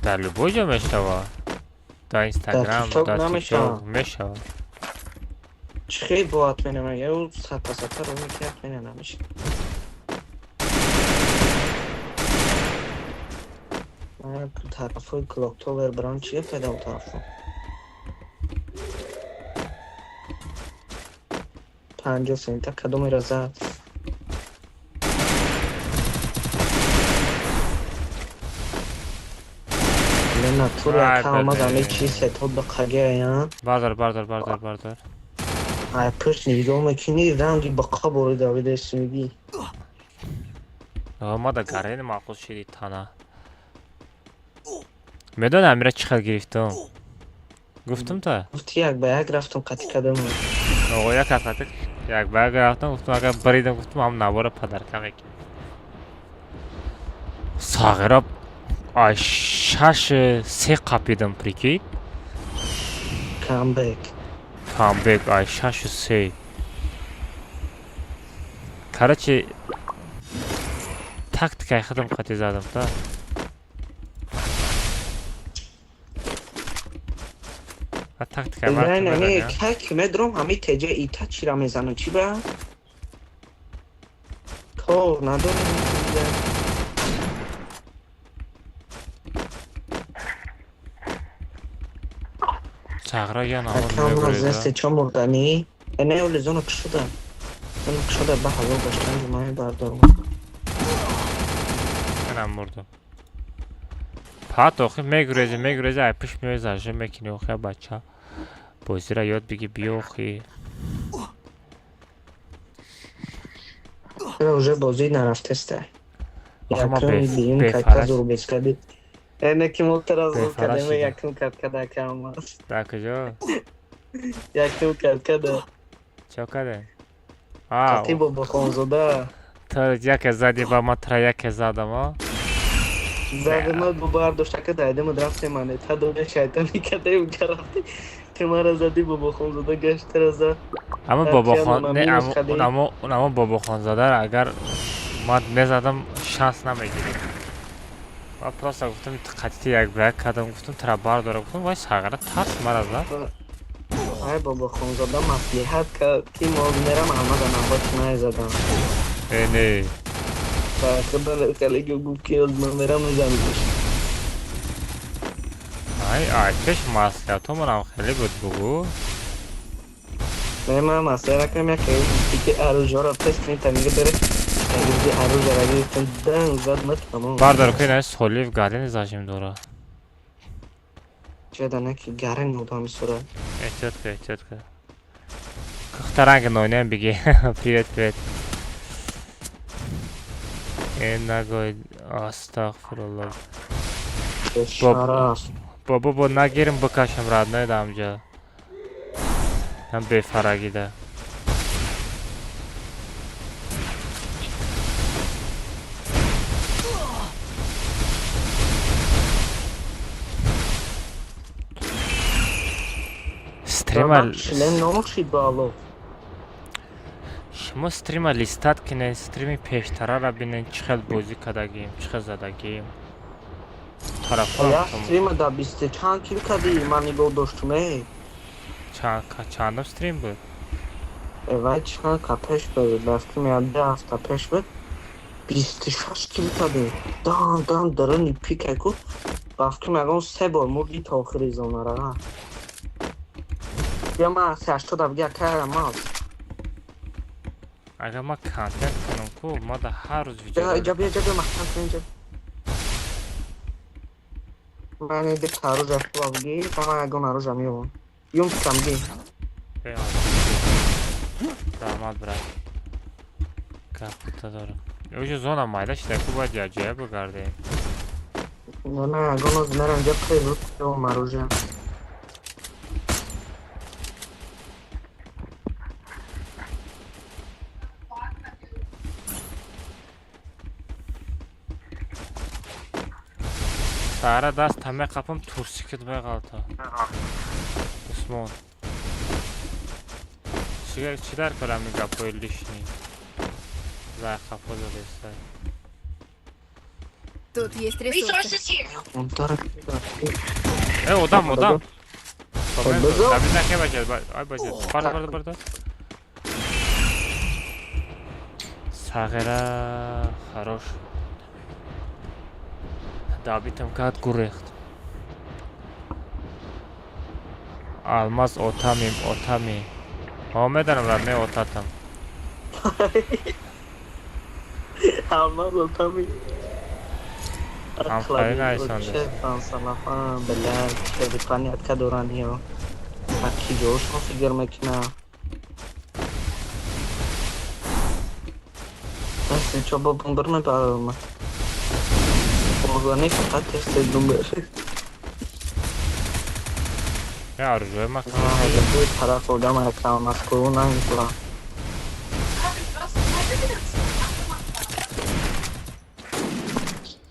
در لبوجا میشوه در اینستاگرام تیک توک در تیک نمیشه. توک میشوه چه خیلی باعت مینه مگه او ستا رو میکرد مینه نمیشه طرف کلاکتوور بران چیه پیدا و طرف 50 سنت کدوم را زد نه طور وای یک آمد بله. همه چی ستاد به قگه یا بردار ای پشت نگاه میکنی رنگی بقا باری داویده اسمیدی ما در گرین معقول شدید تانه میدون امیره چقدر گرفتم گفتم تا گفتی یک به یک رفتم قطی کدم آقا یک قسمت یک به یک رفتم گفتم اگر بریدم گفتم هم نوار پدرکم یکی ساغره آی شش سه قاپیدم پریکی کامبک آی شش و سه کرچه تاکتیکای خودم قطعی زدم تا تاکتیکای نه مرد نه بزنیم که کمه درم همه تجه ایتا چی را میزنم چی با؟ کار ندارم ساغره یا نامون کام از میگوریده دست چه مردنی؟ نه اولی زنو کشده زنو کشده به هوا باشتن جمعه بردارم منم مردم پات آخه میگوریزه ای پیش میوی زرجه میکنی آخه بچه بازی را یاد بگی بیا آخه اوجه بازی نرفته سته آخه ما یکم بیرون کتا بفرش زور بیسکدی اینه که مختر زور بفرش کدمه شده. یکم کده کم در کجا؟ یکم کده چه کده؟ قطعی با بخونزده تو یک زدی با ما ترا یک زدم ها زده ما با برداشته که دایده ما درفته منه تا دوگه شیطانی کده اون که رفتی که ما را زدی با بخونزده گشت را زد اما بابا خان نه اما بابا خان زده اگر ما نزدم شانس نمیگیری و پلاس گفتم قطعی یک برک کردم گفتم ترا برداره گفتم وای ساغره ترس مرا زد ای بابا خونزاده مصلیحت که کی ما میرم احمد نبات نزدم نه خبر خلقی گفت که از من میرم میزنیش ای آتش مصلیحت منم خیلی بود بگو نه من مصلیحت کنم یک که اروجا را تست کنی تا میگه بره اگه اروجا را گیفتن دن زد ما تمام بردار که نه سولیف گالی نزاشیم دورا چه دنه که گرن نودا میسوره احتیاط که کخترنگ نوینم بگی پریوت این نگوید استغفرالله شرف بابا نگیرم بکشم رد نید همجا هم بفرگیده استریمال شما استریم لیستات کنین استریم پیشتره را بینین چقدر بازی کدگیم چقدر زدگیم طرف یا استریم دا 20 چند کیل کدی من نگاه داشتمه چند استریم بود وای چند کپش بود رفتی میاده هفته پیش بود 26 کیل کدی دان درنی پیک کو رفتی میگم 3 بار مردی تا آخری زونه را یا من 80 بگه کردم ماست اگر ما کانتنت کنم کو ما در هر روز ویدیو اینجا بیا مختن کن اینجا من اینجا تارو جفت بگی و من اگه نارو جمعیم یون کم گی داماد برای کپتا دارم اوجه زونم مایده شده که باید یا جای بگردیم نه اگه ناز میرم اینجا خیلی رو که و مارو جمع Sara dast tame qapım tursi ketmay qoldi. Usmon. Chidar ko'rami gap qo'yilishni. Va qafoz bo'lsa. Тут есть ресурсы. Odam. Tabii ki bakacağız. Ay bakacağız. Barda. Сагера, хорош. Dabitım kat kureht. Almaz otami. Muhammed'im var ne otatım. Almaz otami. Amfayın aysandır. Salafan, beler, şevkaniyat ka doraniyo. Hakki josh ho figir makina. Nasıl çaba bunlarını bağırma. Organik ateş edin böyle. Ya arzuya mak. Bu taraf odama kalmaz kurunan kula.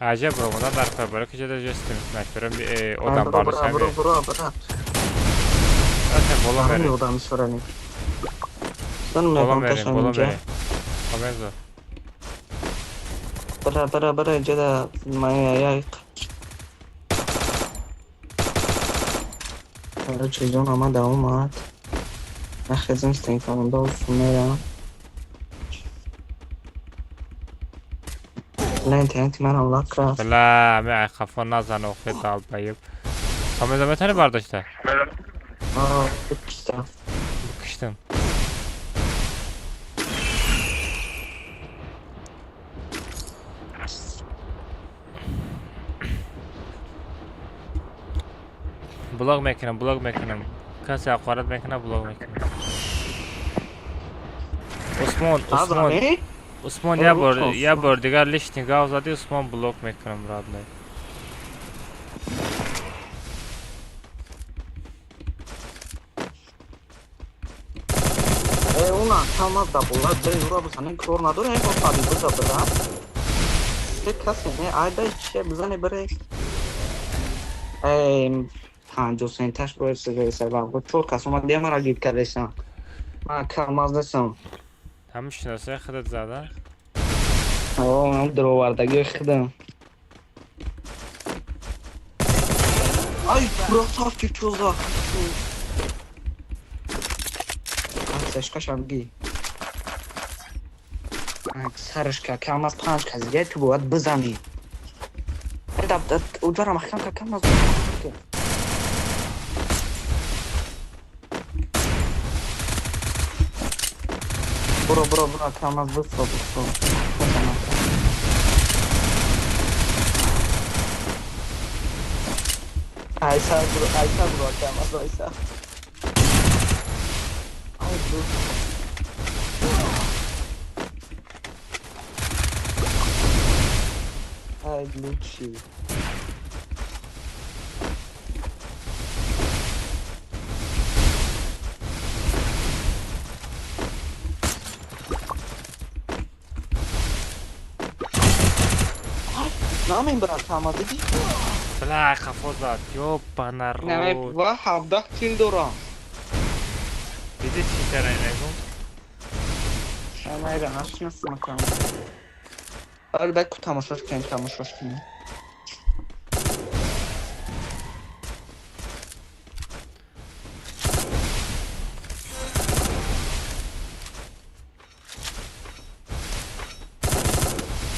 Acaba Roman'dan darbe böyle köşede jestim. Nakberim bir odam bağlı sen bir. Bura. Zaten bolam verin. Odam sorani. Sen mi Bolam kontaşamayınca? verin. Komenzo. Bura jada maya. Ara çizon ama devam et. Akhezin istenkanında olsun ya. Lan tenti man Allah kras. Bla, me kafan nazan oxu dal bayıb. Komenzo metani bardaşda. Aa, işte. Kışdım. Blog mekanım. Kasi akvarat mekanım blog mekanım. Osman ya bordigar lishting avzadi Osman blog mekanım radlay. Una tamaz da bunlar böyle yura bu senin koordinatör en çok tabi bu da. Tek kas ne ayda şey bizane böyle. हाँ जो सेंटर पर से गए सर आपको छोड़ का समझ दिया हमारा गीत कर रहे हैं हाँ खामaz da são Tam şinası xıdat zada. Oh dro vardı geçtim ay burası ki çoza Kaç kaşamgi sarışka kalmaz panç kazıya tu bu ad bızani da ucara mahkam kalmaz Bura kalmaz bu. Aysa bura kalmaz Aysa. Ay bu. Ay Luchi. Namin bırakamaz dedi. Bla kafozat yo panaro. Ne va havda kill dora. Bizi çitarayım. Şamaya nasıl makam. Elbet kutamaşlar kendi tamaşlar kimi.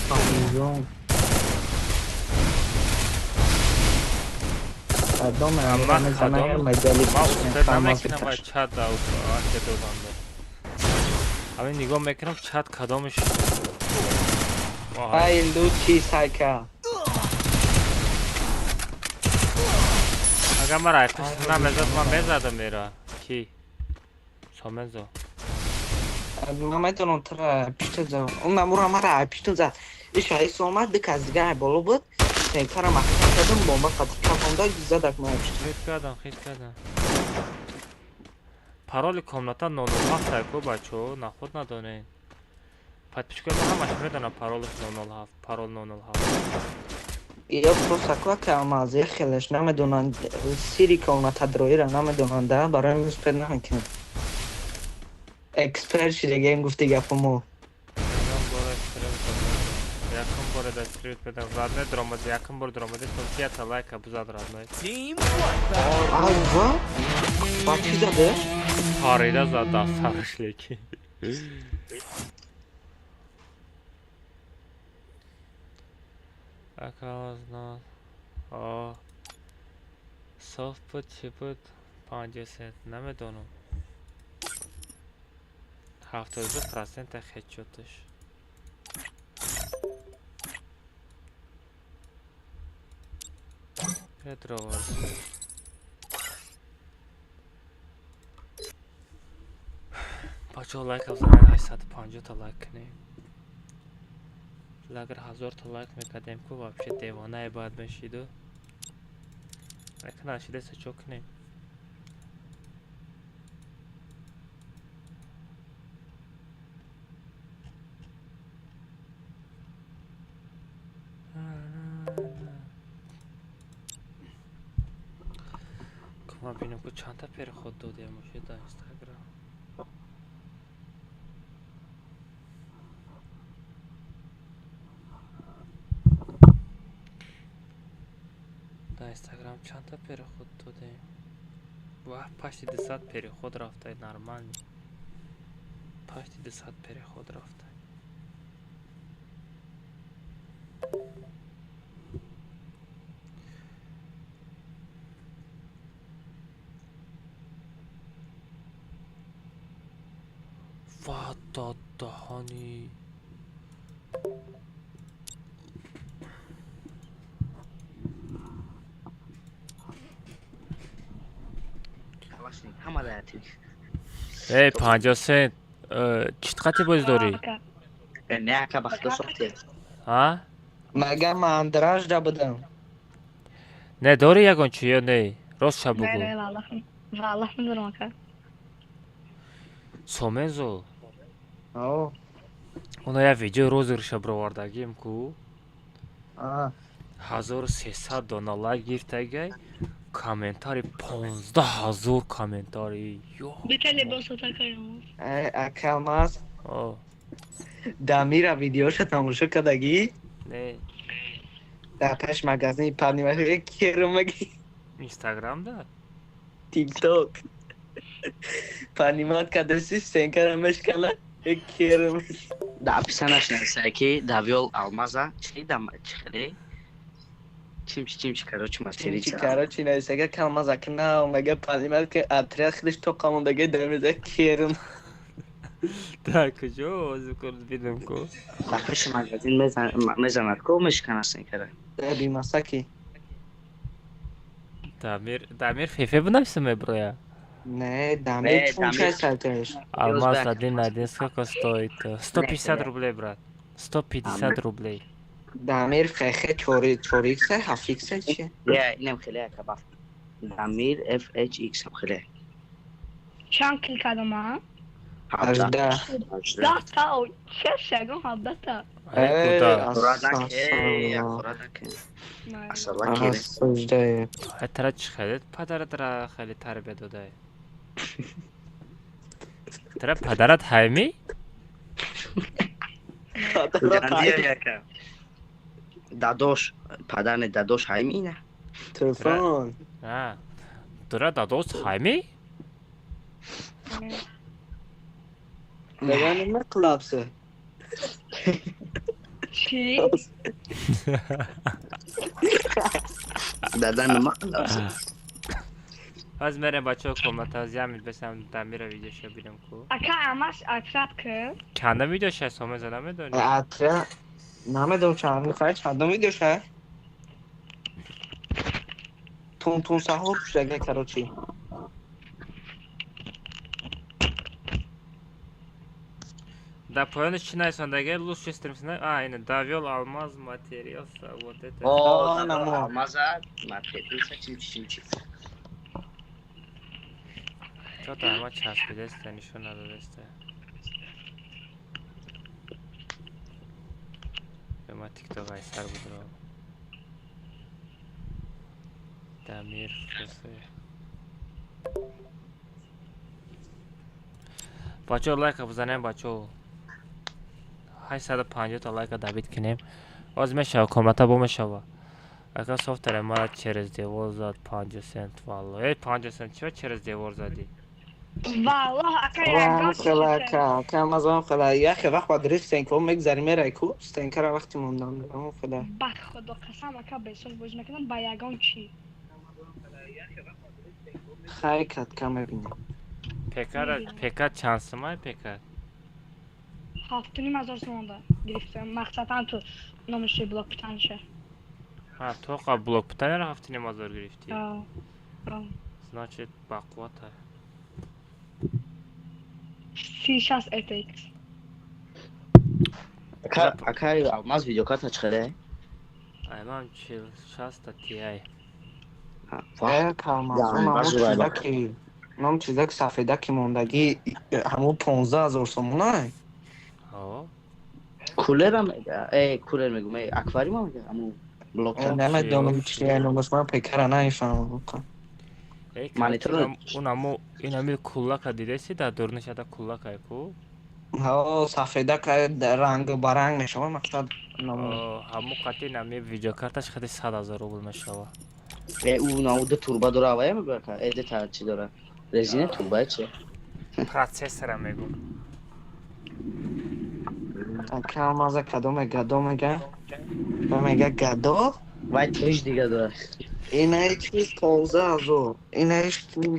Tamam. Adamı ama sana mecali mekanım var çat da ahdet olandı. Abi nigam mekanım çat kadamış. Ay Luchi Saika. Aga mara ayakta mezat man bezadım mera ki. Somenzo. Mamaton tra pişteza. Ona mura mara pişteza. İş ay soma dikazga bolubut. Sen kara maksadım bomba katıp kafamda güzel dakmaya yapıştı. Хиткадан. Пароли комната нонолҳафт ку бачо нахуд надонен. Подписчикои ма ҳамаш медонам пароли 007, парол 007. Я просто как алмаз, я хелеш намедонан сири комната дроира намедонан да барои имрӯз пед намекунем. Эксперт шидагем гуфти гапамо. Якын бор да скрипт педам. Ладно, дромади, якын бор дромади, толкията лайка бузад родной. Team Алва? Бачи заде? Харида зада сарышлеки. Акалазна. О. Софтпут, чипут, 50 сент. Намедонам. 72% хедшоташ. Петровар. Бачо лайк авзарай 850 та лайк кунем. Агар 1000 та лайк мекардем ку вообще девонае баъд мешиду. Lekin ashida чё кунем? Ма бинам ку чанда переход додем оше да Instagram. Да Instagram чанда переход додем. Ва почти 10 переход рафтай нормально. Почти 10 переход рафтай. What the honey? Эй, 50 сент. Читqati боз дори? Не ака бахта сохти. А? Мага мандраж да будам. Не дори ягон чи ё не? Рост ша бугу. Не, валлах медонам ака. Сомезо. О. Уна я видео розыгрыша бровардагим ку. 1300 дона лайк гиртагай. Комментарий 15000 комментарий. Битали босо такаем. Акалмаз. О. Дамира видеоша тамошо кадаги? Не. Дар пеш магазини паднимаи керумаги. Instagram да? TikTok. Паднимат кадаси сенкара мешкана керум. Да описанаш насаки Давиол Алмаза чи дам чхли. Чимчи короче мастерица. Короче насага калмаз акна омага паднимат ке атряд хидиш то камондаги демезе керум. Так, что закурд видим ко? Дар пеш магазин мезанад ко мешкана сенкара. Эби масаки. Дамир фефе бунависаме броя. Не, Дамир чунчай салтеш. Алмаз один сколько стоит? 150 рублей, брат. 150 рублей. Дамир фехе 4x 7x чи? Я нем хеле кабаф. Дамир FHX хеле. چند کلیک کردم ها؟ 18 تا چه شگم حبتا ترى خالد پدرت را خیلی تربیت داده ترى پدرت هایمی؟ داداش پدر نه داداش هایمی نه تلفن ترى داداش هایمی؟ Neden mi klapsı? چی؟ دادن ما klapsı. از میرم بچه ها کامنت از یه بسیم دمیر ویدیوش بینم کو اکا اماش اکرات که؟ چند ویدیوش هست همه زنم میدونی؟ اکرات نمیدونم چند میخوای چند ویدیوش هست؟ تون سهور شده کراچی Да, понял, что найсандагай лучше стримсна. Aynen. Davul Almaz Materials. Вот это. О, Алмаза Materials чимчи. Что-то ама час бедеста, ничего надо деста. Прямо TikTok айсар будро. Damir Fursoy. بچه لایک بزنیم بچه 850 تا لایک دابید کنیم باز میشه کامنتا بو میشه اگه софтвер ما через دیوار زد 50 سنت والله 50 سنت چرا через دیوار زدی والله کم از آن خدا یه وقت با درست سنکو میگذاری میره کو سنکر وقتی موندم اون خدا به خدا قسم اکا بسون بوج نکنم با یگان چی خیلی کت کم ببینیم پیکر چند سمای پیکر 7,500 sonunda giriftim. Maqsaddan tu nomushi blok bitanışı. Ha, только блок питания на хавтине мазар грифти. Да. Значит, баквата. C6 ETX. Akay almaz video kartı çıkarı. Ayman çil şasta TI. kalmaz اونم چیزا که سفیده که موندگی همون 15,000 سومونه کولر هم کولر میگم اکواریوم هم میگه همون بلوک نمیدونم چیه نموز من پیکر نایفهم مانیتور این همی کولک دیدهسی در دورنش دا کولک کو ها سفیده که رنگ برنگ میشه مقصد همون قطعی نمی ویدیو کارتش خیلی 100,000 روبل میشه اون اوده توربا داره هوایه میگه که ایده تا چی داره رزینه توربا چیه پروسسور هم میگم که همازه کدو میگه میگه گدو وای توش دیگه داره اینه چیز 15,000 اینه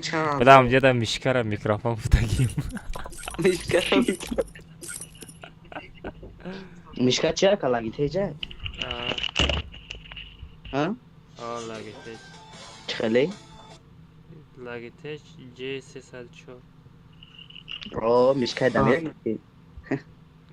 چند بدم جدا میشکره میکروفون بودگیم میشکر چیه که لگی تیجه ها لگی تیج خیلی لگی تیج J304 میشکر دمیر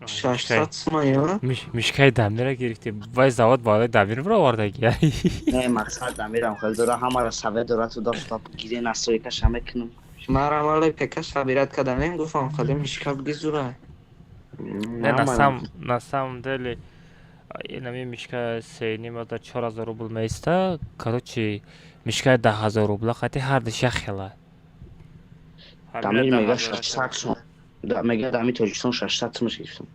600 سمایه میشکای دمیر گرفتی وای زواد بالای دمیر برو آوردگی نه مقصد دمیرم خیلی داره همه را سوه داره تو داشت گیره نسوی کش همه کنم من رمالی پکش خبیرت کدنه گفتم خیلی میشکر بگی زوره نه نسام دلی اینمی میشکای سینی مدار 4,000 روبل میسته کروچی میشکای 10,000 روبل خطی هر دشه خیلی دمیر میگه 600 سون میگه دمی توجیستان 600 سونش گرفتم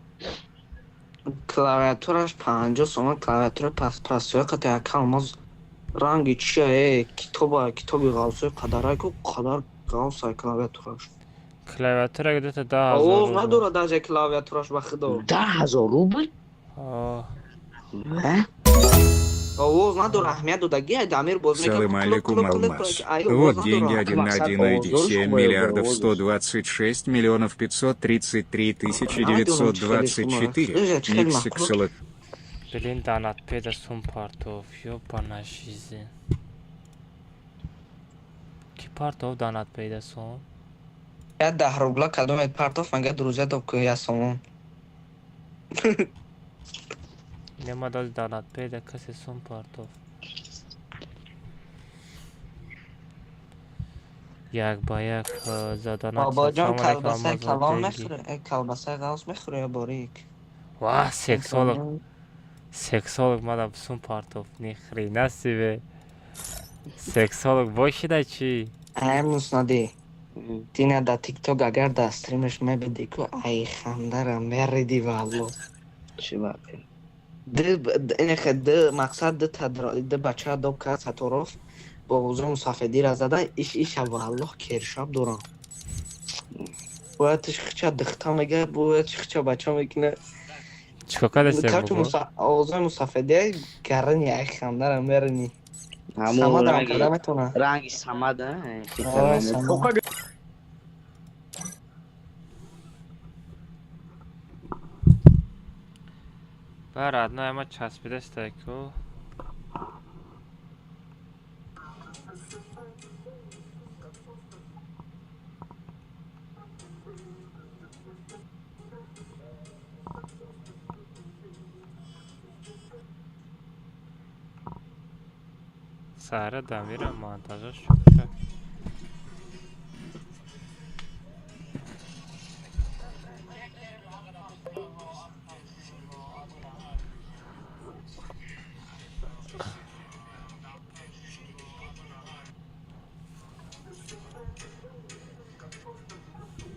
کلاویاتورش 50 سومن کلاویاتور پرستوی قطعه اکا الماز رنگی چیه کتابی غاوسوی قدره که قدر غاوسوی کلاویاتورش کلاویاتور اگه دوتا 10,000 روبل اوه نداره درجه کلاویاتورش بخدا 10,000 روبل؟ اوه نداره اهمیت دادگی دمیر باز میگه Салам алейкум, Алмаз. Вот деньги 1 на 1 найди 7 миллиардов 126 миллионов 533 тысячи 924. Никсиксалак. Блин, донат педа сум партов, ёбана жизнь. Ки партов донат педа сум? Я 10 рубла кадом партов мага друзья добку я сумон. Нема дал донат педа касе сум партов. як ба як заданат бобоҷон калбасаи калон мехӯре калбасаи ғавз мехӯре ё борик ва сексолог мада сум партов ни хрена себе сексолог бошида чӣ муснади тина да тикток агар да стримеш мебиди ку ай хандара мериди валло чӣ баъди д мақсад д бача доб кард сатороф با وضوع مسافدی را زدن ایش والله کرشاب دوران باید خچه دختا میگه باید خچه بچه میکنه چکا دسته بگو؟ وضوع مسافدی گرن یک خنده را میرنی همون رنگی سمد برد نه اما چسبیده است که سهره دمیره منتظر شده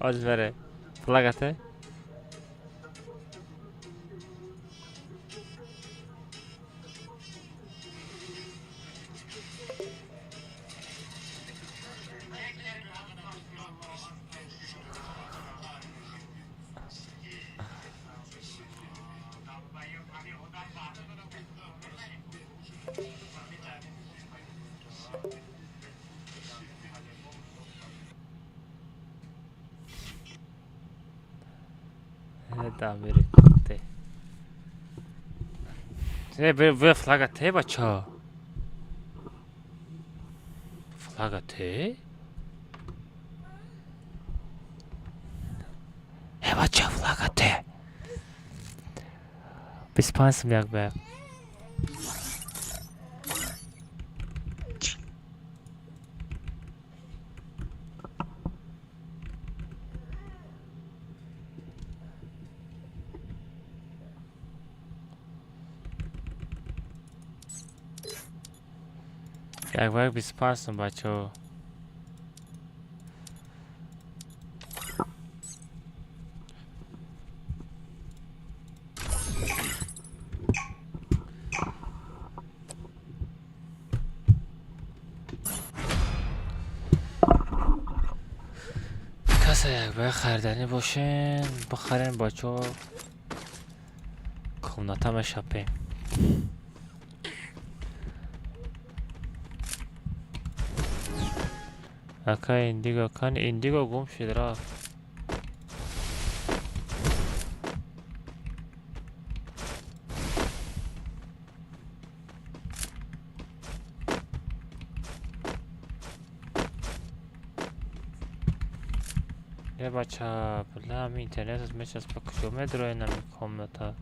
Hadi vere. Plakate. Да, मेरे कुत्ते 왜 플라가테 बच्चा 플라가테 해 बच्चा 플라가테 비스판스 jakby Jak bezpieczny, bacio. کسی jakby خریدنی باشین بخرین بچه کمناتم شپیم 아까 인디고 칸 인디고 곰시더라 해봤자 별로 인터넷에서 몇 시간 좀 들어있는 컴퓨터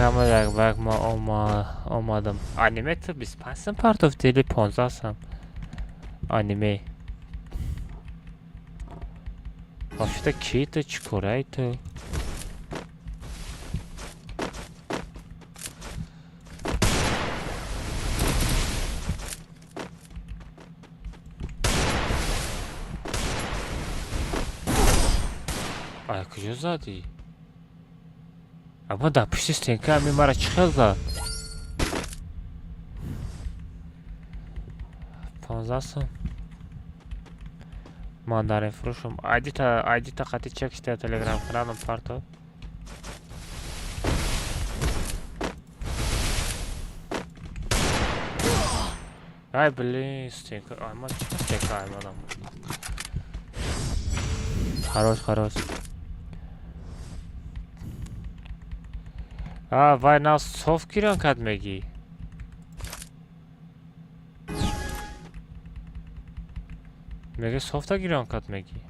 Ama jak bak ma olmadım. Anime tabi sponsor part of daily ponzasam. Anime. Hafta kite çikolata. Ay kıcı zaten. Ama da pişti stенка мимара çıkıldı. Понзасам. Мандарин фрушум. Айдита хати чек işte Telegram kanalım parto. Ай блин, стенка. Ай мать, стенка ай мадам. Хорош. Вай нас софт гиран кад меги. Мега софта гиран кад меги.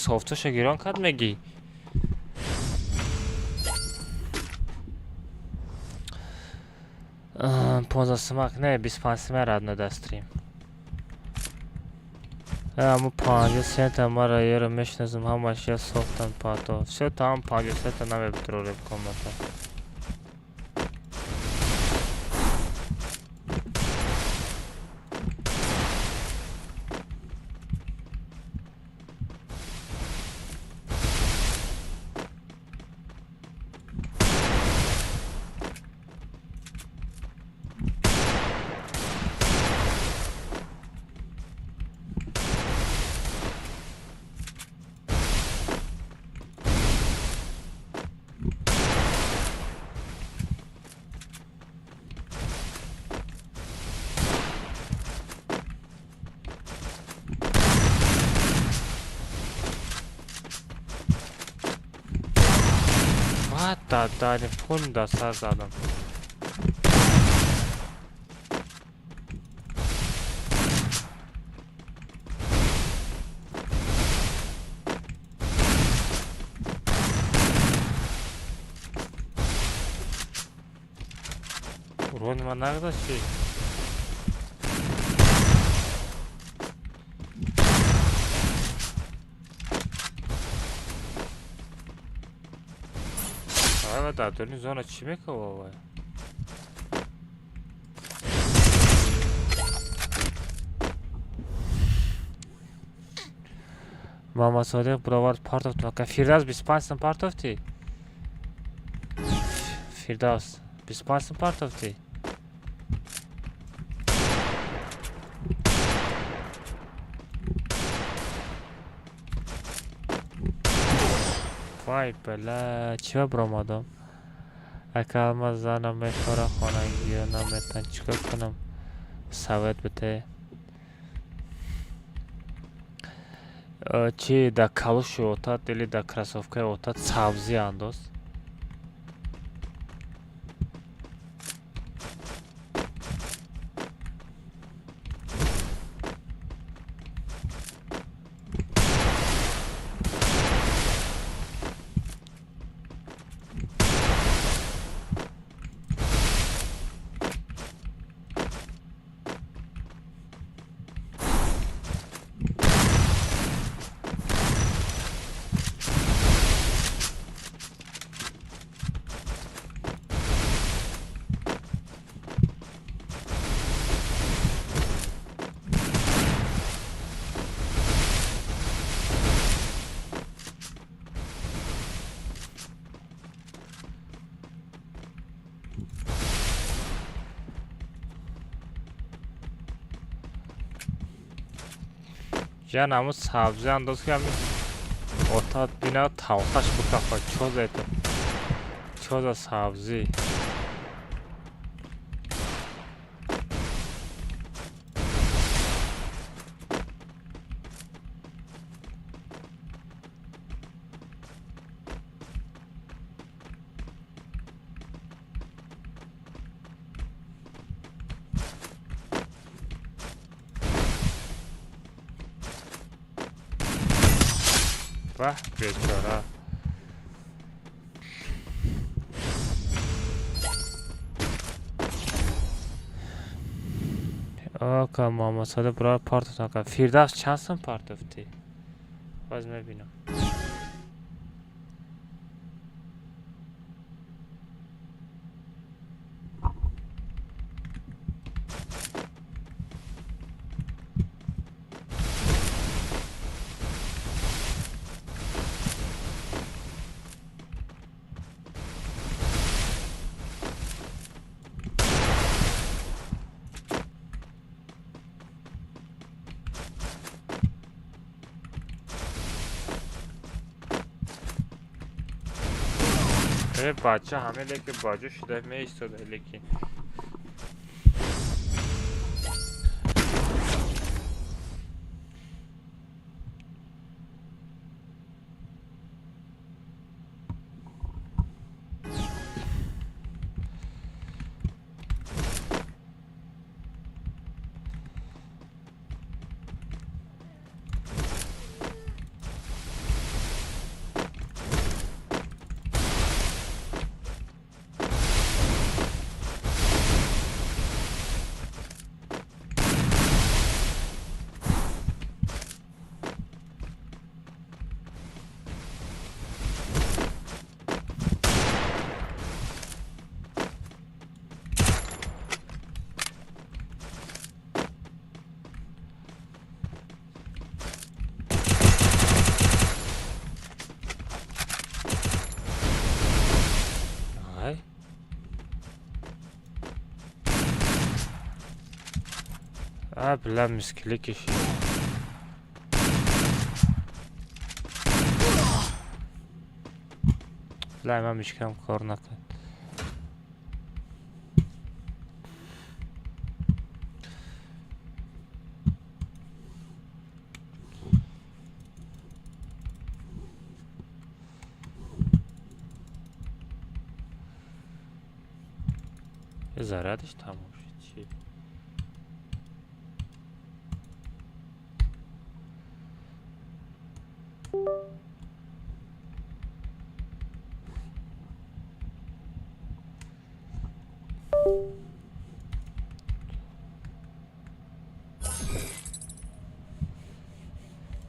Софтша гирон кад меги. Понзасмак не 25 радно дастрим. Аму 50 цента мара ера мешназм ҳамаш я софтан пато. Всё там 50 цента намебитроре комната. دادن پون دست زدم. Urban man nerede şey? Evet, da dönün zona çime kova. Mama Sadiq buralar part of the Firdavs Bispanson part of the Firdavs Bispanson part of the Vay bela چه برام آدم اگه ما زنم میخوره خانگی و نمیتن چیکار کنم سوید بته چی در کلوش اوتاد или در красовка اوتاد سبزی انداز جان همون سبزی انداز که همین اوتاد بینا تاوخش بکفا چوز ایتو چوز سبزی واه بیچاره آکا ماما ساده برای پارت نکن فیردوس چند سن پارت افتی باز میبینم بچه همه لیکن باجو شده می ایستاده لیکن بلا مسکلی کشید بلا من میشکم کار نکن зарядش тамом шуд. Чӣ?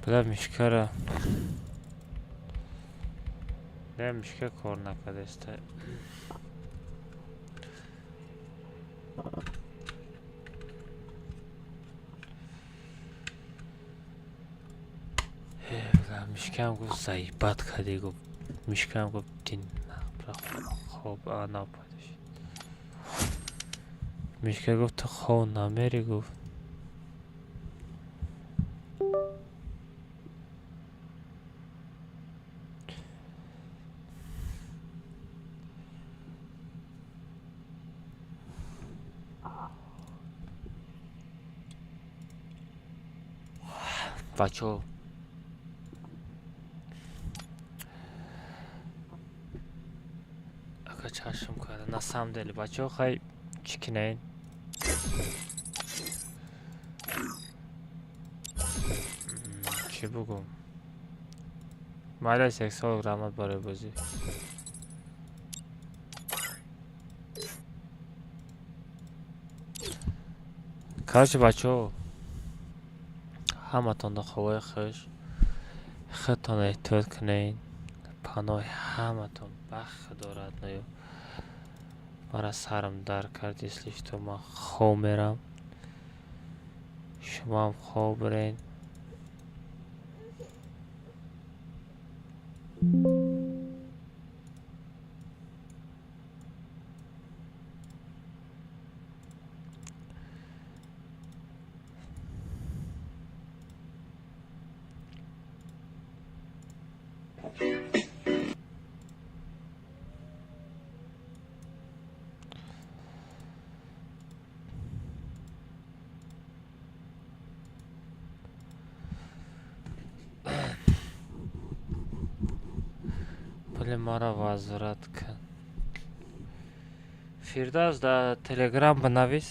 Буда мишкара. Да, мишка кор накадаста. Мишкам гуфт заибат каде гуфт. Мишкам гуфт дин хоб нападаш. Мишка гуфт то хоб намери гуфт. Бачо. Ака чашм карда. На самом деле, бачо, хай чикинайн. Чӣ бугум? Майла 100 грамот барои бозӣ. Короче, бачо, ҳаматонро ховои хуш. Худтон эҳтиёт кунед. Паноҳи ҳаматон бахт дорад. Ноё мара сарам дард кард, если что ман хоб мерам. Шумоам хоб буред. Мара вазрат кан. Фирдавс да телеграм бинавис.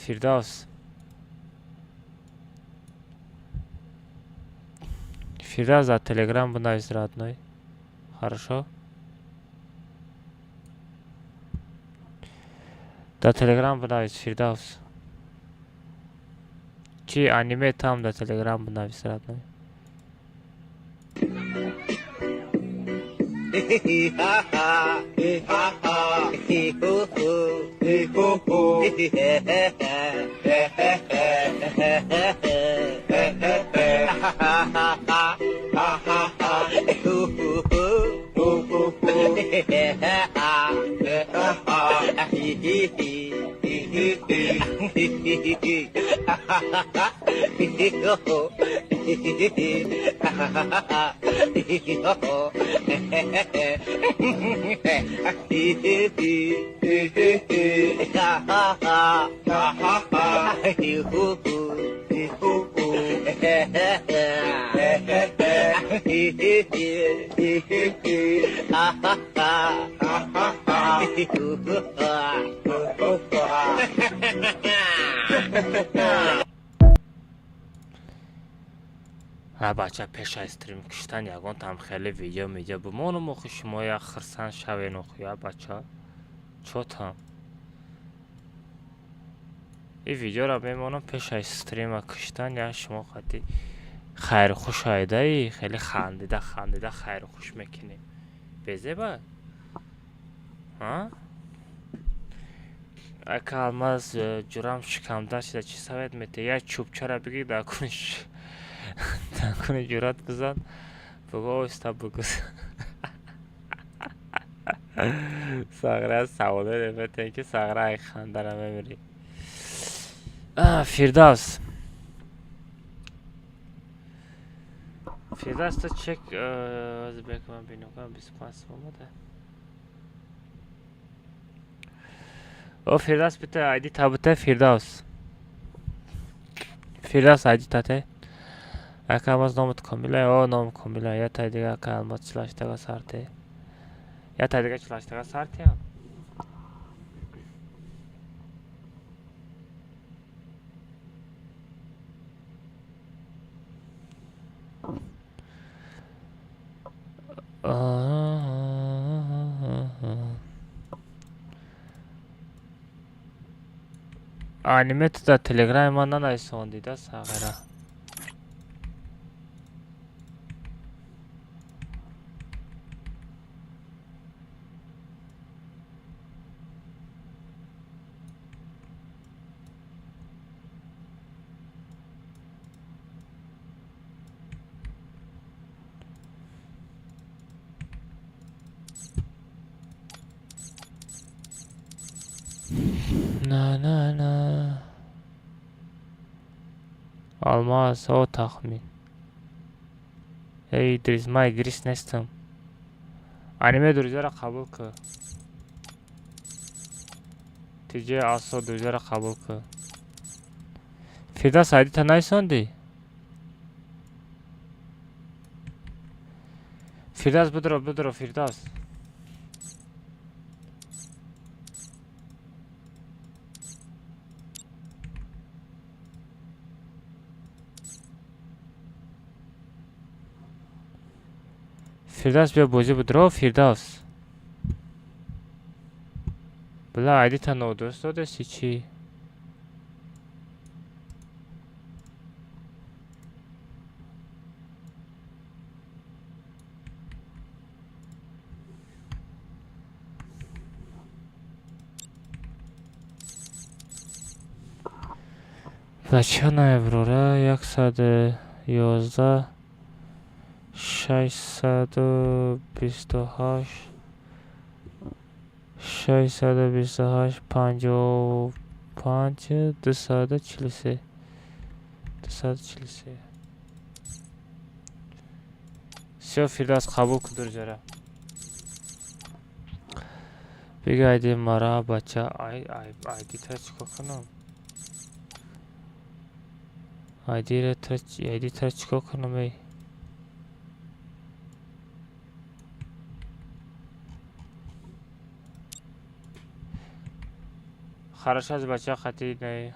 Фирдавс. Фирдавс да телеграм бинавис, родной. Хорошо? Да телеграм бинавис, Фирдавс. Чи аниме там да телеграм бинавис, родной. бача пеша стрим киштан ягон там хеле видео медиа бимонум охи шумо як хирсан шавен охи я бача чо там и видеоро мемонам пеша стрима киштан я шумо хати хайр хуш айдаи хеле хандида хайр хуш мекунем безеба а ака алмаз ҷурам шикамда шуда чӣ савед мете як чӯбчара бигир дар куни ҷурат бизан буго оҳиста бугуз сағра савода неметен ки сағра ай хандара мемири фирдавс то чек бекман бинукам 25 омада о фирдавс бита айди табута фирдавс айди тате ака алмаз номат комила о ном комила я тай дига ака алмаз чилаштага сарте я тай дига чилаштага сартем انیمه تو در تلگرام من ننویسوندی ده ساغره. نه نه نه Almaz o tahmin. Ey İdris, ma İdris nestim. Anime duruzara kabul kı. Tice aso duruzara kabul kı. Firdas haydi tanay sondi. Firdas budro Firdas. Firdas بیا بازی بود رو فردوس بلا عیدی تا نو دوست داشتی چی؟ بچه نه بروره 111 628 628 55 243 243 все Firdas qabul qildir jara بگایدیم مرا بچه آیدی تا چکو کنم آیدی تا چکو کنم ای خرش از بچه خطی نه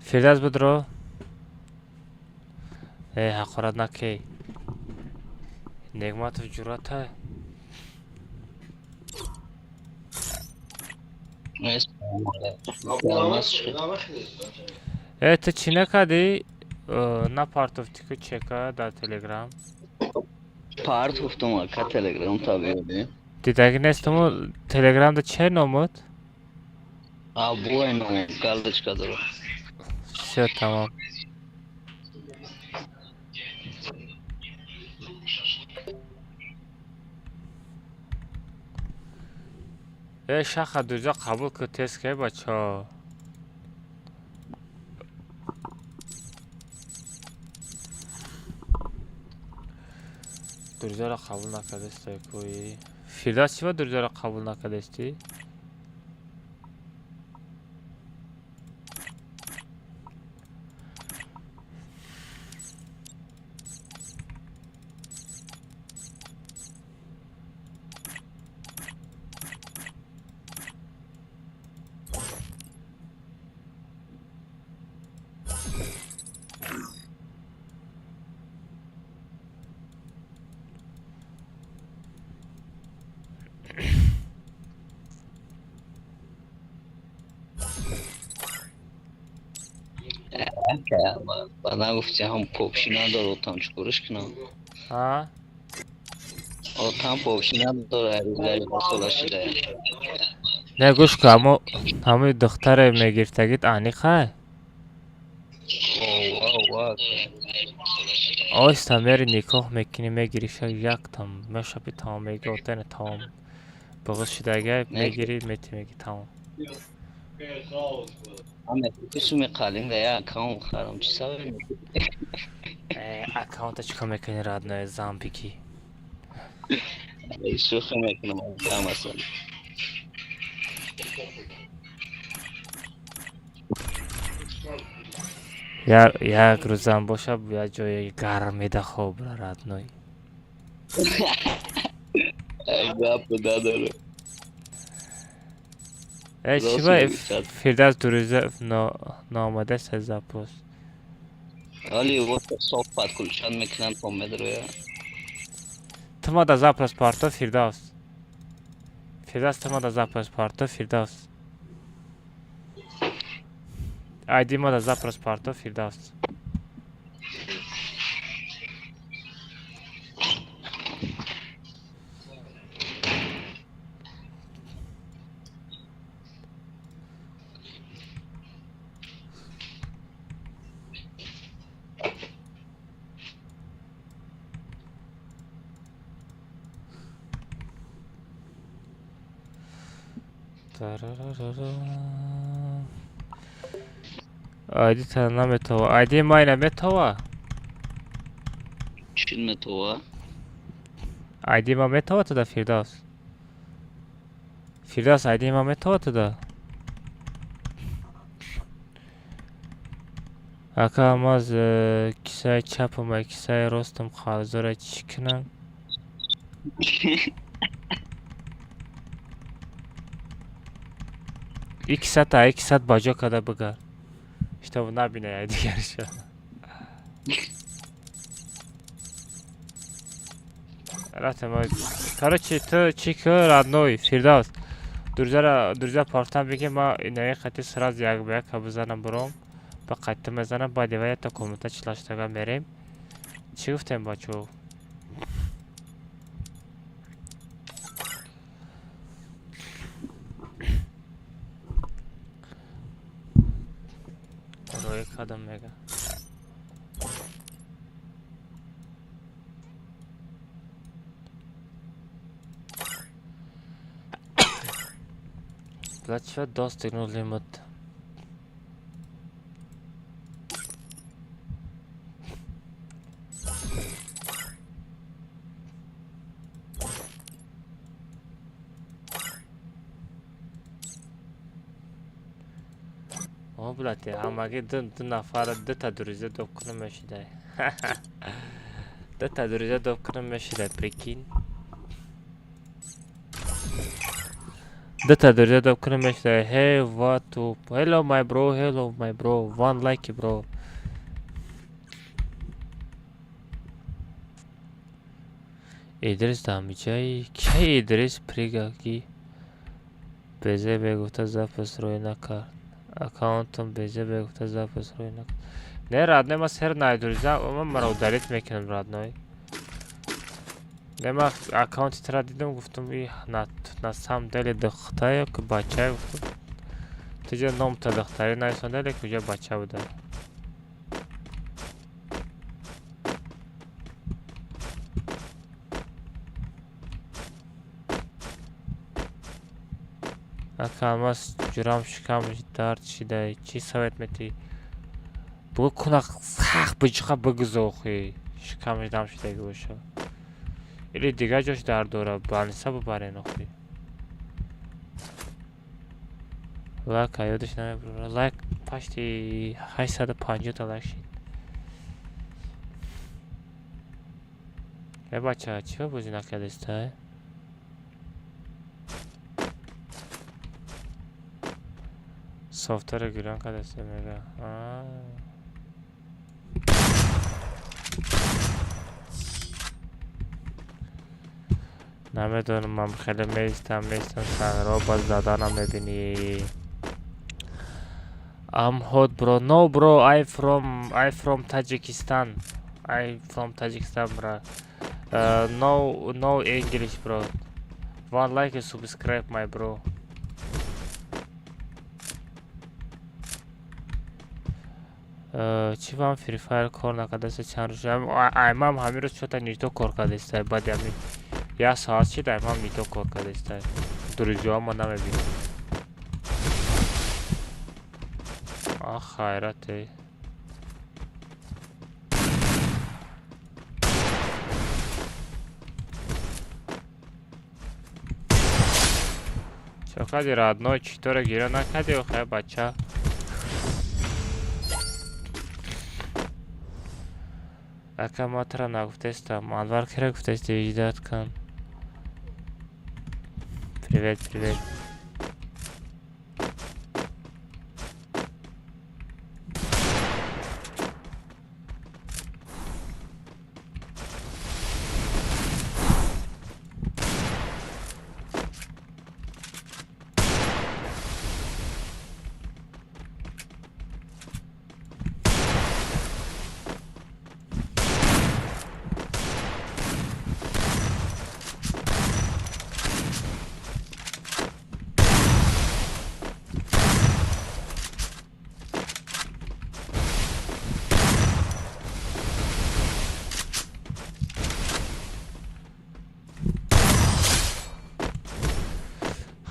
Firdas budro حقارت نکی نگمت و جرات های تو چی نکدی؟ نه پارتوفتیکو چکا در تلگرام پارتوفتم اکا تلگرام tabii دیدگی نیستم تلگرام دا چه نامود؟ bu aynı kaldıçka dur. Все, tamam. شاخه دوزا قبول که تست که بچه ها دوزا را قبول نکردستی کوی فرداس چی با دوزا را قبول نکردستی؟ Bana gofti ham popshina daro tam chikorish kinam. ها؟ tam popshina daro arizlar solashida. نه گوش که همه دختر میگرفتگیت آنی خواه آیستا میری نکاح میکنی میگیریش یک تام میشه بی تام میگه اوتن تام بغض شدگه میگیری میگی تام Ahmet kuşu mekalin veya account خرم چی سوال اکاونت چیکار میکنی رادنای زامبیکی شوخی میکنم کم اصلا یک روزم باشه بیا جای گرمیده خوب رادنای گپ نداره چی باید فرداس دو روزه نامده سه زپوست ولی وقت صحبت کلشان میکنن پامد روی Тмада запрос парто Фирдавс. Фирдавс Тмада запрос парто Фирдавс. ID мада запрос парто Фирдавс. ID tanına metova. ID mayna metova. Çin metova. ID ma metova da Firdavs. Firdavs ID ma metova da. Akamaz kisay chapama kisay rostum khazora chiknam. İki saat baca kadar bıgar. İşte bu ne bine ya diğer şey. Короче, ты чика родной, Фирдавс. Друзья, партам беги, ма инаи хати сразу як бяк бизанам буром. Ба қайтта мезанам, ба дивая та комната члаштага мерем. Чӣ гуфтем бачо? Roy kadam mega. Dlaczego dostignu limit? O blate, hamagi dın nafara deta durize dokunu meşide. Deta durize dokunu meşide prekin. Deta durize dokunu meşide. Hey what up? Hello my bro. One like bro. İdris damicay. Ki İdris prigaki. Beze begufta zapis royna kar. Аккаунтом безе бегуфта запис рӯй накард. Не родной ма сер найдуризам, ман маро удалит мекунам родной. Не ма аккаунти тара дидам гуфтам и на самом деле духтая ки бача гуфтам. Тиҷа номта духтари нависонда лек уҷа бача буда. Акамас ҷурам шикам дард шида чӣ совет метӣ бугӯ кунак сах биҷиқа бигузохӣ шикамаш дам шидаги боша или дигар ҷош дард дора балниса бубарен охӣ лайк ёдаш намебурам лайк пашти 850 та лайк шид е бача чиро бозӣ накардестай софтвер гиран кадаста мега намедонам ман хеле меистам санро ба заданам мебинӣ I'm hot bro no bro I from Tajikistan bro no English bro one like and subscribe my bro چی вам Free Fire کار نکردست چند روز ایمام همین روز چطور نیتو کار کردسته بعد همین یا ساعت شد ایمام نیتو کار کردسته دو روزی هم من نمیبینم خیرته چقدر родной چطور گیره نکردی آخه بچه Акаматра нагуфтестам, Анвар кира гуфтести иҷдат кан. Привет.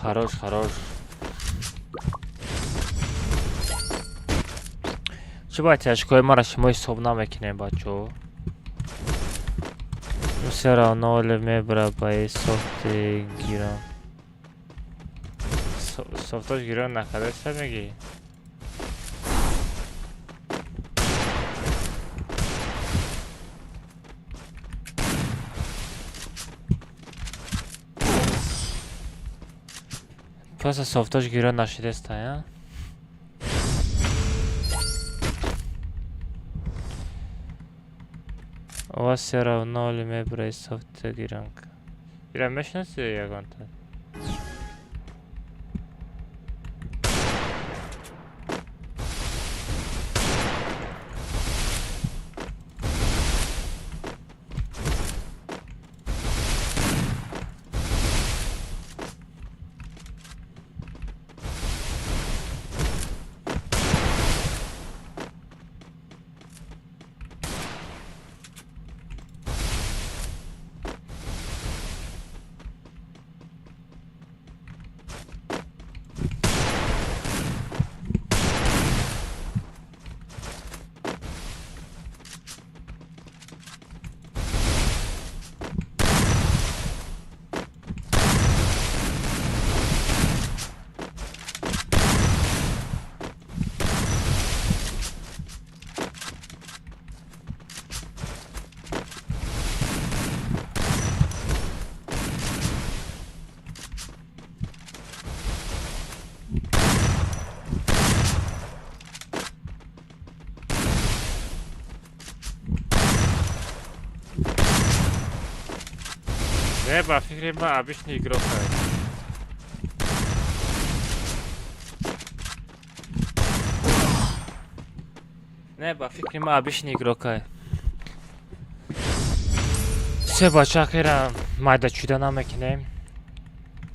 Хорош, хорош. Чӣ баъди очкои маро шумо ҳисоб намекунем, бачаҳо? Все равно ли мебарад ба ин софти гирон? Софтош гирон накардаста мегӣ? Просто софтош гирон нашидаста, я? У вас все равно ли мебарад софти гирон? Гирон мешнаси ягонта? Не, ба фикри ман обычный игрок аст. Не, ба фикри ман обычный игрок аст. Все бачаҳоро майдачуда намекунем.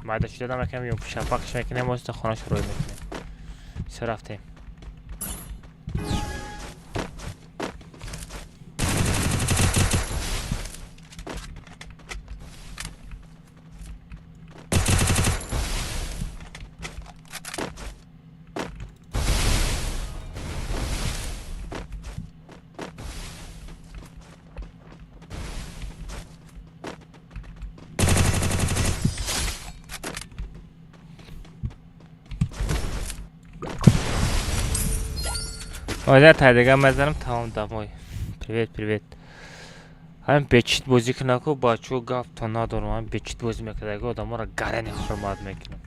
Майдачуда намекунем, ё шапакш мекунем, оста хонаашро рой мекунем. Все рафтем. Оля тайдага мазарам тамом дамой. Привет, привет. Ҳамин бечит бозӣ кунаку бачаҳо гафто надорам. Ҳамин бечит бозӣ мекардаги одаморо гарани хурмат мекунам.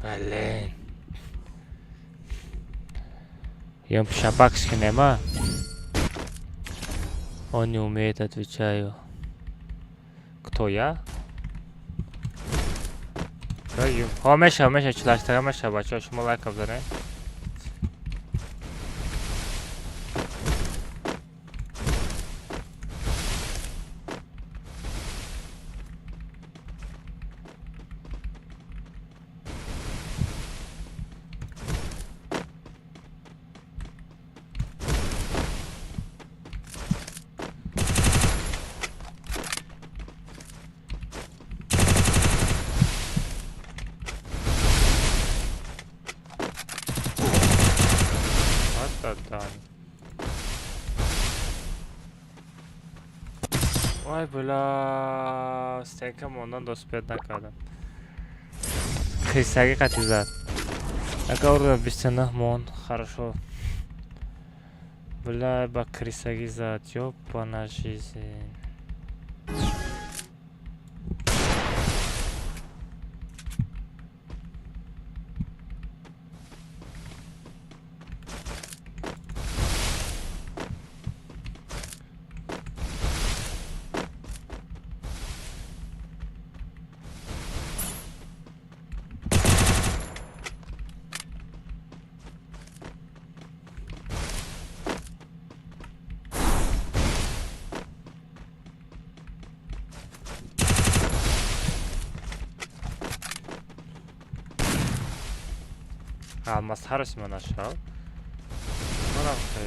Блин. Я шапак скинем, а? Он не умеет, отвечаю. Кто я? Хомеша, чилаштарамаша, бача, шумо лайков дорем? Ой, бля, стенка мондан доспет накардам. Крисаги қати зад. Ага урда 29 мон, хорошо. Бля, ба крисаги зад, ёпана жизнь. Алмаз харасимо нашел. Манам хай.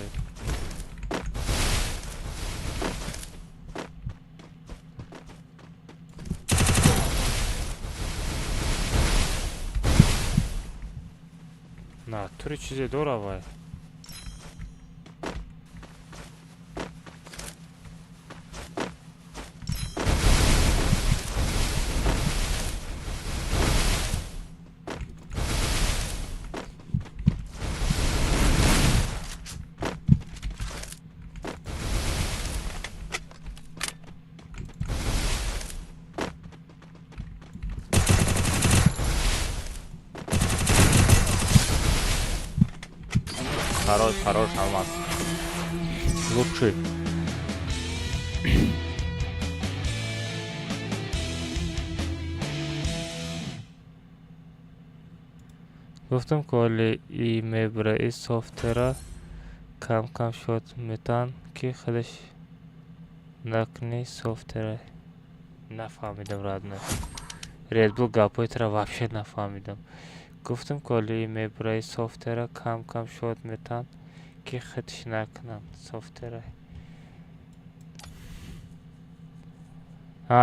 На, тури чизе доравай. Хорош, алмаз. Лучший. گفتم کلی ایمیل برای سافت‌ور کم شد میتن که خودش نکنی سافت‌ور نفهمیدم رادنه ردبول گاپای ترا вообще نفهمیدم گفتم کلی ایمیل برای سافت‌ور کم شد میتن که خودش نکنم سافت‌ور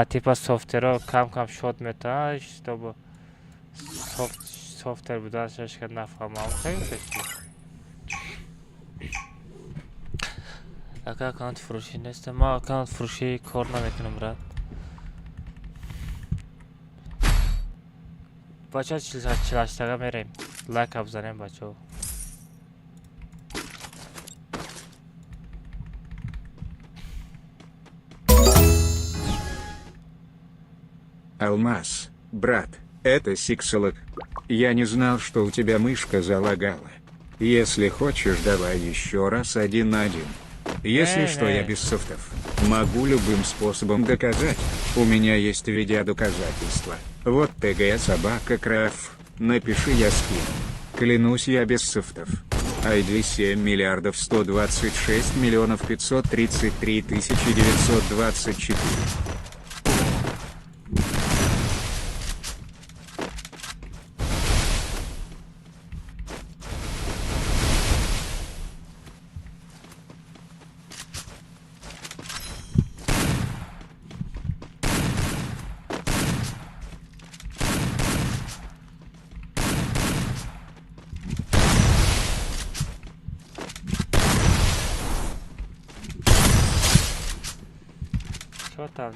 типа софтвера кам шот метааш чтобы софтвер будашаш ка нафҳамам хеле ака аккаунт фурӯшӣ нестам ма аккаунт фурӯшӣ кор наметунам брат бача 48 мерем лайк абзанем бачо Алмаз, брат, это Сикселок. Я не знал, что у тебя мышка залагала. Если хочешь, давай еще раз 1 на 1. Если что, я без софтов. Могу любым способом доказать. У меня есть видеодоказательства. Вот ТГ собака Краф. Напиши, я скину. Клянусь, я без софтов. ID 7 миллиардов 126 миллионов 533 тысячи 924.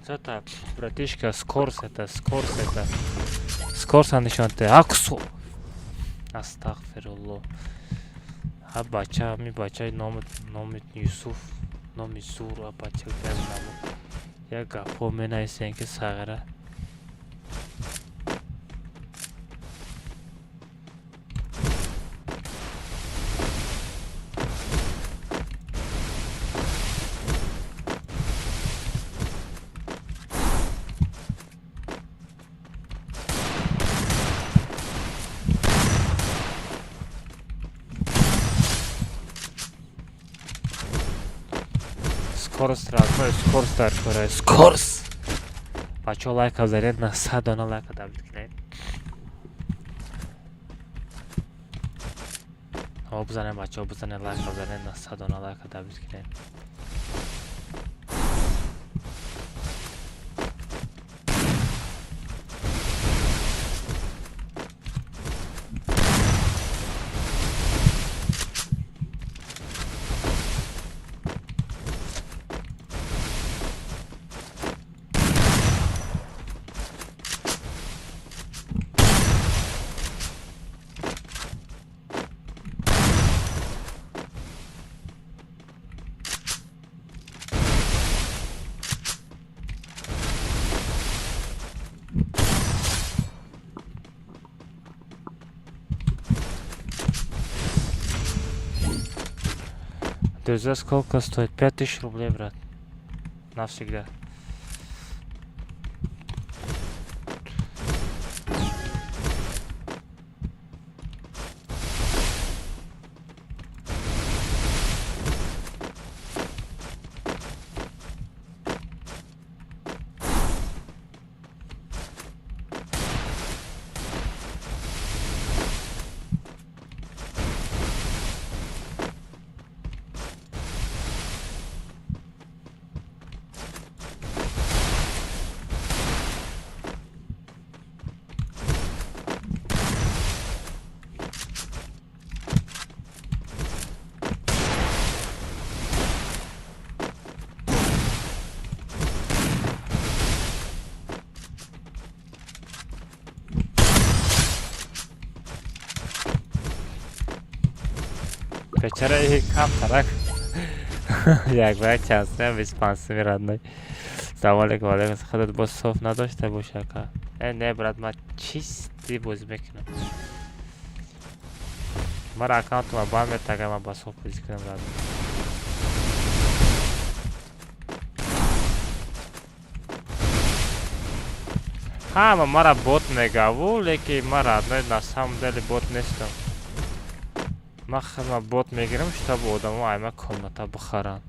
Что там, братишка, скорс это. Скорса нишонте, аксу. Астагфирулло. А бача, ми бача номит Юсуф, номит Сура, бача гавнаму. Я гапо менайсен ки сагара. Скорс! Бачо лайка заряд на 100 дона лайка давид кинаем. Бзанем бачо, бзанем лайка заряд на 100 дона лайка давид кинаем. Друзья, сколько стоит? 5000 рублей, брат. Навсегда. Бечара и кам тарак. Як бак чансем 25 родной. Завалик валик хадат бо соф надошта бошака. Не брат ма чисти боз мекунам. Мара аккаунтума бан метага ма ба соф боз кунам брат. Ҳама мара бот мегаву, лекин ма родной на самом деле бот нестам. Ма хама бот мегирам, чтобы одамо айма комната бихаранд.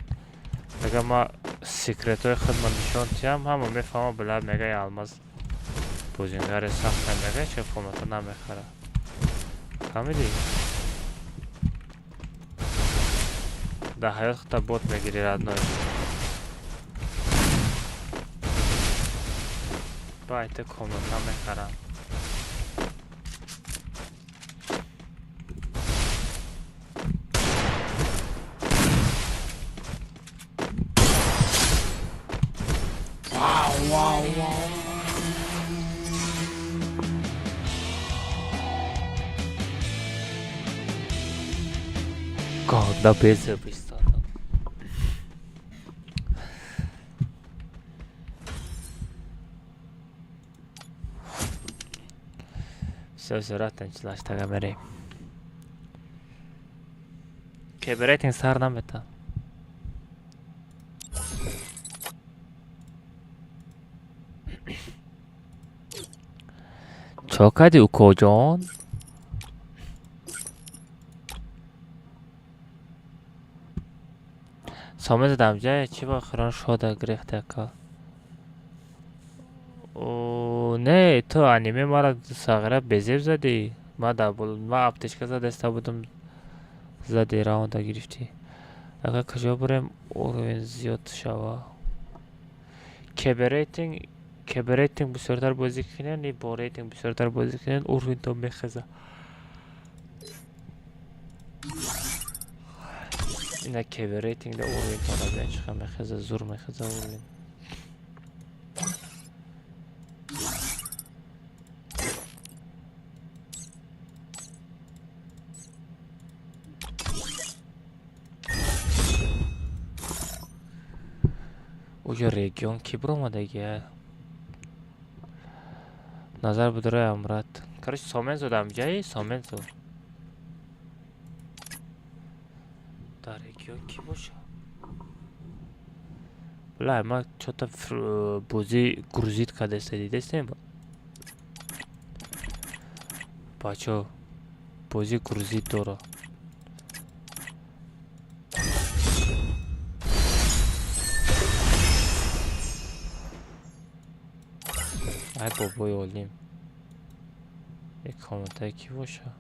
Агар ма секретҳои худма нишон диҳам, ҳама мефаҳма била мегай алмаз бозингари сахт намегай, чӣ комната намехара. Фаҳмидӣ? Дар ҳаёт худта бот мегири родной. Байти комната мехарам. Когда безе пристатам. Все, рад tinchlashtaga berayim. Keberayting sar nameta. Chokadi ukojon. Somez damja chi ba khiron shoda grехта ka. Не, то аниме мара сагра безеб зади. Ма аптечка задаста будам зади раунда гирифти. Агар кужо бурем уровень зиёд шава. Кеберейтинг бисёртар бозӣ кунен, и бо рейтинг бисёртар бозӣ кунен, уровентон мехеза. Ина кеберейтинг да уровентон абиян чиқа мехеза, зур мехеза уровент. Уже регион ки биромадаги? Назар будраям брат. Короче, Сомензо дам ҷаи, Сомензо. Дар регион ки боша? Бля, ма чота бози грузит кадеста дидестем? Бачо, бози грузит дора. Ай бобои олим. Як комнатае ки боша?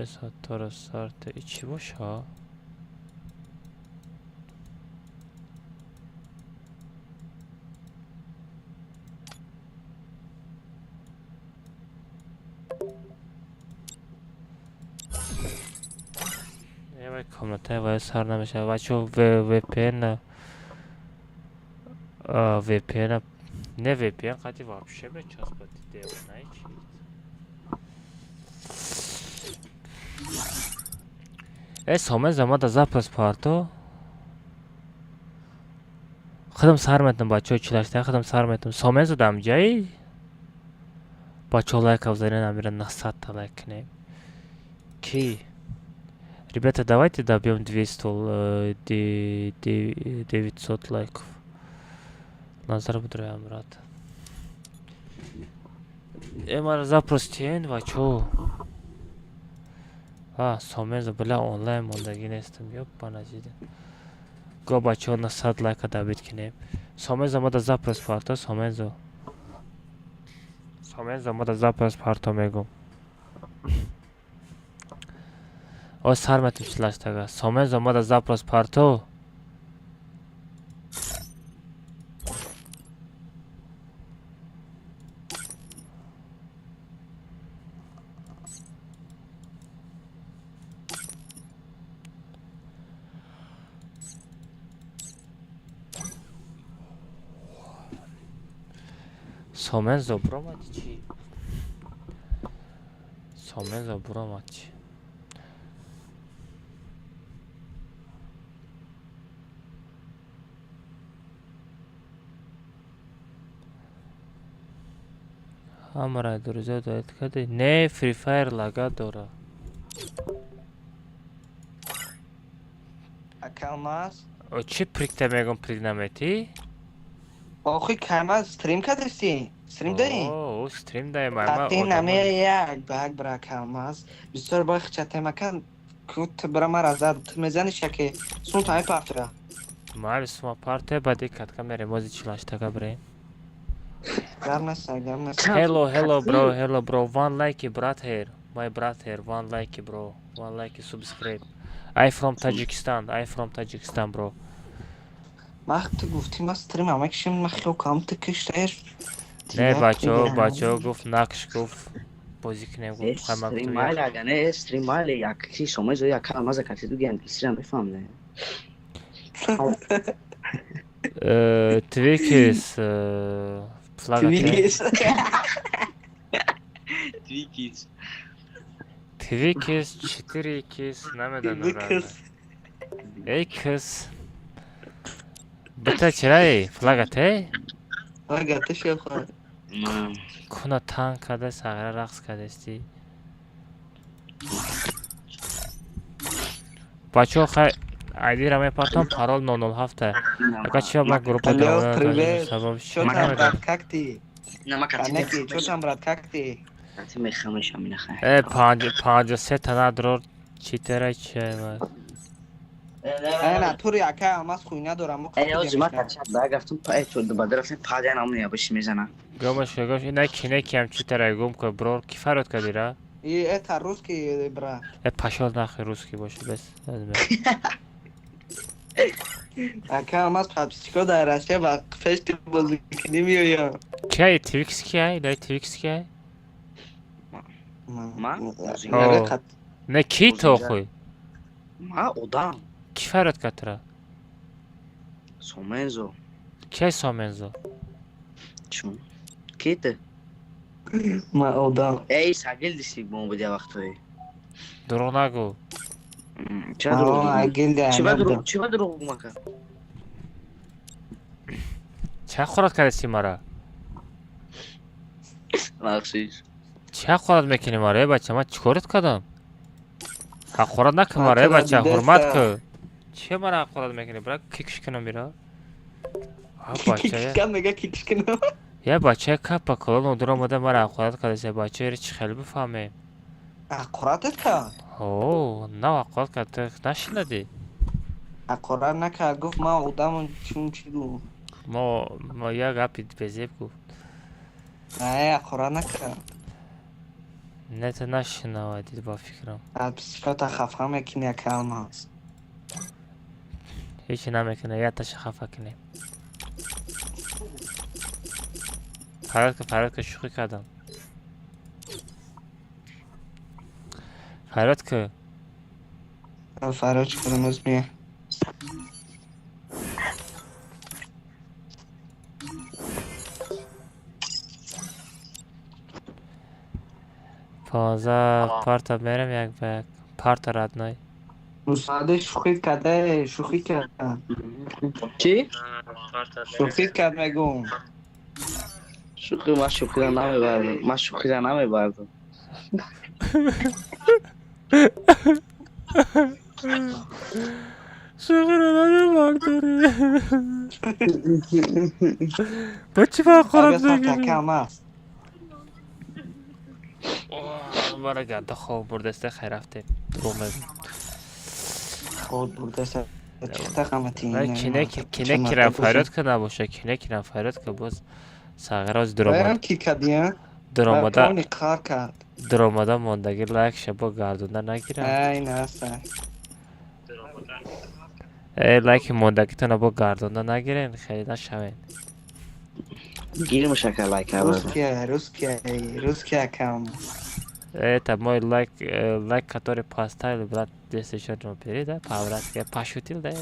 Сатора сарта и чи боша? Комната вай сар намеша. Вачо VPN не VPN, хотя вообще бы час подделал, знаете? Somez zamanda zapas parto. Худам сар метам бачо чилашта, худам сар метам. Somez дам ҷай. Бачо лайк авзарин амира на 100 лайк кунем. Ки Ребята, давайте добьем 900 лайков. Назар будраям брат. Мара запрос тиен, вачо. Somez бля онлайн мондаги нестам, ёпана ҷида. Го бачо на 100 лайка добит кунем. Somez мада запрос парто, Somez мада запрос парто мегум. Ой, сар метам чилаштага. Somez мада запрос парто. Сомензо буромад чи? Сомензо буромад чи? Ҳамаро друзья доед каде? Не, Free Fire лага дора. Акалмаз. О чи прикта мегам прик намети? Охи камаз стрим кадасти? Стрим даи? О, стрим даем ама. Тати наме як баг бра камаз. Бисёр бах чатемакан кут бра мара зад мезани шаке. Сун тай партра. Мали сума парте бади катка мере мози чилаштага бре. Гарнаса. Hello bro. One like brat here. My brat here. One like bro. One like subscribe. I from Tajikistan bro. Мах ты гуфти ма стрим амакшим махло кам ты киштер. Не бачо гуфт накш гуфт бозӣ кунем гуфт хамак Стрим мали агане стрим мали як ки шома зо як алмаз кати дуги англисирам бифамне. Twikis Twikis 4x намедан X Бита чирай флагате? Флагате шефа. Куна тан када сагра рақс кадасти. Бачо хай айди ра мепартам парол 007. Ака чиа ба группа Привет. сабаб Что там, брат, как ты? Намакати. Что там, брат, как ты? Кати мехамеш аминаха. 53 тана дрор читера чай. نه تو ریاکه алмаз خوی ندارم. اوزی ما کچه برگفتم پای تو دوباره رفتم پادیان امنیه باشی میزنم. گامش اینا کینه کیم چی تره گم که برور کی فراد کدیره؟ ای تا روسکی برا. پاشال نخی روسکی باشه بس. اکه алмаз پاپسیکو دایرشه و فشت بازی کنی میویا. کی تویکس کیه؟ نه تویکس کیه؟ ما؟ نه کی تو خوی؟ ما odam. کی فراد کتره؟ Somenzo. کی Somenzo؟ چون؟ کیته؟ ما odam. ای ساگل دیسی بوم بدی وقتی. دروغ نگو. چه دروغ؟ اگل چی با دروغ مکه؟ چه خورد کردی مرا؟ مخصوص. چه خورد میکنی مرا بچه ما چیکارت کردم؟ خورد نکن مرا بچه حرمت که. چه مرا خورد میکنی برا کیکش کنم میرا؟ کیکش میگه کیکش کنم. یا بچه کپا کلون اندرام بوده مرا خورد کردی بچه ری چه خیلی بفهمه. اقراتت کرد؟ اوه نه اقرات کرد نشنیدی؟ اقرات نکرد گفت ما اودم چون چی گفت؟ ما یا گپی بزیب گفت. نه اقرات نکرد. نه تو نشنیدی با فکرم. پسیکات خفه میکنی اکلم هست. هیچی نمیکنه یا تش خفه کنی. فراد که شوخی کردم. فراد که فراد کدوم از میه؟ پانزه پارتا میرم یک بک پارتا ردنای مساعده شوخی کرده چی؟ شوخی کرد میگم شوخی ما شوخی را نمیبردم شوخی را نمیبردم با چی با خورد میگیری؟ مرا گنده خواب برده است خیر رفته دروغ میگم خود برده است چه قیمتی اینه کینه کرم فراد که نباشه کینه کرم فراد که باز ساغر از درآمده ماندگی لایک شبا گردونده نگیرم ای نه سر لایک ماندگی تونه با گردونده نگیرین خیلی نشوین گیر مشکل لایک روسکیه اکام это мой лайк который поставил брат здесь еще не перед поворот я пошутил да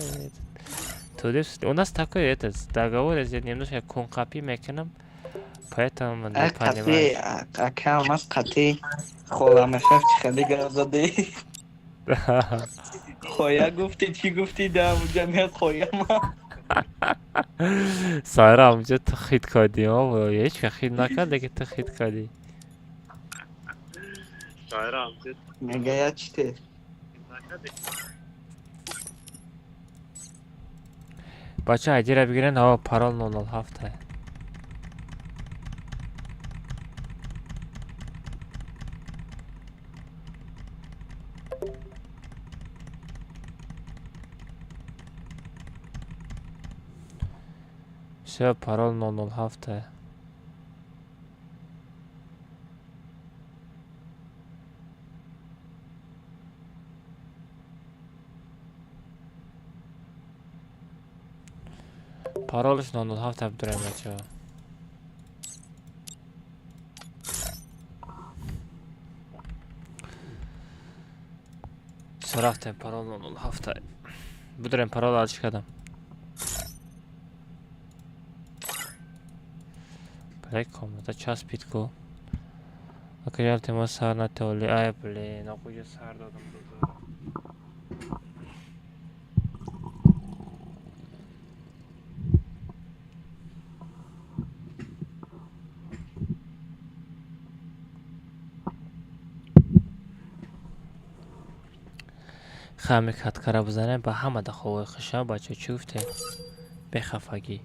у нас такой этот договор я немножко конкапи мекенам Поэтому мы не قطعی понимаем. اکام از قطعی خودم شفت خیلی گرزده خویا گفتی چی گفتی در اونجا میاد خویا ما Сайра амҷа ту хит кардӣ ҳо ҳеҷ ка хит накард ки ту хит кардӣ. میگه یا چی تی Бача айдира бигирен ҳаво парол 007. Всё, парол 007. Паролиш 007 абдурем бачаҳо. Всё, рафтем парол 007. Будурем парол алиш кардам. Блек комната часпид ку. Акажал тема сар натоли. Ай блин, акуҷа сар додам бузар. Хами каткара бизанем ба ҳама даховои хуша бача чӣ гуфте? Бехафагӣ.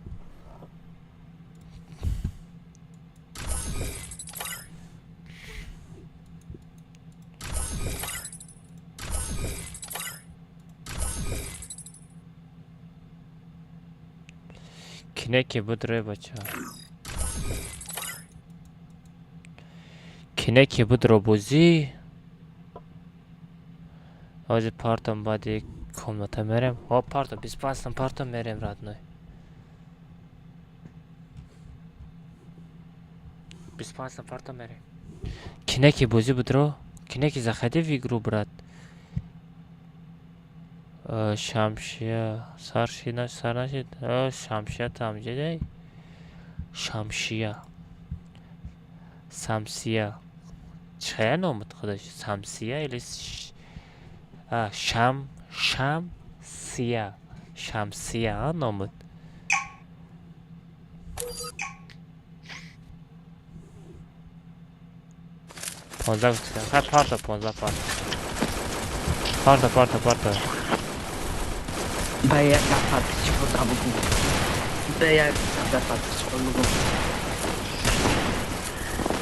Кинеки будре бача. Кинеки будро бузӣ. Ҳозир партам баъди комната мерем. О, партам 25 партам мерем родной. 25 партам мерем. Кинеки бузӣ будро? Кинеки захади в игру, брат. Шамшия. Сар нашид. Шамшия там ҷедай. Шамшия. Самсия. Чия номад худаш? Самсия или Шамсия. Шамсия номад. Понзда гуфтикам. Парта 15 парта. Парта. به یک دفعه پیش خدا بگو به یک دفعه پیش خدا بگو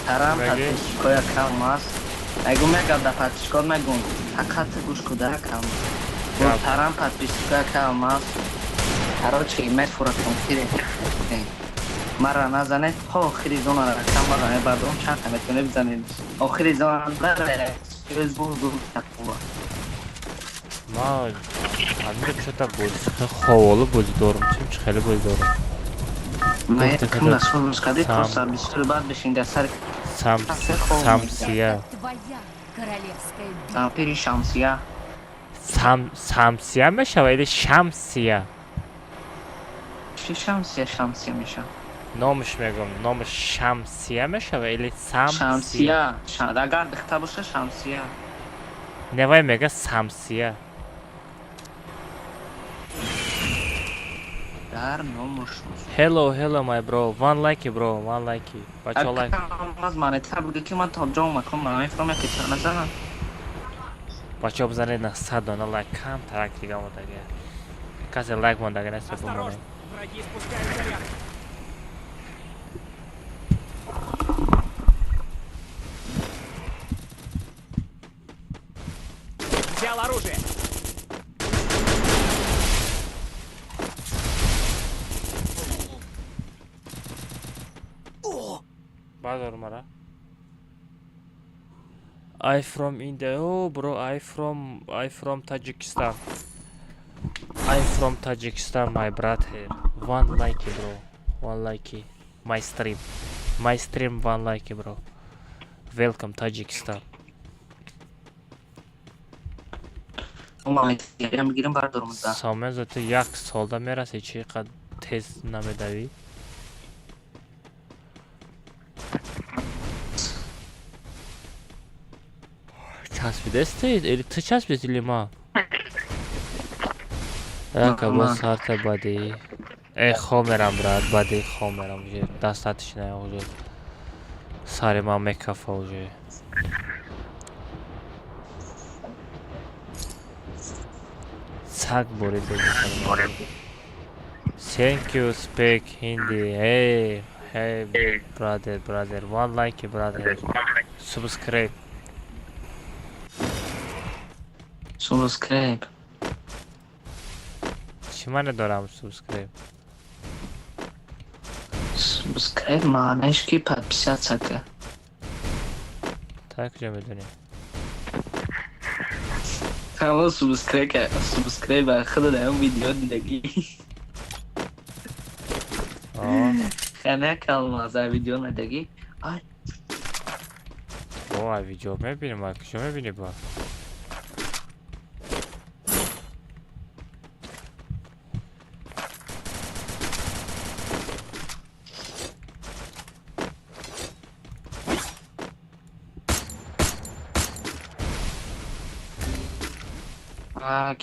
ترم پیش کویا کم است اگه میگم دفعه پیش کار نگون فقط گوش کده کم است ترم پیش کویا کم است هر چی میفورد کنفیره مرا نزنه آخری زون را کم بگم بعدم چند تا میتونه بزنید آخری زون بره روز بود تکوه ما همین چطور بود خوالو بود دارم چیم خیلی بود دارم من کم نسون مسکدی توسر بیشتر بعد بشین در سر سامسیا پیری شامسیا سامسیا میشه ولی شمسیا چی شمسیا میشه نامش میگم نامش شمسیا میشه ولی شمسیا اگر بخته باشه شمسیا نوای میگه سامسیا Hello, my bro. One likey, bro. One likey. Bacha like. Bacha bzane na 100 dona like kam tarak diga mondaga. Kaze like mondaga na se pomone. Взял оружие. Bazar mara. I from India. Oh, bro, I from Tajikistan. I'm from Tajikistan, my brother. One likey, bro. One likey. My stream, one likey, bro. Welcome, Tajikistan. Саме зато як солда мераси чӣ қад тез намедавӣ? چسبیده ای تو چسبیدی لیما یکا با سارت بادی ای خواه میرم براد بادی خواه میرم دستاتش نه وجود ساری ما مکافه وجود سگ برید بگیرم thank you speak Hindi hey brother one like brother subscribe چی ندارم سابسکرایب معنیش که پدپیسه چکه تا کجا میدونی همه سابسکرایب آخر در اون ویدیو دیدگی خانه کلمه از ویدیو ندگی اوه ویدیو میبینیم ما کجا میبینی با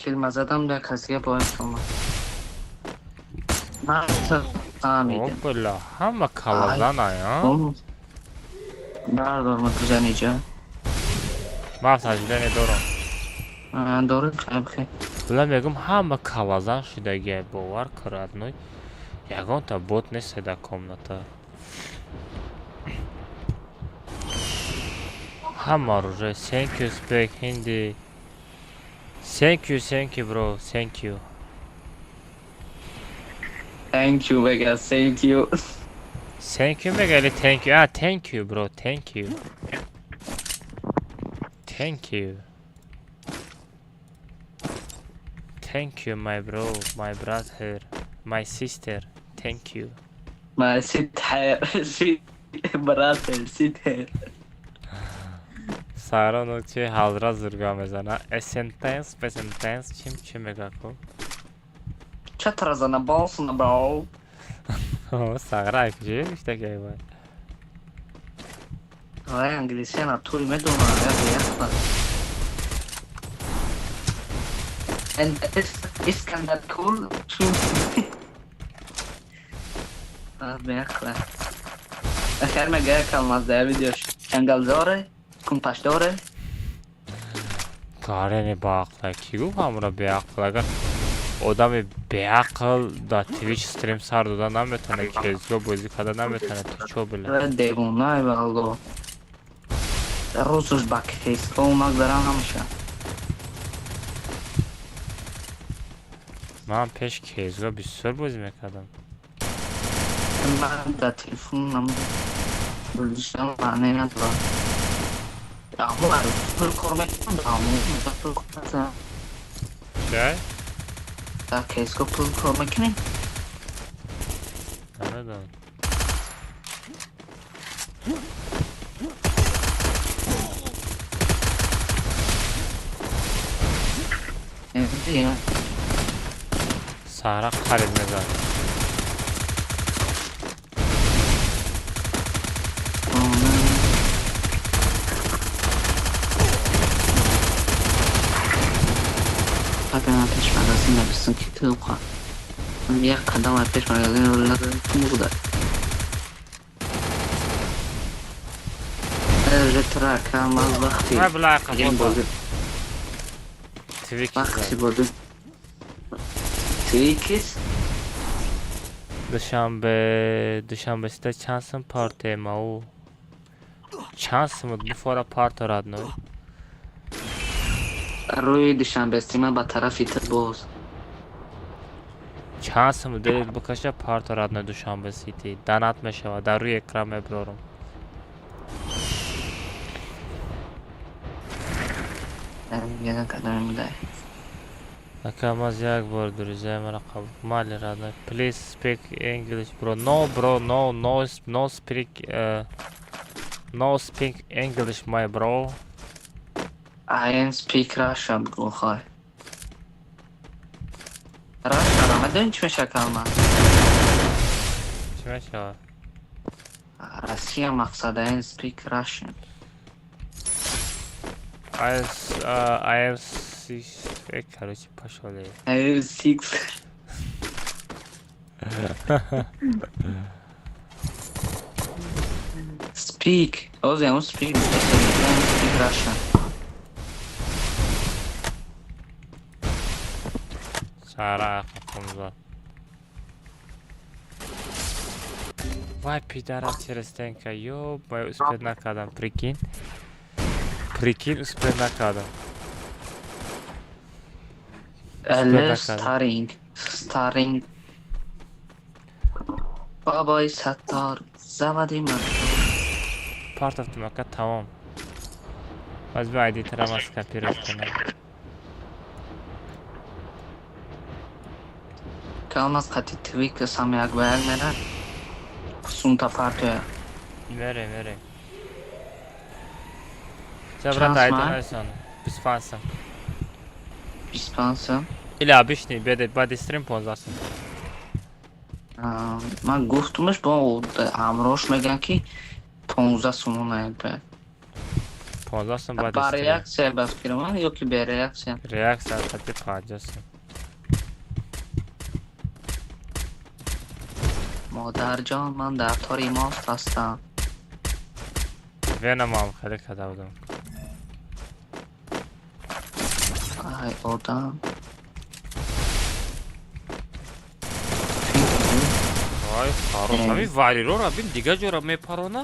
کلمه زدم در کسیه باید شما من فهمیدم بلا همه کلازان ها بردار مدوزنی جا ما سجده ندارم داره خیلی خیلی بلا میگم همه کلازان شدگی باور کرد نوی یگان تا بوت نیست در کامنتا همه رو جای thank you speak Hindi thank you bro thank you بگه thank you thank you بگه thank you thank you bro thank you thank you my bro my brother my sister thank you my sister brother sister سارا نوچه حضرت زرگا میزنه اسنتنس پسنتنس چی میگه کو چطور زنه باسونه برو سارا اکجه بیشته که باید آره انگلیسی نطوری میدونم اگر بیخبر اسکندر کول چون بیخبر اخیر میگه کلمه از در ویدیوش جنگل داره کمپش داره کارنی با عقل کی گفت همرا به عقل اگر آدم به عقل در تویچ استریم سر دادن نمیتونه کیزگاه بازی کده نمیتونه تو چو بله دیوونه والله در روزش با کیزگاه اومد دارم نمیشه من پیش کیزگاه بسیار بازی میکردم من در تلفونم بلوشم معنی ندارم اما پول کار میکنم پول کار میکنم چه؟ در کیزگاه پول کار میکنیم نمیدونم سهرا خرید میزن قدم پیش مگازین نبستم که تلقا من یک قدم پیش مگازین رو ندارم که بوده ارجترک هم از وقتی وقتی بوده تویکیس دوشنبه سته چانسم پارتی ما او چانسم بفورا پارت راد نوی روی دوشنبه استیم با طرفی تر باز چانسم دلت بکشه پارت راد نوی دوشنبه سیتی دانات میشه در روی اکرام میبرم یه قدم میده اکم از یک بار دریجه مرا قبول مالی راد نوی please speak English bro no bro no speak English my bro I speak Russian بگو خواه Russian هم دارین چی میشه کلمه چی میشه روسیه مقصده I speak Russian IF6 короче пошел. IF6. Speak. Ozi, I'm speak. Speak Russian. Сара хапунза. Вай пидорас через стенка. Ёбай, успел накадам, прикинь. Прикинь, успел накадам. Starring. Бабай Саттар. Завади ман. Part of the makat tamam. Az bir ID taramas kapıyoruz kana. Kalmaz qati tweak samyak bayag mera. Sunta partiya. Mere. Zabrat ID naysan. Bispansa. Или обычный body stream позасın. من گفتمش با امروش میگن که 15 سومون نید 15 سوم body با stream. ریاکسیه بس کرمان یا که به ریاکسیه؟ Reaksiya qati 50 سوم. مادر جان من در تاری ماست هستم. Venom am خیلی کدا بودم. ای آدم. Ay paro,ami variro rabin diga jora me parona.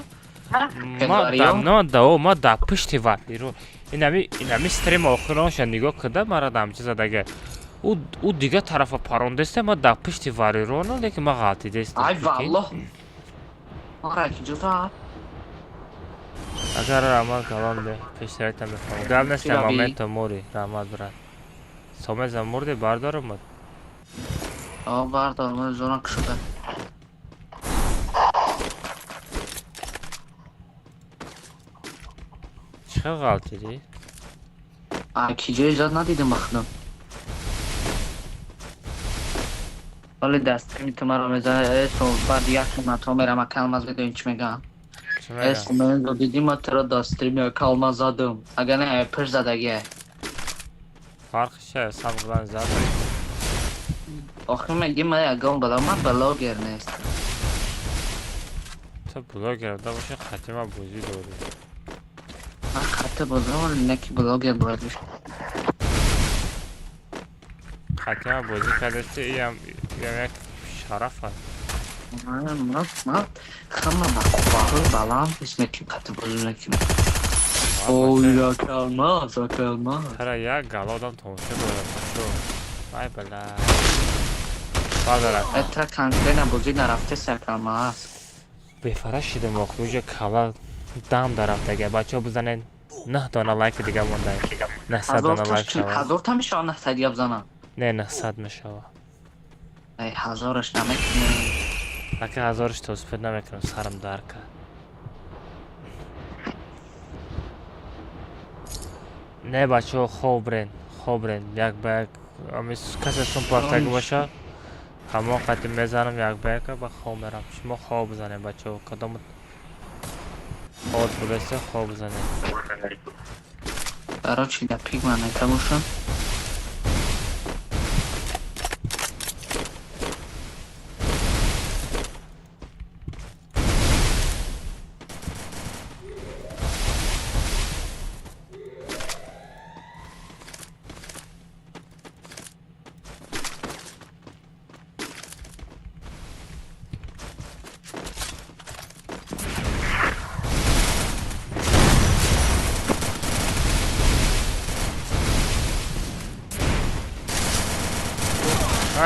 Ma da pishti variro. Inami stream oxirona nigo qida mara damchi zadaga. U diga tarafa paron deste ma da pishti variro no lekin ma g'alati deste. Ay valloh. Mara ki juda. Agar amal kalonde peshtaraktan befaham. Galneste momento mori ramad brat. Somez murdi bardarim. Bardarim zonak şuda. چه غلطی دی؟ کیجا ایجاد ندیدم بخدم ولی دسته می تو مرا میزنه تو بعد یک تا میرم کلمه بدون چی میگم اسم من رو دیدیم ما ترا دستری می کلمه زدم اگر نه پر زدگه فرقشه سمقلان زده آخه میگیم من اگه بلا من بلاگر نیست تو بلاگر دا باشه خطیمه بوزی دوری من خطه بازم ولی نکی بلاگر باید میشه خطیمه بوزی کردسته ایم یک شرف هست من خمه بخواه بلام اسم نکی خطه بازی نکی اوه کلمه ترا یک گل آدم تونسه دوره پشو بای بلا بادرم اترا کنکره نبوزی نرفته سر کلمه هست بفرش شده مخروج کلا دام درفته اگه بچه ها بزنن 9 دانه لایک دیگه مونده نه 100 دانه لایک شوه 1000 تا میشه 900 یا بزنم نه 900 میشوه ای 1000ش نمیکنه اگه 1000ش توسپید نمیکنم سرم درکه نه بچه ها خوب رین یک به یک کسی سون پارتگی باشه همه قطعی میزنم یک به یک به خوب میرم شما خوب بزنیم بچه ها کدام خود بودسته خوب بزنیم برای چی در پیگ من نیتا باشم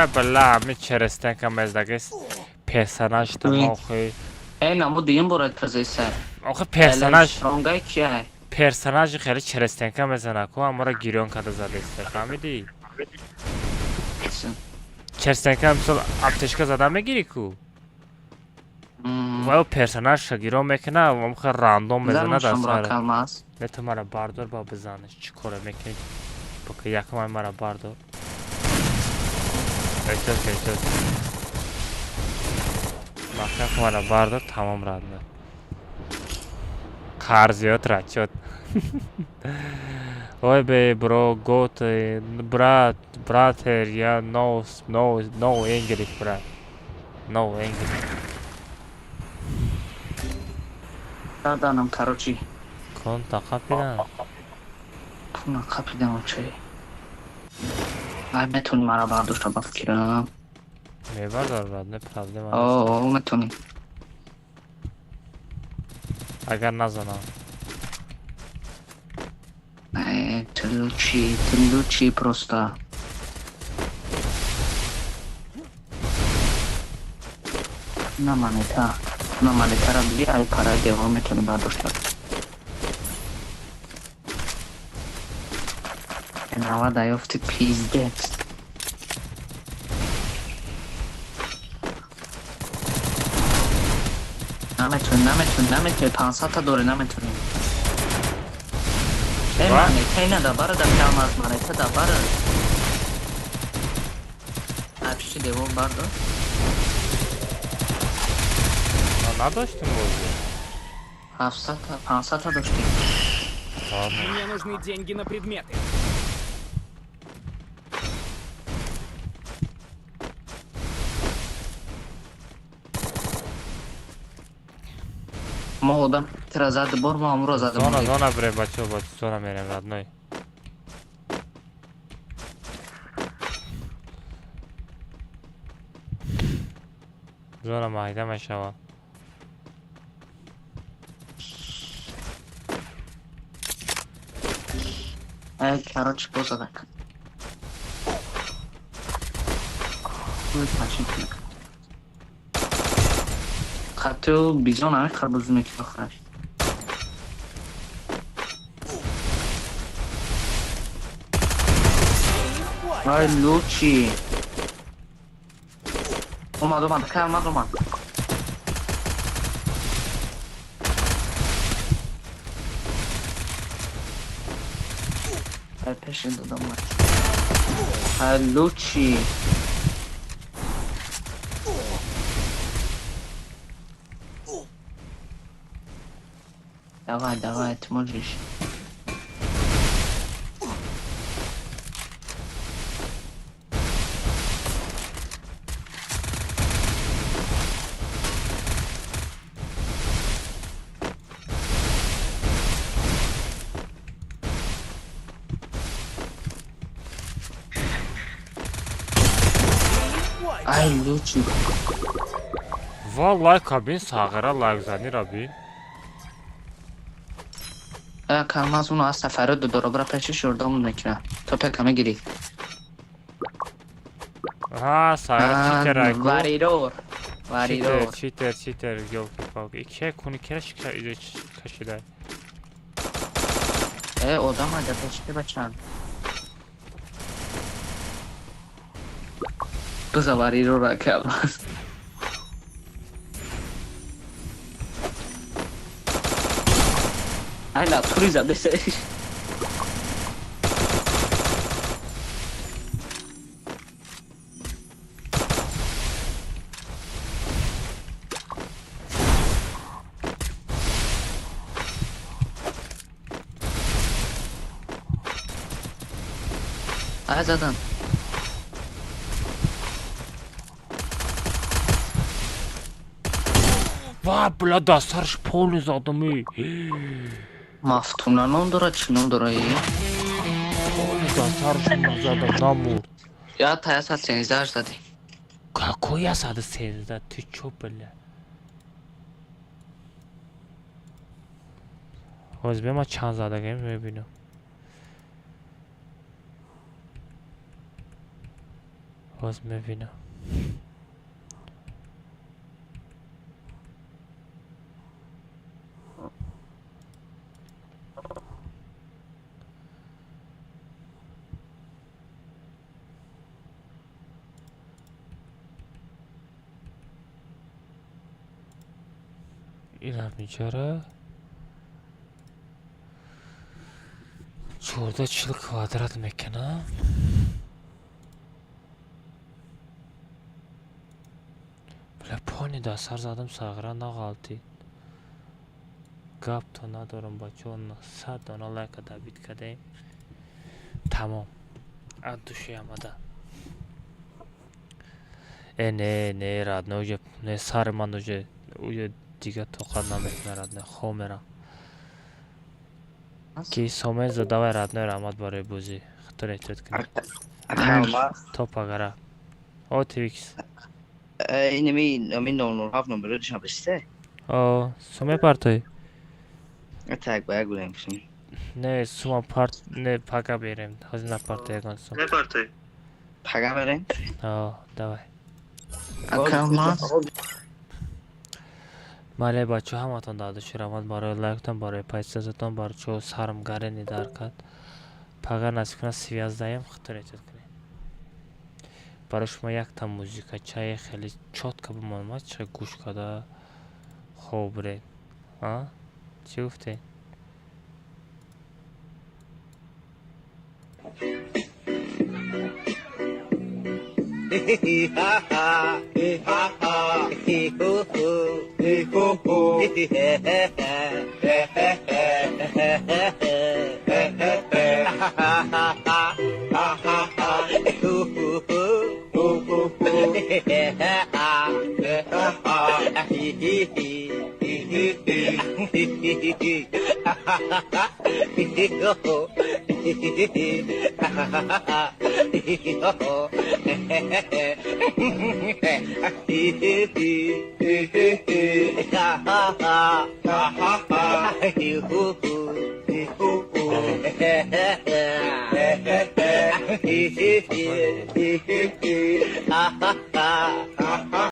Ay balla mi çeresten kamezdagi personaj tam oxuy. ای نمو دیم برای پزیسه آخه personaj رونگای کیه personaj خیلی چرستن کمزنه کو اما را گیرون کده زده است فهمیدی چرستن کم مثل آتشکا زده میگیری کو و او personaj گیرون میکنه و مخه راندوم میزنه در سر نه تو مرا باردار با بزنش چی کاره میکنی بکه یکم های مرا باردار ایتوز مخه مرا باردار تمام رنده قرضیات رد شد Ой, бей, бро, гот, брат, братер, я no English, брат. No English. Dadanım karochi. Конта капидан. Puna kapıdan uçayı. Ay metuni mara barduşta bakıram. Мебардор, брат, не проблема. Oo metuni. Агар назанам. Тылучи просто. На монета били ай пара дева метуни бардушта. Нава даёфти пиздец. наметуни 500 та доре наметуни. Монета инада бара да кам аз монета да бара. Апши дево бардо. Надоштим бозу. 500 та доштим. Мне нужны деньги на предметы. Молодам, тера зады борма, амуро зады борма. Зона бре, бачо, зона мерем, родной. Зона майда мешава. Короче, поза так. Хотел бизон, а карбузу меки бахраш. Ай, Лучи. Умад, калмад, умад. Ай, пешен дадам мать. Ай, Лучи. Давай, ты можешь. Ай, Лучи. Vallahi kabin sağıra lagzani rabi. Kalmaz onu az seferi de doğru bırak peşi şurada onu nekine. Topekame gireyim. Ha sağıra çiter ayko. Varidor. Çiter yolki pavki. İkiye konu kereş kaşıday. O da mı da peşi başan. Kıza Varidor'a kalmaz. Hala turizm dese. Zaten. Ва, бля, да сарш полный задами. Мафтуна номдора чиномдора и. Да сарш задам намур. Я таяса сензаж дади. Какой я сады сензда? Ты чё, бля? Возьмем а чан задагем, бебинем. Возьмем вино. اینم میچاره 14 kvadrat mekana. Бля, пони да сар задам сагра нагалти. Гап то надорам бачо на 100 дона лайка да бит кадем. Tamam. От души амада. Не, родной, уже не сарман уже дига тоқат наметна родной, хомера. Ки сомеза давай родной рамад барои бозӣ. Хатуре тӯд кунӣ. Топ агара. О твикс. Нами 007 номеру шабисте. О, суме партой. Так бая гулем сум. Не, сума парт не пага берем. Хазина партой ягон сум. Не партой. Пага берем? О, давай. Акалма. Мале бачо ҳаматон даъдуши рамад барои лайктон барои пайсазатон барои чо сарм гарени дар кад. Пага насиб кунад связдаем хатуретед кунем. барои шумо якта музикачаи хеле чотка бимонад чӣ гӯш карда хоб буред. Чӣ гуфтед?